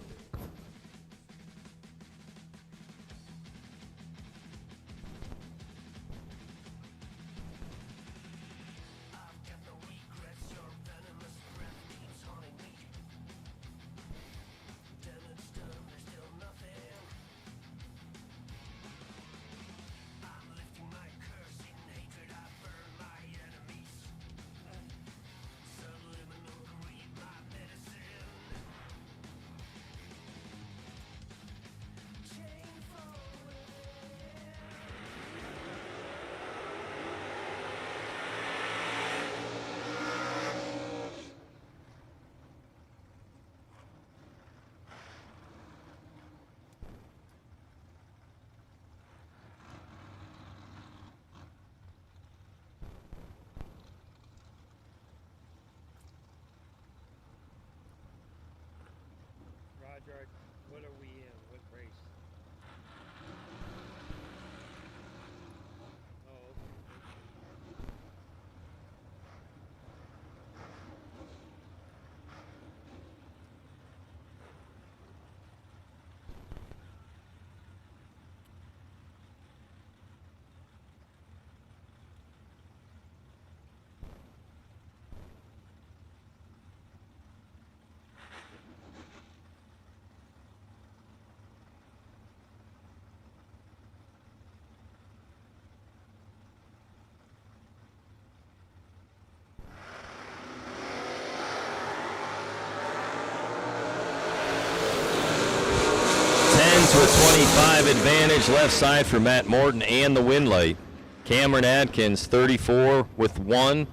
to a 25 advantage left side for Matt Morton and the win light. Cameron Adkins, 34 with 1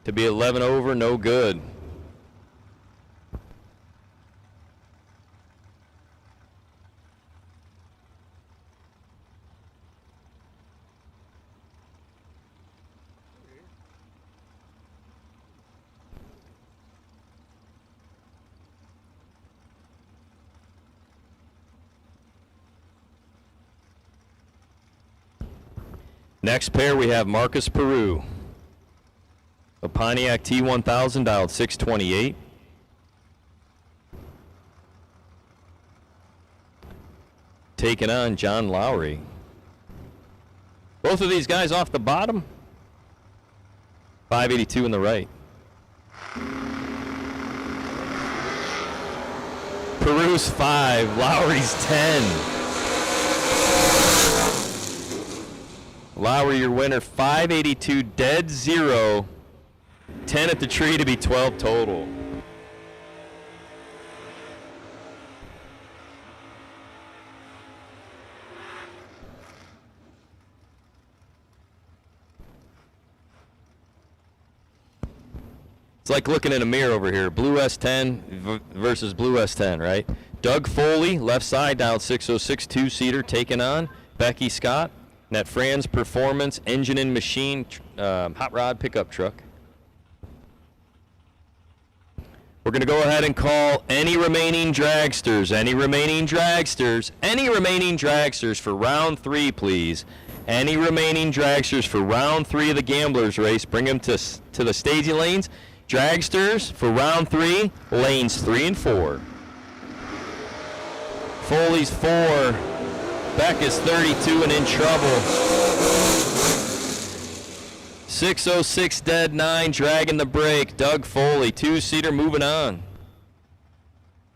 to be 11 over, no good. Next pair we have Marcus Peru. A Pontiac T1000 dialed 628. Taking on John Lowry. Both of these guys off the bottom. 582 in the right. Peru's 5, Lowry's 10. Lowry, your winner, 582 dead zero, 10 at the tree to be 12 total. It's like looking in a mirror over here. Blue S10 versus Blue S10, right? Doug Foley, left side, dialed 606, two-seater, taking on Becky Scott. That Franz Performance Engine and Machine hot rod pickup truck. We're going to go ahead and call any remaining dragsters for round 3, please. Any remaining dragsters for round 3 of the Gamblers race. Bring them to the staging lanes. Dragsters for round 3, lanes 3 and 4. Foley's 4. Beck is 32 and in trouble. 606 dead 9, dragging the brake. Doug Foley, two-seater, moving on.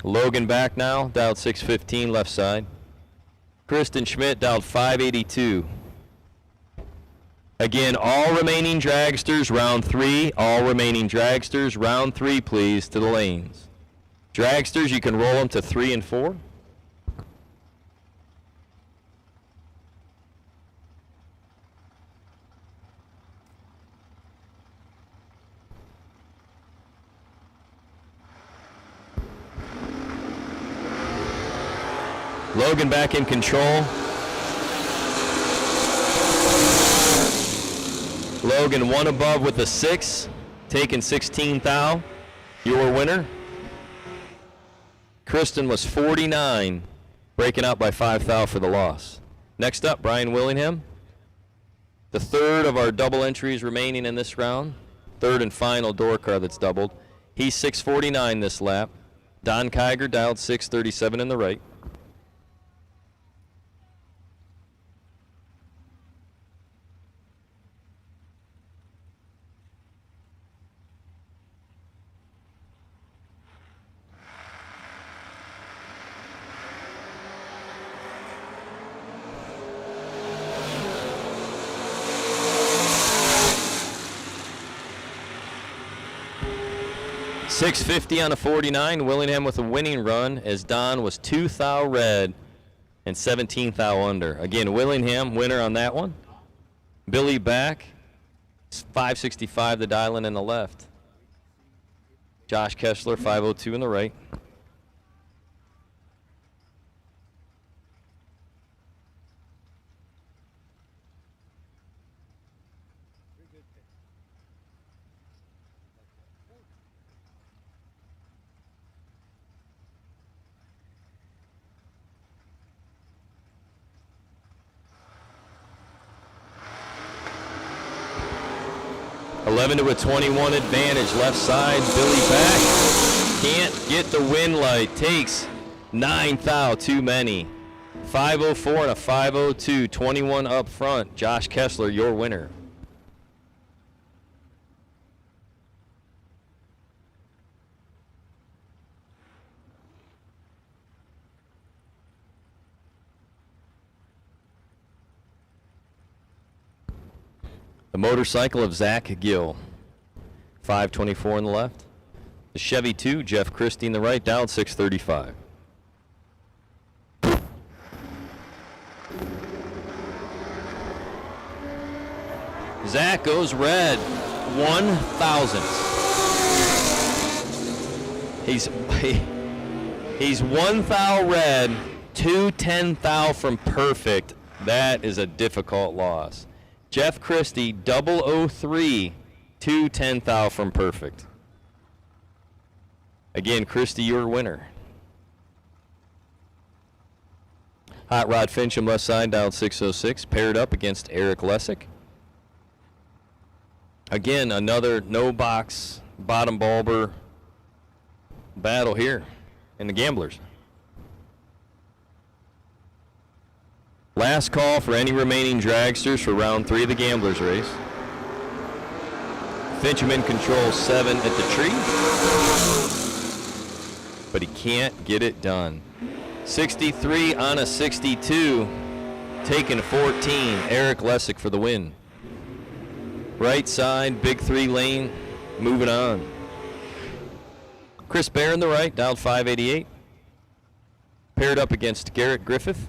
Logan back now, dialed 615 left side. Kristen Schmidt dialed 582. Again, all remaining dragsters, round 3. All remaining dragsters, round 3, please, to the lanes. Dragsters, you can roll them to 3 and 4. Logan back in control. Logan 1 above with a 6, taking 16 thou. Your winner. Kristen was 49, breaking out by 5 thou for the loss. Next up, Brian Willingham. The third of our double entries remaining in this round. Third and final door car that's doubled. He's 649 this lap. Don Kiger dialed 637 in the right. .650 on a 49, Willingham with a winning run as Don was 2 thou red and 17 thou under. Again, Willingham winner on that one. Billy back, 565 the dialing in the left. Josh Kessler, 502 in the right. .11 to a 21 advantage, left side, Billy back. Can't get the win light, takes 9 thou, too many. 504 and a 502, 21 up front. Josh Kessler, your winner. The motorcycle of Zach Gill, 524 on the left. The Chevy 2, Jeff Christie in the right, dialed 635. Zach goes red, 1,000. He's 1 thou red, 2 10 thou from perfect. That is a difficult loss. Jeff Christie, 003, 2 10 thou from perfect. Again, Christie, your winner. Hot Rod Fincham, left side, dialed 606, paired up against Eric Lessick. Again, another no-box, bottom bulber battle here in the Gamblers. Last call for any remaining dragsters for round 3 of the Gamblers race. Fincham in control, 7 at the tree. But he can't get it done. 63 on a 62, taking 14. Eric Lessick for the win. Right side, big 3 lane, moving on. Chris Bear in the right, dialed 588. Paired up against Garrett Griffith.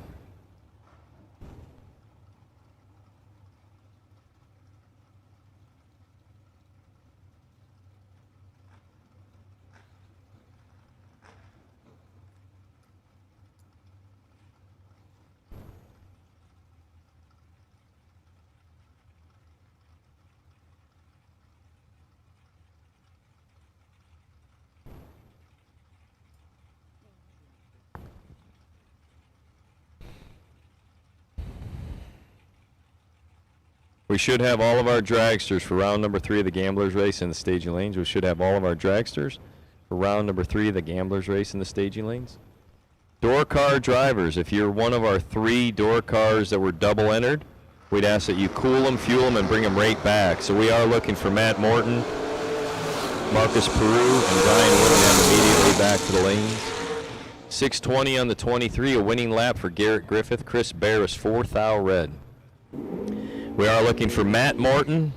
We should have all of our dragsters for round number 3 of the Gamblers race in the staging lanes. We should have all of our dragsters for round number 3 of the Gamblers race in the staging lanes. Door car drivers, if you're one of our 3 door cars that were double entered, we'd ask that you cool them, fuel them, and bring them right back. So we are looking for Matt Morton, Marcus Peru, and Brian Willingham immediately back to the lanes. 6:20 on the 23, a winning lap for Garrett Griffith. Chris Bear is 4 thou red. We are looking for Matt Morton,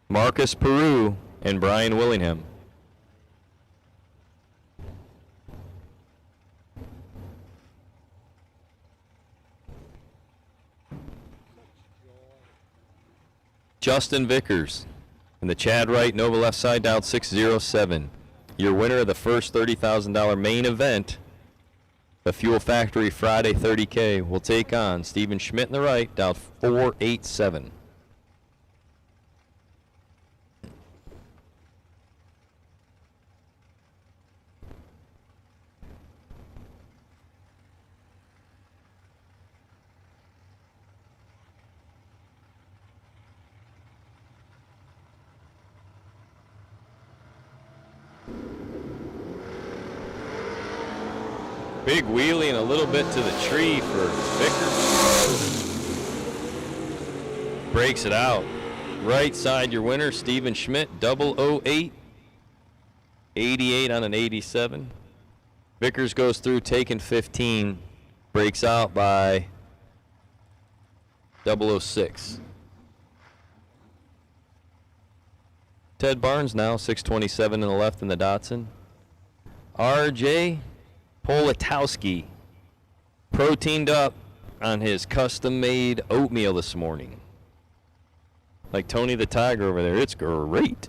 Marcus Peru, and Brian Willingham. Justin Vickers in the Chad Wright Nova left side, dialed 607. Your winner of the first $30,000 main event, the Fuel Factory Friday 30K, will take on Stephen Schmidt in the right, dialed 487. Big wheelie and a little bit to the tree for Vickers. Breaks it out. Right side, your winner, Stephen Schmidt, 008. 88 on an 87. Vickers goes through, taking 15. Breaks out by 006. Ted Barnes now, 627 in the left in the Datsun. RJ Politowski proteined up on his custom-made oatmeal this morning. Like Tony the Tiger over there. It's great.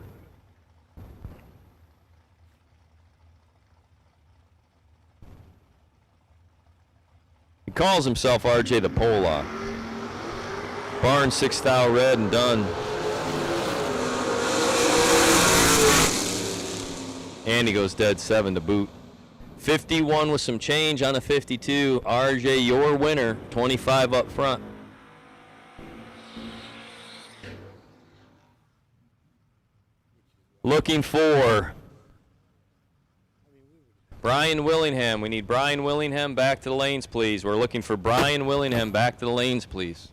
He calls himself RJ the Pollock. Barnes 6 thou red and done. And he goes dead 7 to boot. 51 with some change on a 52. RJ, your winner, 25 up front. Looking for Brian Willingham. We need Brian Willingham back to the lanes, please. We're looking for Brian Willingham back to the lanes, please.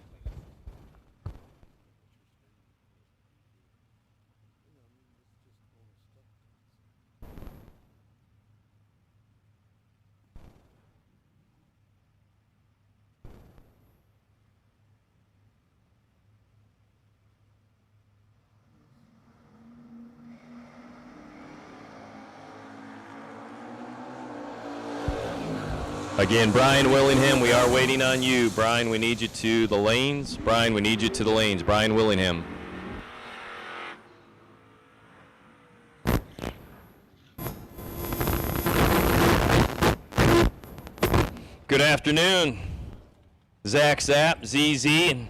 Again, Brian Willingham, we are waiting on you. Brian, we need you to the lanes. Brian, we need you to the lanes. Brian Willingham. Good afternoon. Zach Zapp, ZZ, and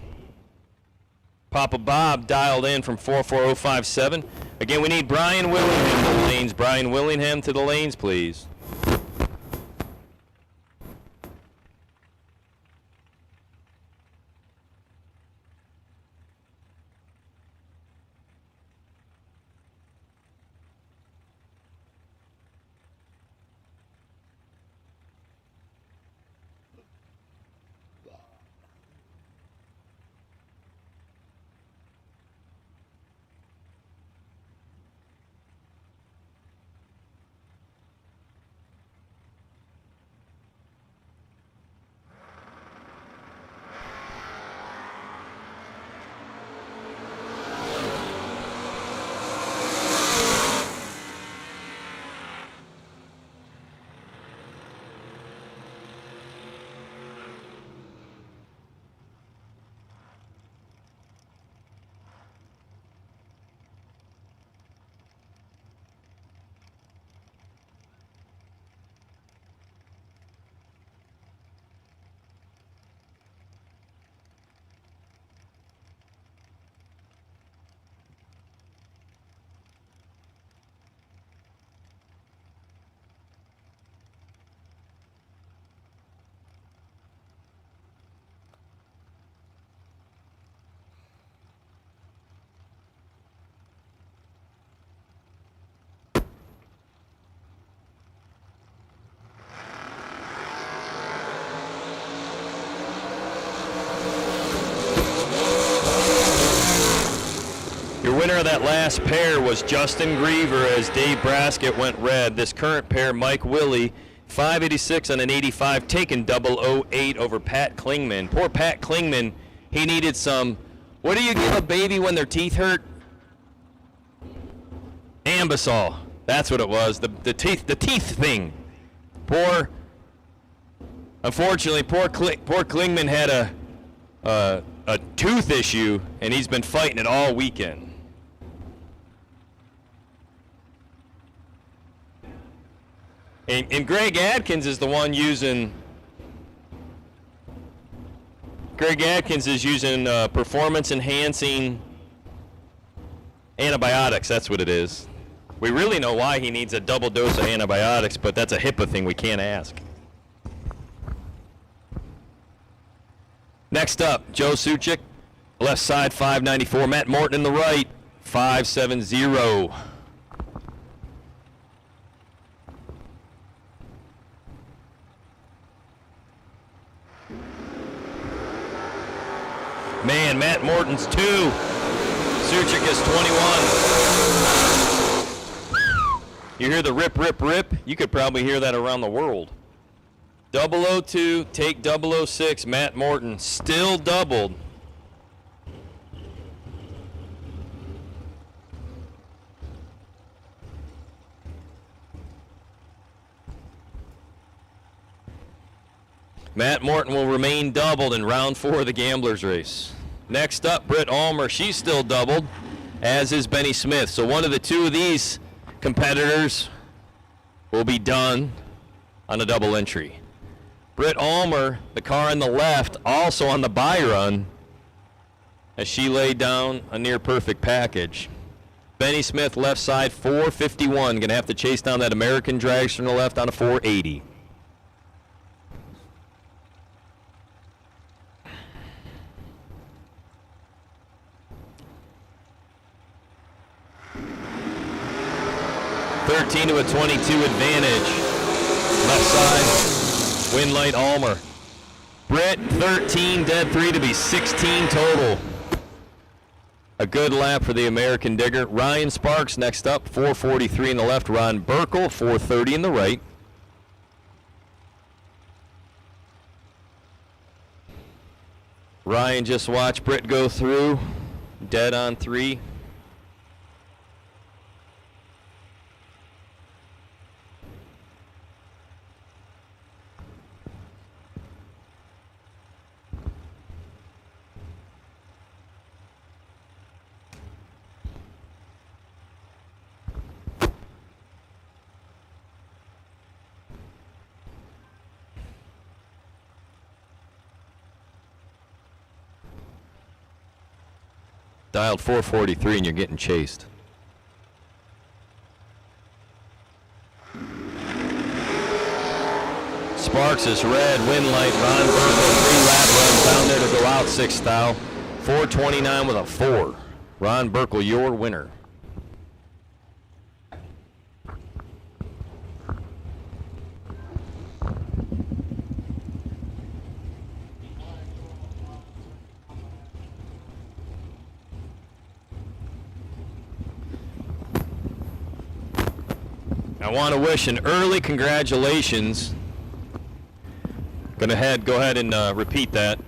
Papa Bob dialed in from 44057. Again, we need Brian Willingham to the lanes. Brian Willingham to the lanes, please. Your winner of that last pair was Justin Griever as Dave Braskett went red. This current pair, Mike Willie, 586 on an 85, taking 008 over Pat Klingman. Poor Pat Klingman, he needed some, what do you give a baby when their teeth hurt? Ambisol. That's what it was, the teeth thing. Unfortunately, poor Klingman had a tooth issue, and he's been fighting it all weekend. And Greg Adkins is the one using. Greg Adkins is using performance-enhancing antibiotics. That's what it is. We really know why he needs a double dose of antibiotics, but that's a HIPAA thing we can't ask. Next up, Joe Suchik, left side 594. Matt Morton in the right, 570. Man, Matt Morton's 2. Suchik is 21. You hear the rip, rip, rip? You could probably hear that around the world. 002, take 006. Matt Morton still doubled. Matt Morton will remain doubled in round 4 of the Gamblers race. Next up, Britt Ulmer. She's still doubled, as is Benny Smith. So one of the two of these competitors will be done on a double entry. Britt Ulmer, the car on the left, also on the bye run, as she laid down a near perfect package. Benny Smith, left side, 451. Going to have to chase down that American dragster on the left on a 480. To a 22 advantage. Left side, Winlight Ulmer. Britt, 13, dead 3 to be 16 total. A good lap for the American Digger. Ryan Sparks next up, 443 in the left. Ron Burkle, 430 in the right. Ryan just watched Britt go through, dead on 3. Dialed 443 and you're getting chased. Sparks is red, wind light, Ron Burkle, 3-lap run down there to go out 6th thou. 429 with a 4. Ron Burkle, your winner. I want to wish an early congratulations. Go ahead and repeat that.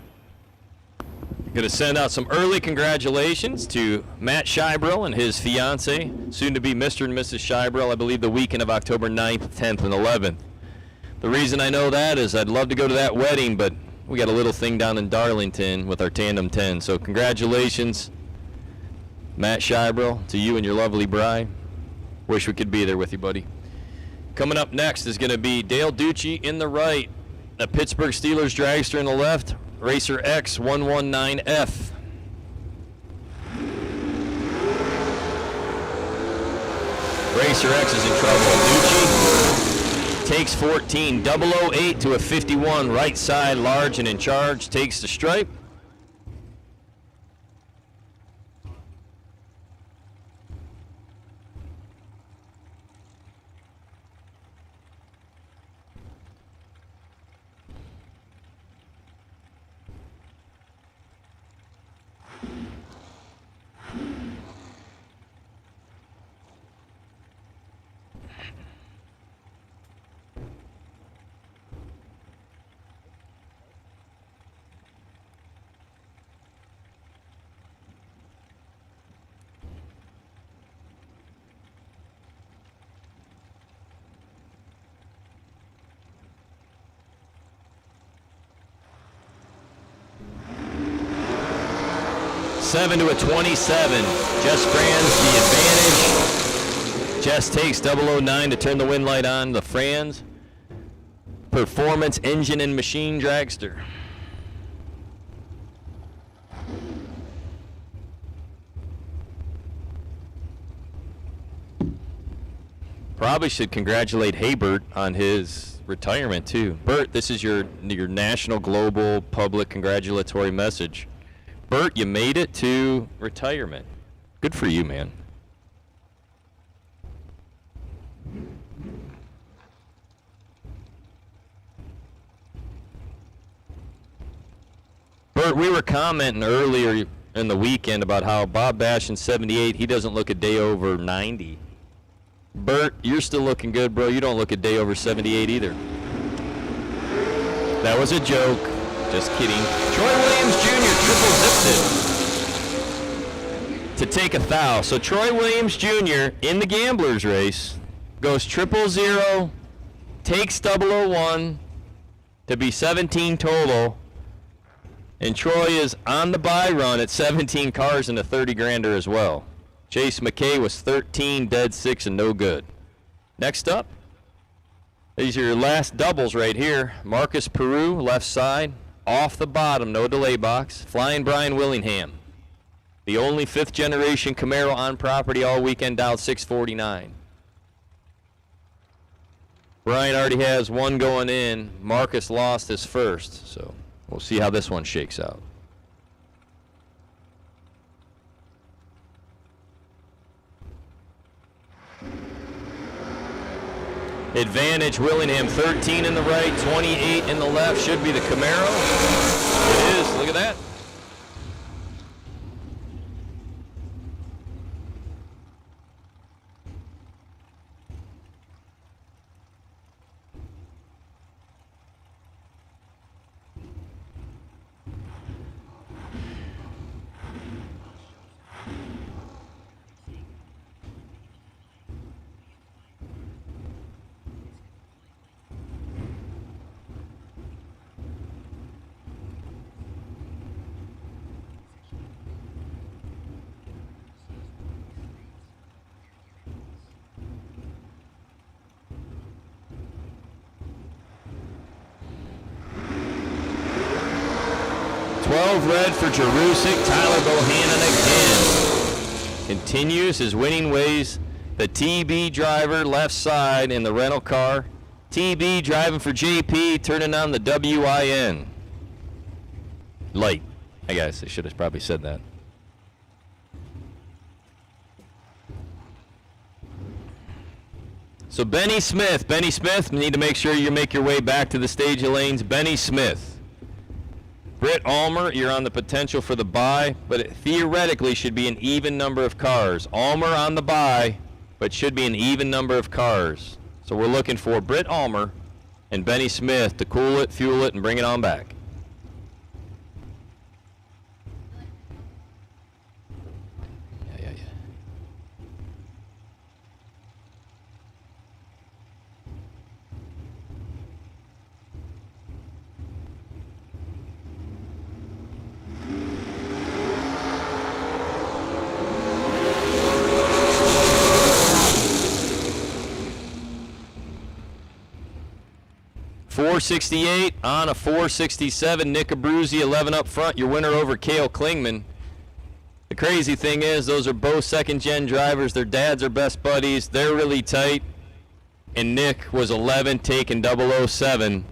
Going to send out some early congratulations to Matt Scheibrell and his fiance, soon to be Mr. and Mrs. Scheibrell, I believe the weekend of October 9th, 10th, and 11th. The reason I know that is I'd love to go to that wedding, but we got a little thing down in Darlington with our Tandem 10. So congratulations, Matt Scheibrell, to you and your lovely bride. Wish we could be there with you, buddy. Coming up next is going to be Dale Ducci in the right, a Pittsburgh Steelers dragster in the left, Racer X 119F. Racer X is in trouble. Ducci takes 14, 008 to a 51, right side, large and in charge, takes the stripe. Seven to a 27. Jess Franz the advantage. Jess takes 009 to turn the wind light on. The Franz Performance Engine and Machine Dragster. Probably should congratulate Haybert on his retirement too. Bert, this is your national, global, public congratulatory message. Bert, you made it to retirement. Good for you, man. Bert, we were commenting earlier in the weekend about how Bob Bash in 78, he doesn't look a day over 90. Bert, you're still looking good, bro. You don't look a day over 78 either. That was a joke. Just kidding. Troy Williams Jr. triple zipped it to take a thou. So Troy Williams Jr. in the Gamblers race goes 000, takes 001 to be 17 total. And Troy is on the buy run at 17 cars and a 30 grander as well. Chase McKay was 13, dead 6, and no good. Next up, these are your last doubles right here. Marcus Peru, left side. Off the bottom, no delay box. Flying Brian Willingham. The only 5th generation Camaro on property all weekend, dialed 649. Brian already has one going in. Marcus lost his first, so we'll see how this one shakes out. Advantage Willingham, 13 in the right, 28 in the left. Should be the Camaro. It is. Look at that. Red for Jerusk, Tyler Bohannon again. continues his winning ways. The TB driver left side in the rental car. TB driving for JP, turning on the WIN. Light, I guess. I should have probably said that. So Benny Smith, you need to make sure you make your way back to the stage of lanes. Benny Smith. Britt Ulmer, you're on the potential for the bye, but it theoretically should be an even number of cars. Ulmer on the bye, but should be an even number of cars. So we're looking for Britt Ulmer and Benny Smith to cool it, fuel it, and bring it on back. Yeah. 468 on a 467. Nick Abruzzi, 11 up front. Your winner over Cale Klingman. The crazy thing is, those are both second-gen drivers. Their dads are best buddies. They're really tight. And Nick was 11, taking 007.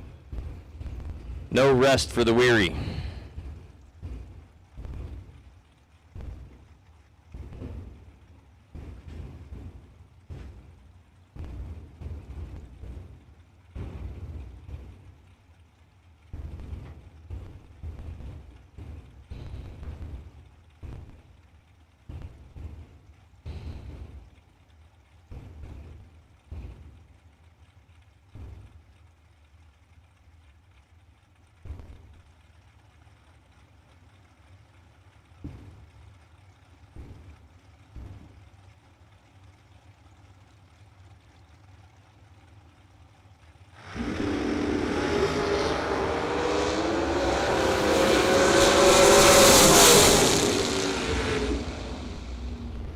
No rest for the weary.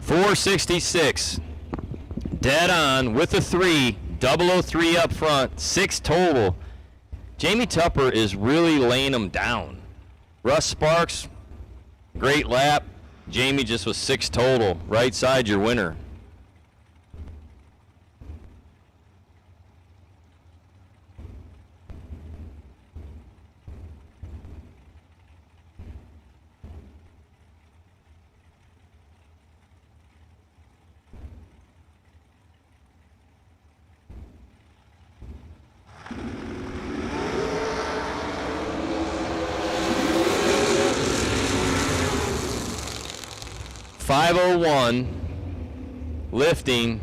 .466, dead on with a 3, 003 up front, 6 total. Jamie Tupper is really laying them down. Russ Sparks, great lap. Jamie just was 6 total. Right side, your winner. .501, lifting,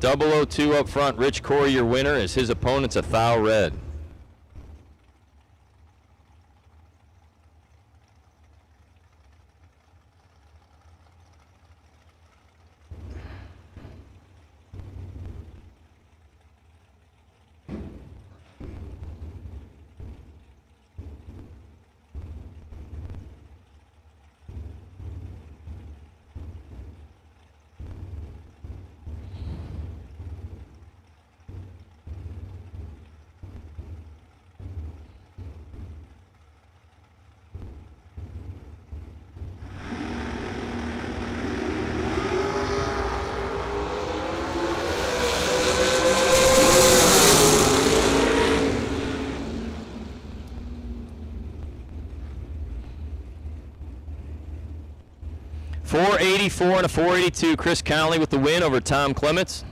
002 up front. Rich Corey, your winner, as his opponent's a thou red. .484 and a .482. Chris Connley with the win over Tom Clements.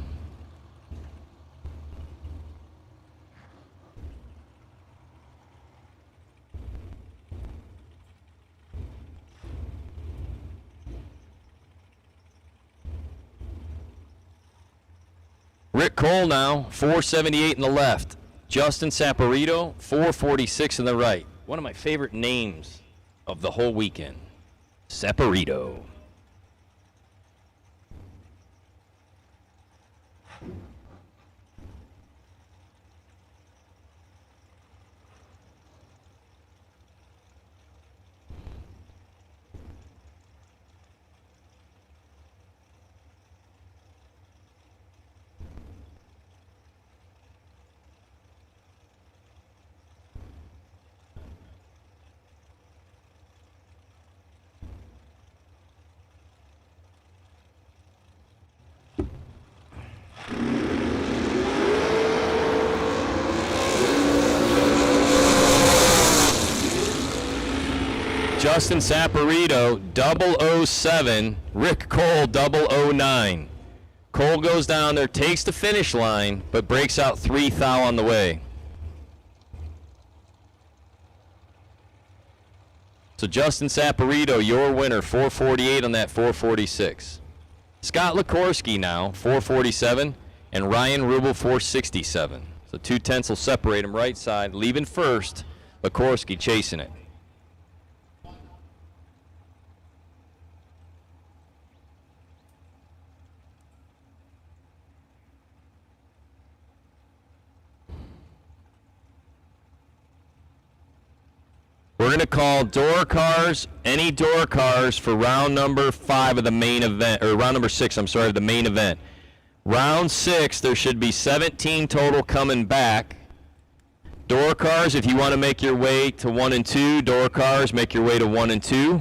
Rick Cole now, 478 in the left. Justin Saporito, 446 in the right. One of my favorite names of the whole weekend, Saporito. Justin Saporito, 007. Rick Cole, 009. Cole goes down there, takes the finish line, but breaks out 3 thou on the way. So Justin Saporito, your winner, 448 on that 446. Scott Likorsky now, 447, and Ryan Rubel, 467. So 2/10 will separate him right side, leaving first, Likorsky chasing it. We're going to call door cars, any door cars for round number 5 of the main event, or round number 6, I'm sorry, of the main event. Round 6, there should be 17 total coming back. Door cars, if you want to make your way to 1 and 2, door cars, make your way to 1 and 2.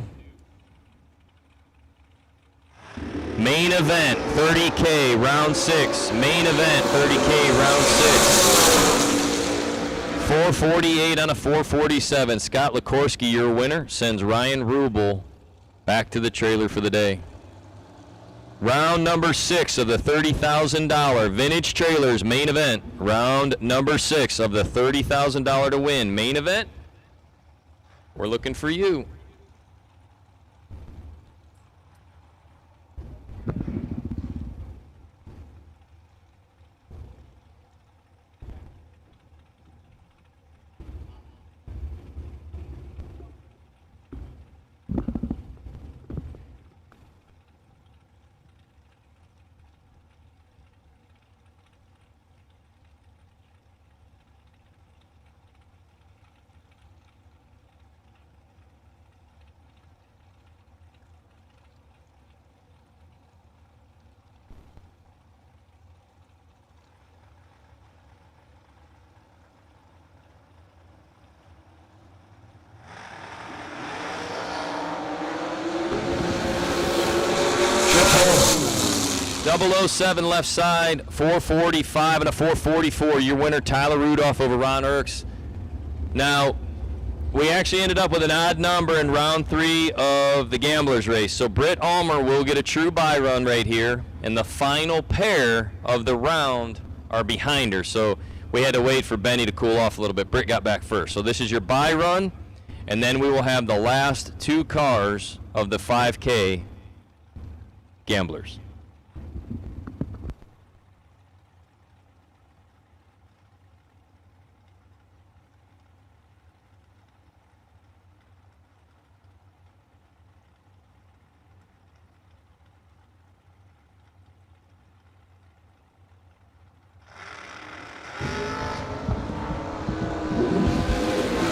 Main event, 30K, round 6. Main event, 30K, round 6. 448 on a 447. Scott Likorsky, your winner, sends Ryan Rubel back to the trailer for the day. Round number 6 of the $30,000 Vintage Trailers main event. Round number 6 of the $30,000 to win main event. We're looking for you. Double 07 left side, 445 and a 444. Your winner, Tyler Rudolph over Ron Erks. Now, we actually ended up with an odd number in round 3 of the Gamblers race. So Britt Ulmer will get a true bye run right here, and the final pair of the round are behind her. So we had to wait for Benny to cool off a little bit. Britt got back first. So this is your bye run, and then we will have the last 2 cars of the 5K Gamblers.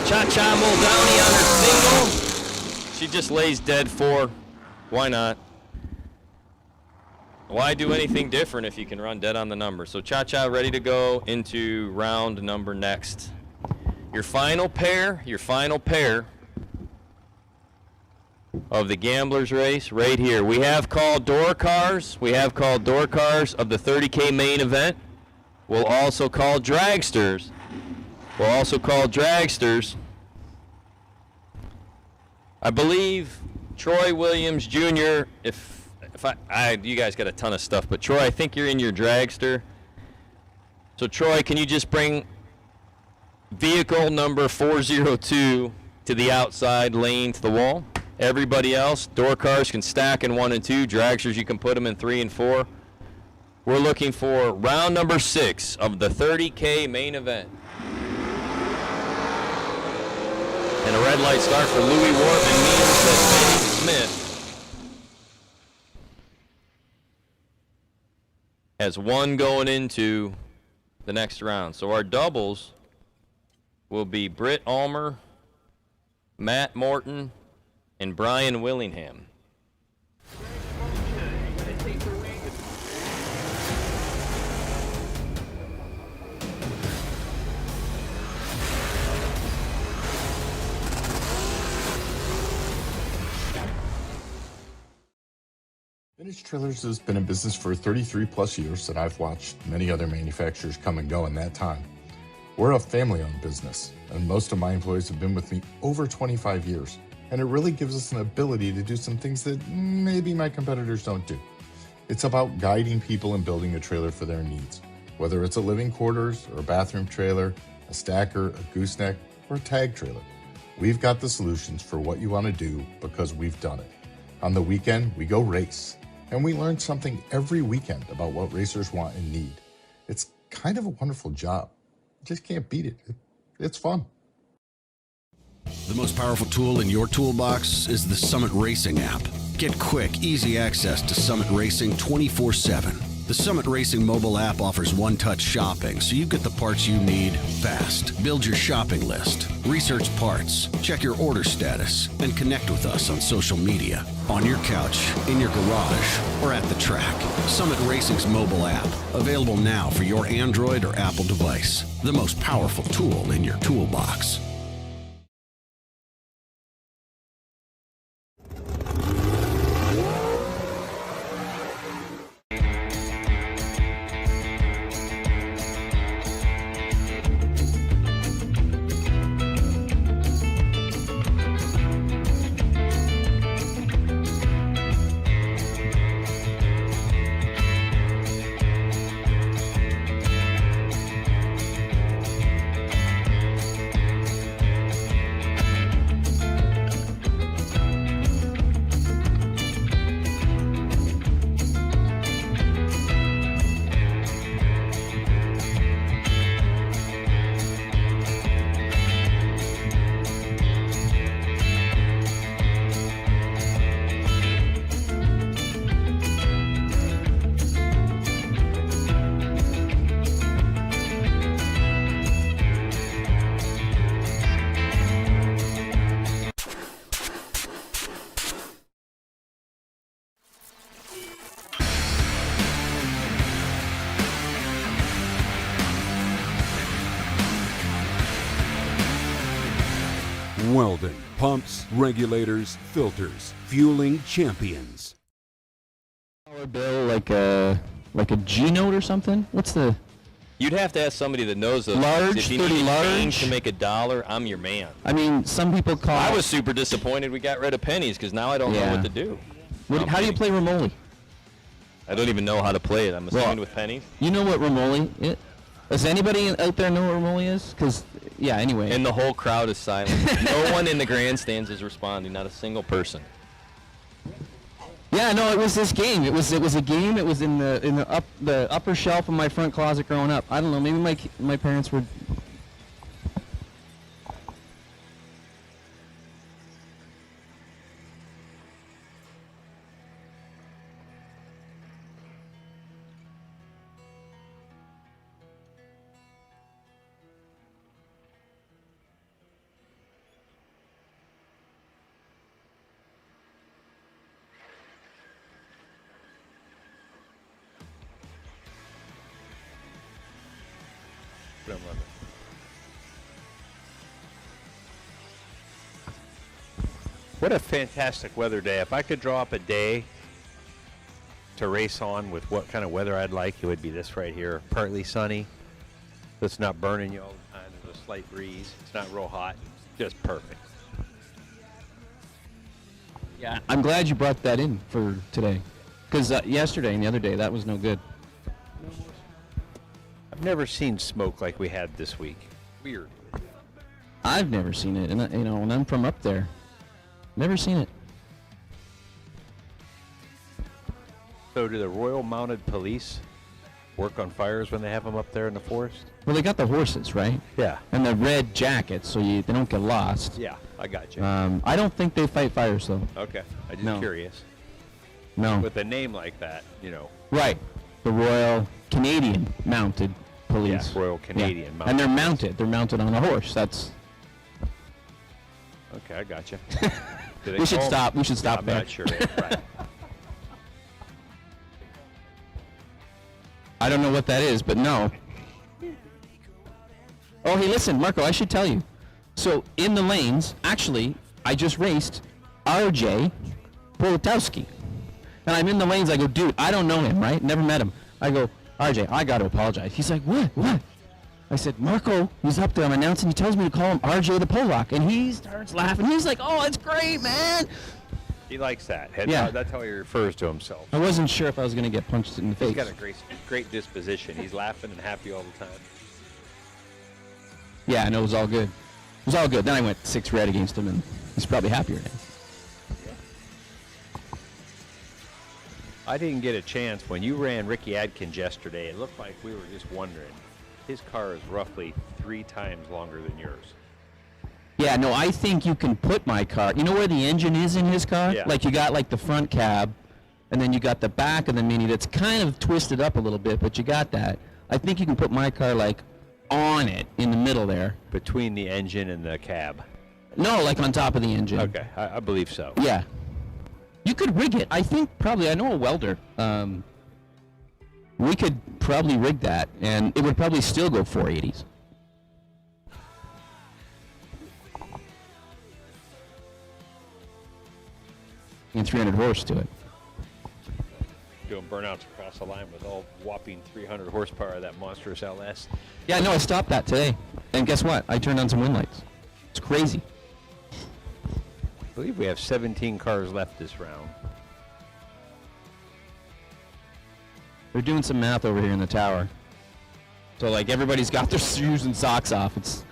Cha-Cha Muldowney on her single. She just lays dead 4. Why not? Why do anything different if you can run dead on the number? So Cha-Cha ready to go into round number next. Your final pair of the Gamblers race right here. We have called door cars. We have called door cars of the 30K main event. We'll also call dragsters. I believe Troy Williams Jr., you guys got a ton of stuff, but Troy, I think you're in your dragster. So Troy, can you just bring vehicle number 402 to the outside lane to the wall? Everybody else, door cars can stack in 1 and 2. Dragsters, you can put them in 3 and 4. We're looking for round number 6 of the 30K main event. And a red light start for Louis Wortman means that Benny Smith has 1 going into the next round. So our doubles will be Britt Ulmer, Matt Morton, and Brian Willingham. Vintage Trailers has been in business for 33 plus years, and I've watched many other manufacturers come and go in that time. We're a family-owned business, and most of my employees have been with me over 25 years. and it really gives us an ability to do some things that maybe my competitors don't do. It's about guiding people and building a trailer for their needs, whether it's a living quarters or a bathroom trailer, a stacker, a gooseneck, or a tag trailer. We've got the solutions for what you want to do because we've done it. On the weekend, we go race, and we learn something every weekend about what racers want and need. It's kind of a wonderful job. You just can't beat it. It's fun. The most powerful tool in your toolbox is the Summit Racing app. Get quick, easy access to Summit Racing 24/7. The Summit Racing mobile app offers one-touch shopping, so you get the parts you need fast. Build your shopping list, research parts, check your order status, and connect with us on social media, on your couch, in your garage, or at the track. Summit Racing's mobile app, available now for your Android or Apple device. The most powerful tool in your toolbox. Weldon, pumps, regulators, filters, fueling champions. Bill, like a G-note or something? What's the... You'd have to ask somebody that knows those. Large, if you 30 need large. to make $1, I'm your man. I mean, some people call... I was super disappointed we got rid of pennies because now I don't know what to do. How do you play Romoli? I don't even know how to play it. I'm assuming with pennies. You know what Romoli is? Does anybody out there know what Romoli is? Because, yeah, anyway. And the whole crowd is silent. No one in the grandstands is responding, not a single person. Yeah, no, it was this game. It was a game. It was in the upper shelf of my front closet growing up. I don't know. Maybe my parents were. What a fantastic weather day. If I could draw up a day to race on with what kind of weather I'd like, it would be this right here. Partly sunny. It's not burning you all the time. There's a slight breeze. It's not real hot. Just perfect. Yeah, I'm glad you brought that in for today. Because yesterday and the other day, that was no good. I've never seen smoke like we had this week. Weird. I've never seen it, and and I'm from up there. Never seen it. So do the Royal Mounted Police work on fires when they have them up there in the forest? Well, they got the horses, right? Yeah. And the red jackets, so they don't get lost. Yeah, I got you. I don't think they fight fires, though. Okay, I'm just curious. No. With a name like that, Right. The Royal Canadian Mounted Police. Yeah, Royal Canadian Mounted And they're Police. mounted. They're mounted on a horse. That's... Okay, I got you. We should stop. We should stop there. I'm not sure. Right. I don't know what that is, but no. Oh, hey, listen, Marco, I should tell you. So, in the lanes, actually, I just raced RJ Politowski. And I'm in the lanes, I go, dude, I don't know him, right? Never met him. I go, RJ, I got to apologize. He's like, what? I said, Marco, he's up there. I'm announcing. He tells me to call him RJ the Pollock. And he starts laughing. He's like, oh, it's great, man. He likes that. Yeah. That's how he refers to himself. I wasn't sure if I was going to get punched in the face. He's got a great disposition. He's laughing and happy all the time. Yeah, I know. It was all good. It was all good. Then I went 6 red against him, and he's probably happier now. I didn't get a chance. When you ran Ricky Adkins yesterday, it looked like we were just wondering. His car is roughly 3 times longer than yours. Yeah, no, I think you can put my car. You know where the engine is in his car? Yeah. Like you got like the front cab, and then you got the back of the Mini that's kind of twisted up a little bit, but you got that. I think you can put my car like on it in the middle there. Between the engine and the cab? No, like on top of the engine. Okay, I believe so. Yeah. You could rig it. I think probably, I know a welder. We could probably rig that, and it would probably still go 480s. And 300 horse to it. Doing burnouts across the line with all whopping 300 horsepower of that monstrous LS. Yeah, no, I stopped that today. And guess what? I turned on some wind lights. It's crazy. I believe we have 17 cars left this round. They're doing some math over here in the tower. So, like, everybody's got their shoes and socks off. It's...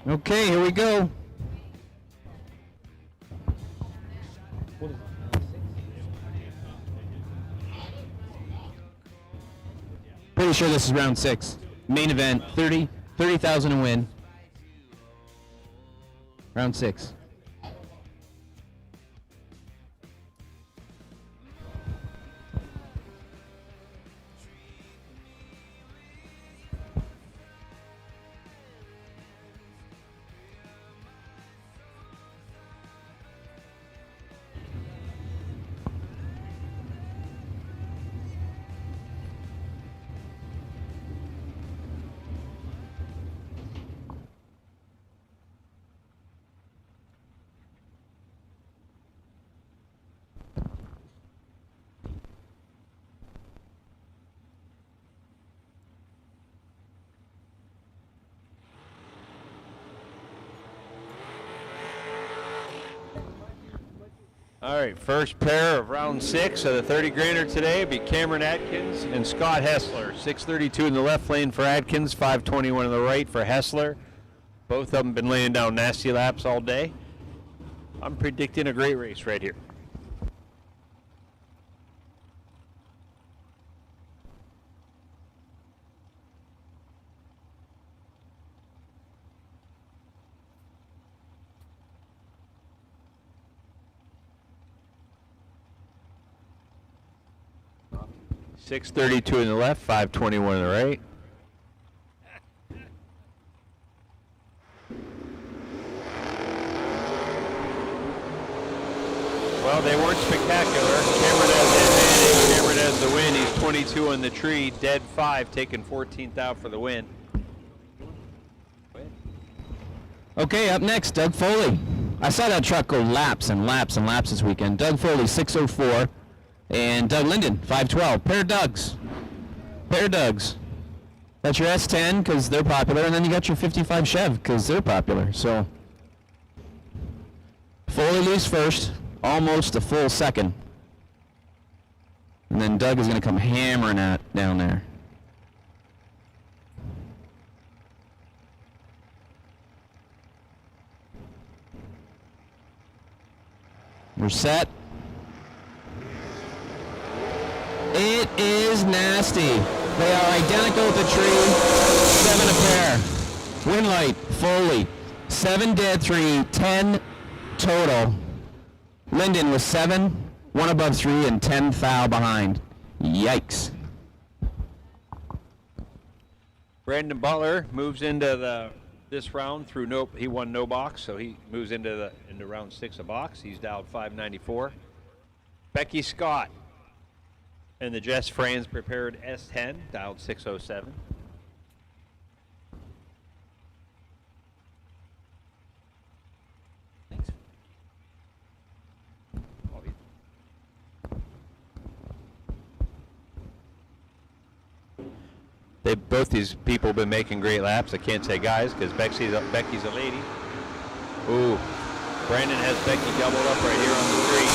Okay, here we go. Pretty sure this is round 6. Main event, 30,000 to win. Round 6. All right, first pair of round 6 of the 30 grander today will be Cameron Atkins and Scott Hessler. 632 in the left lane for Atkins, 521 in the right for Hessler. Both of them been laying down nasty laps all day. I'm predicting a great race right here. .632 in the left, 5:21 in the right. Well, they weren't spectacular. Cameron has the advantage. Cameron has the win. He's 22 on the tree, dead 5, taking 14th out for the win. Okay, up next, Doug Foley. I saw that truck go laps and laps and laps this weekend. Doug Foley, 6:04. And Doug Linden, 5:12. Pair of Dougs. Pair of Dougs. That's your S10 because they're popular, and then you got your 55 Chev because they're popular. So Foley leaves first, almost a full second. And then Doug is going to come hammering at down there. We're set. It is nasty. They are identical at the tree. 7 a pair. Winlight, Foley. 7 dead 3, 10 total. Linden was 7, 1 above 3, and 10 foul behind. Yikes. Brandon Butler moves into this round through he won no box, so he moves into round 6 a box. He's dialed 594. Becky Scott and the Jess Franz prepared S10, dialed 607. Thanks. Both these people have been making great laps. I can't say guys because Becky's a lady. Ooh, Brandon has Becky doubled up right here on the tree.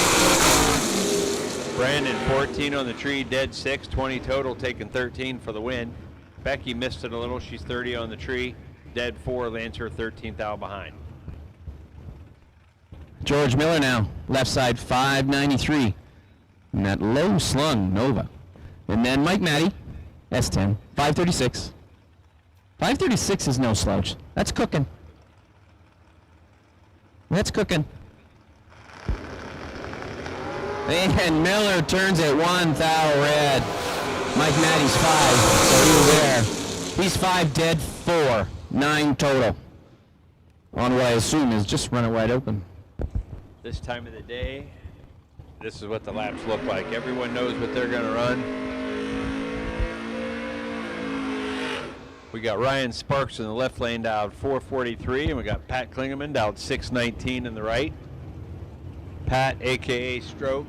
Brandon 14 on the tree, dead 6, 20 total, taking 13 for the win. Becky missed it a little. She's 30 on the tree, dead 4, lands her 13th out behind. George Miller now, left side 593. And that low slung Nova. And then Mike Matty, S10, 536. 536 is no slouch. That's cooking. That's cooking. And Miller turns it 1 thou red. Mike Matty's 5, so he's there. He's 5 dead, 4, 9 total. On what I assume is just running wide open. This time of the day, this is what the laps look like. Everyone knows what they're going to run. We got Ryan Sparks in the left lane dialed 443, and we got Pat Klingerman dialed 619 in the right. Pat, a.k.a. Stroke,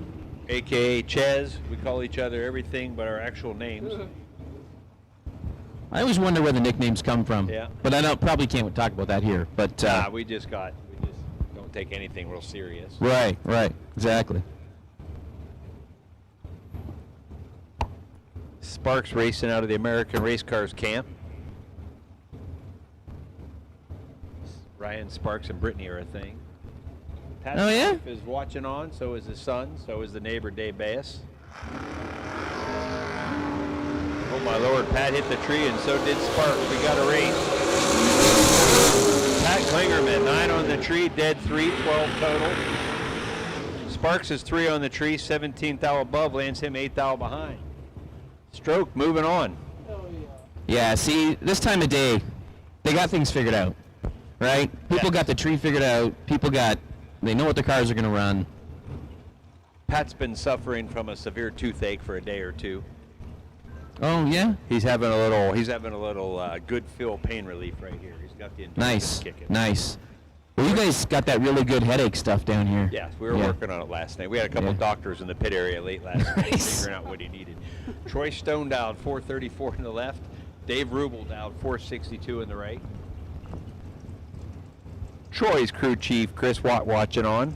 a.k.a. Ches. We call each other everything but our actual names. I always wonder where the nicknames come from. Yeah. But I probably can't talk about that here. But we just don't take anything real serious. Right, exactly. Sparks racing out of the American Race Cars camp. Ryan Sparks and Brittany are a thing. Pat's wife is watching on, so is his son, so is the neighbor Dave Bass. Oh my Lord, Pat hit the tree and so did Sparks. We got a race. Pat Klingerman, 9 on the tree, dead 3, 12 total. Sparks is 3 on the tree, 17th thou above, lands him 8th thou behind. Stroke moving on. Yeah, see, this time of day, they got things figured out, right? People got the tree figured out. They know what the cars are going to run. Pat's been suffering from a severe toothache for a day or two. Oh yeah. He's having a little good feel pain relief right here. He's got the endorphins kicking. Nice. Well, you guys got that really good headache stuff down here. Yes, we were working on it last night. We had a couple doctors in the pit area late last night figuring out what he needed. Troy Stone dialed 434 in the left. Dave Rubel dialed 462 in the right. Troy's crew chief, Chris Watt, watching on.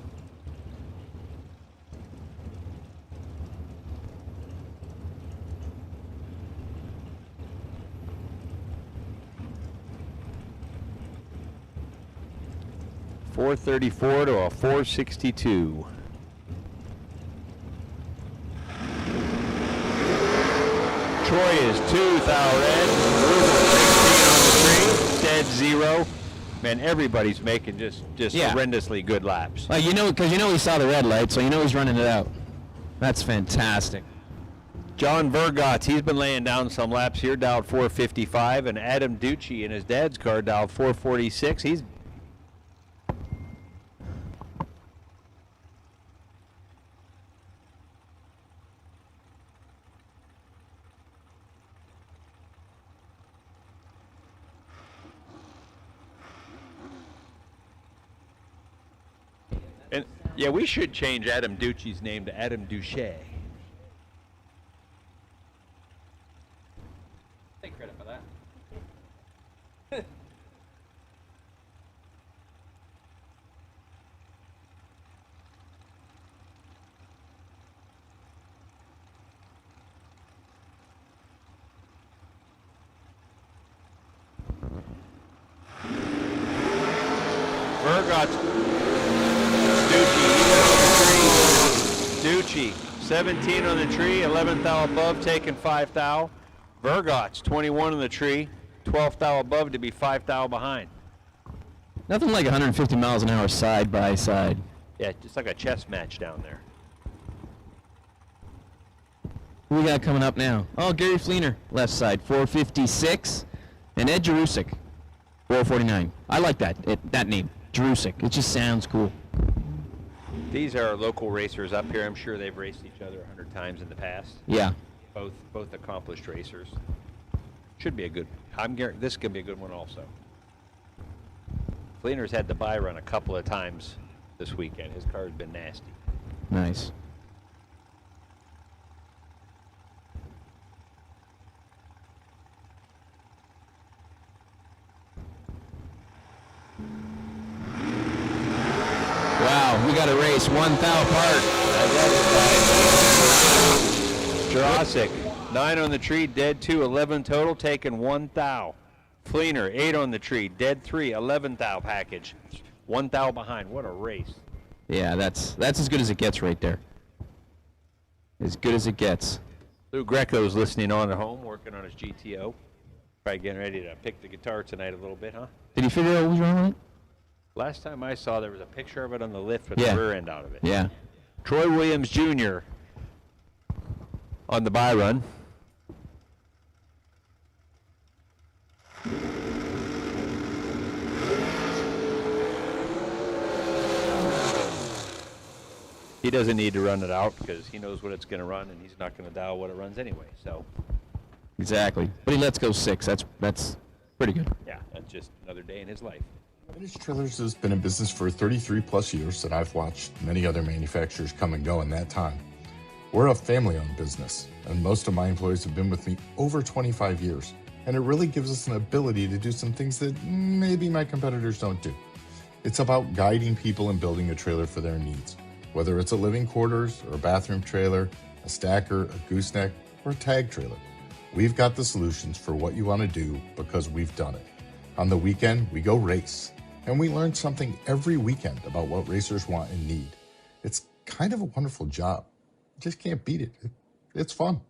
434 to a 462. Troy is 2,000 red. Ruben 16 on the tree. Dead 0. Man, everybody's making just horrendously good laps. Well, because he saw the red light, so he's running it out. That's fantastic. John Vergotts, he's been laying down some laps here, dialed 455, and Adam Ducci in his dad's car dialed 446. He's and yeah, we should change Adam Ducci's name to Adam Duche. Take credit for that. Vergotts, Ducci, 17 on the tree, 11th thou above, taking 5 thou. Vergotts, 21 on the tree, 12th thou above to be 5 thou behind. Nothing like 150 miles an hour side by side. Yeah, just like a chess match down there. Who we got coming up now? Oh, Gary Fleener, left side, 456. And Ed Jerusk, 449. I like that name, Jerusk. It just sounds cool. These are local racers up here. I'm sure they've raced each other 100 times in the past. Yeah. Both accomplished racers. Should be a good. This could be a good one also. Fleener's had the bye run a couple of times this weekend. His car's been nasty. Nice. Wow, we got a race 1 thou apart. Jerusk, 9 on the tree, dead 2, 11 total, taking 1 thou. Fleener, 8 on the tree, dead 3, 11 thou package. 1 thou behind. What a race. Yeah, that's as good as it gets right there. As good as it gets. Lou Greco's listening on at home, working on his GTO. Probably getting ready to pick the guitar tonight a little bit, huh? Did he figure out what was wrong with it? Last time I saw, there was a picture of it on the lift with the rear end out of it. Yeah. Troy Williams Jr. on the bye run. He doesn't need to run it out because he knows what it's going to run, and he's not going to dial what it runs anyway. So. Exactly. But he lets go 6. That's pretty good. Yeah, that's just another day in his life. Vintage Trailers has been in business for 33 plus years, and I've watched many other manufacturers come and go in that time. We're a family-owned business, and most of my employees have been with me over 25 years, and it really gives us an ability to do some things that maybe my competitors don't do. It's about guiding people and building a trailer for their needs, whether it's a living quarters or a bathroom trailer, a stacker, a gooseneck, or a tag trailer. We've got the solutions for what you want to do because we've done it. On the weekend, we go race, and we learn something every weekend about what racers want and need. It's kind of a wonderful job. You just can't beat it. It's fun.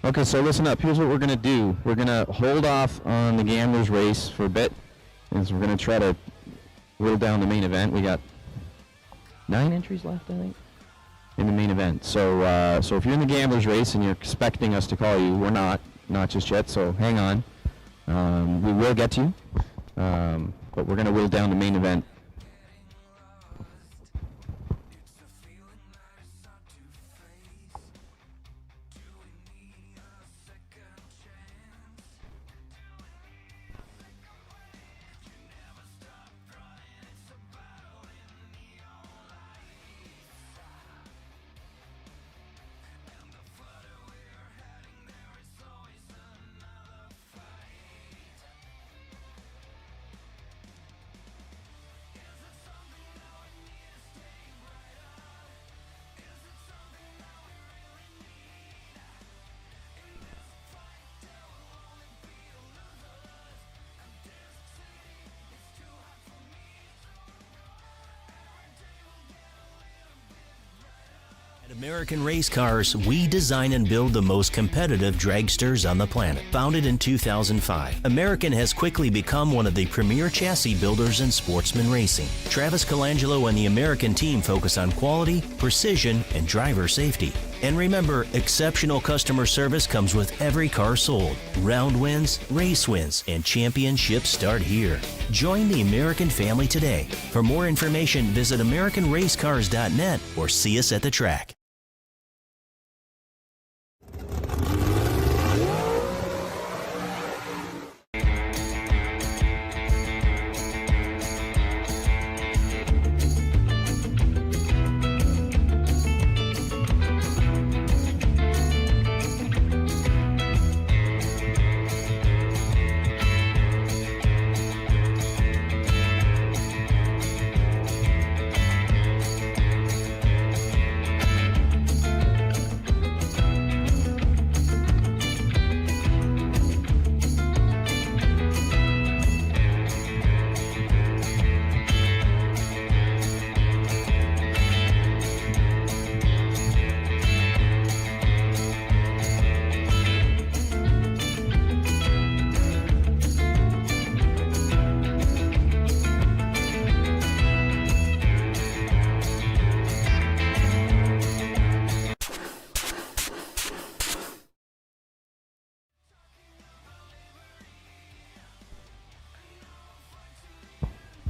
Okay, so listen up. Here's what we're going to do. We're going to hold off on the Gamblers race for a bit, and so we're going to try to whittle down the main event. We got 9 entries left, I think, in the main event. So so if you're in the Gamblers race and you're expecting us to call you, we're not just yet, so hang on. We will get to you, but we're going to whittle down the main event. American Race Cars, we design and build the most competitive dragsters on the planet. Founded in 2005, American has quickly become one of the premier chassis builders in sportsman racing. Travis Colangelo and the American team focus on quality, precision, and driver safety. And remember, exceptional customer service comes with every car sold. Round wins, race wins, and championships start here. Join the American family today. For more information, visit AmericanRaceCars.net or see us at the track.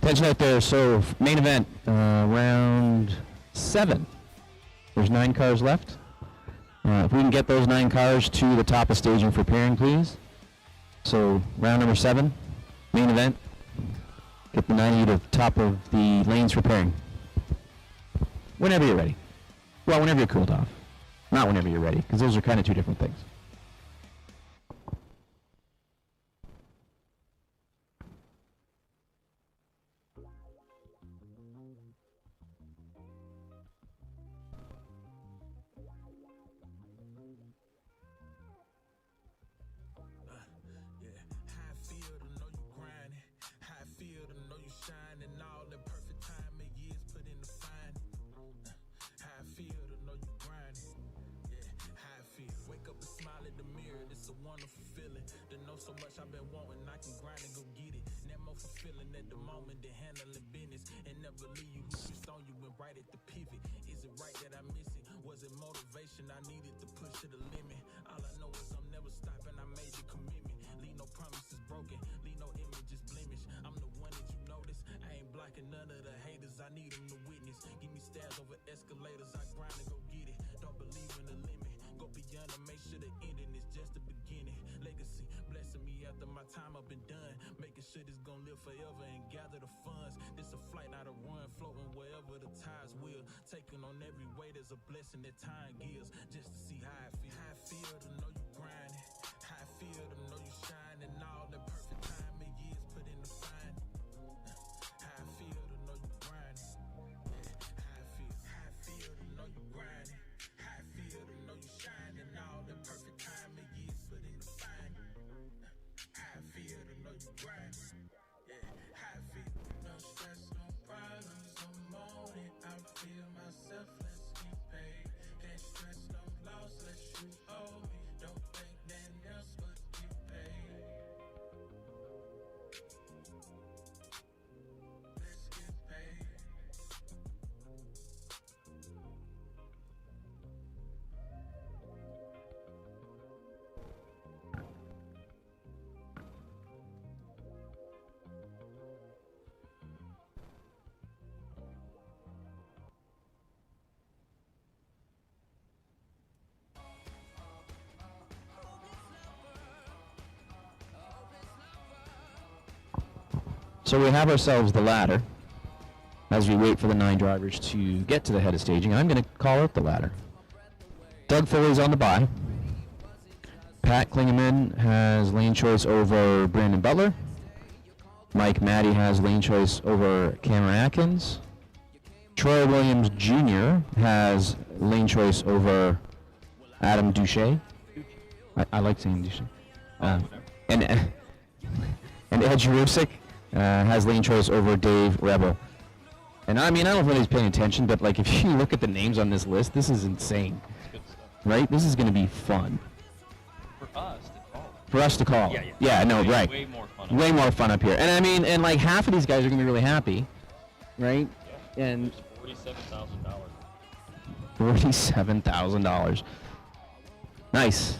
Attention out there, so main event, round 7. There's 9 cars left. If we can get those 9 cars to the top of staging for pairing, please. So round number 7, main event. Get the 90 to the top of the lanes for pairing. Whenever you're ready. Well, whenever you're cooled off. Not whenever you're ready, because those are kind of 2 different things. So much I've been wanting, I can grind and go get it. Never more fulfilling at the moment than handling business. And never leave you who switched on you went right at the pivot. Is it right that I miss it? Was it motivation I needed to push to the limit? All I know is I'm never stopping, I made the commitment. Leave no promises broken, leave no images blemished. I'm the one that you notice, I ain't blocking none of the haters, I need them to witness. Give me stairs over escalators, I grind and go get it. Don't believe in the limit, go beyond and make sure the ending is just the beginning. Legacy blessing me after my time up and done, making sure this gon' live forever and gather the funds. This a flight, not a run, floating wherever the tides will. Taking on every weight is a blessing that time gives, just to see how I feel. How I feel to know you grinding, how I feel to know you shining, all the perfect time and years put in the find. How I feel to know you grinding, how I feel to know you grinding, how I feel to know you shining, all the perfect time and years put in the find. How I feel to know you grinding, how I feel. No stress, no problems, I'm on it. I feel myself, let's get paid. Can't stress, no loss, let's shoot. Oh, don't think So we have ourselves the ladder as we wait for the 9 drivers to get to the head of staging. I'm going to call out the ladder. Doug Foley's on the bye. Pat Klingeman has lane choice over Brandon Butler. Mike Matty has lane choice over Cameron Atkins. Troy Williams Jr. has lane choice over Adam Duche. I like saying Duche. And Ed Jerusk has lane choice over Dave Rebel. And I mean, I don't know if anybody's paying attention, but like if you look at the names on this list, this is insane. Right? This is going to be fun. For us to call. Yeah, no, right. Way more fun. Way more fun up here. And I mean, and like half of these guys are going to be really happy, right? Yeah. And $47,000. $47,000. Nice.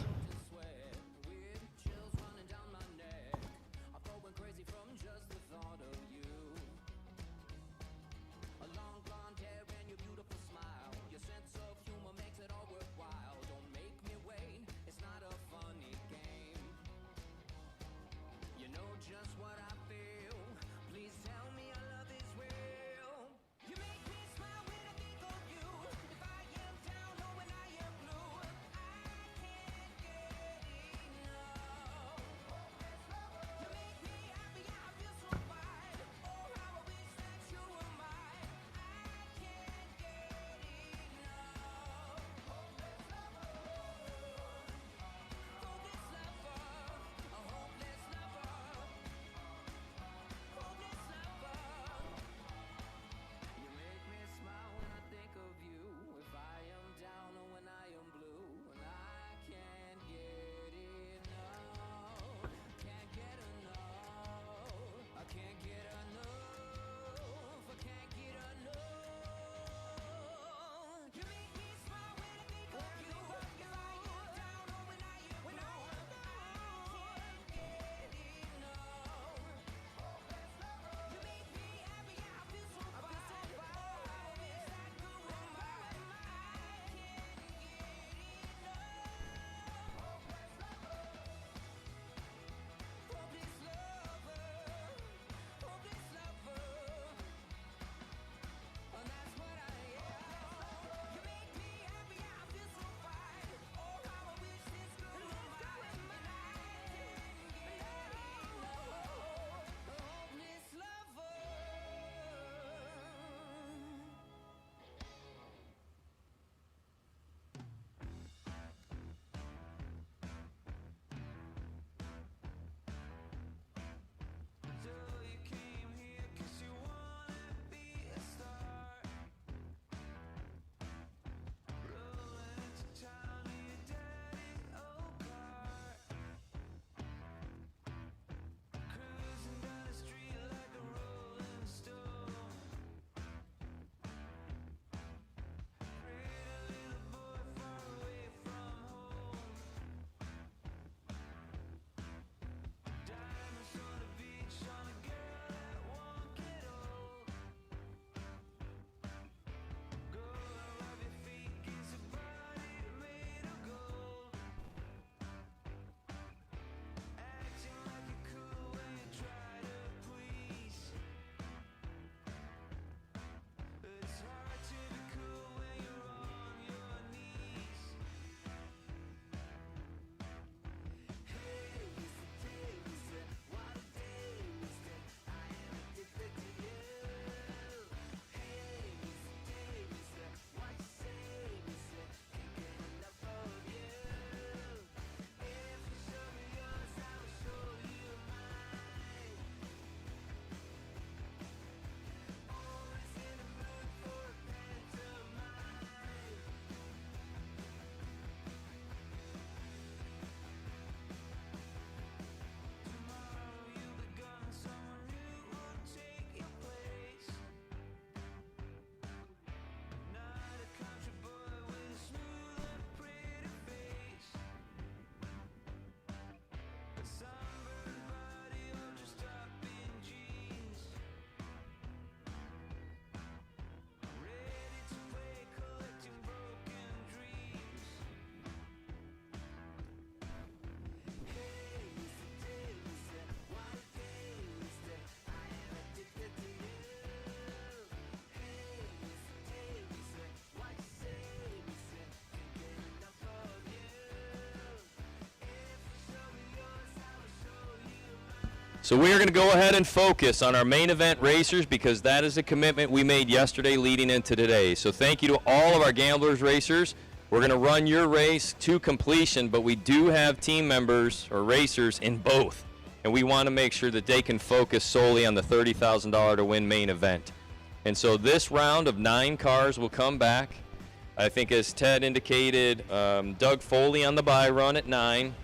So we are going to go ahead and focus on our main event racers because that is a commitment we made yesterday leading into today. So thank you to all of our Gamblers racers. We're going to run your race to completion, but we do have team members or racers in both. And we want to make sure that they can focus solely on the $30,000 to win main event. And so this round of 9 cars will come back. I think as Ted indicated, Doug Foley on the bye run at 9.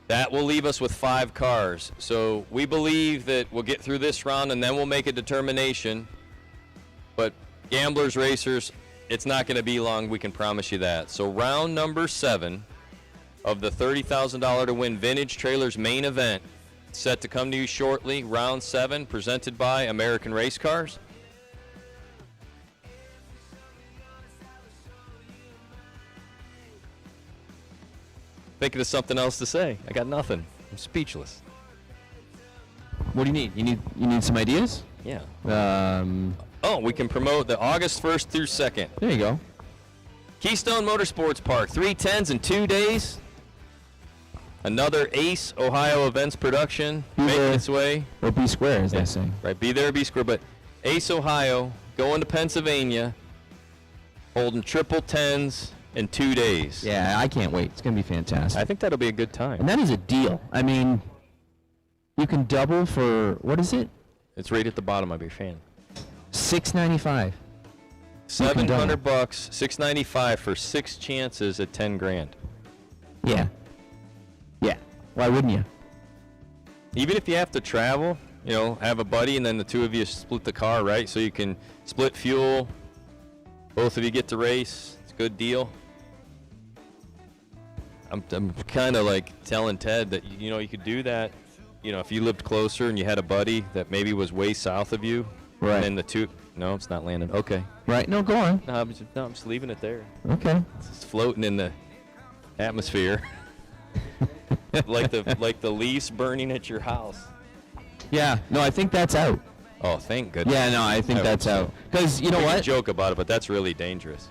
That will leave us with 5 cars. So we believe that we'll get through this round and then we'll make a determination. But Gamblers racers, it's not going to be long, we can promise you that. So round number 7 of the $30,000 to win Vintage Trailers main event set to come to you shortly. Round 7 presented by American Race Cars. Thinking of something else to say. I got nothing. I'm speechless. What do you need? You need some ideas? Yeah. Oh, we can promote the August 1st through 2nd. There you go. Keystone Motorsports Park, 3 10s in 2 days. Another Ace Ohio Events production making its way. Or be square, as they say. Right, be there, be square. But Ace Ohio going to Pennsylvania, holding triple 10s in 2 days. Yeah, I can't wait. It's going to be fantastic. I think that'll be a good time. And that is a deal. I mean, you can double for, what is it? It's right at the bottom of your fan. $695. $700, $695 for 6 chances at 10 grand. Yeah. Yeah. Why wouldn't you? Even if you have to travel, you know, have a buddy and then the two of you split the car, right? So you can split fuel. Both of you get to race. It's a good deal. I'm kind of like telling Ted that, you know, you could do that, you know, if you lived closer and you had a buddy that maybe was way south of you. Right. And then the two, no, it's not landing. Okay. Right. No, go on. No, I'm just leaving it there. Okay. It's floating in the atmosphere. like the leaves burning at your house. Yeah. No, I think that's out. Oh, thank goodness. Yeah, no, I think that's out. Because you know what? We can joke about it, but that's really dangerous.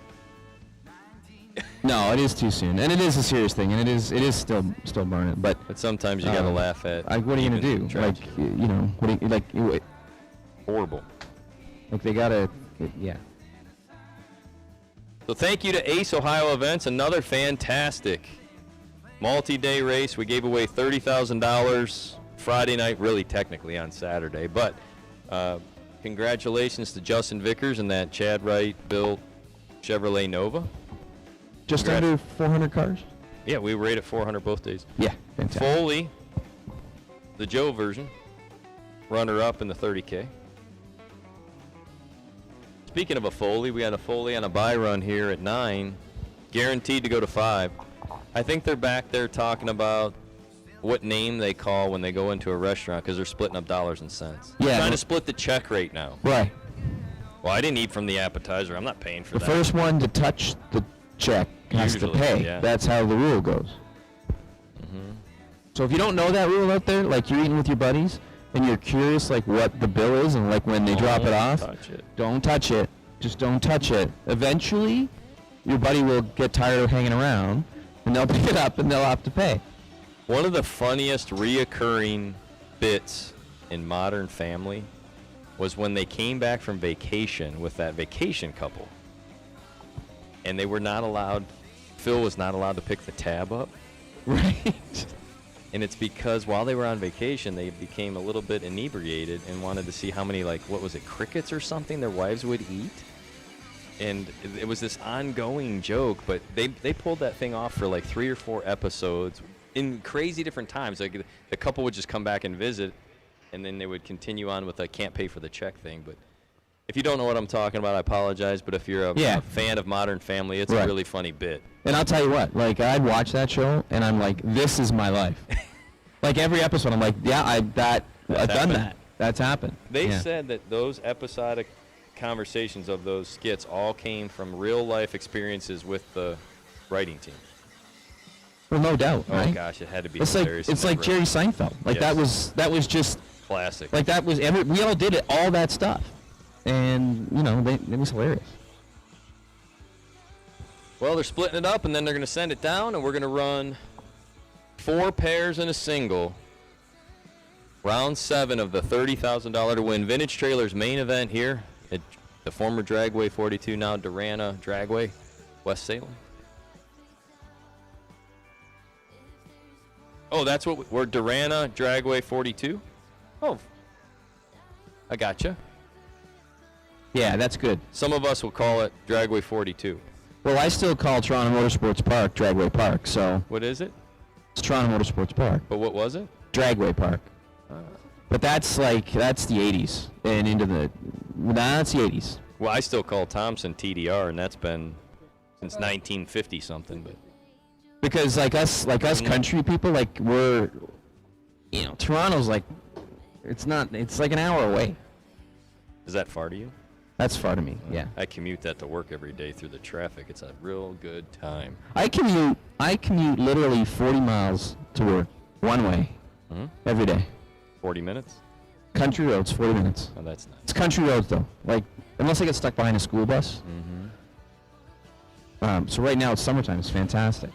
No, it is too soon, and it is a serious thing, and it is still burning. But sometimes you gotta laugh at. What are you gonna do? Tragedy. Like, you know, what do you, horrible. Like they gotta, yeah. So thank you to Ace Ohio Events, another fantastic multi-day race. We gave away $30,000 Friday night, really technically on Saturday, but congratulations to Justin Vickers and that Chad Wright built Chevrolet Nova. Just under 400 cars? Yeah, we were right at 400 both days. Yeah, fantastic. Foley, the Joe version, runner-up in the 30K. Speaking of a Foley, we had a Foley on a buy run here at 9, guaranteed to go to 5. I think they're back there talking about what name they call when they go into a restaurant because they're splitting up dollars and cents. Yeah. Trying to split the check rate now. Right. Well, I didn't eat from the appetizer. I'm not paying for The that. first one to touch the check has Usually, to pay. yeah. That's how the rule goes. So if you don't know that rule out there, like you're eating with your buddies and you're curious like what the bill is and like when they drop it off, don't touch it. Just don't touch it. Eventually, your buddy will get tired of hanging around and they'll pick it up and they'll have to pay. One of the funniest reoccurring bits in Modern Family was when they came back from vacation with that vacation couple. And they were not allowed, Phil was not allowed to pick the tab up. Right. And it's because while they were on vacation, they became a little bit inebriated and wanted to see how many, like, what was it, crickets or something their wives would eat. And it was this ongoing joke, but they pulled that thing off for like 3 or 4 episodes in crazy different times. Like the couple would just come back and visit, and then they would continue on with the can't pay for the check thing. But if you don't know what I'm talking about, I apologize. But if you're a fan of Modern Family, it's a really funny bit. And I'll tell you what, like I'd watch that show and I'm like, this is my life. Like every episode, I'm like, yeah, I've done that. That's happened. They said that those episodic conversations of those skits all came from real life experiences with the writing team. Well, no doubt. Oh right? gosh, it had to be It's hilarious. like Jerry Seinfeld. Like that was just classic. Like that was we all did it, all that stuff, and you know it was hilarious. Well, they're splitting it up, and then they're going to send it down, and we're going to run 4 pairs and a single. Round 7 of the $30,000 to win. Vintage Trailers main event here at the former Dragway 42, now Darana Dragway, West Salem. Oh, that's what we're Darana Dragway 42? Oh, I gotcha. Yeah, that's good. Some of us will call it Dragway 42. Well, I still call Toronto Motorsports Park Dragway Park, so. What is it? It's Toronto Motorsports Park. But what was it? Dragway Park. But that's the 80s and into the, that's the 80s. Well, I still call Thompson TDR, and that's been since 1950 something. But because like us country people, like we're, Toronto's like, it's like an hour away. Is that far to you? That's far to me. Yeah. I commute that to work every day through the traffic. It's a real good time. I commute literally 40 miles to work one way every day. 40 minutes? Country roads, 40 minutes. Oh, that's nice. It's country roads though. Like unless I get stuck behind a school bus. So right now it's summertime. It's fantastic.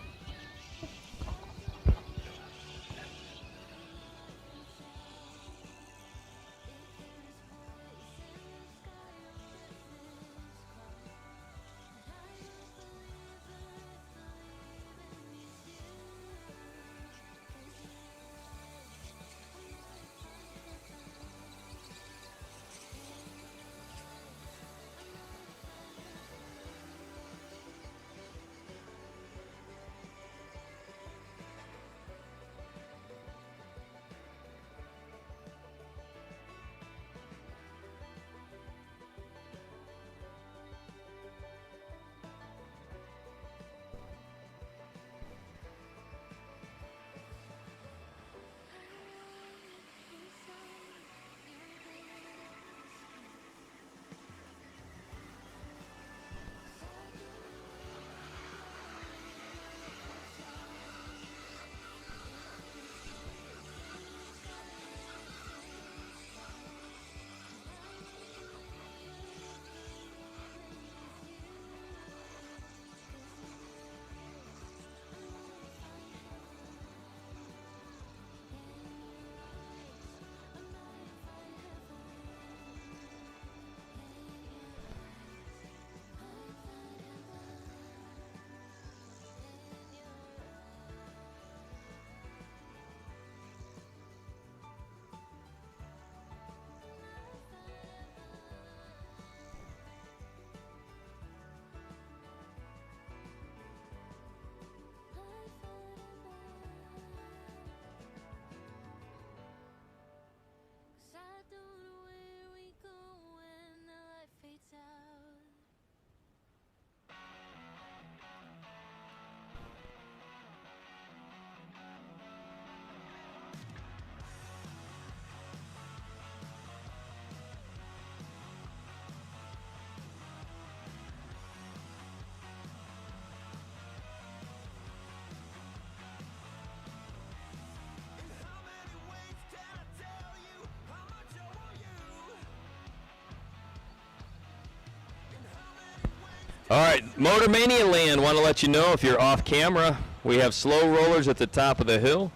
All right, Motor Mania Land, want to let you know if you're off camera, we have slow rollers at the top of the hill.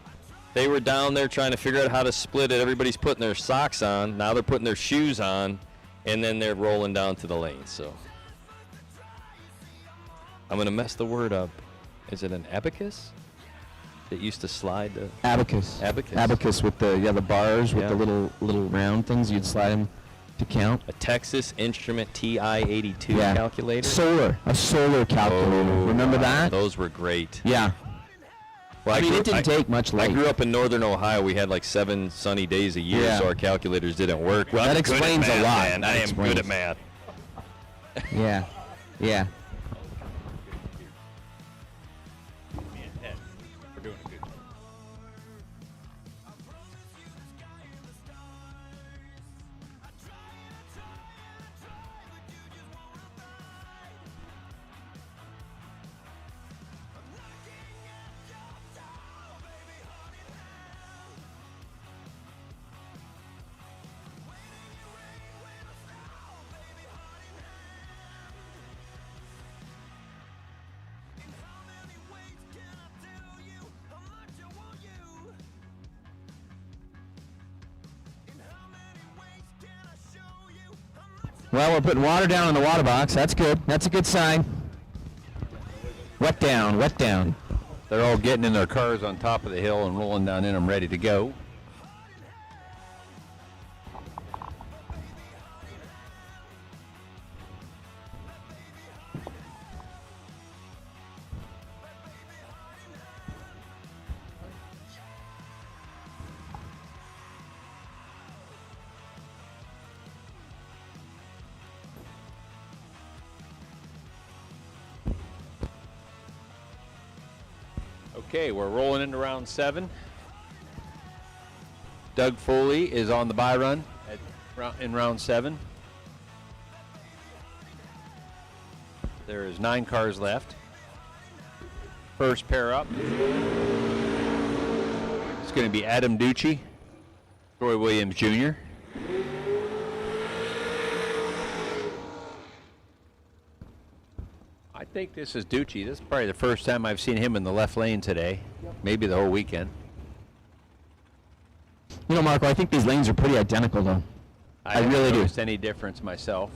They were down there trying to figure out how to split it. Everybody's putting their socks on. Now they're putting their shoes on, and then they're rolling down to the lane. So I'm going to mess the word up. Is it an abacus? That used to slide the abacus. Abacus. Abacus with the bars with the little round things you'd slide them to count. A Texas Instrument TI-82 calculator. A solar calculator. Oh, remember that? Those were great. Yeah. Well, I mean, it didn't take much light. I grew up in northern Ohio. We had like 7 sunny days a year, so our calculators didn't work. Well, that I'm good at explains math, a lot. Man. I am good at math. Yeah. Yeah. We're doing it good. Well, we're putting water down in the water box. That's good. That's a good sign. Wet down, wet down. They're all getting in their cars on top of the hill and rolling down in them, ready to go. Okay, we're rolling into round 7. Doug Foley is on the bye run in round 7. There is 9 cars left. First pair up. It's going to be Adam Ducey, Troy Williams Jr. I think this is Ducey. This is probably the first time I've seen him in the left lane today. Maybe the whole weekend. You know, Marco, I think these lanes are pretty identical, though. I really do. I haven't noticed any difference myself.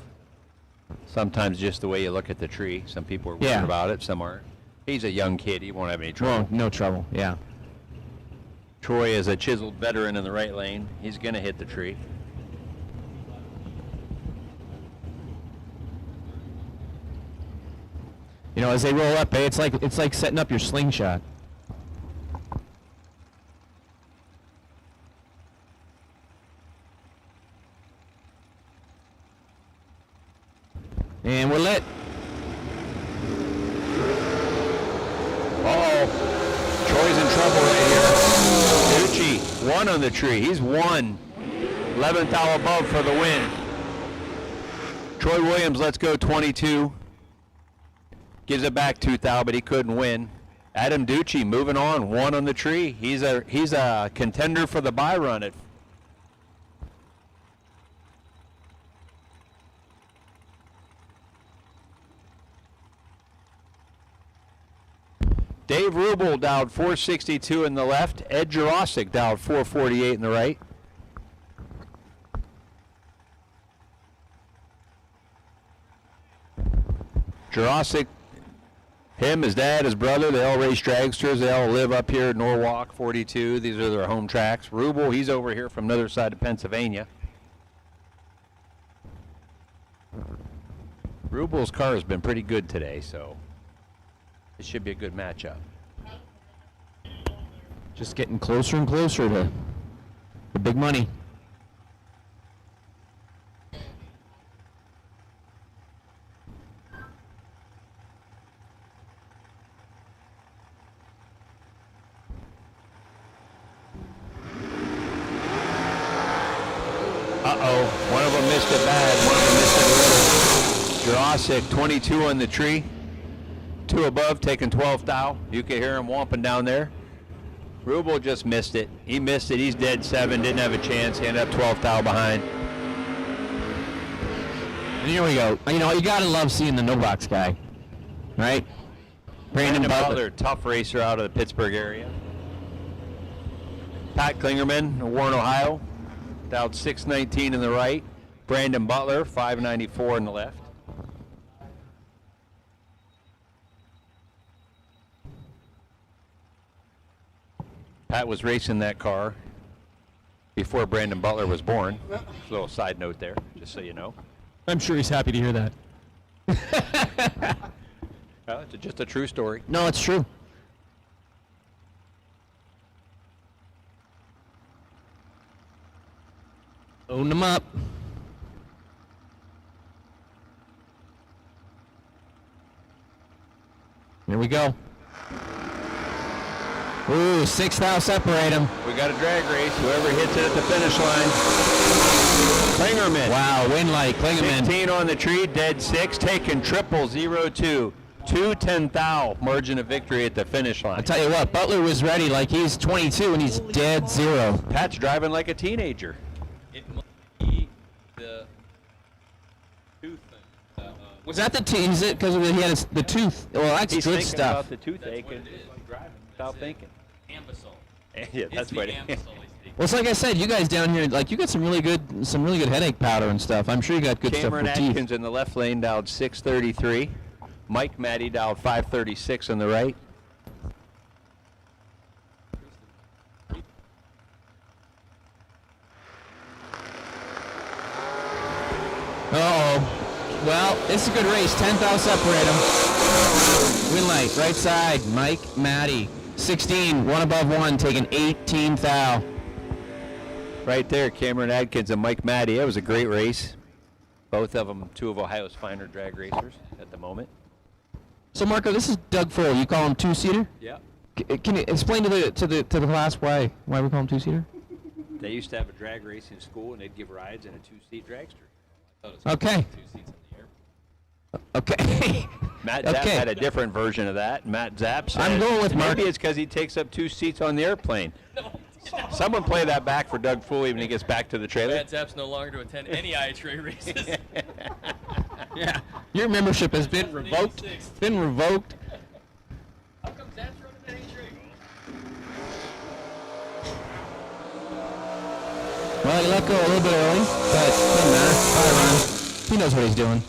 Sometimes just the way you look at the tree. Some people are worried about it, some aren't. He's a young kid. He won't have any trouble. Well, no trouble, yeah. Troy is a chiseled veteran in the right lane. He's going to hit the tree. You know, as they roll up, it's like setting up your slingshot. And we're lit. Uh-oh. Troy's in trouble right here. Ducey, 1 on the tree. He's 1. 11th thou above for the win. Troy Williams lets go 22. Gives it back 2 thou, but he couldn't win. Adam Ducey moving on, 1 on the tree. He's a contender for the bye run at Dave Rubel dialed 462 in the left. Ed Jerusk dialed 448 in the right. Jerusk, him, his dad, his brother, they all race dragsters. They all live up here at Norwalk 42. These are their home tracks. Rubel, he's over here from the other side of Pennsylvania. Rubel's car has been pretty good today, so this should be a good matchup. Just getting closer and closer to the big money. Uh-oh, one of them missed it bad, one of them missed it little. Jerusk, 22 on the tree. 2 above, taking 12 thou. You can hear him whomping down there. Rubel just missed it. He missed it. He's dead 7. Didn't have a chance. He ended up 12 thou behind. And here we go. You know, you got to love seeing the no-box guy, right? Brandon Butler. Tough racer out of the Pittsburgh area. Pat Klingerman, Warren, Ohio. Dialed 619 in the right. Brandon Butler, 594 in the left. Pat was racing that car before Brandon Butler was born. Just a little side note there, just so you know. I'm sure he's happy to hear that. Well, it's just a true story. No, it's true. Own them up. Here we go. Ooh, 6 thou separate them. We got a drag race. Whoever hits it at the finish line. Klingerman. Wow, win light, Klingerman. 16 on the tree, dead 6, taking triple 0-2. 2 thou, margin of victory at the finish line. I'll tell you what, Butler was ready like he's 22 and he's dead 0. Pat's driving like a teenager. It must be the tooth. Was that the tooth? Is it because he had the tooth? Well, that's He's good thinking stuff. About the toothache and driving without thinking. Ambisol. Yeah, that's what. Well, it's like I said, you guys down here, like you got some really good headache powder and stuff. I'm sure you got good Cameron stuff for teeth. Atkins in the left lane dialed 633. Mike Matty dialed 536 on the right. Uh-oh. Well, it's a good race. 10th out separate them. Win light, right side, Mike Matty. 16, one above one, taking 18th out. Right there, Cameron Adkins and Mike Matty. That was a great race. Both of them, two of Ohio's finer drag racers at the moment. So Marco, this is Doug Foley. You call him two-seater? Yeah. Can you explain to the class why we call him two-seater? They used to have a drag racing school, and they'd give rides in a two-seat dragster. Okay. Okay. Matt Zapp had a different version of that. Matt Zapp said, I'm going with Mark. Maybe it's because he takes up 2 seats on the airplane. Someone play that back for Doug Foley when he gets back to the trailer. Matt Zapp's no longer to attend any IHRA races. Yeah. Your membership has been revoked. Been revoked. How come Zapp's running that IHRA? Well, he let go a little bit early, but it doesn't matter. Probably run. He knows what he's doing.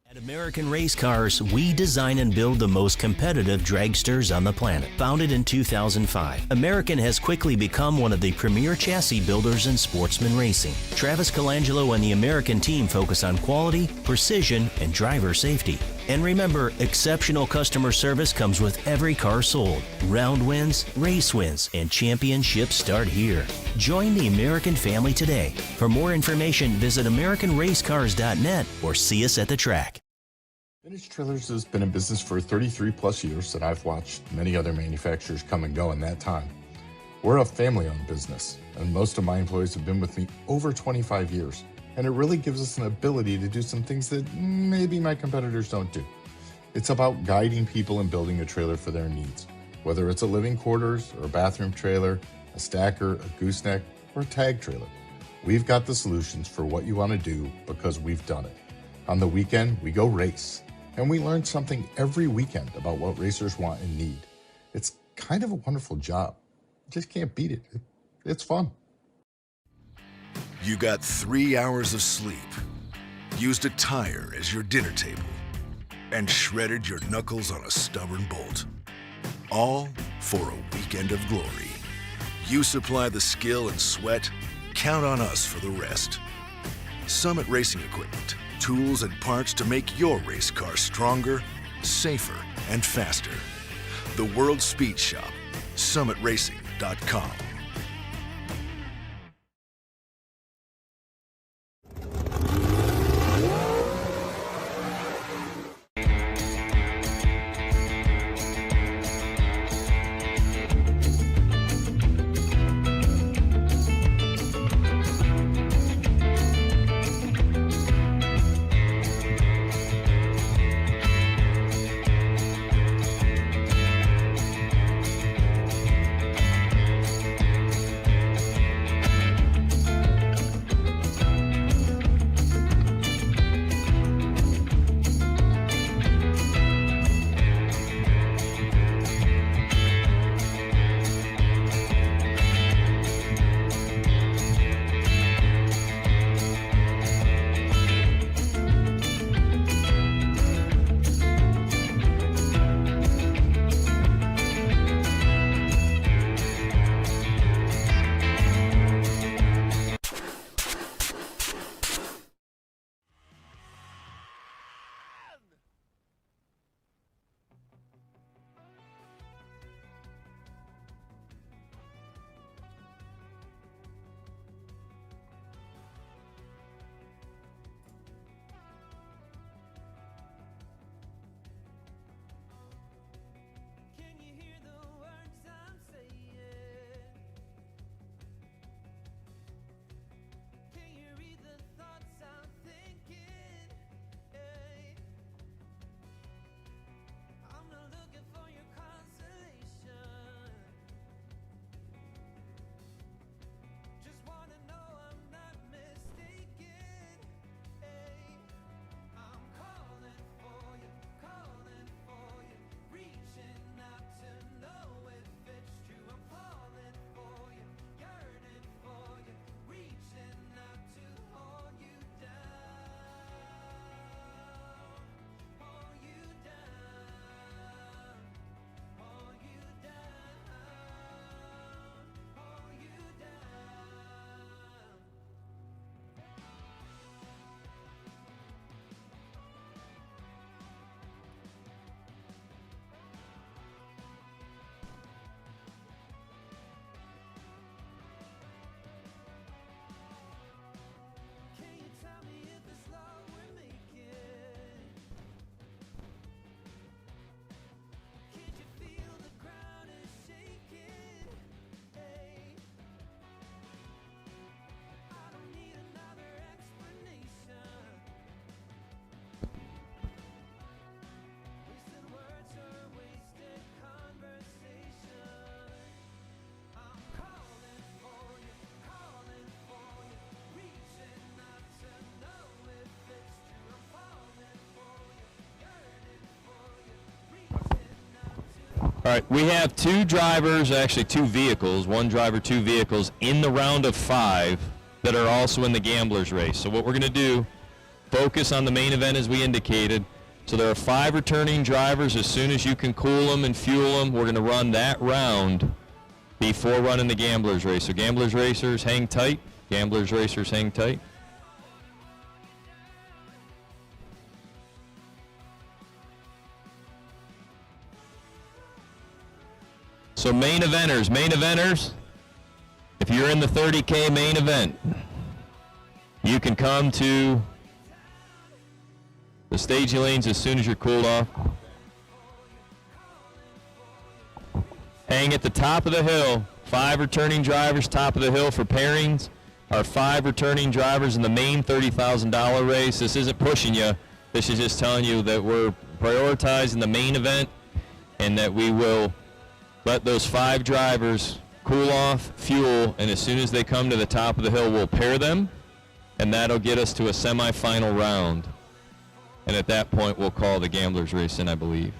At American Race Cars, we design and build the most competitive dragsters on the planet. Founded in 2005, American has quickly become one of the premier chassis builders in sportsman racing. Travis Colangelo and the American team focus on quality, precision, and driver safety. And remember, exceptional customer service comes with every car sold. Round wins, race wins, and championships start here. Join the American family today. For more information, visit AmericanRaceCars.net or see us at the track. Vintage Trailers has been in business for 33 plus years, and I've watched many other manufacturers come and go in that time. We're a family-owned business, and most of my employees have been with me over 25 years, and it really gives us an ability to do some things that maybe my competitors don't do. It's about guiding people and building a trailer for their needs, whether it's a living quarters or a bathroom trailer, a stacker, a gooseneck, or a tag trailer. We've got the solutions for what you want to do because we've done it. On the weekend, we go race. And we learn something every weekend about what racers want and need. It's kind of a wonderful job. You just can't beat it. It's fun. You got 3 hours of sleep, used a tire as your dinner table, and shredded your knuckles on a stubborn bolt. All for a weekend of glory. You supply the skill and sweat, count on us for the rest. Summit Racing Equipment. Tools and parts to make your race car stronger, safer, and faster. The World Speed Shop, summitracing.com. All right, we have two drivers, actually two vehicles, one driver, two vehicles in the round of 5 that are also in the gamblers race. So what we're going to do, focus on the main event as we indicated. So there are 5 returning drivers. As soon as you can cool them and fuel them, we're going to run that round before running the gamblers race. So gamblers racers, hang tight. Gamblers racers, hang tight. So main eventers, if you're in the 30K main event, you can come to the staging lanes as soon as you're cooled off. Hang at the top of the hill. 5 returning drivers, top of the hill for pairings. Our 5 returning drivers in the main $30,000 race. This isn't pushing you. This is just telling you that we're prioritizing the main event and that we will let those 5 drivers cool off, fuel, and as soon as they come to the top of the hill, we'll pair them, and that'll get us to a semifinal round. And at that point, we'll call the gamblers race in, I believe.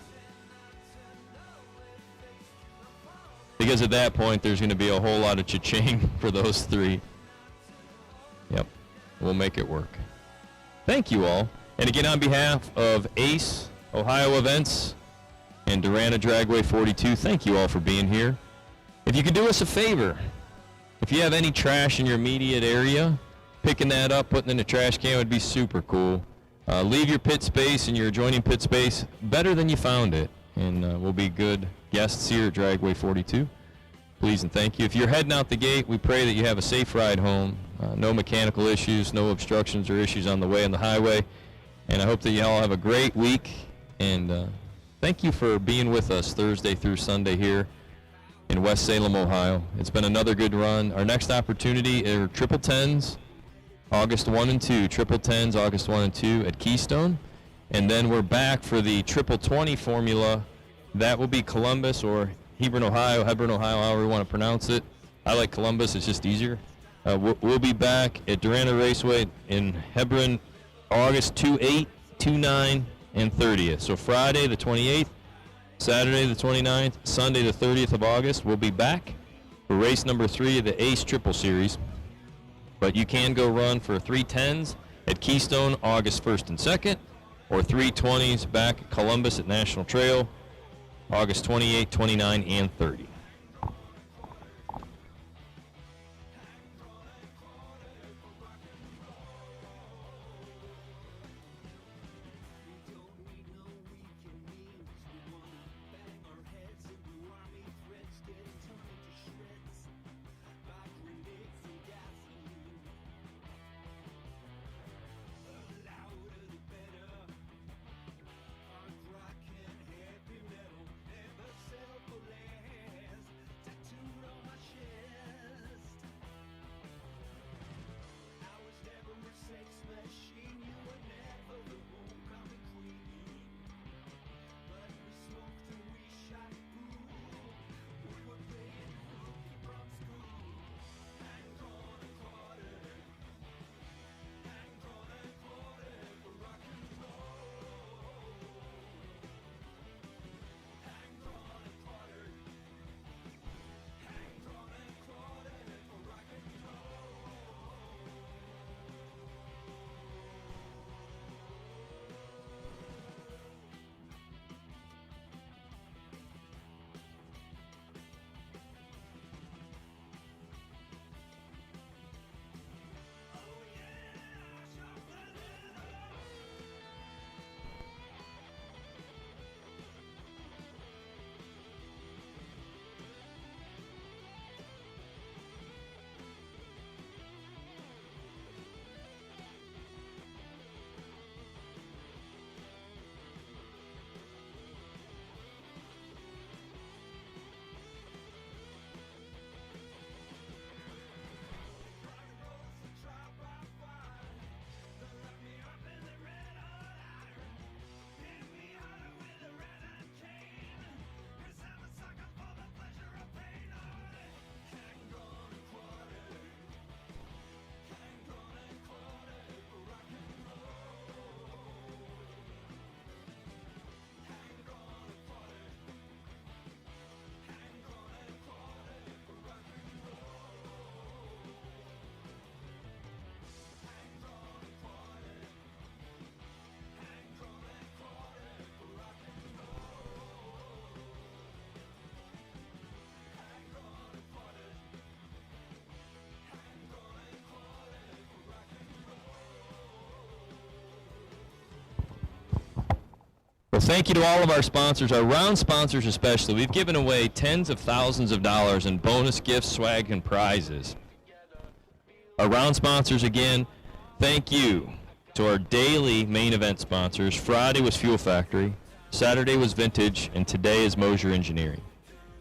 Because at that point, there's going to be a whole lot of cha-ching for those 3. Yep, we'll make it work. Thank you all. And again, on behalf of ACE, Ohio Events, and Darana Dragway 42, thank you all for being here. If you could do us a favor, if you have any trash in your immediate area, picking that up, putting it in a trash can would be super cool. Leave your pit space and your adjoining pit space better than you found it, and we'll be good guests here at Dragway 42. Please and thank you. If you're heading out the gate, we pray that you have a safe ride home. No mechanical issues, no obstructions or issues on the way on the highway. And I hope that you all have a great week, and thank you for being with us Thursday through Sunday here in West Salem, Ohio. It's been another good run. Our next opportunity are Triple Tens, August 1 and 2. Triple Tens, August 1 and 2 at Keystone. And then we're back for the Triple 20 formula. That will be Columbus or Hebron, Ohio, however you want to pronounce it. I like Columbus, it's just easier. We'll be back at Darana Raceway in Hebron, August 2-8, 2-9, and 30th. So Friday the 28th, Saturday the 29th, Sunday the 30th of August, we'll be back for race number 3 of the ACE Triple Series. But you can go run for 310s at Keystone August 1st and 2nd, or 320s back at Columbus at National Trail August 28, 29, and 30. Well, thank you to all of our sponsors, our round sponsors especially. We've given away tens of thousands of dollars in bonus gifts, swag, and prizes. Our round sponsors again, thank you to our daily main event sponsors. Friday was Fuel Factory, Saturday was Vintage, and today is Moser Engineering.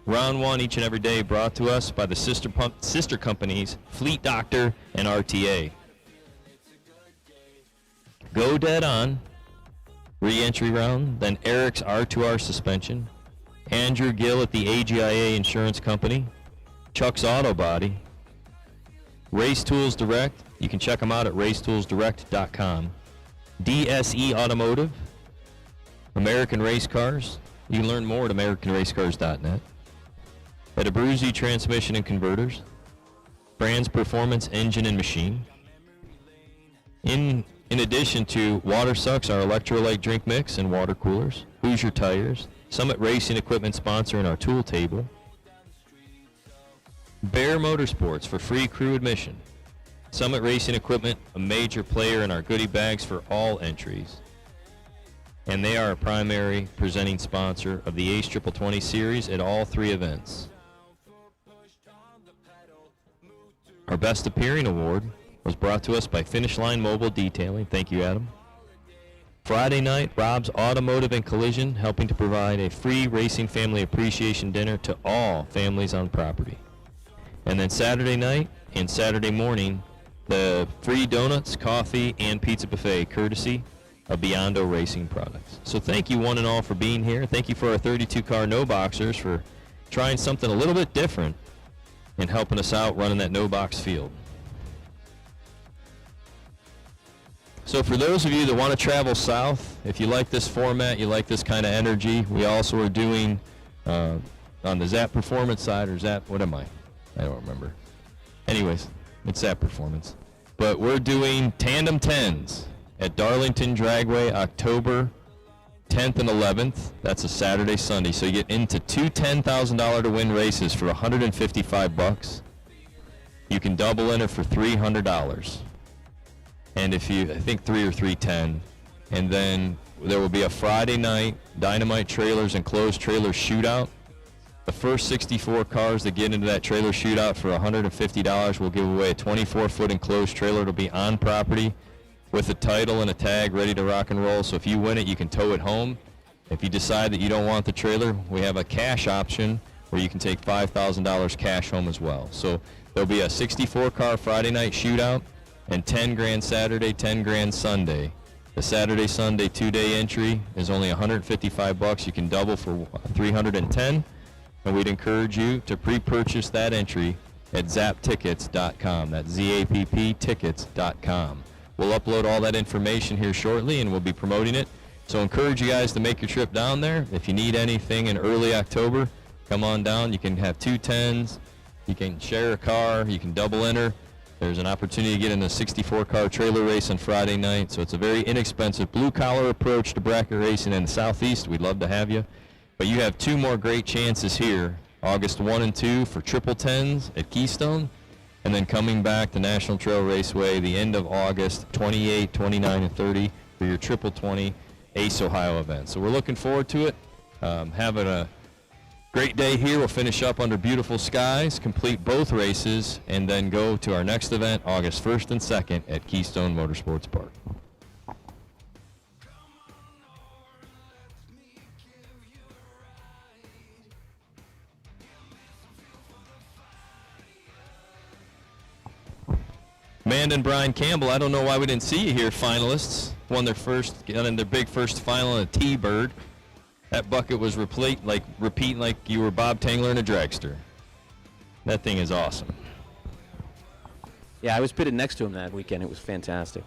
Round one each and every day brought to us by the sister companies Fleet Doctor and RTA. Go Dead On, re-entry round, then Eric's R2R suspension, Andrew Gill at the AGIA Insurance Company, Chuck's Auto Body, Race Tools Direct, you can check them out at racetoolsdirect.com, DSE Automotive, American Race Cars, you can learn more at americanracecars.net, at Abruzzi Transmission and Converters, Brands Performance Engine and Machine. In addition to Water Sucks, our electrolyte drink mix and water coolers, Hoosier Tires, Summit Racing Equipment sponsor in our tool table, Bear Motorsports for free crew admission, Summit Racing Equipment, a major player in our goodie bags for all entries, and they are a primary presenting sponsor of the Ace 20 series at all three events. Our Best Appearing Award was brought to us by Finish Line Mobile Detailing. Thank you, Adam. Friday night, Rob's Automotive and Collision, helping to provide a free racing family appreciation dinner to all families on property. And then Saturday night and Saturday morning, the free donuts, coffee, and pizza buffet, courtesy of Biondo Racing Products. So thank you one and all for being here. Thank you for our 32-car no-boxers for trying something a little bit different and helping us out running that no-box field. So for those of you that want to travel south, if you like this format, you like this kind of energy, we also are doing on the Zap Performance side, or Zap, what am I? I don't remember. Anyways, it's Zap Performance. But we're doing Tandem 10s at Darlington Dragway, October 10th and 11th. That's a Saturday, Sunday. So you get into two $10,000 to win races for $155. You can double in it for $300. And if you, I think 3 or 310. And then there will be a Friday night Dynamite Trailers and Closed Trailers shootout. The first 64 cars that get into that trailer shootout for $150 will give away a 24-foot enclosed trailer. It'll be on property with a title and a tag ready to rock and roll. So if you win it, you can tow it home. If you decide that you don't want the trailer, we have a cash option where you can take $5,000 cash home as well. So there'll be a 64-car Friday night shootout and 10 grand Saturday, 10 grand Sunday. The Saturday, Sunday 2-day entry is only $155. You can double for $310. And we'd encourage you to pre-purchase that entry at zaptickets.com. That's Z-A-P-P tickets.com. We'll upload all that information here shortly, and we'll be promoting it. So encourage you guys to make your trip down there. If you need anything in early October, come on down. You can have 2 10s. You can share a car. You can double enter. There's an opportunity to get in a 64-car trailer race on Friday night. So it's a very inexpensive blue-collar approach to bracket racing in the Southeast. We'd love to have you. But you have 2 more great chances here, August 1 and 2 for triple 10s at Keystone, and then coming back to National Trail Raceway the end of August, 28, 29, and 30 for your triple 20 Ace Ohio event. So we're looking forward to it. Having a great day here. We'll finish up under beautiful skies, complete both races, and then go to our next event, August 1st and 2nd at Keystone Motorsports Park. Amanda and Brian Campbell, I don't know why we didn't see you here, finalists. Won their big first final in a T-Bird. That bucket was repeating like you were Bob Tangler in a dragster. That thing is awesome. Yeah, I was pitted next to him that weekend. It was fantastic.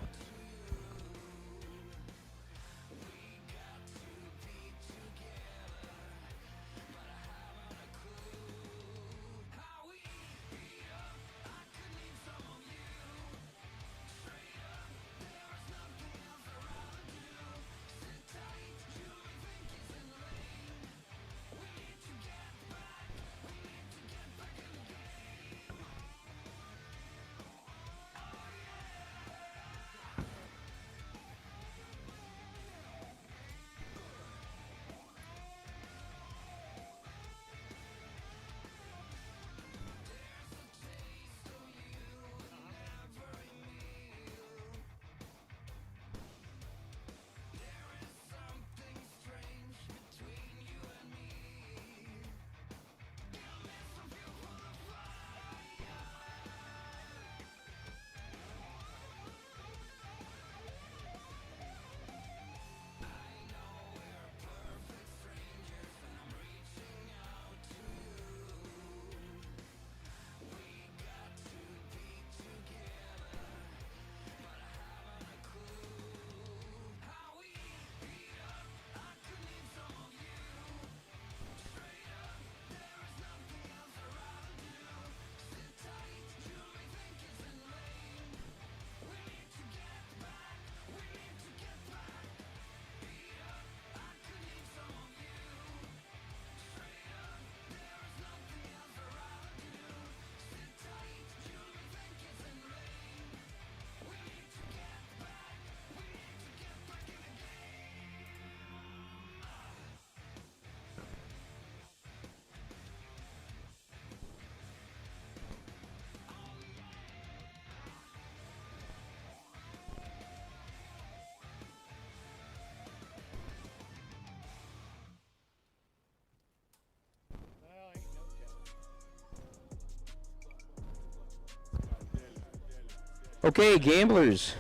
Okay, gamblers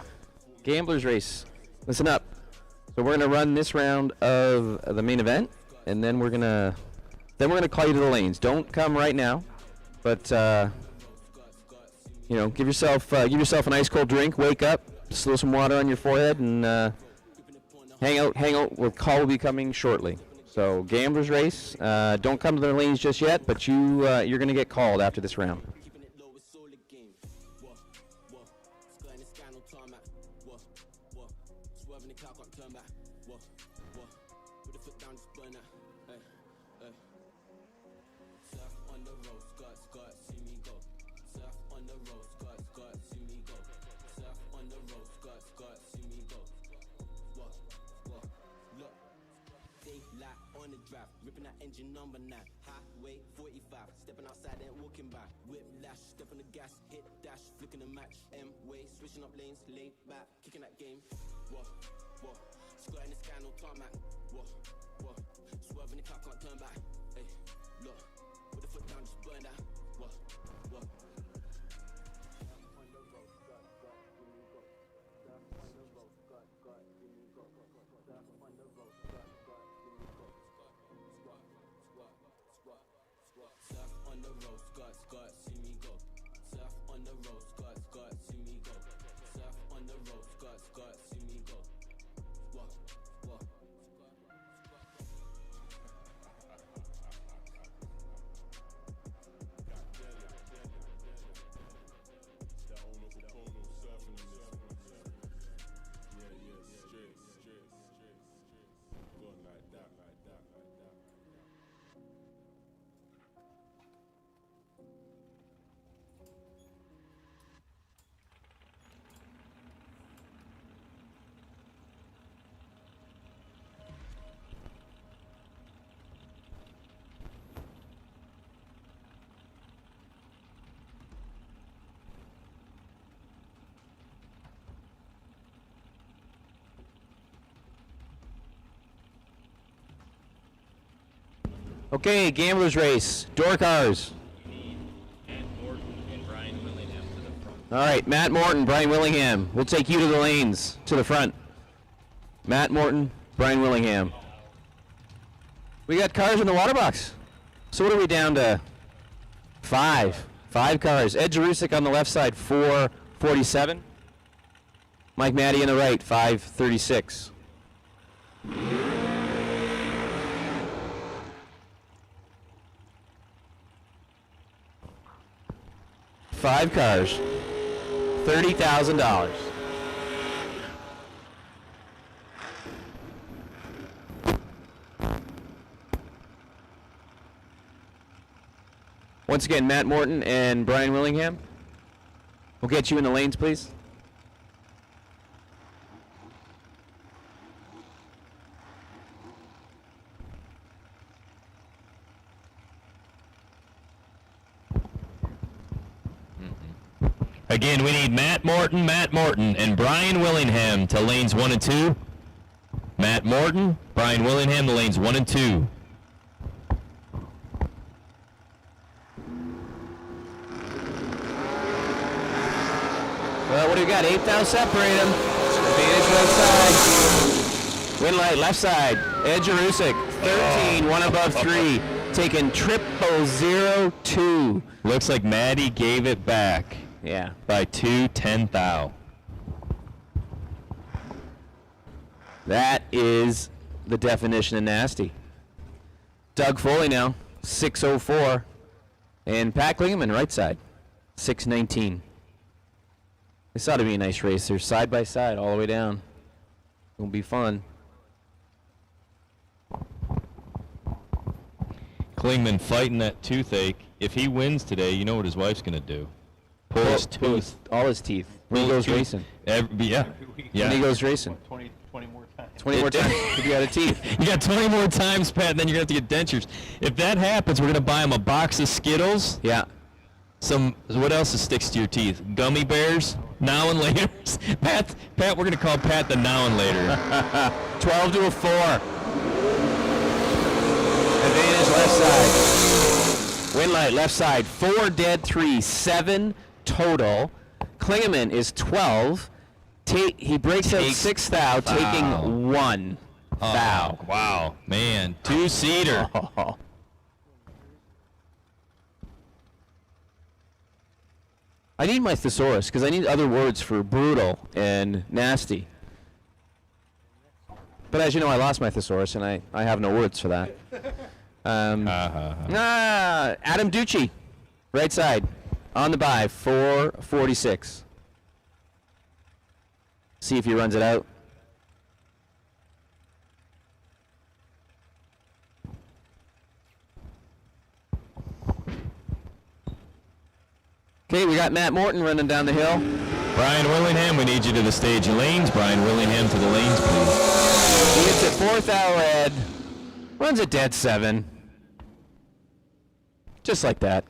race. Listen up. So we're gonna run this round of the main event, and then we're gonna call you to the lanes. Don't come right now, but give yourself an ice cold drink. Wake up, slow some water on your forehead, and hang out. Well, call will be coming shortly. So gamblers race. Don't come to the lanes just yet, but you're gonna get called after this round. Engine number 9, highway 45, stepping outside and walking by. Whiplash, step on the gas, hit dash, flicking the match. M-way, switching up lanes, laid back, kicking that game. Whoa, whoa, skirting the sky, no tarmac. Whoa, whoa, swerving the car, can't turn back. Hey, look, put the foot down, just burn that. Whoa, whoa. Okay, gamblers race. Door cars. All right, Matt Morton, Brian Willingham. We'll take you to the lanes, to the front. Matt Morton, Brian Willingham. We got cars in the water box. So what are we down to? 5. 5 cars. Ed Jerusk on the left side, 447. Mike Matty on the right, 536. 5 cars, $30,000. Once again, Matt Morton and Brian Willingham. We'll get you in the lanes, please. Again, we need Matt Morton, and Brian Willingham to lanes 1 and 2. Matt Morton, Brian Willingham to lanes 1 and 2. Well, what do we got? 8 thou separate them. Advantage right side. Win light left side. Ed Jerusk, 13, 1 above 3. Taking 0002. Looks like Maddie gave it back. Yeah. By 2 thou. That is the definition of nasty. Doug Foley now, 604. And Pat Klingman, right side, 619. This ought to be a nice race. They're side by side all the way down. It'll be fun. Klingman fighting that toothache. If he wins today, you know what his wife's going to do. Pull his tooth. All his teeth. When he goes racing. Yeah. When he goes racing. 20 more times. 20 more times to be out of teeth. You got 20 more times, Pat, and then you're going to have to get dentures. If that happens, we're going to buy him a box of Skittles. Yeah. What else sticks to your teeth? Gummy bears? Now and later? Pat, we're going to call Pat the now and later. 12 to a 4. Advantage left side. Win light left side. 4 dead, 3, 7 total. Klingeman is 12. He breaks out 6 thou, taking 1 thou. Wow, man, 2-seater. I need my thesaurus because I need other words for brutal and nasty. But as you know, I lost my thesaurus and I have no words for that. Adam Ducci, right side, on the bye, 446. See if he runs it out. Okay, we got Matt Morton running down the hill. Brian Willingham, we need you to the stage lanes. Brian Willingham to the lanes, please. He gets it 4th thou red, runs it dead 7. Just like that.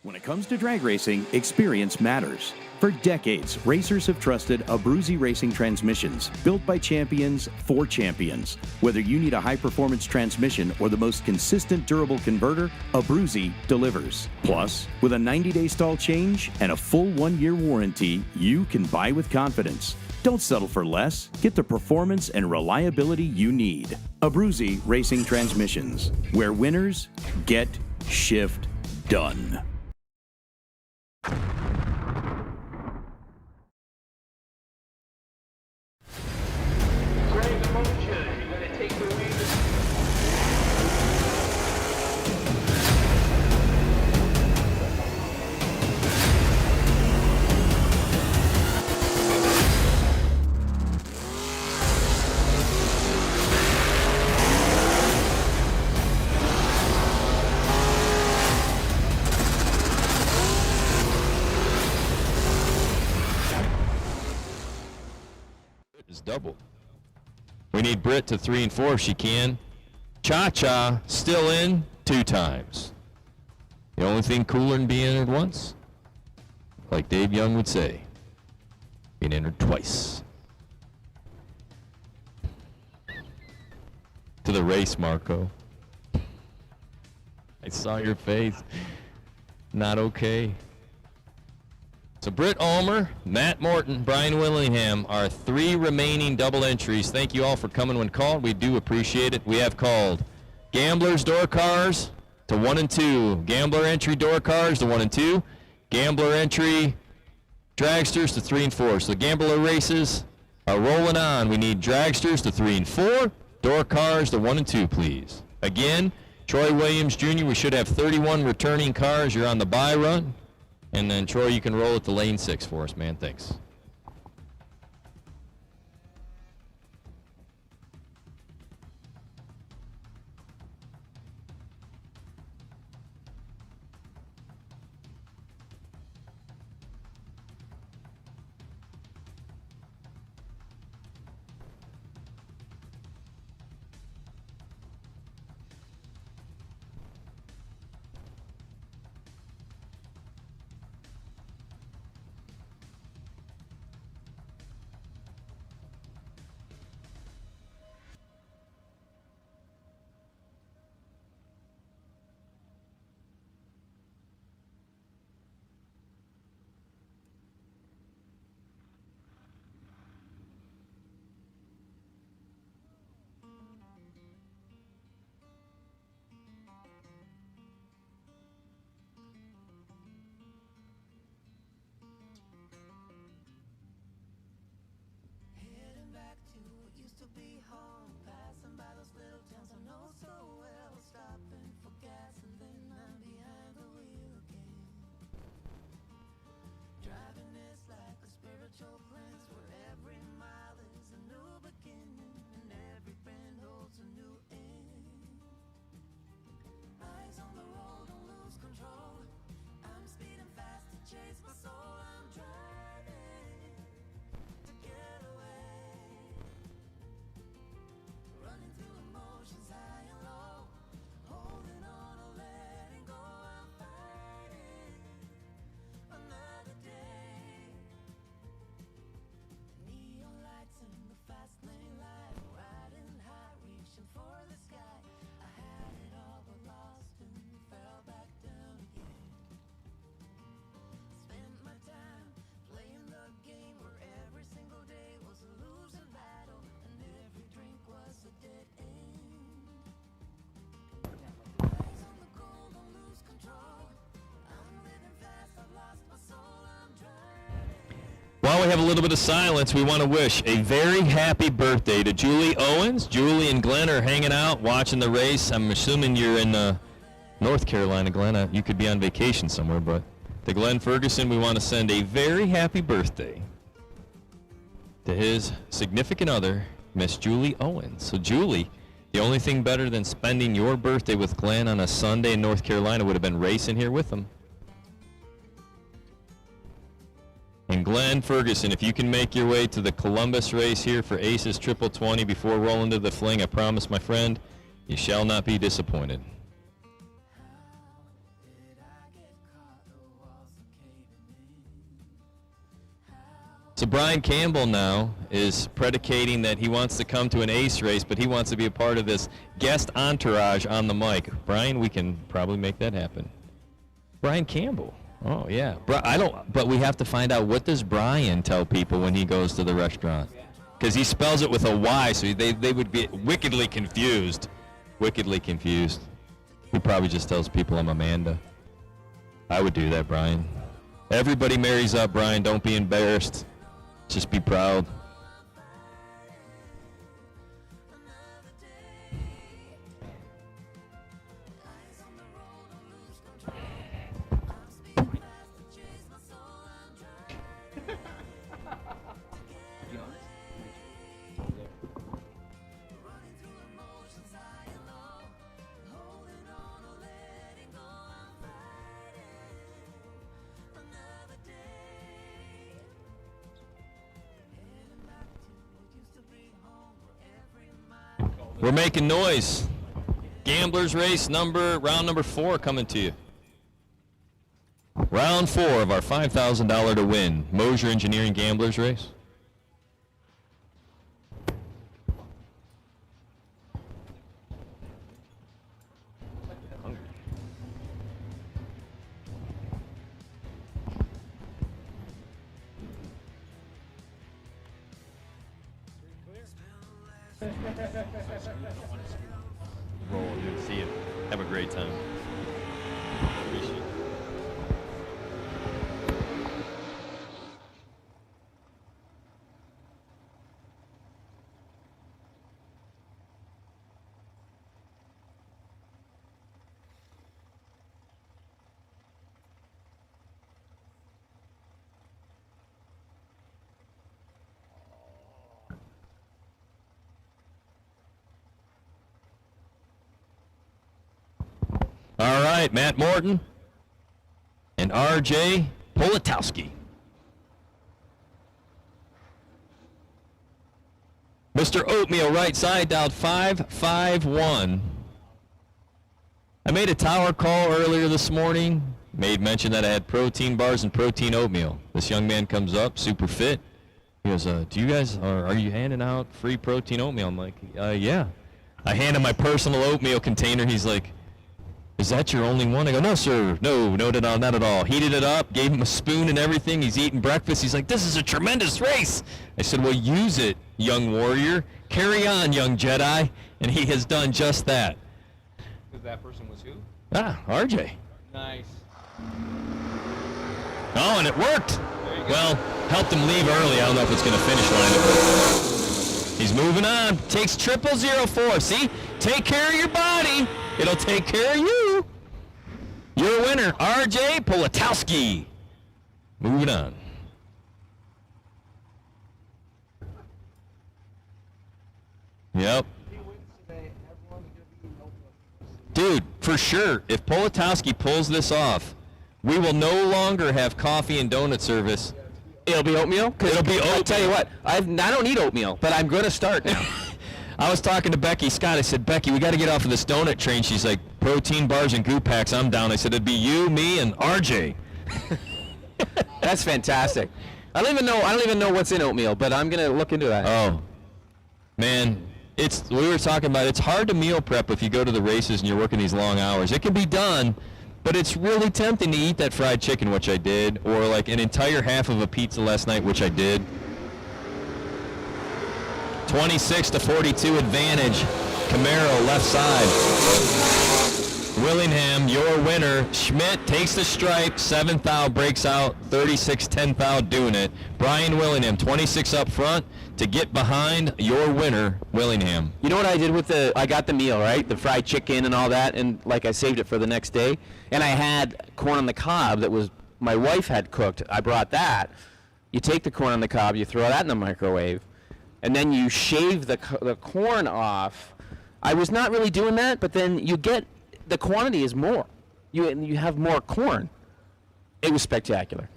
When it comes to drag racing, experience matters. For decades, racers have trusted Abruzzi racing transmissions, built by champions for champions. Whether you need a high-performance transmission or the most consistent durable converter, Abruzzi delivers. Plus, with a 90-day stall change and a full 1-year warranty, you can buy with confidence. Don't settle for less. Get the performance and reliability you need. Abruzzi Racing Transmissions, where winners get shift done. Is double. We need Britt to 3 and 4 if she can. Cha-Cha still in 2 times. The only thing cooler than being entered once, like Dave Young would say, being entered twice. To the race, Marco. I saw your face. Not okay. So Britt Ulmer, Matt Morton, Brian Willingham are 3 remaining double entries. Thank you all for coming when called. We do appreciate it. We have called Gamblers door cars to 1 and 2. Gambler entry door cars to 1 and 2. Gambler entry dragsters to 3 and 4. So the gambler races are rolling on. We need dragsters to 3 and 4. Door cars to 1 and 2, please. Again, Troy Williams Jr., we should have 31 returning cars. You're on the bye run. And then, Troy, you can roll at the lane 6 for us, man. Thanks. while we have a little bit of silence, we want to wish a very happy birthday to Julie Owens. Julie and Glenn are hanging out, watching the race. I'm assuming you're in North Carolina, Glenn. You could be on vacation somewhere, but to Glenn Ferguson, we want to send a very happy birthday to his significant other, Miss Julie Owens. So, Julie, the only thing better than spending your birthday with Glenn on a Sunday in North Carolina would have been racing here with him. And Glenn Ferguson, if you can make your way to the Columbus race here for Aces Triple 20 before rolling to the fling, I promise, my friend, you shall not be disappointed. So Brian Campbell now is predicating that he wants to come to an ace race, but he wants to be a part of this guest entourage on the mic. Brian, we can probably make that happen. Brian Campbell. Oh, yeah. But we have to find out, what does Brian tell people when he goes to the restaurant? Because he spells it with a Y, so they would be wickedly confused. Wickedly confused. He probably just tells people I'm Amanda. I would do that, Brian. Everybody marries up, Brian. Don't be embarrassed. Just be proud. We're making noise. Gamblers race round number 4 coming to you. Round 4 of our $5,000 to win Moser Engineering Gamblers race. Roll, good to see you. Have a great time. Appreciate it. All right, Matt Morton and R.J. Politowski. Mr. Oatmeal, right side, dialed 551. I made a tower call earlier this morning, made mention that I had protein bars and protein oatmeal. This young man comes up, super fit. He goes, do you guys, are you handing out free protein oatmeal? I'm like, yeah. I hand him my personal oatmeal container. He's like, is that your only one? I go, no, sir. No, not at all. Heated it up, gave him a spoon and everything. He's eating breakfast. He's like, this is a tremendous race. I said, well, use it, young warrior. Carry on, young Jedi. And he has done just that. That person was who? RJ. Nice. Oh, and it worked. Well, helped him leave early. I don't know if it's going to finish line it, but he's moving on. Takes 0004. See? Take care of your body. It'll take care of you. You're a winner, R.J. Politowski. Moving on. Yep. Dude, for sure, if Politowski pulls this off, we will no longer have coffee and donut service. It'll be oatmeal? It'll be oatmeal. I'll tell you what, I don't eat oatmeal, but I'm going to start now. I was talking to Becky Scott. I said, Becky, we got to get off of this donut train. She's like, protein bars and goo packs, I'm down. I said, it'd be you, me, and RJ. That's fantastic. I don't even know what's in oatmeal, but I'm going to look into that. Oh, man, we were talking about, it's hard to meal prep if you go to the races and you're working these long hours. It can be done, but it's really tempting to eat that fried chicken, which I did, or like an entire half of a pizza last night, which I did. 26-42 advantage. Camaro left side. Willingham, your winner. Schmidt takes the stripe, 7th thou, breaks out, 36-10 thou doing it. Brian Willingham, 26 up front to get behind your winner, Willingham. You know what I did with I got the meal, right? The fried chicken and all that, and like I saved it for the next day. And I had corn on the cob that was my wife had cooked. I brought that. You take the corn on the cob, you throw that in the microwave, and then you shave the corn off. I was not really doing that, but then you get, the quantity is more. You have more corn. It was spectacular.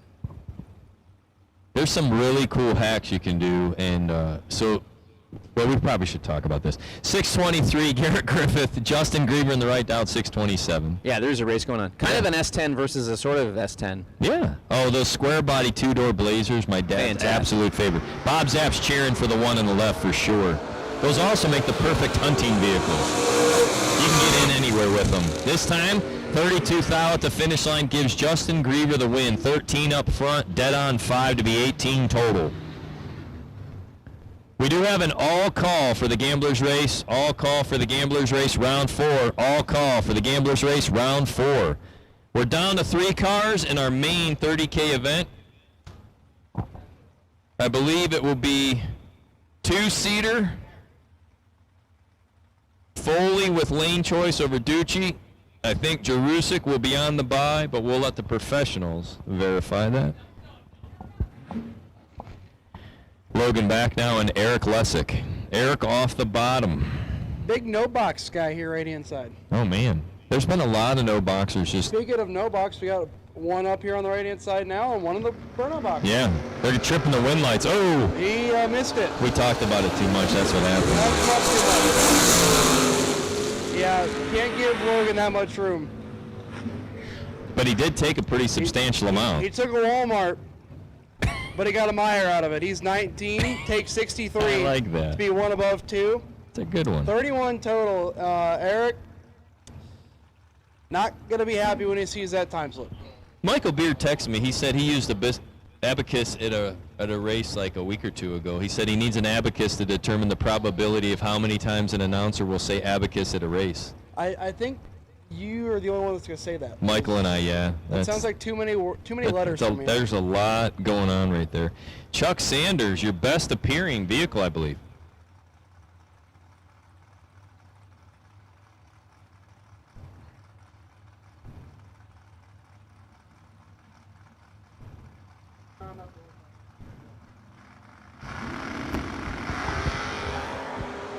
There's some really cool hacks you can do, and well, we probably should talk about this. 623, Garrett Griffith, Justin Grieber in the right down, 627. Yeah, there's a race going on. Kind of an S10 versus a sort of S10. Yeah. Oh, those square body two-door Blazers, my dad's absolute favorite. Bob Zapp's cheering for the one on the left for sure. Those also make the perfect hunting vehicles. You can get in anywhere with them. This time, 32 thou at the finish line gives Justin Grieber the win. 13 up front, dead on 5 to be 18 total. We do have an all call for the Gamblers race. All call for the Gamblers race round 4. All call for the Gamblers race round 4. We're down to 3 cars in our main 30K event. I believe it will be 2-seater. Foley with lane choice over Ducci. I think Jerusk will be on the bye, but we'll let the professionals verify that. Logan back now and Eric Lessick. Eric off the bottom. Big no box guy here right hand side. Oh man, there's been a lot of no boxers. Just speaking of no box, we got one up here on the right hand side now and one in the burnout box. Yeah, they're tripping the wind lights. Oh, he missed it. We talked about it too much. That's what happened. Yeah, can't give Logan that much room. But he did take a pretty substantial amount. He took a Walmart. But he got a Meyer out of it. He's 19, takes 63. I like that. To be one above 2. It's a good one. 31 total. Eric, not going to be happy when he sees that time slip. Michael Beard texted me. He said he used the abacus at a race like a week or two ago. He said he needs an abacus to determine the probability of how many times an announcer will say abacus at a race. I think you are the only one that's going to say that. Michael and I, yeah. That sounds like too many letters for me. There's a lot going on right there. Chuck Sanders, your best appearing vehicle, I believe.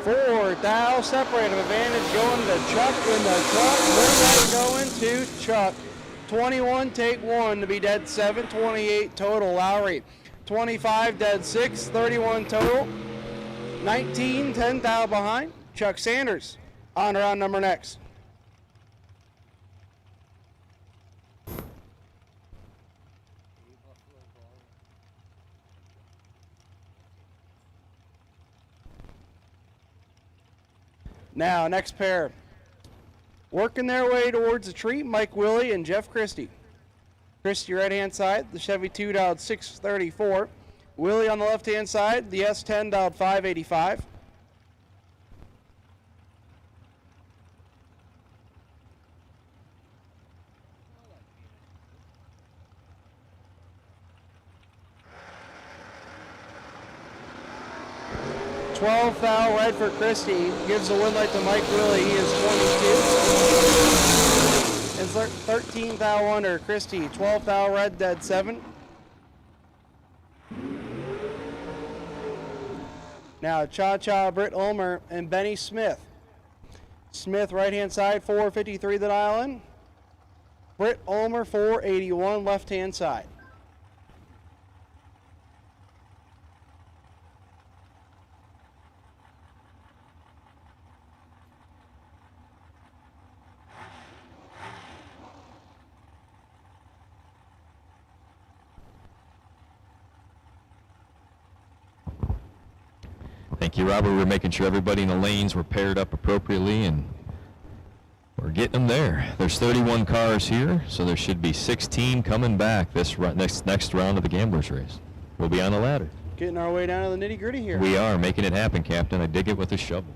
Four thou separated advantage going to Chuck in the truck. Moser going to Chuck. 21 take 1 to be dead 7. 28 total. Lowry 25 dead 6. 31 total. 19 10 thou behind. Chuck Sanders on round number next. Now, next pair. Working their way towards the tree, Mike Willie and Jeff Christie. Christie right-hand side, the Chevy 2 dialed 634. Willie on the left-hand side, the S10 dialed 585. Thou red for Christie, gives the win light to Mike Willie, he is 22. And 13 thou under Christie, 12 thou red, dead 7. Now Cha-Cha, Britt Ulmer, and Benny Smith. Smith right-hand side, 453 the dial in. Britt Ulmer, 481 left-hand side. Thank you, Robert. We're making sure everybody in the lanes were paired up appropriately, and we're getting them there. There's 31 cars here, so there should be 16 coming back this next round of the Gamblers race. We'll be on the ladder. Getting our way down to the nitty-gritty here. We are making it happen, Captain. I dig it with a shovel.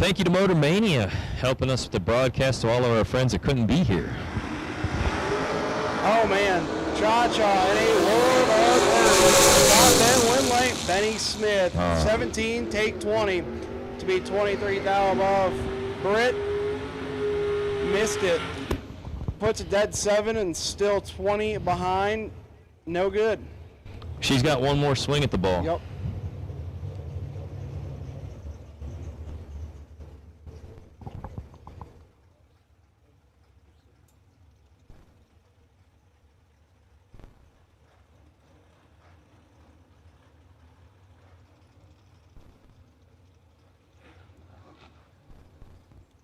Thank you to Motor Mania, helping us with the broadcast to all of our friends that couldn't be here. Oh man, Cha-Cha in a world of hurt. Top 10 win lane, Benny Smith. 17, take 20 to be 23 thou above. Britt missed it. Puts a dead 7 and still 20 behind. No good. She's got one more swing at the ball. Yep.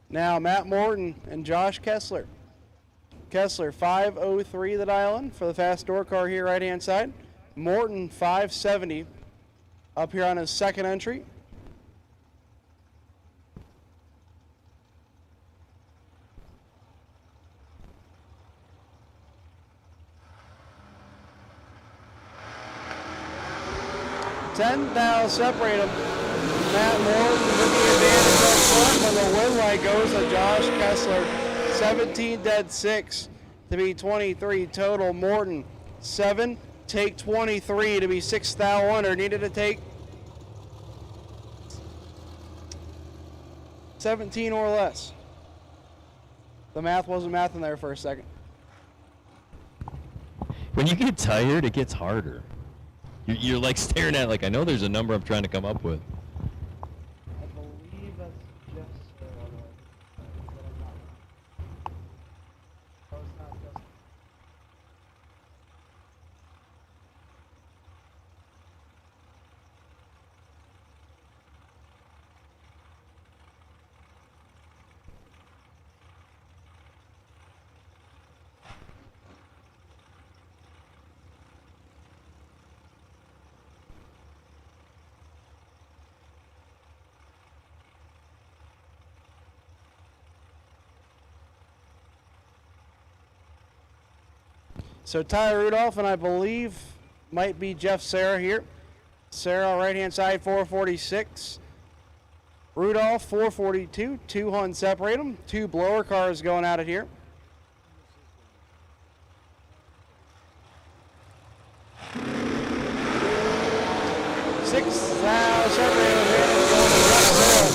Now Matt Morton and Josh Kessler. Kessler 5:03 the dial-in for the fast door car here right hand side. Morton 5:70 up here on his second entry. $10,000 separate them. Matt Morton with the advantage up front, but the win light goes to Josh Kessler. 17 dead 6 to be 23 total. Morton 7, take 23 to be 6 thou under. Needed to take 17 or less. The math wasn't mathing there for a second. When you get tired, it gets harder. You're like staring at it like, I know there's a number I'm trying to come up with. So Ty Rudolph and I believe might be Jeff Sarah here. Sarah right hand side 446. Rudolph 442. 2 Hun separate them. 2 blower cars going at it here. $6,000 separate them going to Jeff Sarah.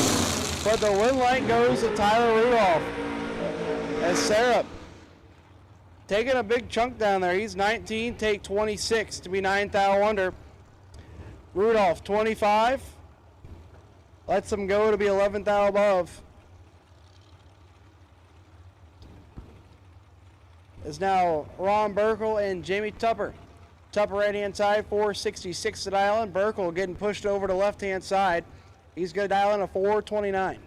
But the win light goes to Tyler Rudolph. As Sarah taking a big chunk down there. He's 19, take 26 to be 9 thou under. Rudolph 25. Lets him go to be 11 thou above. Is now Ron Burkle and Jamie Tupper. Tupper right hand side 466 to dial in. Burkle getting pushed over to left hand side. He's going to dial in a 429.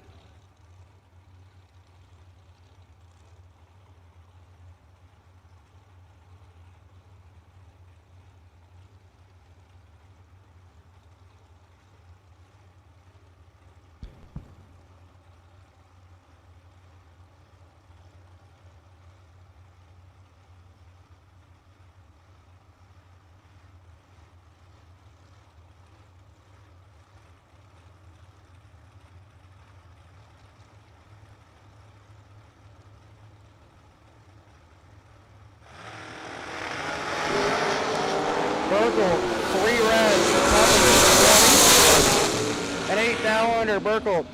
Burkle, 3 reds, top of 20. And 8 thou under. Burkle,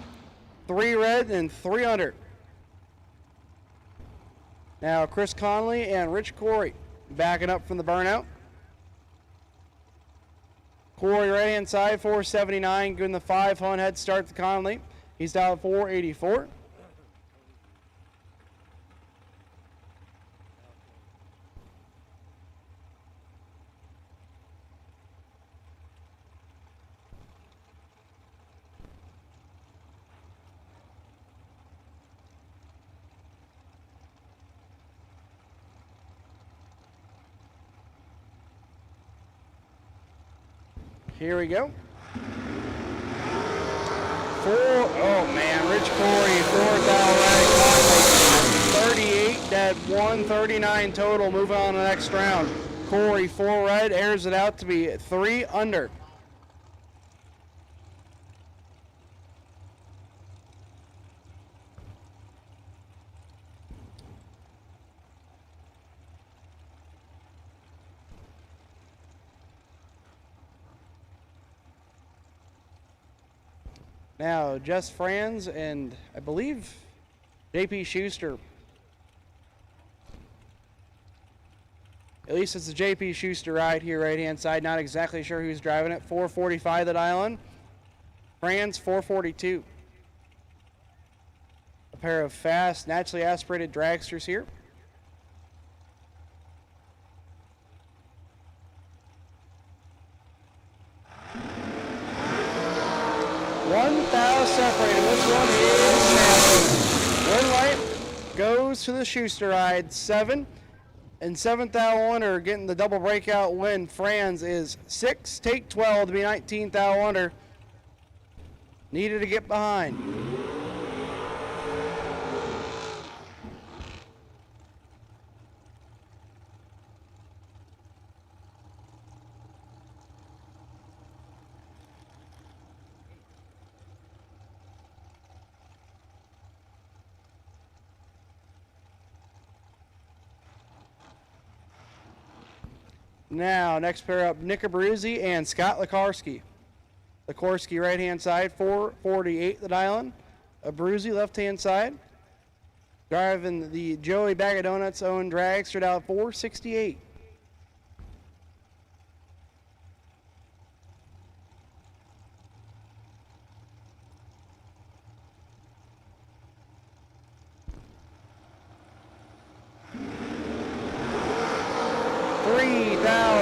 3 red and 3 under. Now Chris Connley and Rich Corey backing up from the burnout. Corey right hand side 479, giving the 5 Hun head start to Connley. He's down at 484. Here we go. 4, oh man, Rich Corey, 4 thou red, 38 dead, 139 total, moving on to the next round. Corey, 4 red, airs it out to be 3 under. Now, Jess Franz and I believe JP Schuster. At least it's the JP Schuster ride here, right-hand side. Not exactly sure who's driving it. 445 the dial in. Franz 442. A pair of fast, naturally aspirated dragsters here. 1,000 separated. This one is nasty. Win light goes to the Schuster ride. 7. And 7th thou under getting the double breakout win. Franz is 6. Take 12 to be 19th thou under. Needed to get behind. Now, next pair up, Nick Abruzzi and Scott Lekarski. Lekarski right-hand side, 448 the dial-in. Abruzzi left-hand side. Driving the Joey Bag of Donuts own dragster out 468.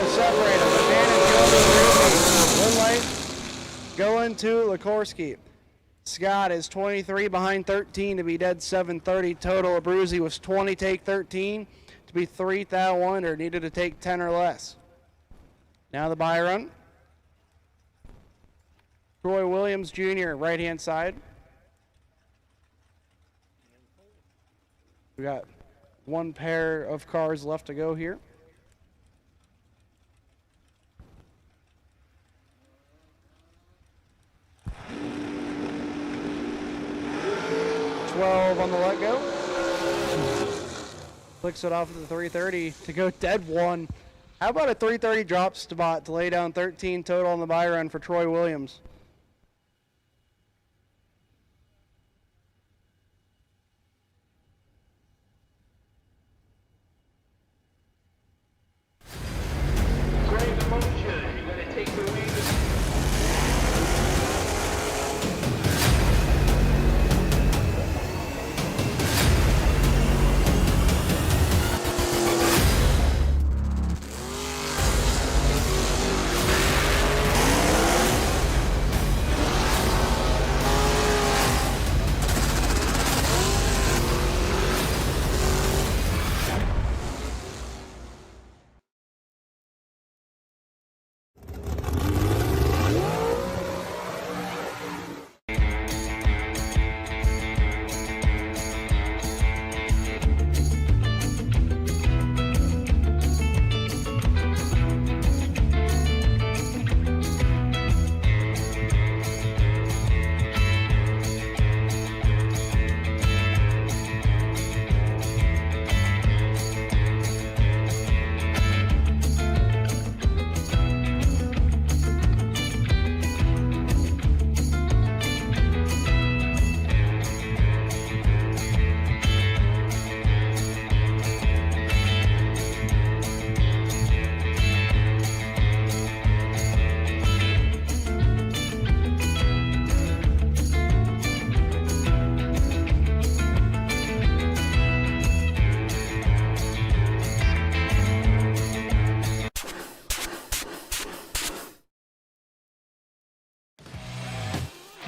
Separated. One light going to Lekarski. Scott is 23 behind 13 to be dead 730 total. Abruzzi was 20, take 13 to be 3 thou under. Needed to take 10 or less. Now the buy run. Troy Williams Jr. right hand side. We got one pair of cars left to go here. 12 on the let go. Flicks it off to the 330 to go dead 1. How about a 330 drop spot to lay down 13 total on the buy run for Troy Williams?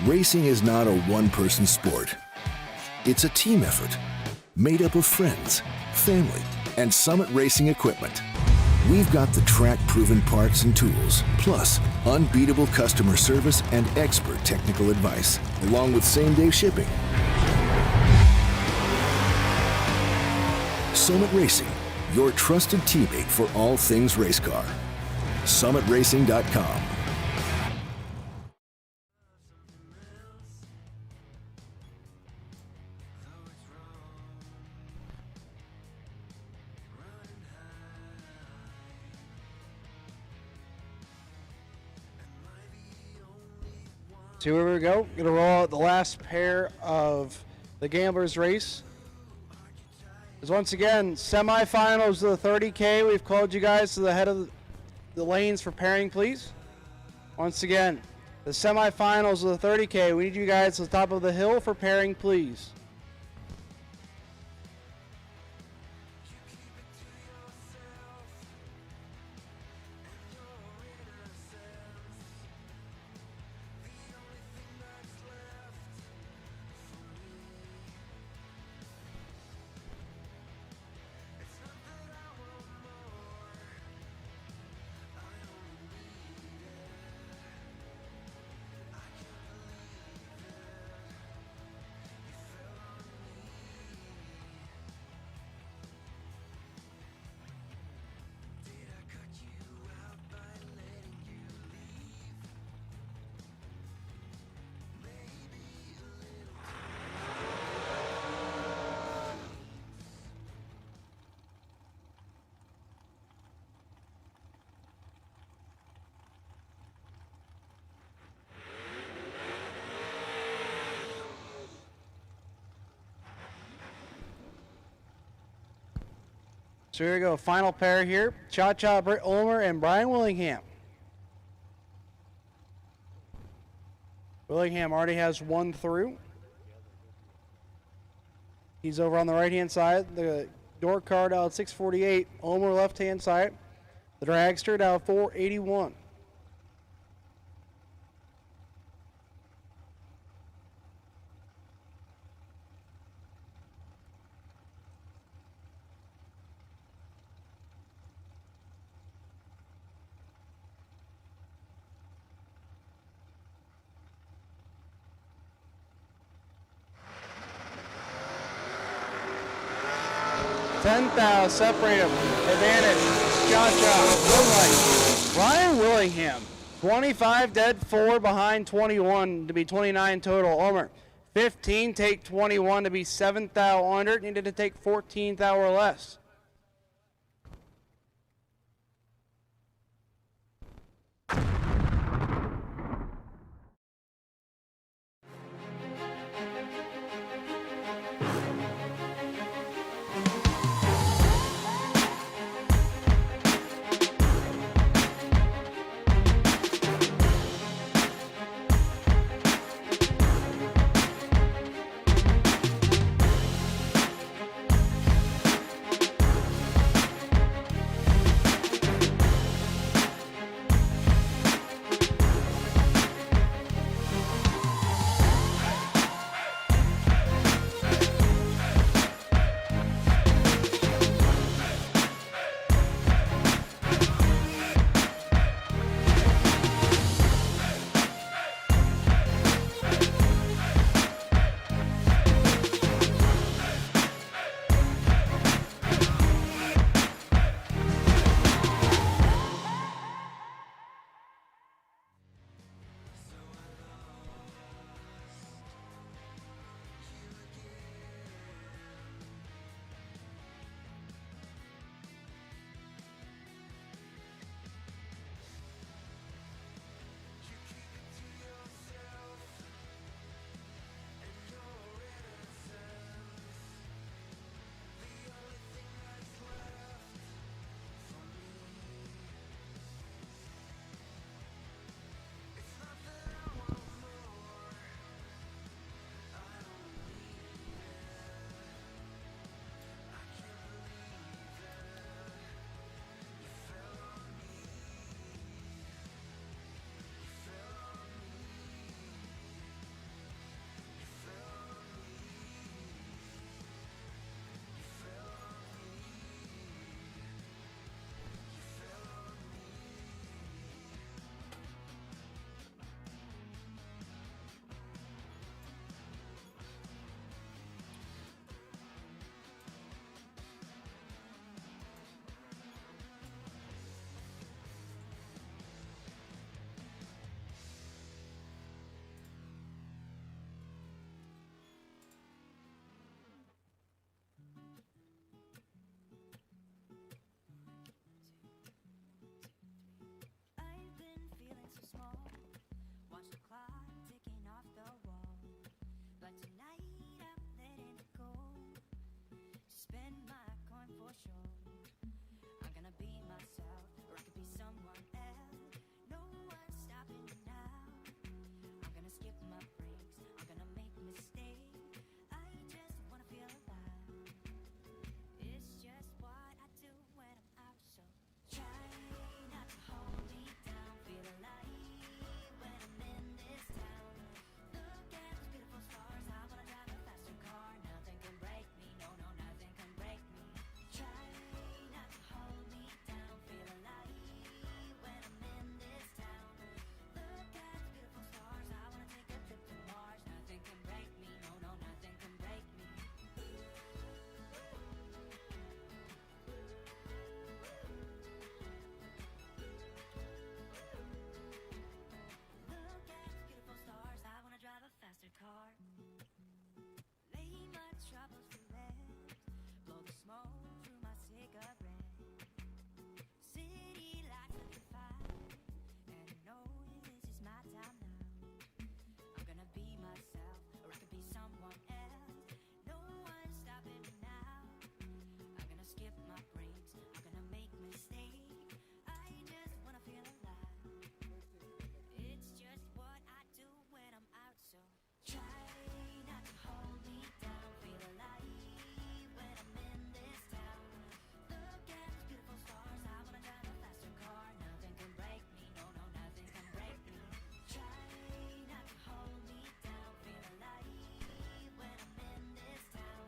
Racing is not a one-person sport. It's a team effort made up of friends, family, and Summit Racing equipment. We've got the track-proven parts and tools, plus unbeatable customer service and expert technical advice, along with same-day shipping. Summit Racing, your trusted teammate for all things race car. SummitRacing.com. So here we go. Going to roll out the last pair of the Gamblers race. As once again, semifinals of the 30K. We've called you guys to the head of the lanes for pairing, please. Once again, the semifinals of the 30K. We need you guys to the top of the hill for pairing, please. So here we go, final pair here. Cha-Cha Britt Ulmer and Brian Willingham. Willingham already has one through. He's over on the right-hand side. The door card out 648. Ulmer left-hand side. The dragster down 481. $10,000 separate them. Advantage. Cha-Cha. Moonlight. Brian Willingham. 25 dead, 4 behind 21 to be 29 total. Ulmer. 15 take 21 to be 7,000 under. Needed to take 14,000 or less. spend my coin for sure. I'm gonna be myself, or I could be someone else. No one's stopping me now. I'm gonna skip my breaks, I'm gonna make mistakes. I just wanna feel alive. It's just what I do when I'm out, so try not to hold me down. Feel alive when I'm in this town. Look at those beautiful stars, I wanna drive a faster car. Nothing can break me, no, no, nothing can break me. Try not to hold me down. Feel alive when I'm in this town. Look at those beautiful stars, I wanna take a trip to Mars. Nothing can break me, no, no, nothing can break me. Look at those beautiful stars, I wanna drive a faster car. Lay my troubles to rest, blow the smoke through my cigarette. City lights looking fine, and I know this is my time now. I'm gonna be myself, or I could be someone else. No one's stopping me now. I'm gonna skip my breaks, I'm gonna make mistakes. I just wanna feel alive. It's just what I do when I'm out, so try not to hold me down. Feel alive when I'm in this town. Look at those beautiful stars, I wanna drive a faster car. Nothing can break me, no, no, nothing can break me. Try not to hold me down. Feel alive when I'm in this town.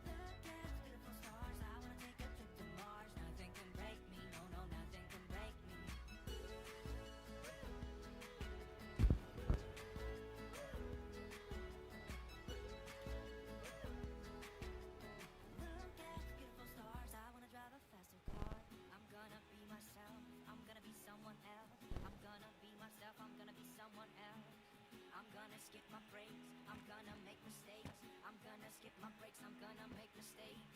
Look at those beautiful stars, I wanna take a trip to Mars. Nothing can break me, no, no, nothing can break me. Look at the beautiful stars, I wanna drive a faster car. I'm gonna be myself, I'm gonna be someone else. I'm gonna be myself, I'm gonna be someone else. I'm gonna skip my breaks, I'm gonna make mistakes. I'm gonna skip my breaks, I'm gonna make mistakes.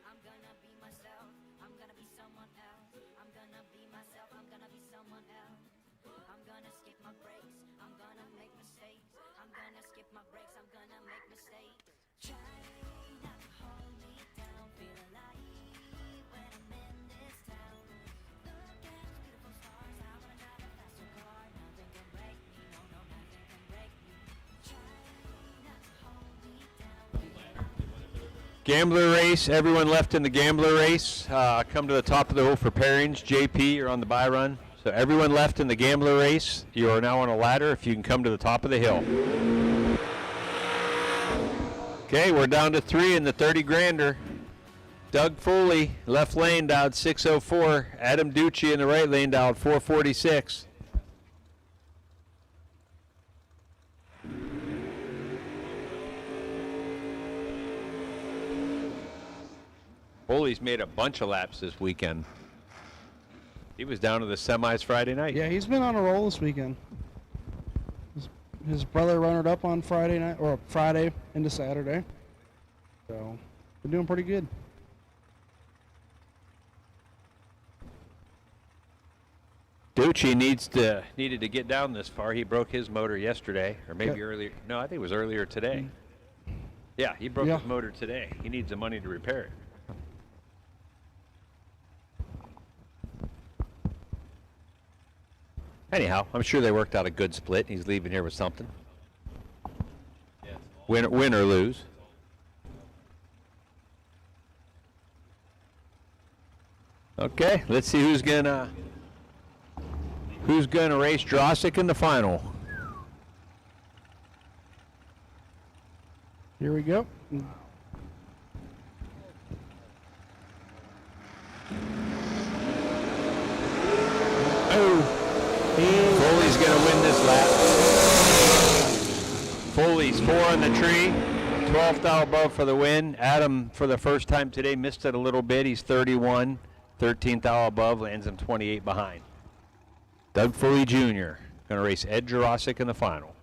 I'm gonna be myself, I'm gonna be someone else. I'm gonna be myself, I'm gonna be someone else. I'm gonna skip my breaks, I'm gonna make mistakes. I'm gonna skip my breaks, I'm gonna make mistakes. Try not to hold me down. Feel alive when I'm in this town. Look at those beautiful stars, I wanna drive a faster car. Nothing can break me, no, no, nothing can break me. Try not to hold me down. Gambler race. Everyone left in the gambler race. Come to the top of the hill for pairings. JP, you're on the bye run. So everyone left in the gambler race. You are now on a ladder if you can come to the top of the hill. Okay, we're down to 3 in the 30 grander. Doug Foley, left lane, dialed 604. Adam Ducci in the right lane, dialed 446. Foley's made a bunch of laps this weekend. He was down to the semis Friday night. Yeah, he's been on a roll this weekend. His brother runnered up on Friday night, or Friday into Saturday. So, been doing pretty good. Ducci needed to get down this far. He broke his motor yesterday, or maybe earlier. No, I think it was earlier today. Yeah, he broke his motor today. He needs the money to repair it. Anyhow, I'm sure they worked out a good split. He's leaving here with something. Win or lose. Okay, let's see who's gonna race Jerusk in the final. Here we go. Foley's going to win this lap. Foley's 4 on the tree, 12th out above for the win. Adam, for the first time today, missed it a little bit. He's 31, 13th out above, lands him 28 behind. Doug Foley Jr. going to race Ed Jerusk in the final.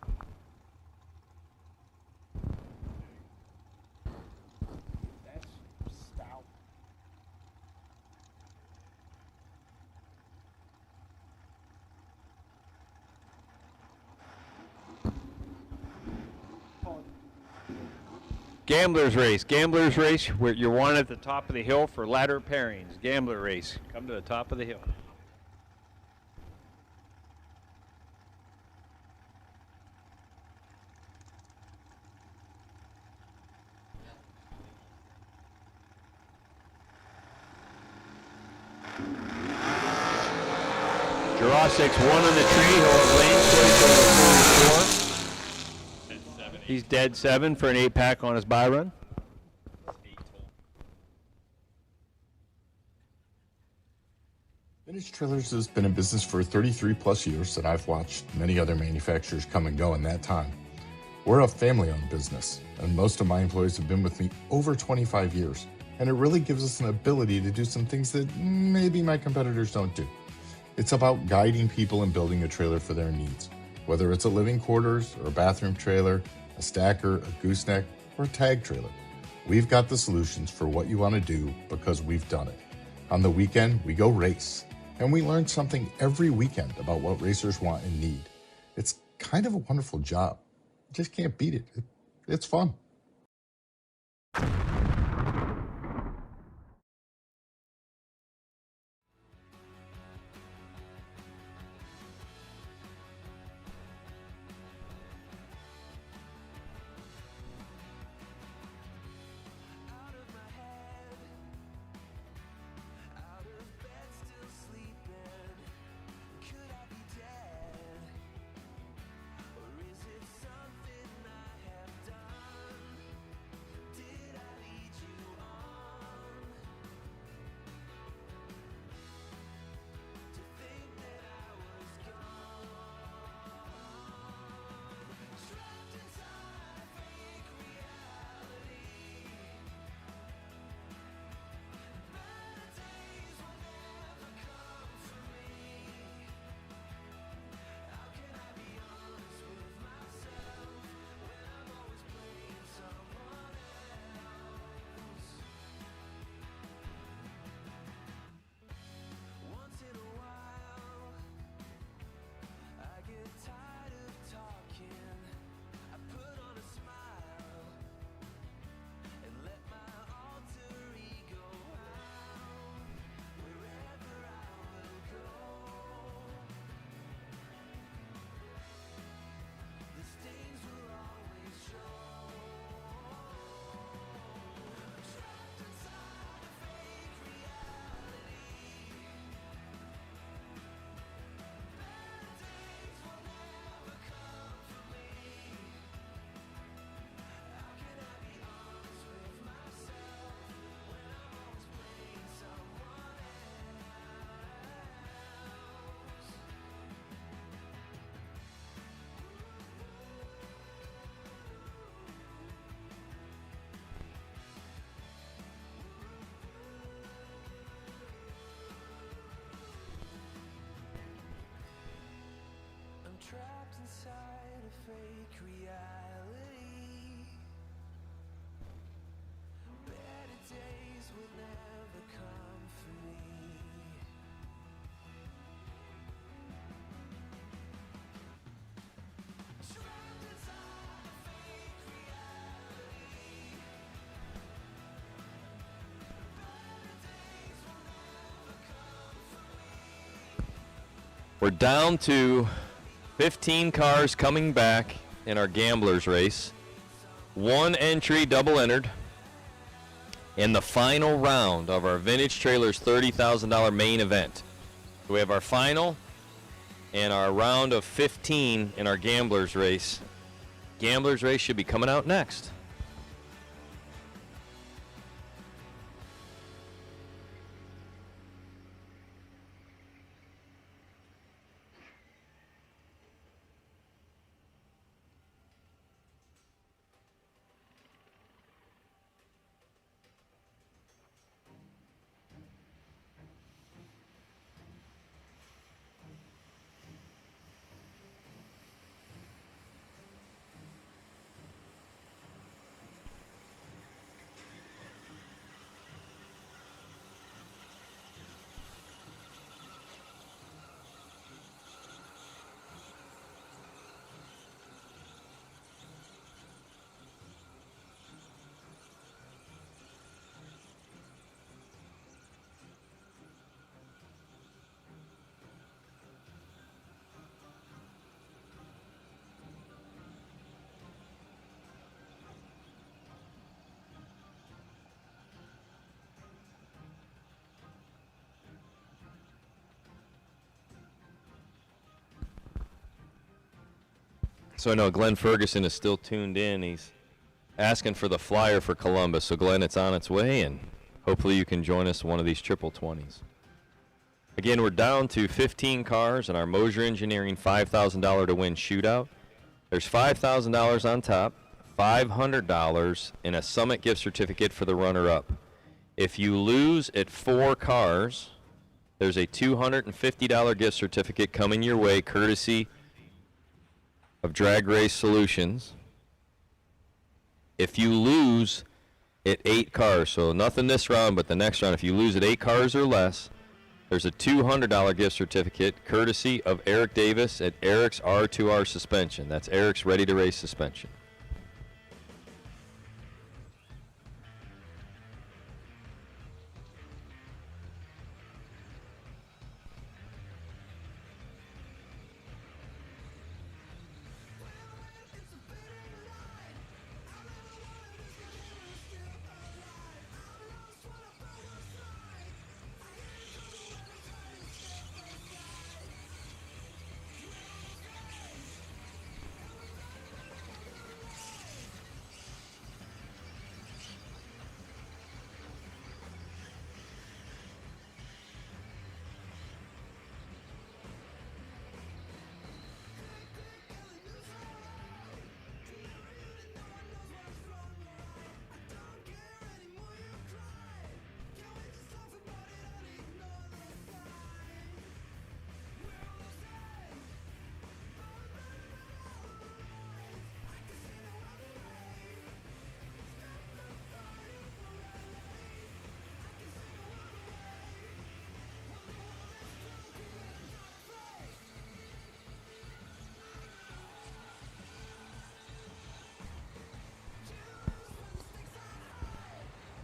Gamblers race, where you're one at the top of the hill for ladder pairings. Gambler race, come to the top of the hill. Jerusk's one on the tree, he'll have lane 44. He's dead 7 for an 8-pack on his bye run. Vintage Trailers has been in business for 33 plus years, and I've watched many other manufacturers come and go in that time. We're a family-owned business, and most of my employees have been with me over 25 years, and it really gives us an ability to do some things that maybe my competitors don't do. It's about guiding people and building a trailer for their needs, whether it's a living quarters or a bathroom trailer, a stacker, a gooseneck, or a tag trailer. We've got the solutions for what you want to do because we've done it. On the weekend, we go race, and we learn something every weekend about what racers want and need. It's kind of a wonderful job. You just can't beat it. It's fun. Trapped inside a fake reality. Better days will never come for me. Trapped inside a fake reality. Better days will never come for me. We're down to 15 cars coming back in our Gamblers race. 1 entry double entered in the final round of our Vintage Trailers $30,000 main event. So we have our final and our round of 15 in our Gamblers race. Gamblers race should be coming out next. So I know Glenn Ferguson is still tuned in. He's asking for the flyer for Columbus. So, Glenn, it's on its way, and hopefully you can join us one of these triple 20s. Again, we're down to 15 cars in our Moser Engineering $5,000 to win shootout. There's $5,000 on top, $500 in a Summit gift certificate for the runner-up. If you lose at 4 cars, there's a $250 gift certificate coming your way, courtesy of Drag Race Solutions. If you lose at 8 cars, so nothing this round, but the next round, if you lose at 8 cars or less, there's a $200 gift certificate courtesy of Eric Davis at Eric's R2R Suspension. That's Eric's Ready to Race Suspension.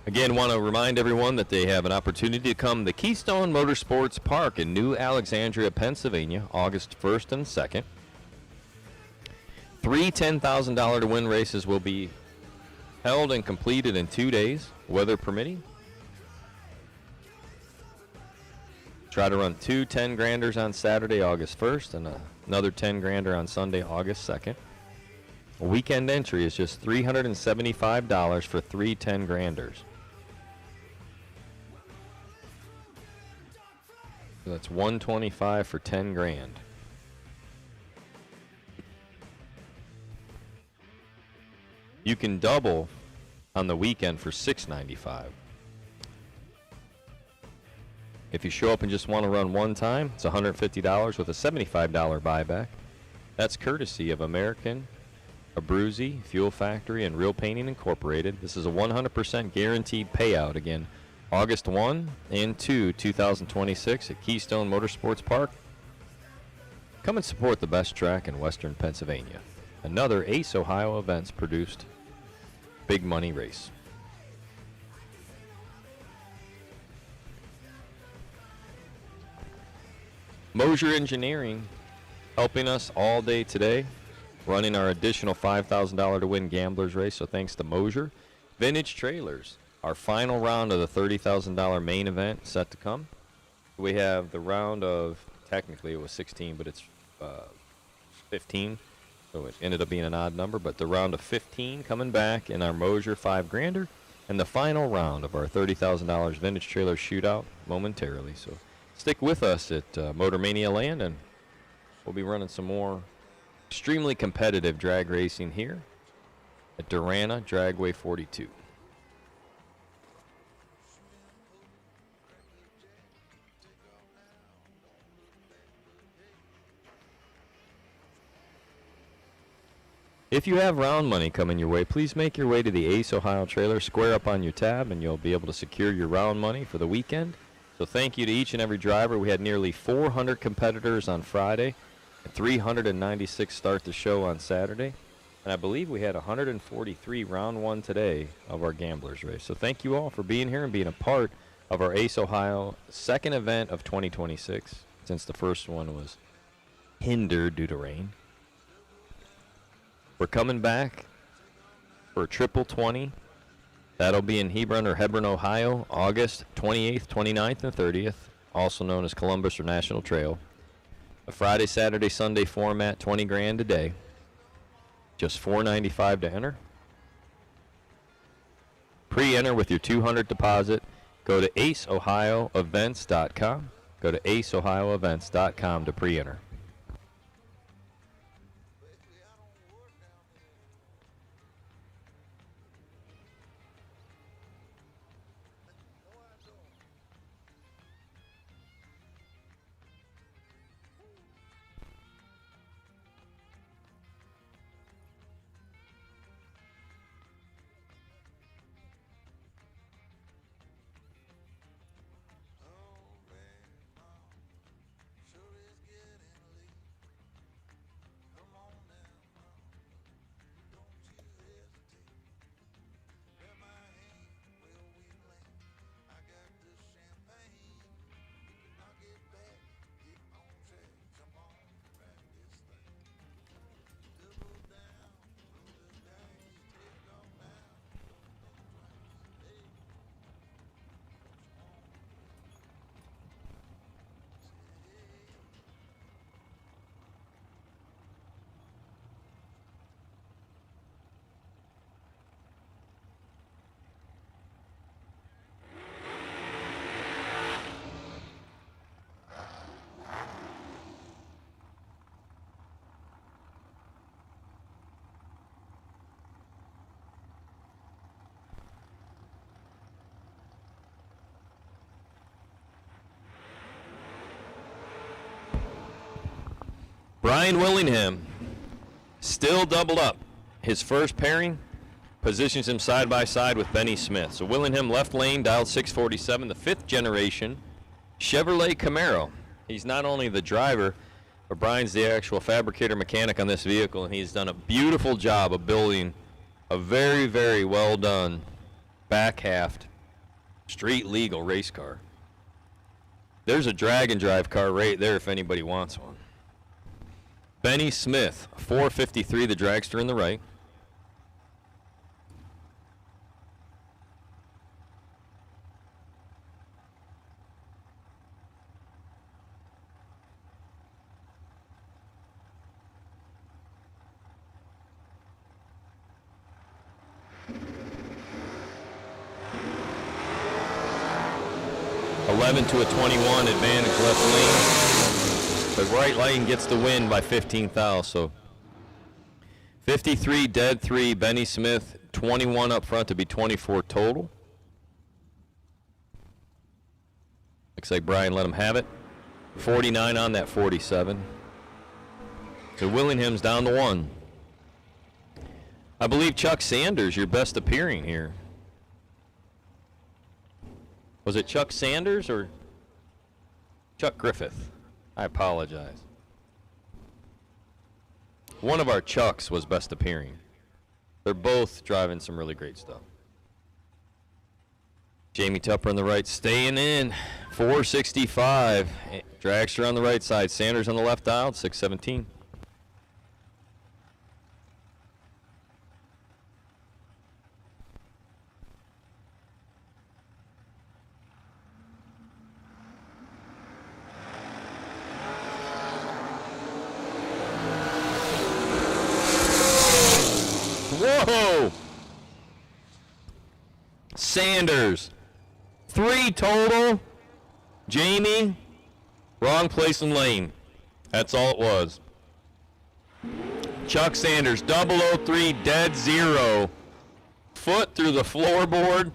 Again, want to remind everyone that they have an opportunity to come to Keystone Motorsports Park in New Alexandria, Pennsylvania, August 1st and 2nd. 3 $10,000 to win races will be held and completed in 2 days, weather permitting. Try to run 2 10-granders on Saturday, August 1st, and another 10-grander on Sunday, August 2nd. A weekend entry is just $375 for 3 10-granders. So that's $125 for 10 grand. You can double on the weekend for $695. If you show up and just want to run one time, it's $150 with a $75 buyback. That's courtesy of American, Abruzzi, Fuel Factory, and Real Painting Incorporated. This is a 100% guaranteed payout. Again, August 1 and 2, 2026 at Keystone Motorsports Park. Come and support the best track in Western Pennsylvania. Another Ace Ohio Events produced big money race. Moser Engineering helping us all day today, running our additional $5,000 to win gamblers race, so thanks to Moser. Vintage Trailers, our final round of the $30,000 main event set to come. We have the round of, technically it was 16, but it's 15, so it ended up being an odd number, but the round of 15 coming back in our Moser 5-grander, and the final round of our $30,000 Vintage Trailer Shootout momentarily. So stick with us at Motor Mania Land, and we'll be running some more extremely competitive drag racing here at Darana Dragway 42. If you have round money coming your way, please make your way to the Ace Ohio trailer, square up on your tab, and you'll be able to secure your round money for the weekend. So thank you to each and every driver. We had nearly 400 competitors on Friday, and 396 start the show on Saturday. And I believe we had 143 round one today of our gamblers race. So thank you all for being here and being a part of our Ace Ohio second event of 2026, since the first one was hindered due to rain. We're coming back for a triple 20. That'll be in Hebron, Ohio, August 28th, 29th, and 30th, also known as Columbus or National Trail. A Friday, Saturday, Sunday format, 20 grand a day. Just $4.95 to enter. Pre-enter with your $200 deposit. Go to aceohioevents.com. Go to aceohioevents.com to pre-enter. Brian Willingham still doubled up. His first pairing positions him side by side with Benny Smith. So Willingham left lane, dialed 647, the 5th generation Chevrolet Camaro. He's not only the driver, but Brian's the actual fabricator mechanic on this vehicle, and he's done a beautiful job of building a very, very well done back-halved street legal race car. There's a drag and drive car right there if anybody wants one. Benny Smith, 453, the dragster in the right. To a 21 advantage left lane. The right lane gets the win by 15 thou. So 53 dead 3, Benny Smith, 21 up front to be 24 total. Looks like Brian let him have it. 49 on that 47. So Willingham's down to 1. I believe Chuck Sanders, your best appearing here. Was it Chuck Sanders or Chuck Griffith? I apologize. One of our Chucks was best appearing. They're both driving some really great stuff. Jamie Tupper on the right, staying in. 465. Dragster on the right side. Sanders on the left dial, 617. Whoa! Sanders. 3 total. Jamie, wrong place in lane. That's all it was. Chuck Sanders, 003, dead 0. Foot through the floorboard.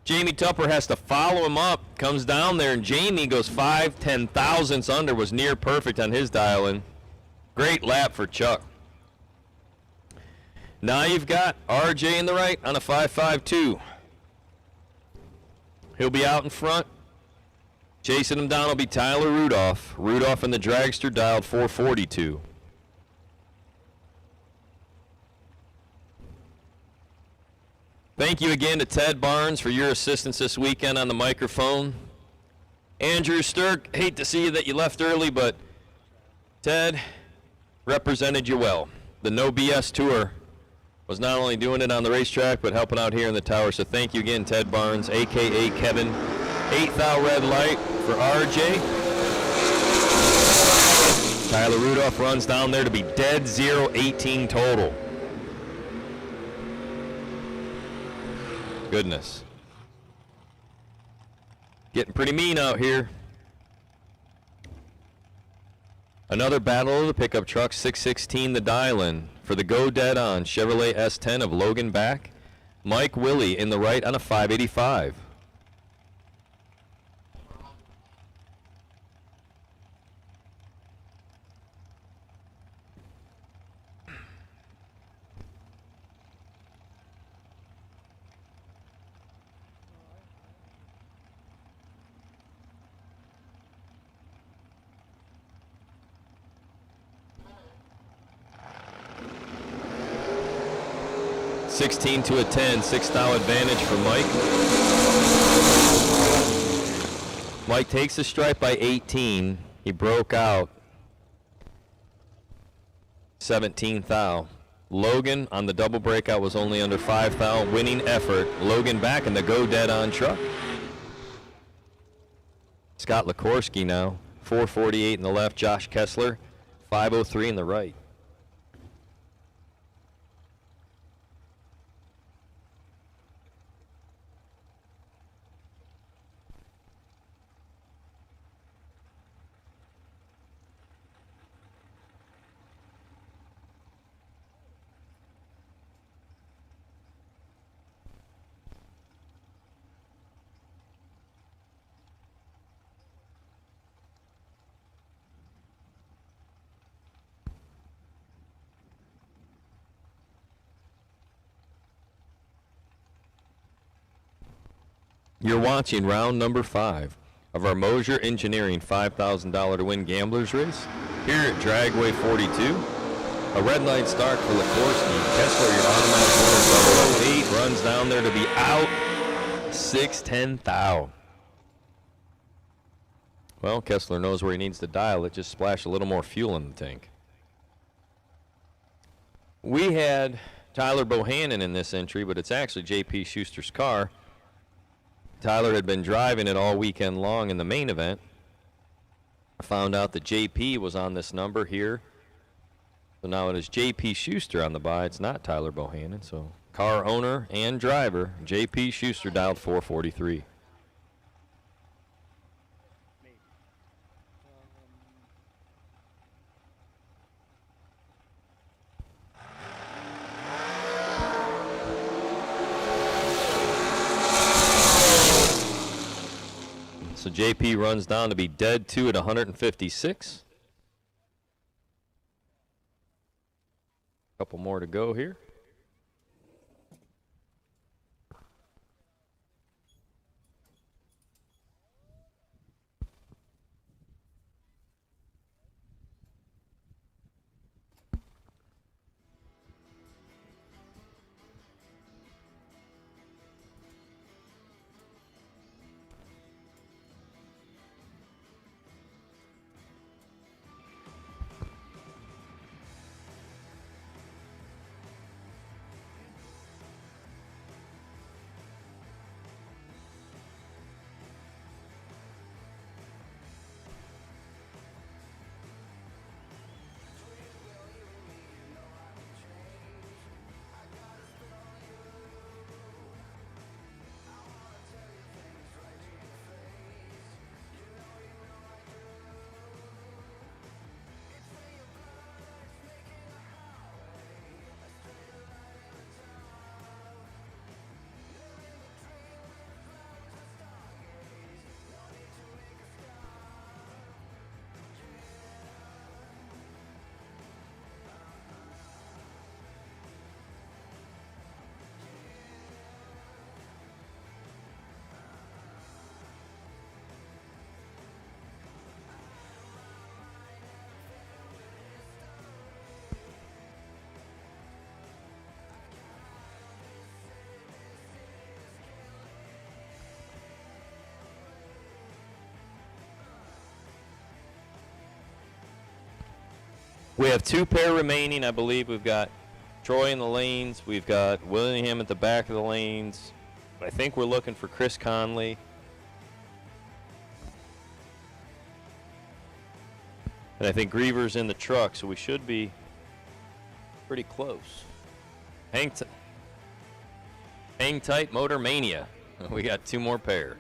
Jamie Tupper has to follow him up. Comes down there, and Jamie goes 5 10,000ths under. Was near perfect on his dial-in. Great lap for Chuck. Now you've got RJ in the right on a 5.52. He'll be out in front. Chasing him down will be Tyler Rudolph. Rudolph in the dragster dialed 442. Thank you again to Ted Barnes for your assistance this weekend on the microphone. Andrew Sturck, hate to see that you left early, but Ted represented you well. The No BS Tour was not only doing it on the racetrack, but helping out here in the tower. So thank you again, Ted Barnes, a.k.a. Kevin. 8 thou red light for RJ. Tyler Rudolph runs down there to be dead 0-18 total. Goodness. Getting pretty mean out here. Another battle of the pickup truck, 616 the dial-in for the Go Dead On Chevrolet S10 of Logan Back. Mike Willie in the right on a 585. $16 to a 10, $6 advantage for Mike. Mike takes the stripe by 18. He broke out 17 thou. Logan on the double breakout was only under 5 thou. Winning effort. Logan back in the Go Dead On truck. Scott Likorsky now, 448 in the left. Josh Kessler, 503 in the right. You're watching round number 5 of our Moser Engineering $5,000 to win gamblers race here at Dragway 42. A red light start for Likorsky. Kessler, your automatic winner, 008, runs down there to be out 6-10 thou. Well, Kessler knows where he needs to dial it. Just splash a little more fuel in the tank. We had Tyler Bohannon in this entry, but it's actually J.P. Schuster's car. Tyler had been driving it all weekend long in the main event. I found out that JP was on this number here. So now it is JP Schuster on the buy. It's not Tyler Bohannon. So car owner and driver, JP Schuster, dialed 443. So JP runs down to be dead 2 at 156. Couple more to go here. We have 2 pair remaining. I believe we've got Troy in the lanes. We've got Willingham at the back of the lanes. I think we're looking for Chris Connley. And I think Griever's in the truck, so we should be pretty close. Hang tight, Motor Mania. We got 2 more pair.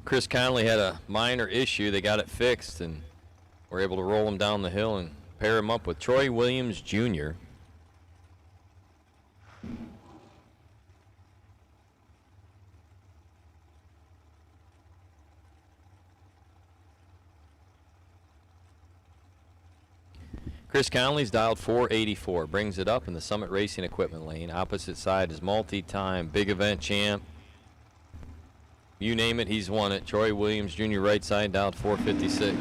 Chris Connley had a minor issue. They got it fixed and were able to roll him down the hill and pair him up with Troy Williams Jr. Chris Connley's dialed 484, brings it up in the Summit Racing equipment lane. Opposite side is multi-time big event champ. You name it, he's won it. Troy Williams Jr. right side, dialed 456.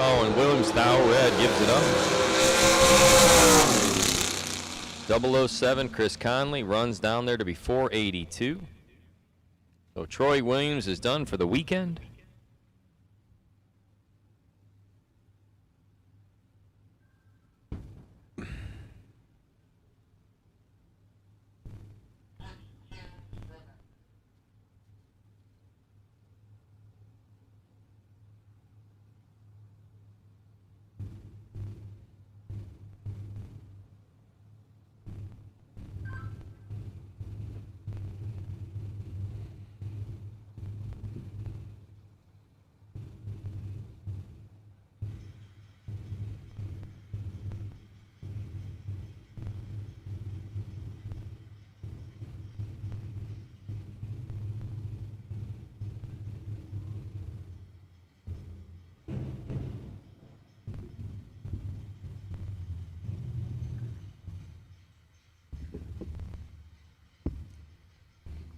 Oh, and Williams Thou Red gives it up. 007, Chris Connley runs down there to be 482. So Troy Williams is done for the weekend.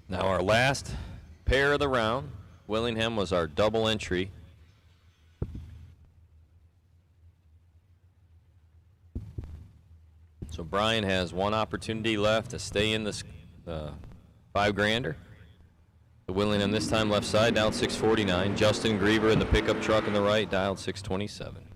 Now our last pair of the round. Willingham was our double entry. So Brian has one opportunity left to stay in this $5-grander. The Willingham this time left side, dialed 649. Justin Griever in the pickup truck on the right, dialed 627.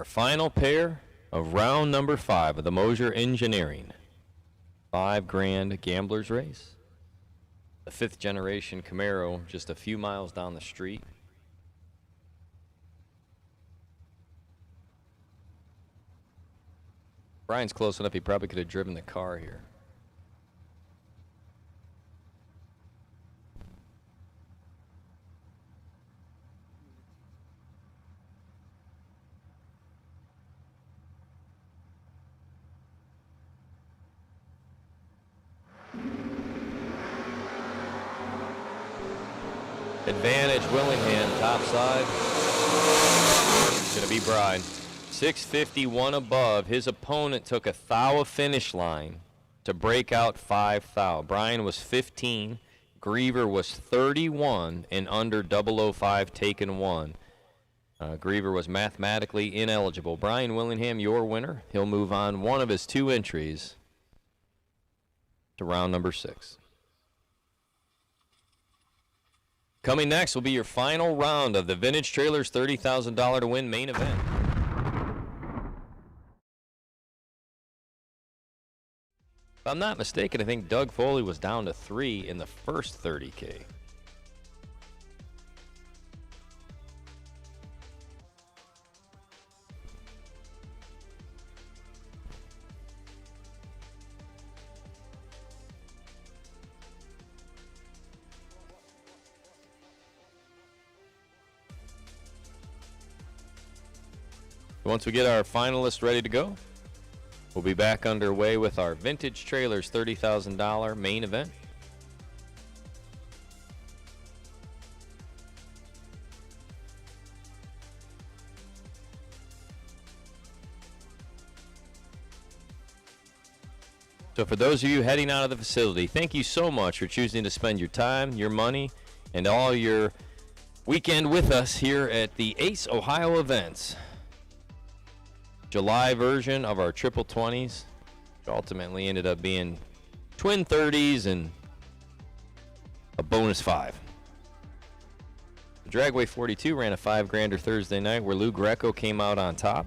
Our final pair of round number 5 of the Moser Engineering $5,000 Gamblers Race. The 5th generation Camaro just a few miles down the street. Brian's close enough, he probably could have driven the car here. Advantage Willingham, top side. It's going to be Brian. 651 above. His opponent took a thou of finish line to break out 5 thou. Brian was 15. Griever was 31 and under 005 taken 1. Griever was mathematically ineligible. Brian Willingham, your winner. He'll move on one of his 2 entries to round number 6. Coming next will be your final round of the Vintage Trailers $30,000 to win main event. If I'm not mistaken, I think Doug Foley was down to 3 in the first 30K. Once we get our finalists ready to go, we'll be back underway with our Vintage Trailers $30,000 main event. So for those of you heading out of the facility, thank you so much for choosing to spend your time, your money, and all your weekend with us here at the Ace Ohio events. July version of our triple 20s, which ultimately ended up being twin 30s and a bonus 5. The Dragway 42 ran a $5,000 Thursday night where Lou Greco came out on top.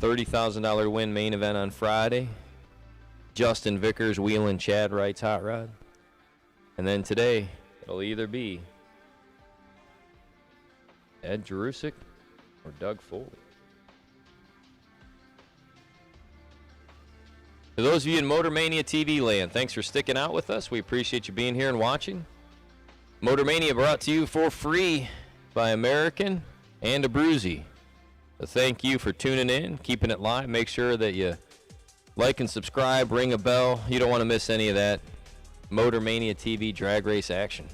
$30,000 win main event on Friday. Justin Vickers wheeling Chad Wright's hot rod. And then today, it'll either be Ed Jerusk or Doug Foley. For those of you in Motor Mania TV land, thanks for sticking out with us. We appreciate you being here and watching. Motor Mania brought to you for free by American and Abruzzi. So thank you for tuning in, keeping it live. Make sure that you like and subscribe, ring a bell. You don't want to miss any of that Motor Mania TV drag race action.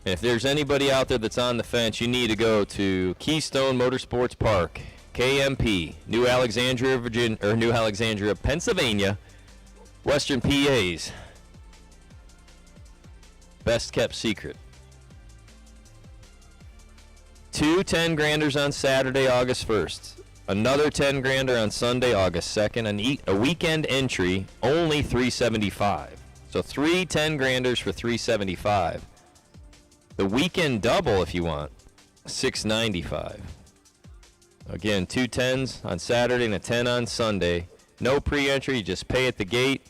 And if there's anybody out there that's on the fence, you need to go to Keystone Motorsports Park. KMP, New Alexandria, Virginia, or New Alexandria, Pennsylvania, Western PA's best kept secret. 2 10-granders on Saturday, August 1st. Another 10-grander on Sunday, August 2nd. A weekend entry, only $375. So 3 10-granders for $375. The weekend double, if you want, $695. Again, 2 10s on Saturday and a 10 on Sunday. No pre-entry, just pay at the gate.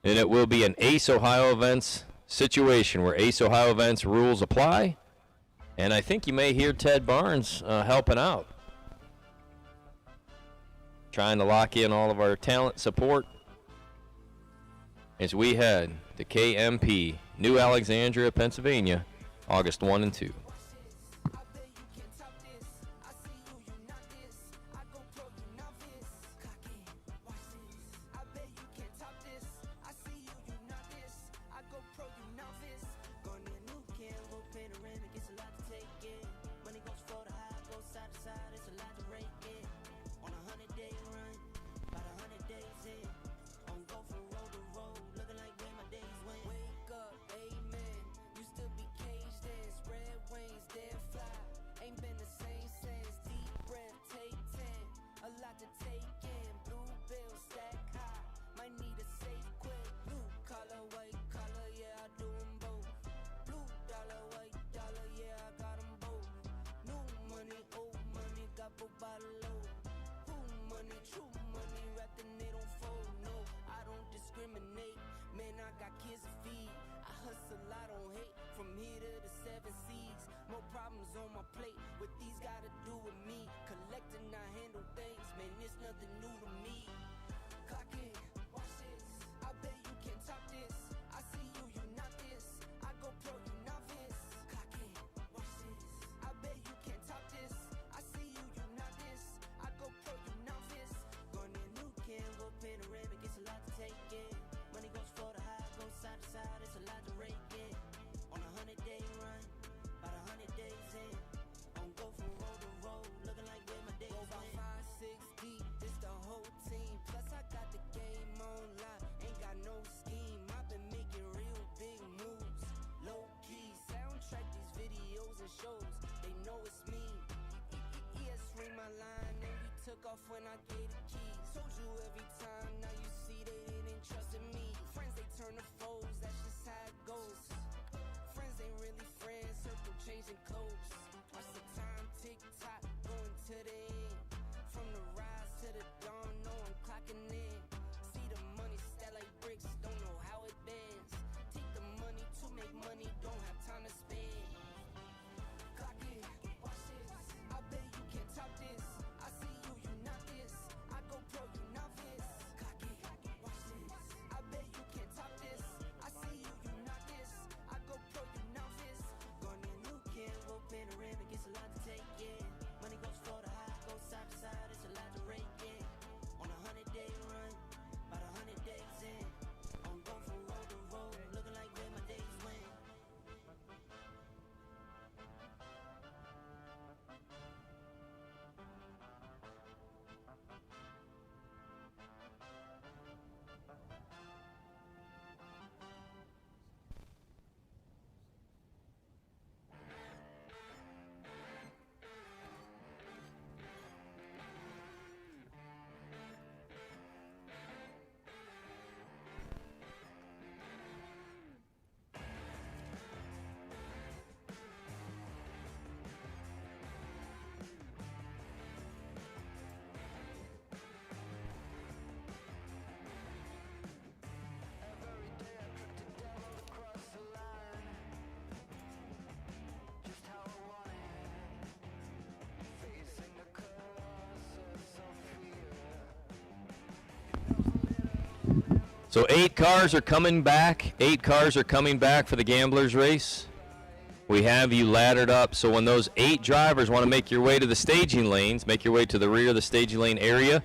And it will be an Ace Ohio Events situation where Ace Ohio Events rules apply. And I think you may hear Ted Barnes helping out. Trying to lock in all of our talent support as we head to KMP, New Alexandria, Pennsylvania, August 1 and 2. Wake up, amen. Used to be caged in, spread wings. took off when I gave the keys. Told you every time, now you see they didn't trust in me. Friends, they turn to foes, that's just how it goes. Friends ain't really friends, circle changing clothes. Watch the time tick tock, going to the end. From the rise to the dawn, no one clocking in. See the money stack like bricks, don't know how it bends. Take the money to make money, don't have time to spend. Clock it, watch this, I bet you can't top this. I see you, you not this. I go pro, you novice. Clock it, watch this, I bet you can't top this. I see you, you not this. I go pro, you novice. Going in new can, go panoramic, it's a lot to take in. Money goes for the high, goes side to side, it's a lot to rake in. On a 100-day run, about 100 days in. I'm going from road to road, looking like where my days went. So 8 cars are coming back. 8 cars are coming back for the Gamblers race. We have you laddered up, so when those 8 drivers want to make your way to the staging lanes, make your way to the rear of the staging lane area.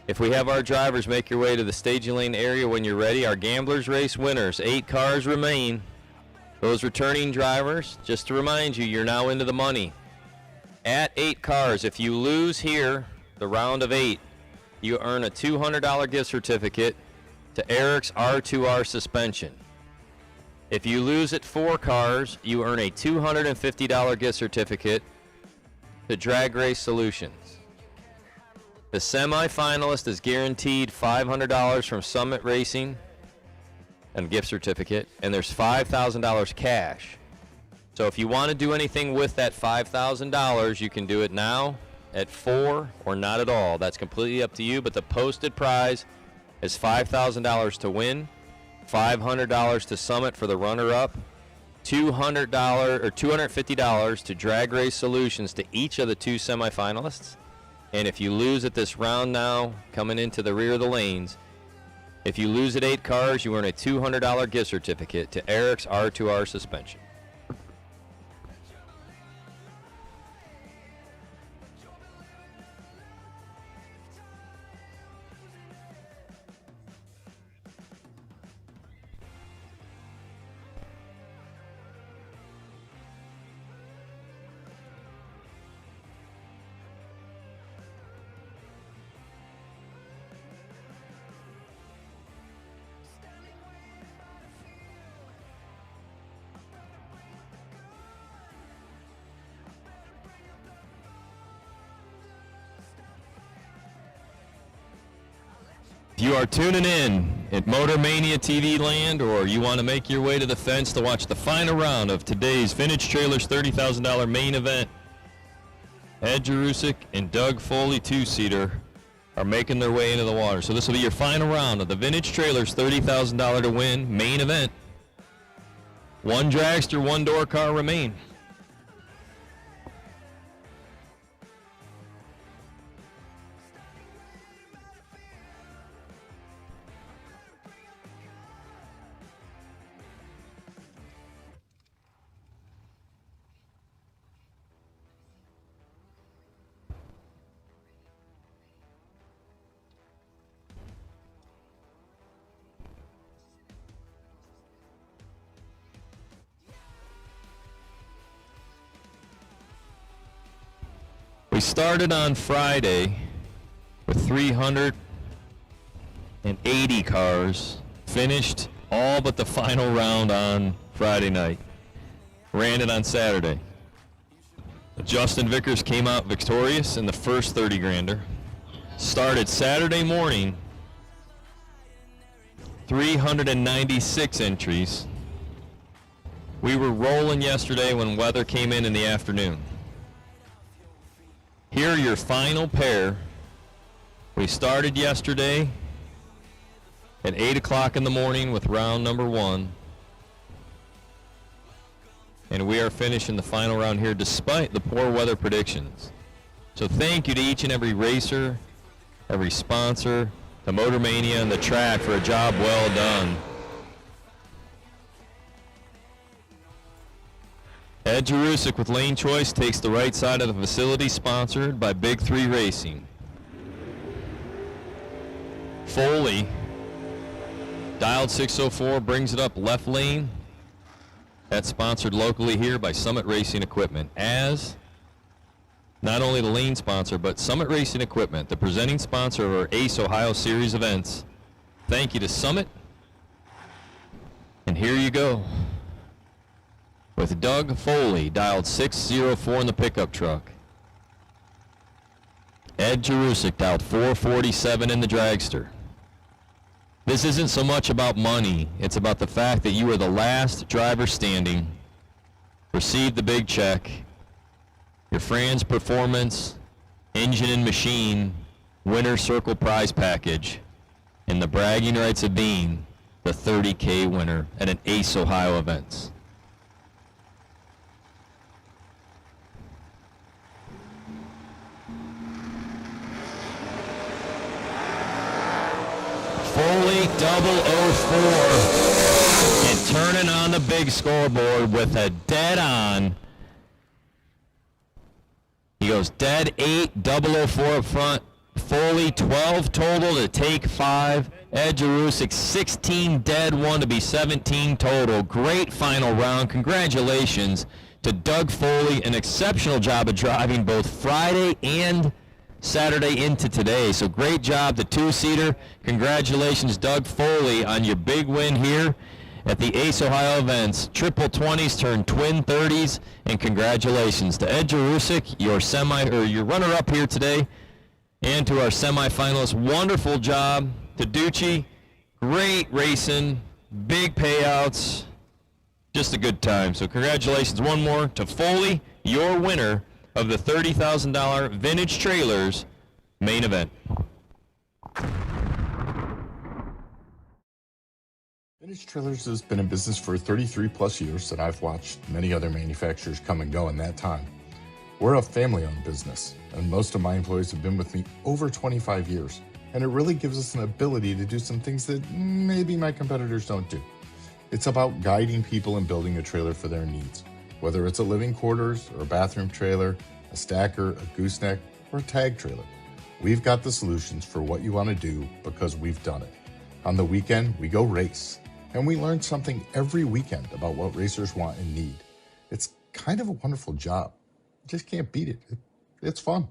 If we have our drivers make your way to the staging lane area when you're ready, our Gamblers race winners, 8 cars remain. Those returning drivers, just to remind you, you're now into the money. At 8 cars, if you lose here, the round of 8, you earn a $200 gift certificate to Eric's R2R suspension. If you lose at 4 cars, you earn a $250 gift certificate to Drag Race Solutions. The semifinalist is guaranteed $500 from Summit Racing and gift certificate, and there's $5,000 cash. So if you want to do anything with that $5,000, you can do it now at 4 or not at all. That's completely up to you, but the posted prize is $5,000 to win, $500 to Summit for the runner-up, $200 or $250 to Drag Race Solutions to each of the 2 semifinalists. And if you lose at this round now, coming into the rear of the lanes, if you lose at 8 cars, you earn a $200 gift certificate to Eric's R2R suspension. If you are tuning in at Motor Mania TV land, or you want to make your way to the fence to watch the final round of today's Vintage Trailers $30,000 main event, Ed Jerusk and Doug Foley 2-seater are making their way into the water. So this will be your final round of the Vintage Trailers $30,000 to win main event. 1 dragster, 1 door car remain. We started on Friday with 380 cars, finished all but the final round on Friday night. Ran it on Saturday. Justin Vickers came out victorious in the first 30 grander. started Saturday morning, 396 entries. We were rolling yesterday when weather came in the afternoon. Here are your final pair. We started yesterday at 8 o'clock in the morning with round number 1. And we are finishing the final round here despite the poor weather predictions. So thank you to each and every racer, every sponsor, the Motor Mania, and the track for a job well done. Ed Jerusk with lane choice takes the right side of the facility, sponsored by Big 3 Racing. Foley, dialed 604, brings it up left lane. That's sponsored locally here by Summit Racing Equipment. As not only the lane sponsor, but Summit Racing Equipment, the presenting sponsor of our Ace Ohio Series events. Thank you to Summit. And here you go. With Doug Foley, dialed 604 in the pickup truck. Ed Jerusk, dialed 447 in the dragster. This isn't so much about money, it's about the fact that you are the last driver standing, received the big check, your Franz Performance, Engine and Machine, Winner Circle Prize Package, and the bragging rights of being the 30K winner at an Ace Ohio events. Foley 004 and turning on the big scoreboard with a dead on. He goes dead 8, 004 up front. Foley 12 total to take 5. Ed Jerusk 16 dead 1 to be 17 total. Great final round. Congratulations to Doug Foley. An exceptional job of driving both Friday and Saturday into today. So great job, the two-seater. Congratulations, Doug Foley, on your big win here at the Ace Ohio events. Triple 20s turned twin 30s, and congratulations to Ed Jerusk, your runner-up here today, and to our semifinalists. Wonderful job to Ducci. Great racing, big payouts, just a good time. So congratulations one more to Foley, your winner of the $30,000 Vintage Trailers main event. Vintage Trailers has been in business for 33 plus years, and I've watched many other manufacturers come and go in that time. We're a family-owned business, and most of my employees have been with me over 25 years, and it really gives us an ability to do some things that maybe my competitors don't do. It's about guiding people and building a trailer for their needs. Whether it's a living quarters or a bathroom trailer, a stacker, a gooseneck, or a tag trailer, we've got the solutions for what you want to do because we've done it. On the weekend, we go race, and we learn something every weekend about what racers want and need. It's kind of a wonderful job. You just can't beat it. It's fun.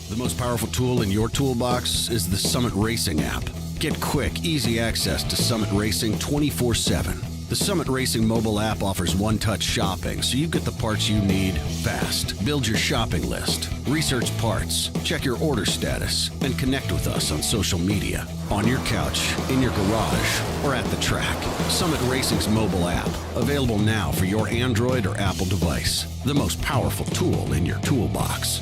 The most powerful tool in your toolbox is the Summit Racing app. Get quick, easy access to Summit Racing 24/7. The Summit Racing mobile app offers one-touch shopping, so you get the parts you need fast. Build your shopping list, research parts, check your order status, and connect with us on social media, on your couch, in your garage, or at the track. Summit Racing's mobile app, available now for your Android or Apple device. The most powerful tool in your toolbox.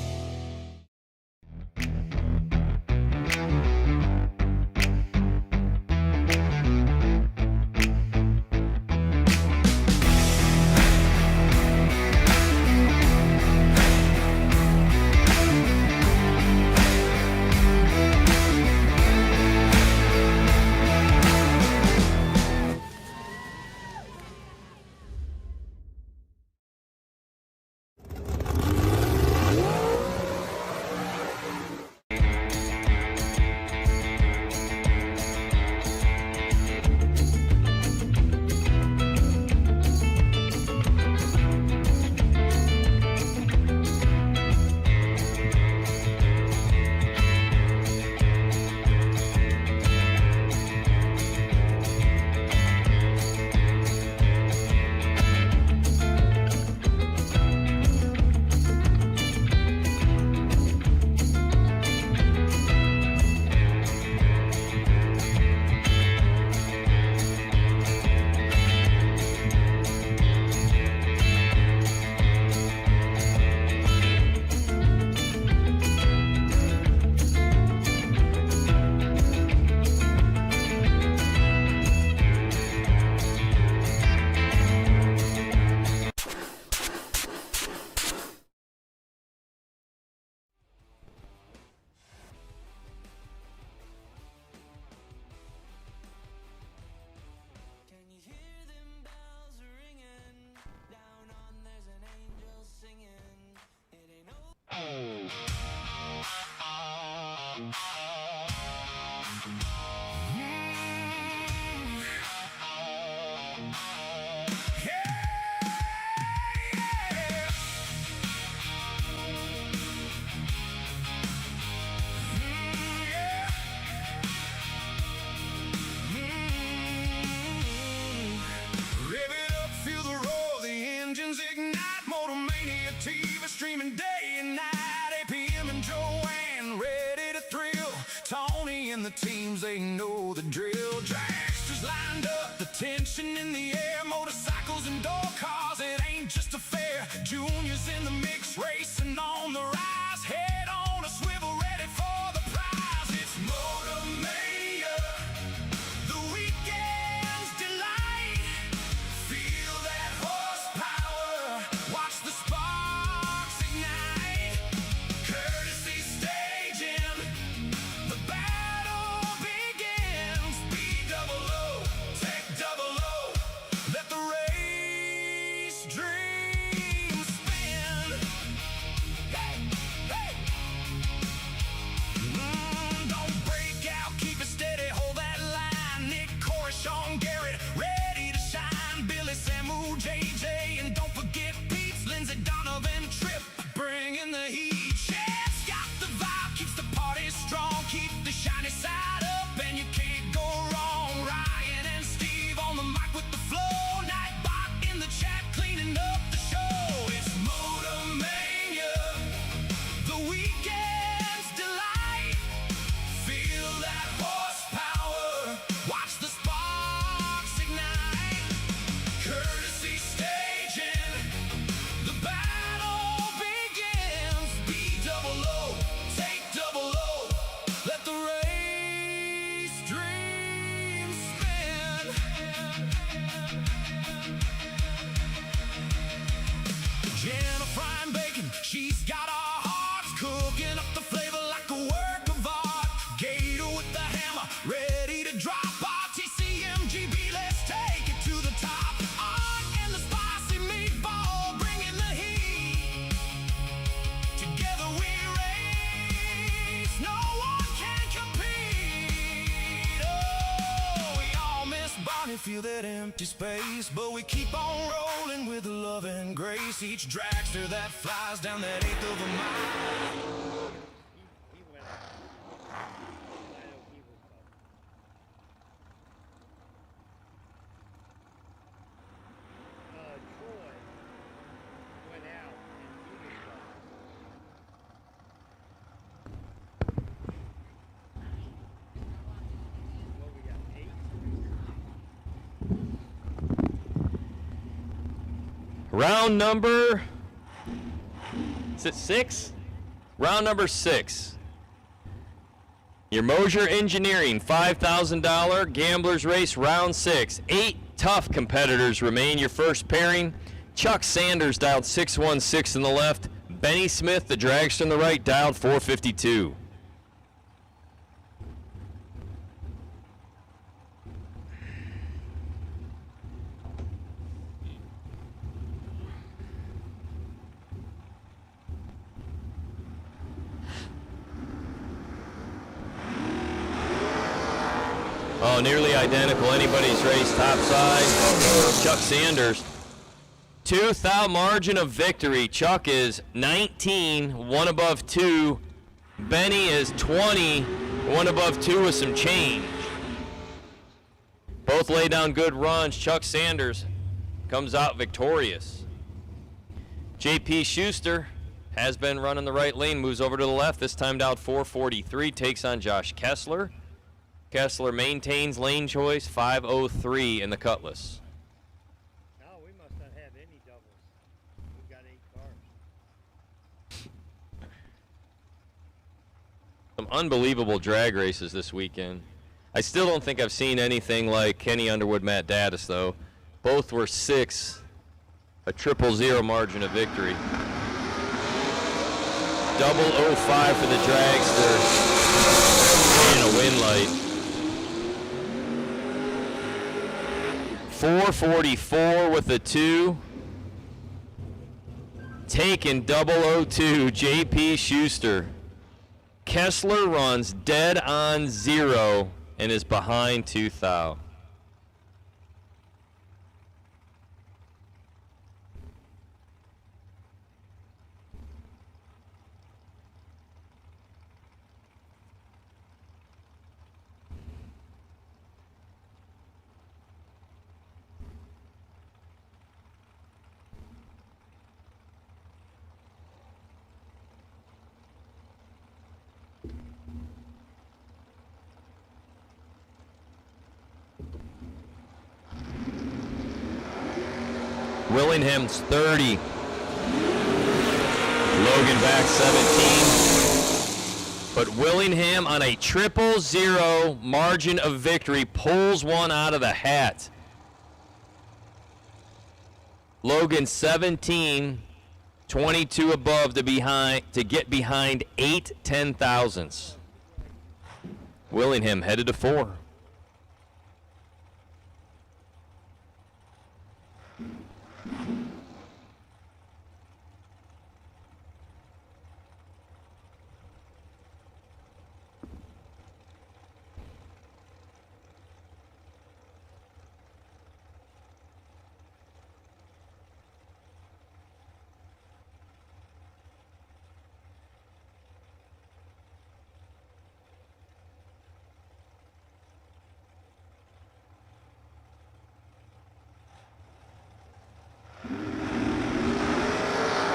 Tension in the air, motorcycles and door cars, it ain't just a fair. Juniors in the mix, racing on the rise, head on a swivel, ready for the prize. It's Motor Mania, the weekend's delight. Feel that horsepower, watch the sparks ignite. Courtesy staging, the battle begins. Be double O, take double O, let the race dream spin. Hey, hey. Don't break out, keep it steady, hold that line. Nick, Corey, Sean, Garrett, ready to shine. Billy, Samu, JJ, and don't forget Peeps, Lindsay, Donovan, Tripp, bringing the heat. Chad's got the vibe, keeps the party strong. Keep the shiny side up, and you can't go wrong. Ryan and Steve on the mic with the flow. Nightbot in the chat, cleaning up the show. It's Motor Mania, the weekend's delight. Feel that horsepower, watch the sparks ignite. Courtesy staging, the battle begins. Be double O, take double O, let the race dream spin. Jenna frying bacon, she's got our hearts, cooking up the flavor like a work of art. Gator with the hammer, ready to drop. RTCMGB, let's take it to the top. Art and the spicy meatball, bringing the heat. Together we race, no one can compete. Oh, we all miss Bonnie, feel that empty space, but we keep on rolling with love and grace. Each dragster that flies down that eighth of a mile. He went out. I know he was up. Troy went out and he was up. Well, we got 8. Round number, is it 6? Round number 6. Your Moser Engineering $5,000 Gamblers Race Round 6. 8 tough competitors remain your first pairing. Chuck Sanders dialed 616 in the left. Benny Smith, the dragster on the right, dialed 452. Oh, nearly identical. Anybody's race topside. Chuck Sanders. 2-thou margin of victory. Chuck is 19, 1 above 2. Benny is 20, 1 above 2 with some change. Both lay down good runs. Chuck Sanders comes out victorious. JP Schuster has been running the right lane, moves over to the left, this time down 443, takes on Josh Kessler. Kessler maintains lane choice, 503 in the Cutlass. No, we must not have any doubles. We've got 8 cars. Some unbelievable drag races this weekend. I still don't think I've seen anything like Kenny Underwood, Matt Daddis, though. Both were 6, a 000 margin of victory. 005 for the dragster, and a win light. 444 with a 2. Taken 002, JP Schuster. Kessler runs dead on 0 and is behind 2-thou. Willingham's 30. Logan back 17. But Willingham on a 0-0 margin of victory pulls one out of the hat. Logan 17, 22 above to get behind 8 10,000s. Willingham headed to 4.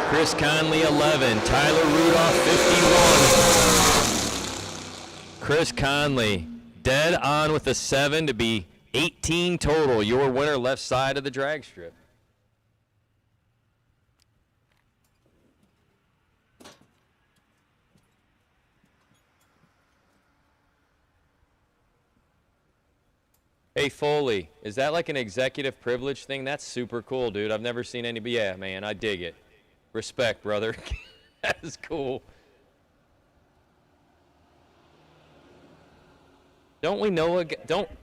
Chris Connley 11, Tyler Rudolph 51. Chris Connley dead on with a 7 to be 18 total. Your winner left side of the drag strip. Hey, Foley, is that like an executive privilege thing? That's super cool, dude. I've never seen anybody. Yeah, man, I dig it. Respect, brother. That's cool. Don't we know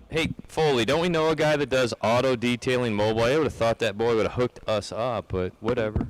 hey, Foley, don't we know a guy that does auto detailing mobile? I would have thought that boy would have hooked us up, but whatever.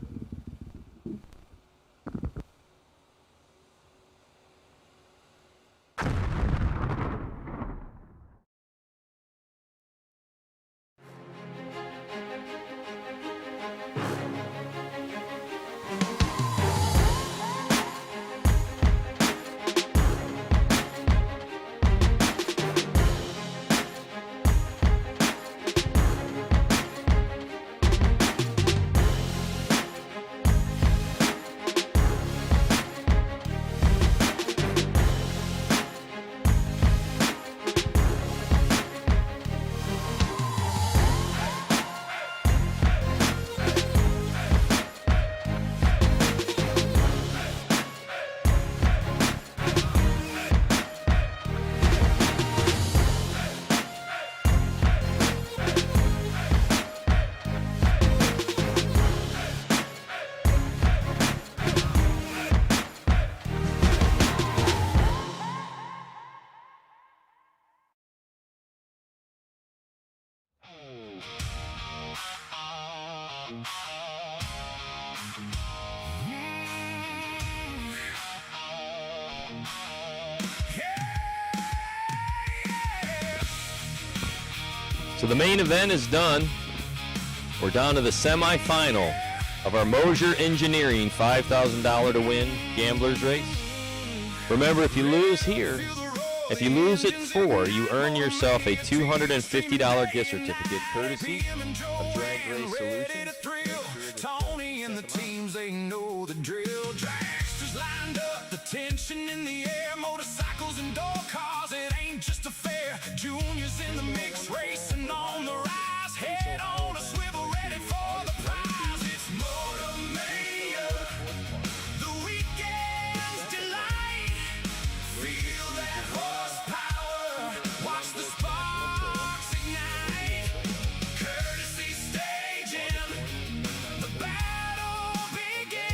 So the main event is done. We're down to the semifinal of our Moser Engineering $5,000 to win gamblers race. Remember, if you lose here, if you lose at 4, you earn yourself a $250 gift certificate courtesy of Drag Race Solutions. Tony and the teams, they know the drill. Dragsters lined up, the tension in the air. Motorcycles and door cars, it ain't just a fair. Juniors in the mix, racing on the rise. Head on a swivel, ready for the prize. It's Motor Mania, the weekend's delight. Feel that horsepower, watch the sparks ignite. Courtesy staging, the battle begins.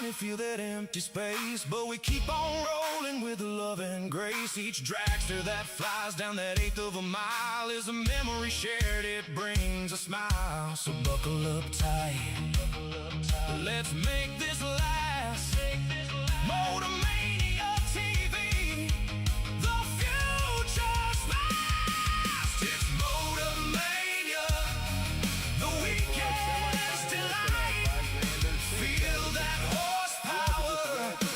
finally feel that empty space, but we keep on rolling with love and grace. Each dragster that flies down that 1/8 of a mile is a memory shared, it brings a smile. So buckle up tight, let's make this last. Motormania TV, the future's past. It's Motormania, the weekend's delight. Feel that horsepower,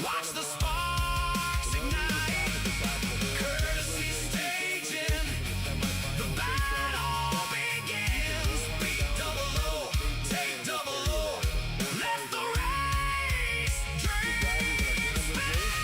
watch the sparks ignite. Courtesy staging, the battle begins. Beat double O, take double O, let the race dreams begin.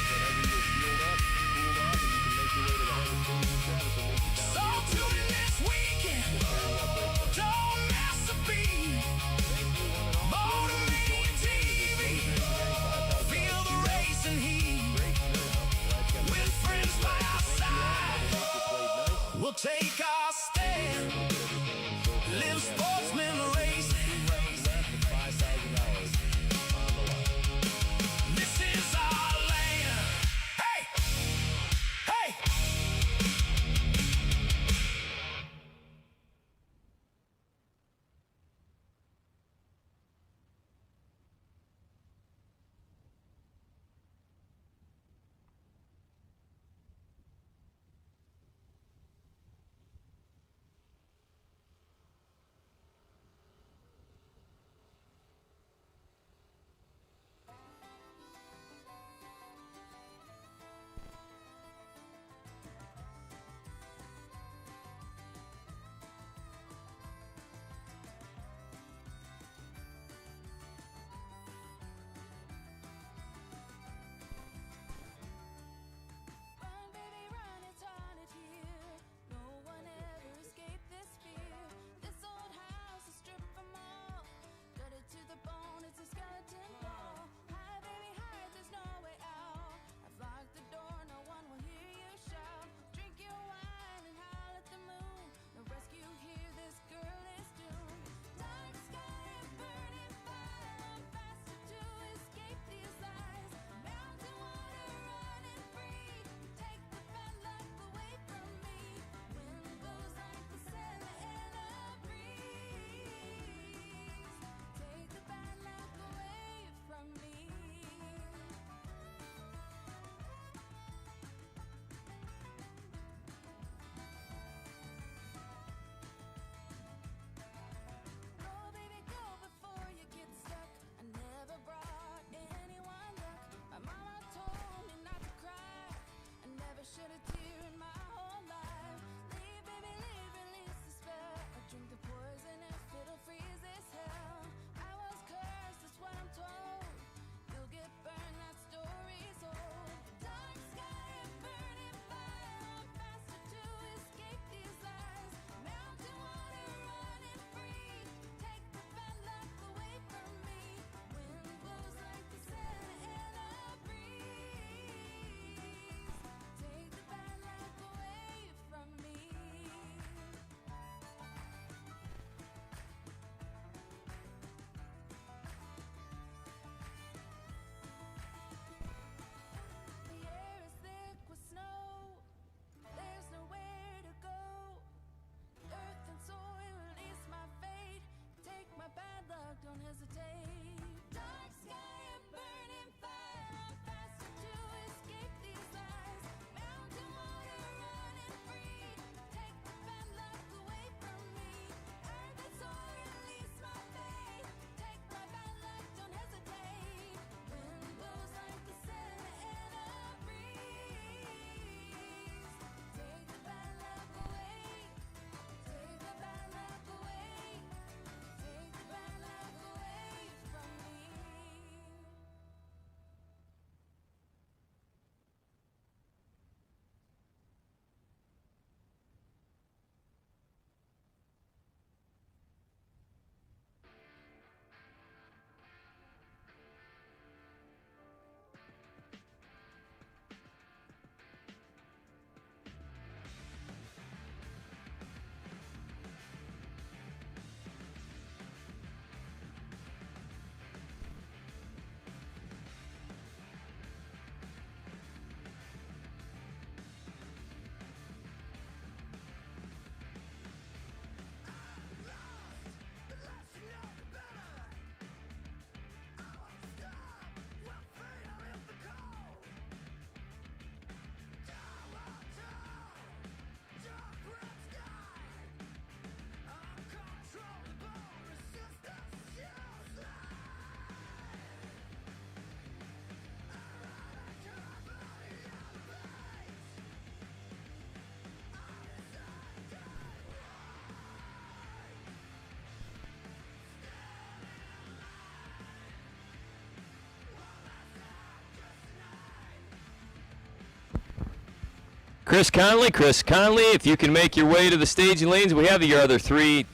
Chris Connley, if you can make your way to the staging lanes, we have your other 3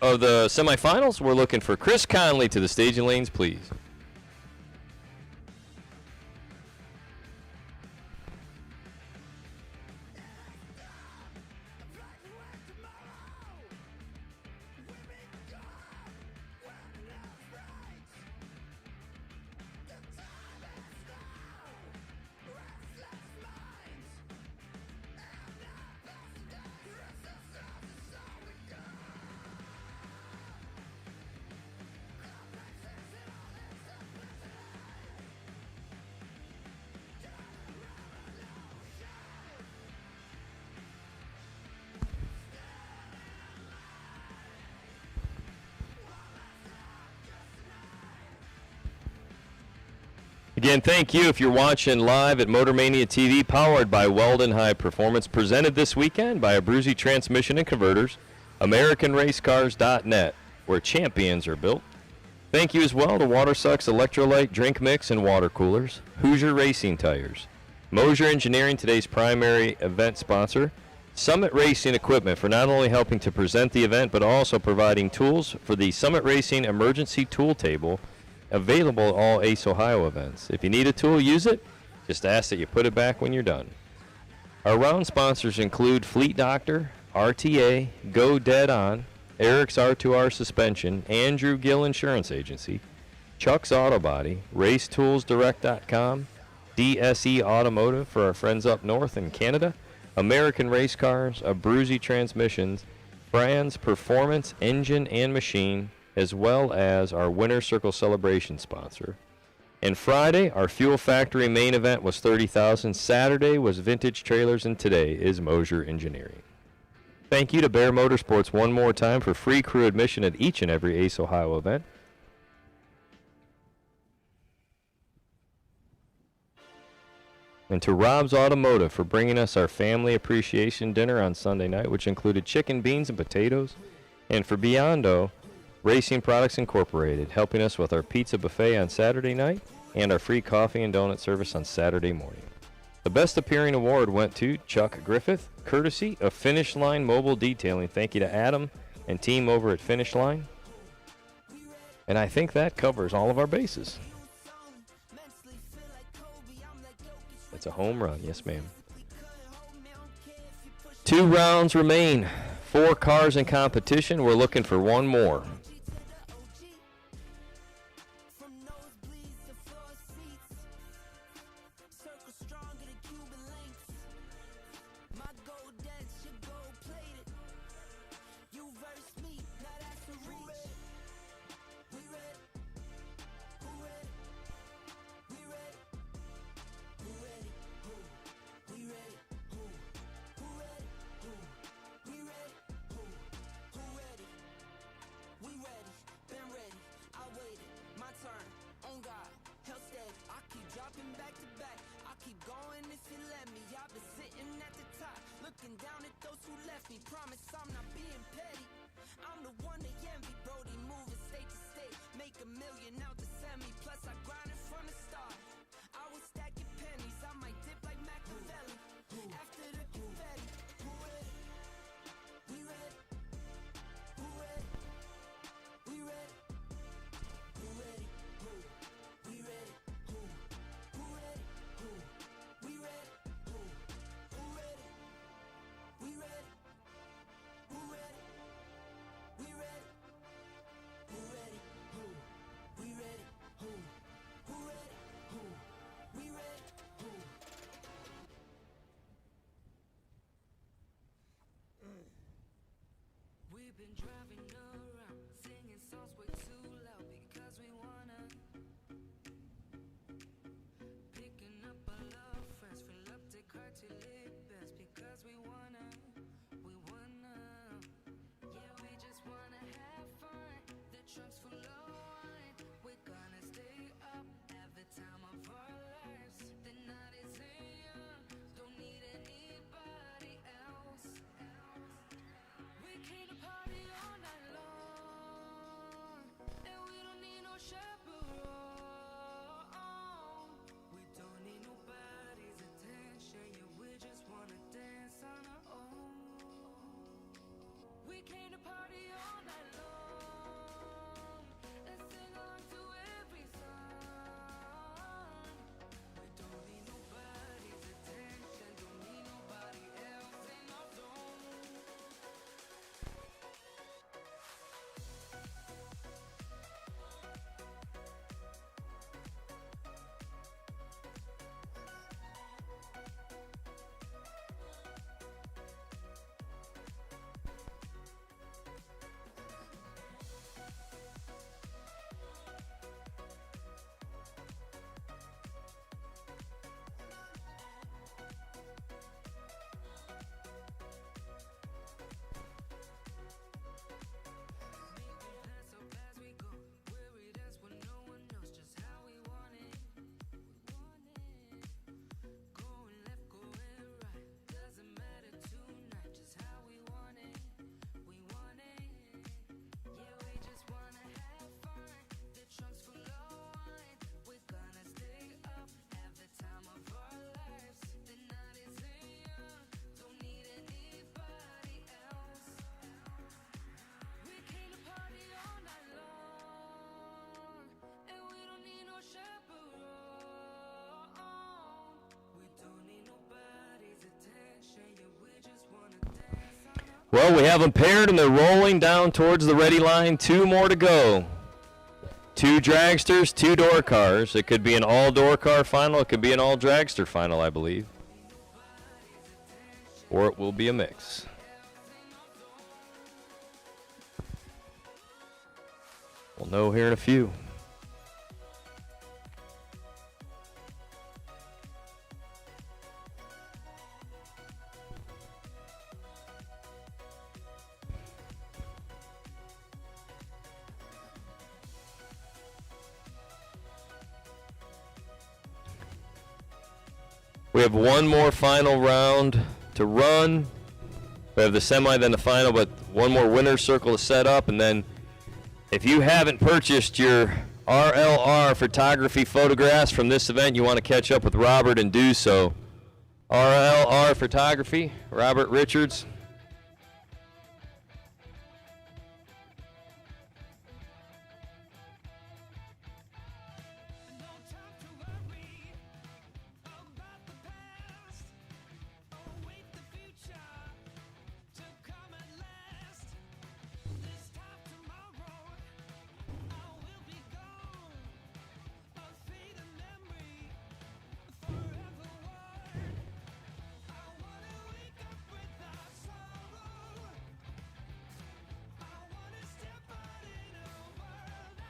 of the semifinals. We're looking for Chris Connley to the staging lanes, please. Again, thank you if you're watching live at Motor Mania TV, powered by Weldon High Performance, presented this weekend by Abruzzi Transmission and Converters, AmericanRaceCars.net, where champions are built. Thank you as well to WaterSucks Electrolyte Drink Mix and Water Coolers, Hoosier Racing Tires, Moser Engineering, today's primary event sponsor, Summit Racing Equipment for not only helping to present the event, but also providing tools for the Summit Racing Emergency Tool Table, available at all Ace Ohio events. If you need a tool, use it. Just ask that you put it back when you're done. Our round sponsors include Fleet Doctor, RTA, Go Dead On, Eric's R2R Suspension, Andrew Gill Insurance Agency, Chuck's Auto Body, RaceToolsDirect.com, DSE Automotive for our friends up north in Canada, American Race Cars, Abruzzi Transmissions, Franz Performance Engine and Machine, as well as our Winter Circle Celebration sponsor. And Friday, our Fuel Factory main event was $30,000. Saturday was Vintage Trailers, and today is Moser Engineering. Thank you to Bear Motorsports one more time for free crew admission at each and every Ace Ohio event. And to Rob's Automotive for bringing us our family appreciation dinner on Sunday night, which included chicken, beans, and potatoes. And for Biondo Racing Products Incorporated, helping us with our pizza buffet on Saturday night and our free coffee and donut service on Saturday morning. The Best Appearing Award went to Chuck Griffith, courtesy of Finish Line Mobile Detailing. Thank you to Adam and team over at Finish Line. And I think that covers all of our bases. It's a home run, yes ma'am. 2 rounds remain. 4 cars in competition. We're looking for one more. Well, we have them paired, and they're rolling down towards the ready line. 2 more to go. 2 dragsters, 2 door cars. It could be an all-door car final. It could be an all-dragster final, I believe. Or it will be a mix. We'll know here in a few. We have one more final round to run. We have the semi, then the final, but one more winner's circle to set up. And then if you haven't purchased your RLR photography photographs from this event, you want to catch up with Robert and do so. RLR Photography, Robert Richards.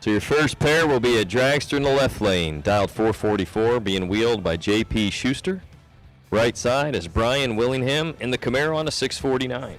So your first pair will be a dragster in the left lane, dialed 444, being wheeled by J.P. Schuster. Right side is Brian Willingham in the Camaro on a 649.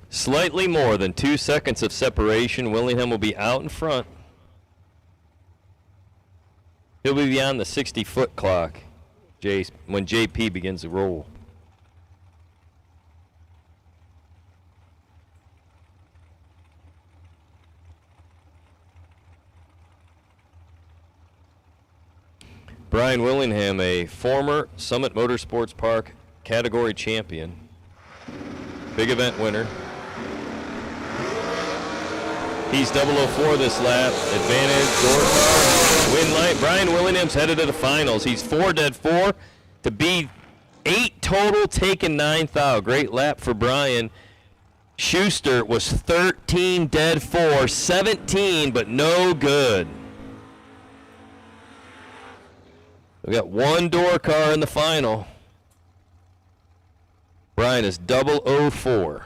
Slightly more than 2 seconds of separation. Willingham will be out in front. He'll be beyond the 60-foot clock when JP begins to roll. Brian Willingham, a former Summit Motorsports Park category champion, big event winner. He's 004 this lap. Advantage, door car, win light. Brian Willingham's headed to the finals. He's 4 dead 4 to be 8 total, taking 9th out. Great lap for Brian. Schuster was 13 dead 4, 17, but no good. We got 1 door car in the final. Brian is 004.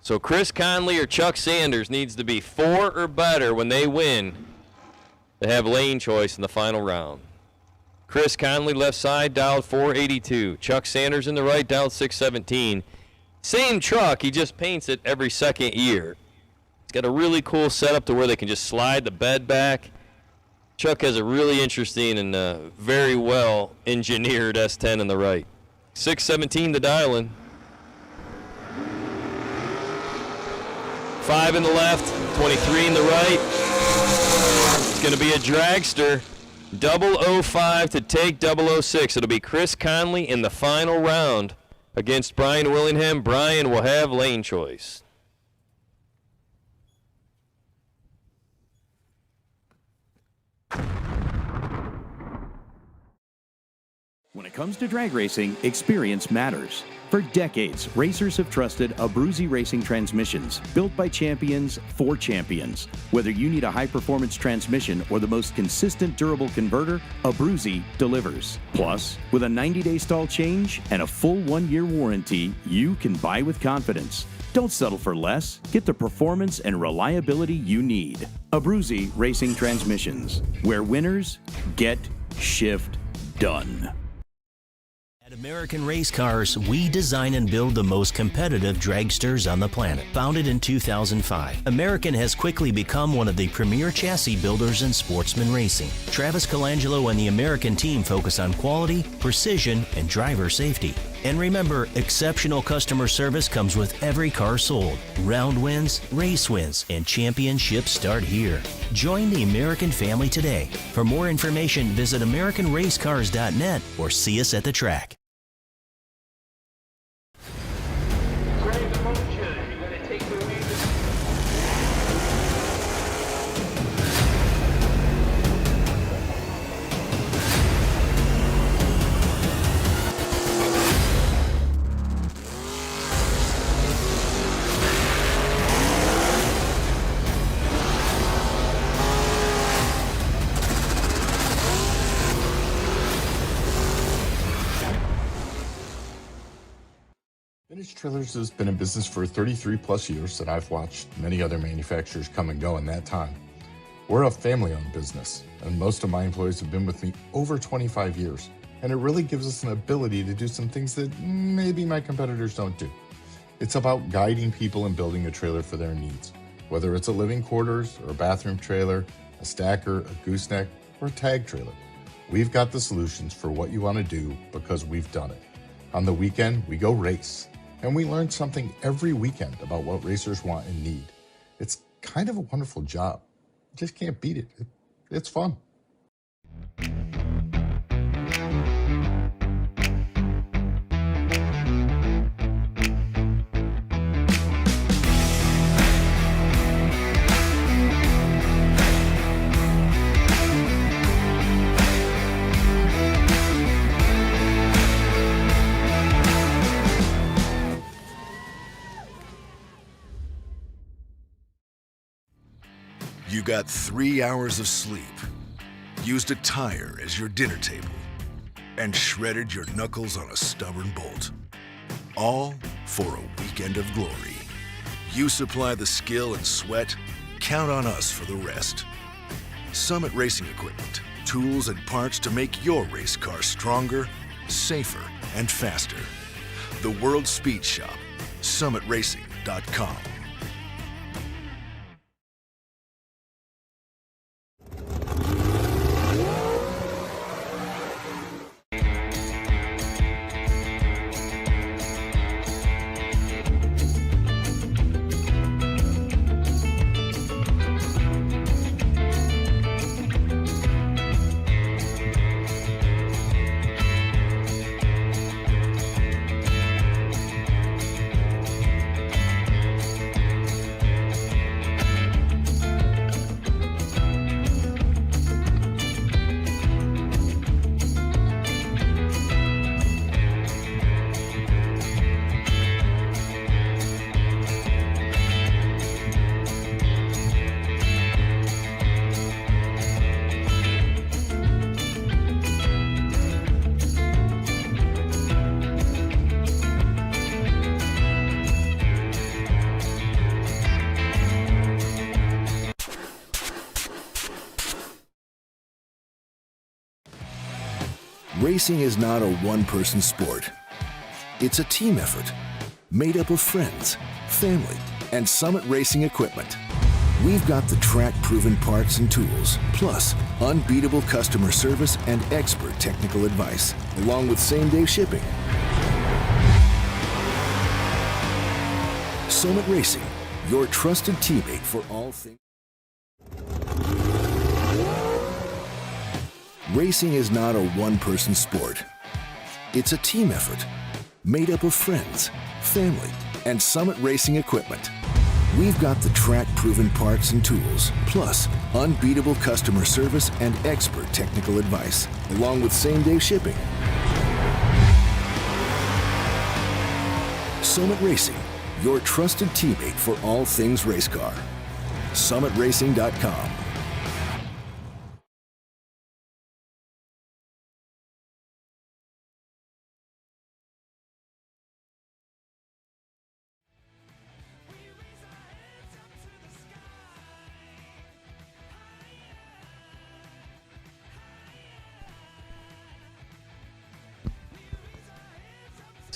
So Chris Connley or Chuck Sanders needs to be 4 or better when they win to have lane choice in the final round. Chris Connley, left side, dialed 482. Chuck Sanders in the right, dialed 617. Same truck, he just paints it every second year. It's got a really cool setup to where they can just slide the bed back. Chuck has a really interesting and very well engineered S10 in the right. 617 to dial in. 5 in the left, 23 in the right. It's going to be a dragster. 005 to take 006. It'll be Chris Connley in the final round against Brian Willingham. Brian will have lane choice. When it comes to drag racing, experience matters. For decades, racers have trusted Abruzzi racing transmissions, built by champions for champions. Whether you need a high-performance transmission or the most consistent durable converter, Abruzzi delivers. Plus, with a 90-day stall change and a full 1-year warranty, you can buy with confidence. Don't settle for less. Get the performance and reliability you need. Abruzzi Racing Transmissions, where winners get shift done. At American Race Cars, we design and build the most competitive dragsters on the planet. Founded in 2005, American has quickly become one of the premier chassis builders in sportsman racing. Travis Colangelo and the American team focus on quality, precision, and driver safety. And remember, exceptional customer service comes with every car sold. Round wins, race wins, and championships start here. Join the American family today. For more information, visit AmericanRaceCars.net or see us at the track. Vintage Trailers has been in business for 33 plus years, and I've watched many other manufacturers come and go in that time. We're a family-owned business, and most of my employees have been with me over 25 years, and it really gives us an ability to do some things that maybe my competitors don't do. It's about guiding people and building a trailer for their needs, whether it's a living quarters or a bathroom trailer, a stacker, a gooseneck, or a tag trailer. We've got the solutions for what you want to do because we've done it. On the weekend, we go race. And we learn something every weekend about what racers want and need. It's kind of a wonderful job. You just can't beat it. It's fun. You got 3 hours of sleep, used a tire as your dinner table, and shredded your knuckles on a stubborn bolt. All for a weekend of glory. You supply the skill and sweat, count on us for the rest. Summit Racing Equipment, tools and parts to make your race car stronger, safer, and faster. The World Speed Shop, summitracing.com. Racing is not a one-person sport. It's a team effort made up of friends, family, and Summit Racing equipment. We've got the track-proven parts and tools, plus unbeatable customer service and expert technical advice, along with same-day shipping. Summit Racing, your trusted teammate for all things. Racing is not a one-person sport. It's a team effort made up of friends, family, and Summit Racing equipment. We've got the track-proven parts and tools, plus unbeatable customer service and expert technical advice, along with same-day shipping. Summit Racing, your trusted teammate for all things race car. SummitRacing.com.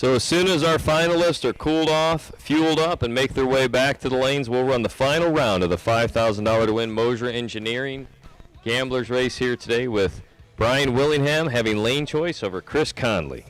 So as soon as our finalists are cooled off, fueled up, and make their way back to the lanes, we'll run the final round of the $5,000 to win Moser Engineering Gamblers race here today with Brian Willingham having lane choice over Chris Connley.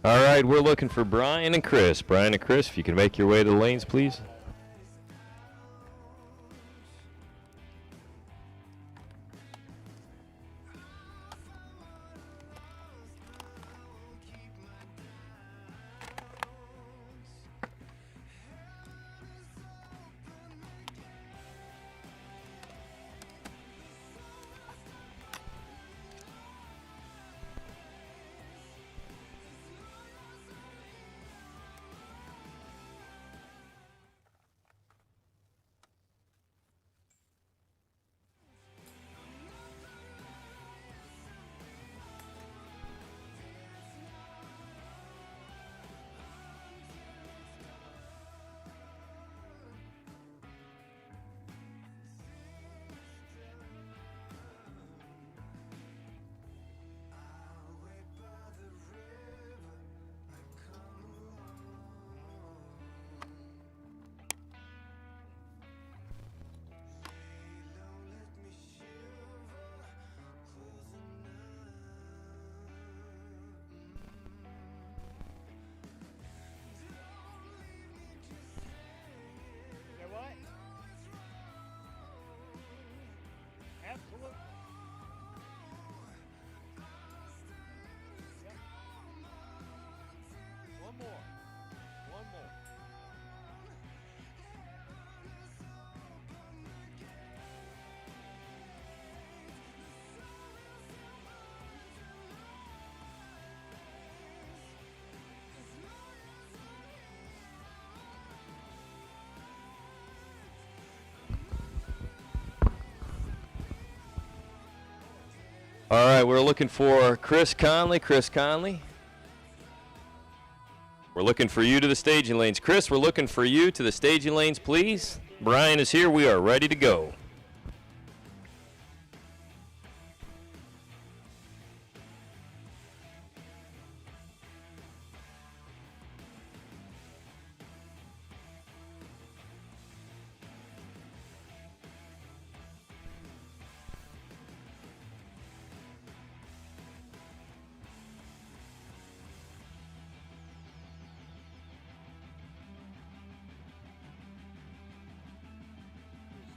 All right, we're looking for Brian and Chris. Brian and Chris, if you can make your way to the lanes, please. All right, we're looking for Chris Connley. Chris Connley. We're looking for you to the staging lanes. Chris, we're looking for you to the staging lanes, please. Brian is here. We are ready to go.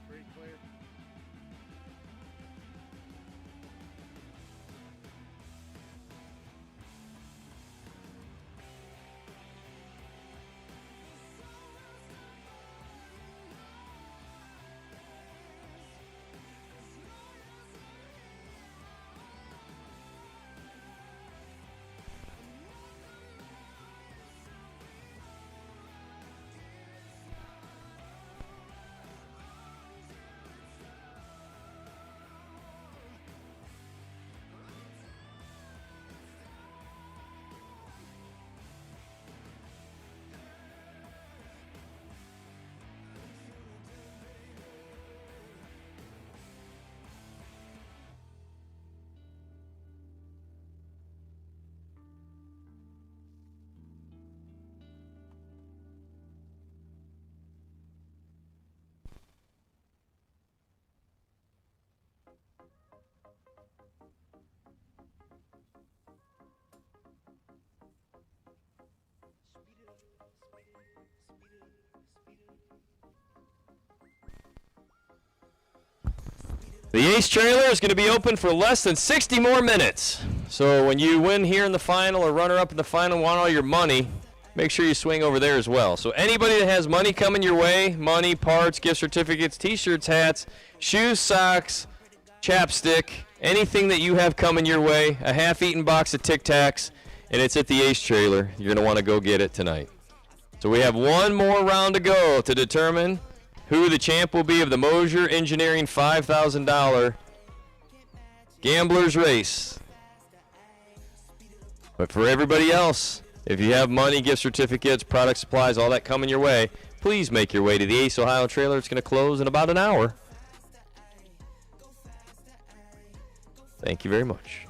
Pretty clear. The Ace trailer is going to be open for less than 60 more minutes. So when you win here in the final or runner-up in the final and want all your money, make sure you swing over there as well. So anybody that has money coming your way, money, parts, gift certificates, T-shirts, hats, shoes, socks, chapstick, anything that you have coming your way, a half-eaten box of Tic Tacs, and it's at the Ace trailer. You're going to want to go get it tonight. So we have one more round to go to determine who the champ will be of the Moser Engineering $5,000 Gamblers Race. But for everybody else, if you have money, gift certificates, product supplies, all that coming your way, please make your way to the Ace Ohio trailer. It's going to close in about an hour. Thank you very much.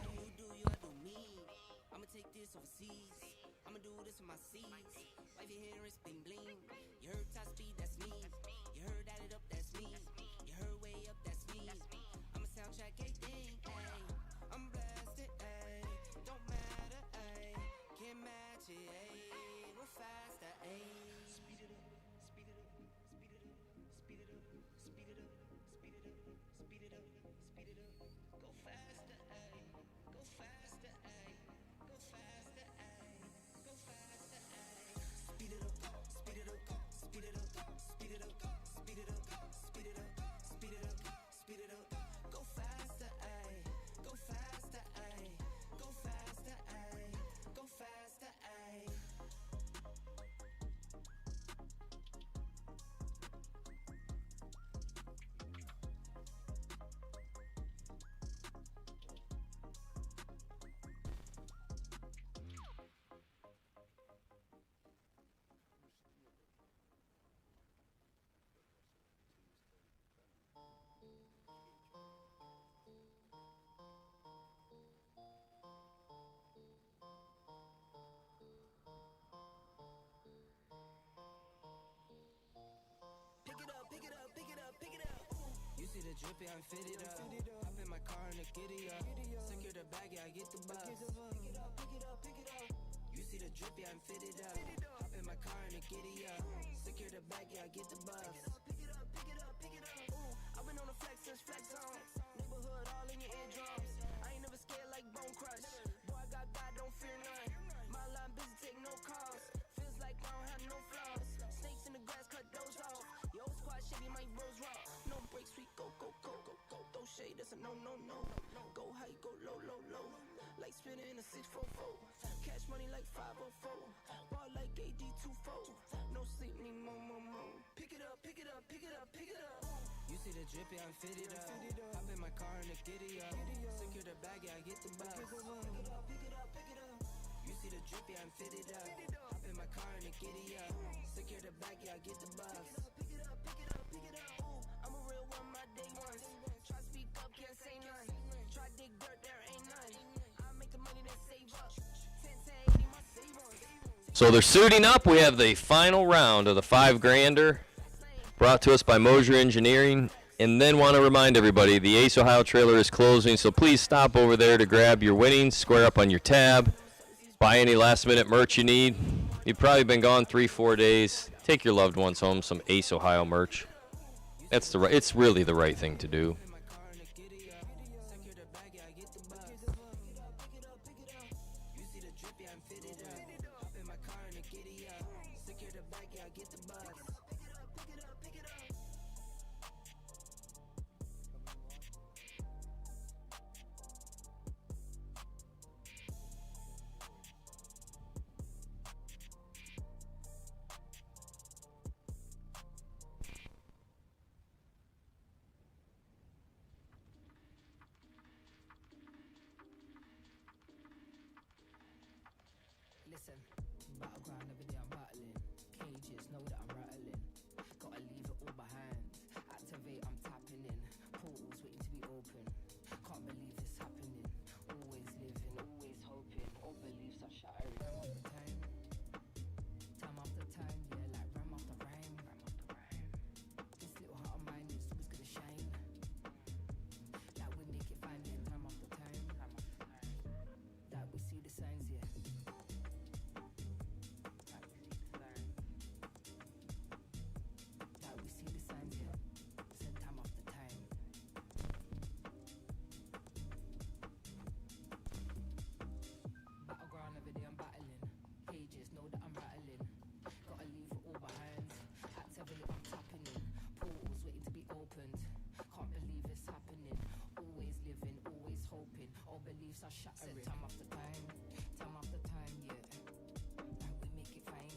Drippy, I'm fitted up. Hop in my car and a giddy up. Secure the bag, yeah, I get the bus. Pick it up. You see the drippy, I'm fitted up. Hop in my car and a giddy up. Secure the bag, yeah, I get the bus. Pick it up. Ooh, I've been on the flex since flex on. Neighborhood all in your eardrums. I ain't never scared like Bone Crush. Boy, I got God, don't fear none. My line busy, take no calls. Feels like I don't have no flaws. Snakes in the grass, cut those off. Yo, squad shady, my bros raw. No breaks, we go. Throw shade, that's a no. Go high, go low. Like spinning in a 644. Cash money like 504. Ball like AD24. No sleep, need more. Pick it up. You see the drippy, I'm fitted up. Hop in my car and a giddy up. Secure the bag, yeah, I get the bus. Pick it up, pick it up, pick it up. You see the drippy, I'm fitted up. Hop in my car and a giddy up. Secure the bag, yeah, I get the bus. Pick it up, pick it up, pick it up. Ooh, I'm a real one, my day ones. Try speak up, can't say none. Try dig dirt, there ain't none. I make the money that save up. 10, 10, 80, my save ones. So they're suiting up. We have the final round of the 5-grander brought to us by Moser Engineering. And then want to remind everybody, the Ace Ohio trailer is closing, so please stop over there to grab your winnings, square up on your tab, buy any last-minute merch you need. You've probably been gone 3-4 days. Take your loved ones home some Ace Ohio merch. It's really the right thing to do. Listen, battleground every day I'm battling. Cages know that I'm rattling. Gotta leave it all behind. Activate, I'm tapping in. Portals waiting to be open. Can't believe it's happening. Always living, always hoping. All beliefs are shattering. Time after time, yeah, like rhyme after rhyme. This little heart of mine is always gonna shine. Like we make it fine, yeah, time after time. That we see the signs, yeah. Are shattering. Time after time, yeah. Like we make it fine,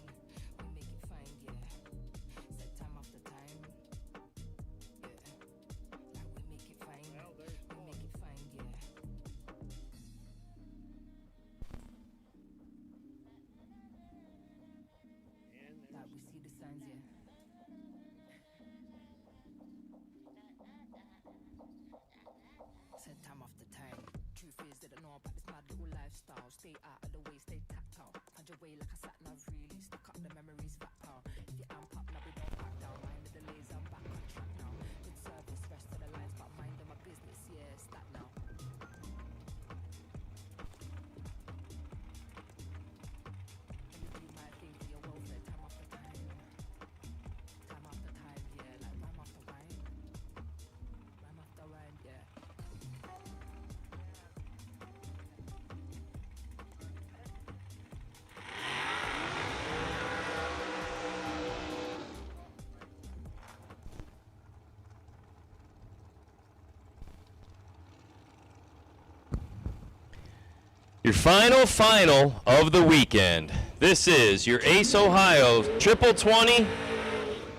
yeah. Said time after time, yeah. Like we make it fine, yeah. Like we see the signs, yeah. Said time after time. Truth is they don't know about this mad little lifestyle. Stay out of the way, stay tactile. Punch your way like a sat nav, really. Stuck up the memories, fat power. If you amp up, now we don't back down. Mind the delays, I'm back on track now. Good service, rest of the lines, but mind on my business, yeah, it's that now. Let me do my thing for your welfare, time after time. Time after time, yeah, like rhyme after rhyme. Rhyme after rhyme, yeah. 'Final of the weekend. This is your Ace Ohio Triple 20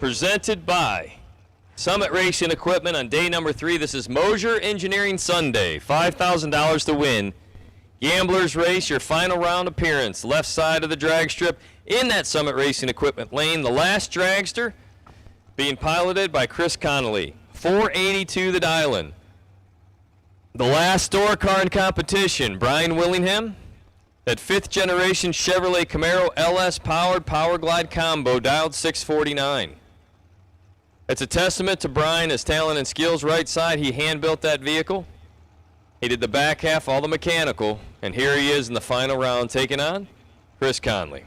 presented by Summit Racing Equipment on day number 3. This is Moser Engineering Sunday. $5,000 to win. Gamblers Race, your final round appearance. Left side of the drag strip in that Summit Racing Equipment lane. The last dragster being piloted by Chris Connley. 482 the dial-in. The last door car in competition, Brian Willingham. That 5th generation Chevrolet Camaro LS powered Power Glide combo dialed 649. It's a testament to Brian, his talent and skills. Right side, he hand-built that vehicle. He did the back half, all the mechanical, and here he is in the final round taking on Chris Connley.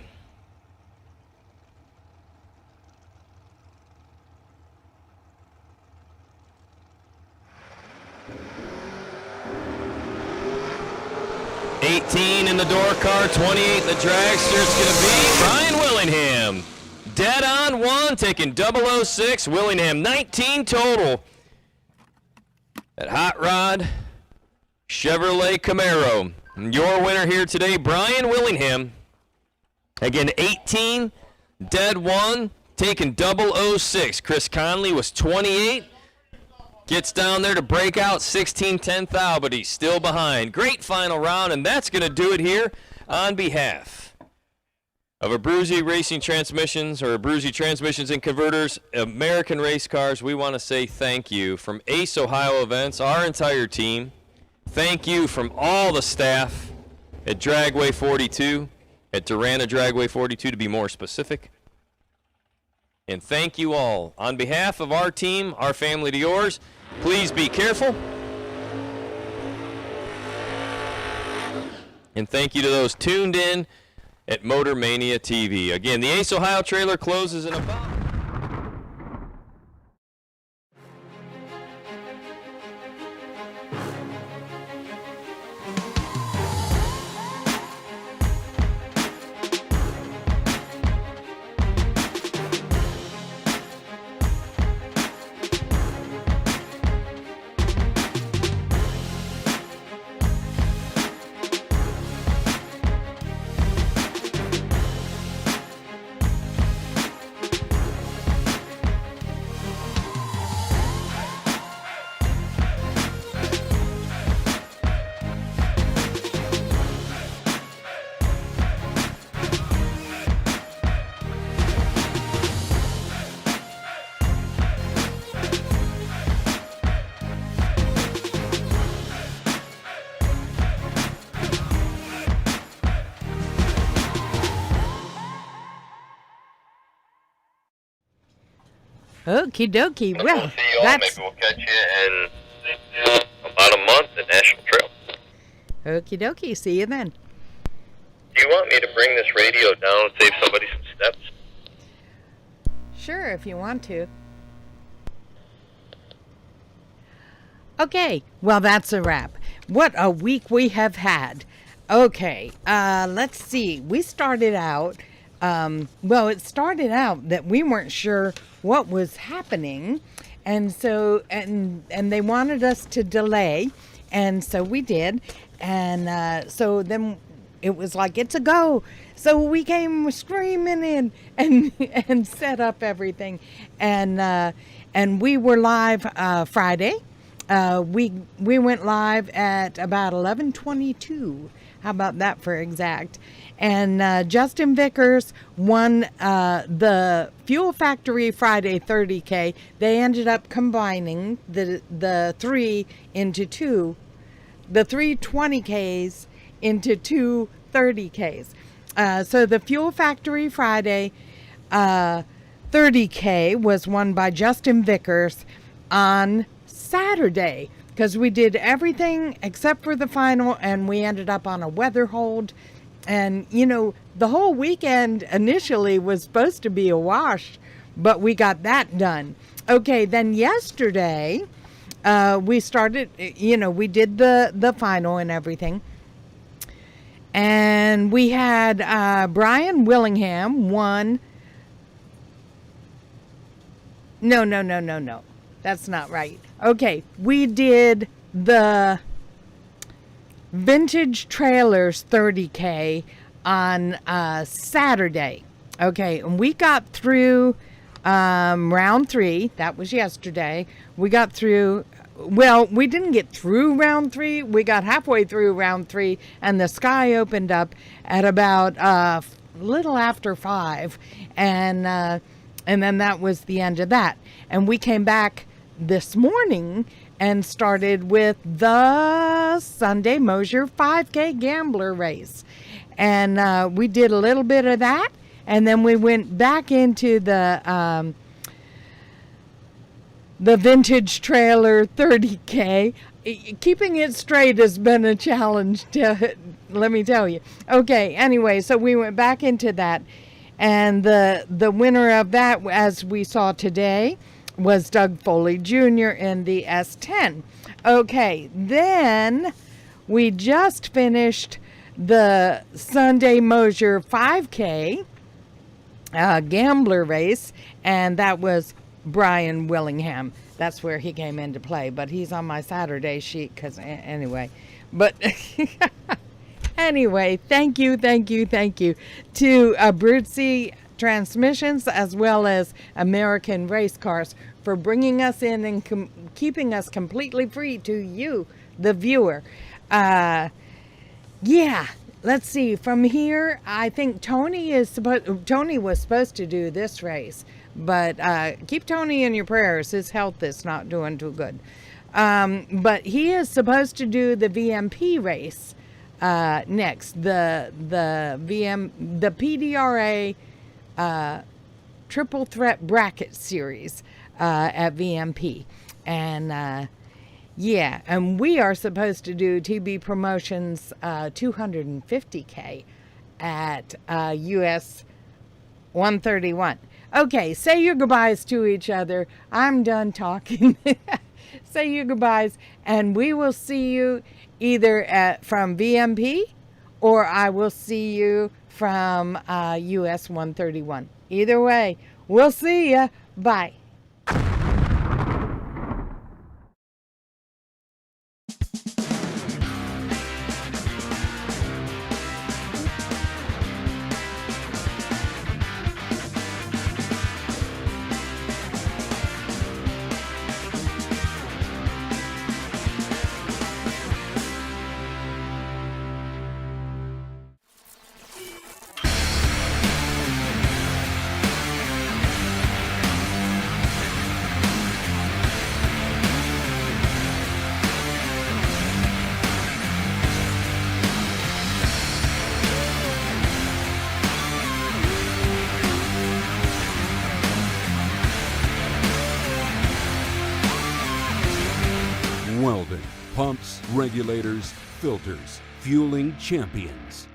In the door car, 28 in the dragster. It's going to be Brian Willingham. Dead on one, taking 006. Willingham, 19 total. That hot rod Chevrolet Camaro. And your winner here today, Brian Willingham. Again, 18, dead one, taking 006. Chris Connley was 28. Gets down there to break out 16-10 thou, but he's still behind. Great final round, and that's going to do it here on behalf of Abruzzi Racing Transmissions, or Abruzzi Transmissions and Converters, American Race Cars. We want to say thank you from Ace Ohio Events, our entire team. Thank you from all the staff at Dragway 42, at Darana Dragway 42 to be more specific. And thank you all. On behalf of our team, our family to yours, please be careful. And thank you to those tuned in at Motor Mania TV. Again, the Ace Ohio trailer closes in about... Okie dokie. Well, that's... Maybe we'll catch you in about a month at National Trail. Okie dokie. See you then. Do you want me to bring this radio down and save somebody some steps? Sure, if you want to. Okay, well, that's a wrap. What a week we have had. Okay, let's see. We started out, it started out that we weren't sure what was happening, and so, and they wanted us to delay, and so we did, and so then it was like, it's a go. So we came screaming in and set up everything, and we were live Friday. We went live at about 11:22. How about that for exact? And Justin Vickers won the Fuel Factory Friday 30K. They ended up combining the three into two, the 3 20Ks into 2 30Ks. So the Fuel Factory Friday 30K was won by Justin Vickers on Saturday, because we did everything except for the final, and we ended up on a weather hold. And you know, the whole weekend initially was supposed to be a wash, but we got that done. Okay, then yesterday we started, we did the final and everything, and we had Brian Willingham won. No, that's not right. Okay, we did the Vintage Trailers 30K on Saturday. Okay, and we got through round 3. That was yesterday. We got through, well, we didn't get through round 3. We got halfway through round 3, and the sky opened up at about a little after 5. And then that was the end of that. And we came back this morning and started with the Sunday Moser 5K Gambler Race. And we did a little bit of that, and then we went back into the Vintage Trailer 30K. Keeping it straight has been a challenge, let me tell you. Okay, anyway, so we went back into that, and the winner of that, as we saw today, was Doug Foley Jr. in the S10. Okay, then we just finished the Sunday Moser 5K Gambler Race, and that was Brian Willingham. That's where he came into play, but he's on my Saturday sheet, because anyway. But anyway, thank you to Abruzzi Transmissions, as well as American Race Cars, for bringing us in and keeping us completely free to you, the viewer. Yeah, let's see. From here, I think Tony was supposed to do this race, but keep Tony in your prayers. His health is not doing too good. But he is supposed to do the VMP race next. The PDRA Triple Threat Bracket Series at VMP, and yeah, and we are supposed to do TB Promotions 250K at US 131. Okay, say your goodbyes to each other. I'm done talking. Say your goodbyes, and we will see you either from VMP, or I will see you from US 131. Either way, we'll see ya. Bye. Weldon, pumps, regulators, filters, fueling champions.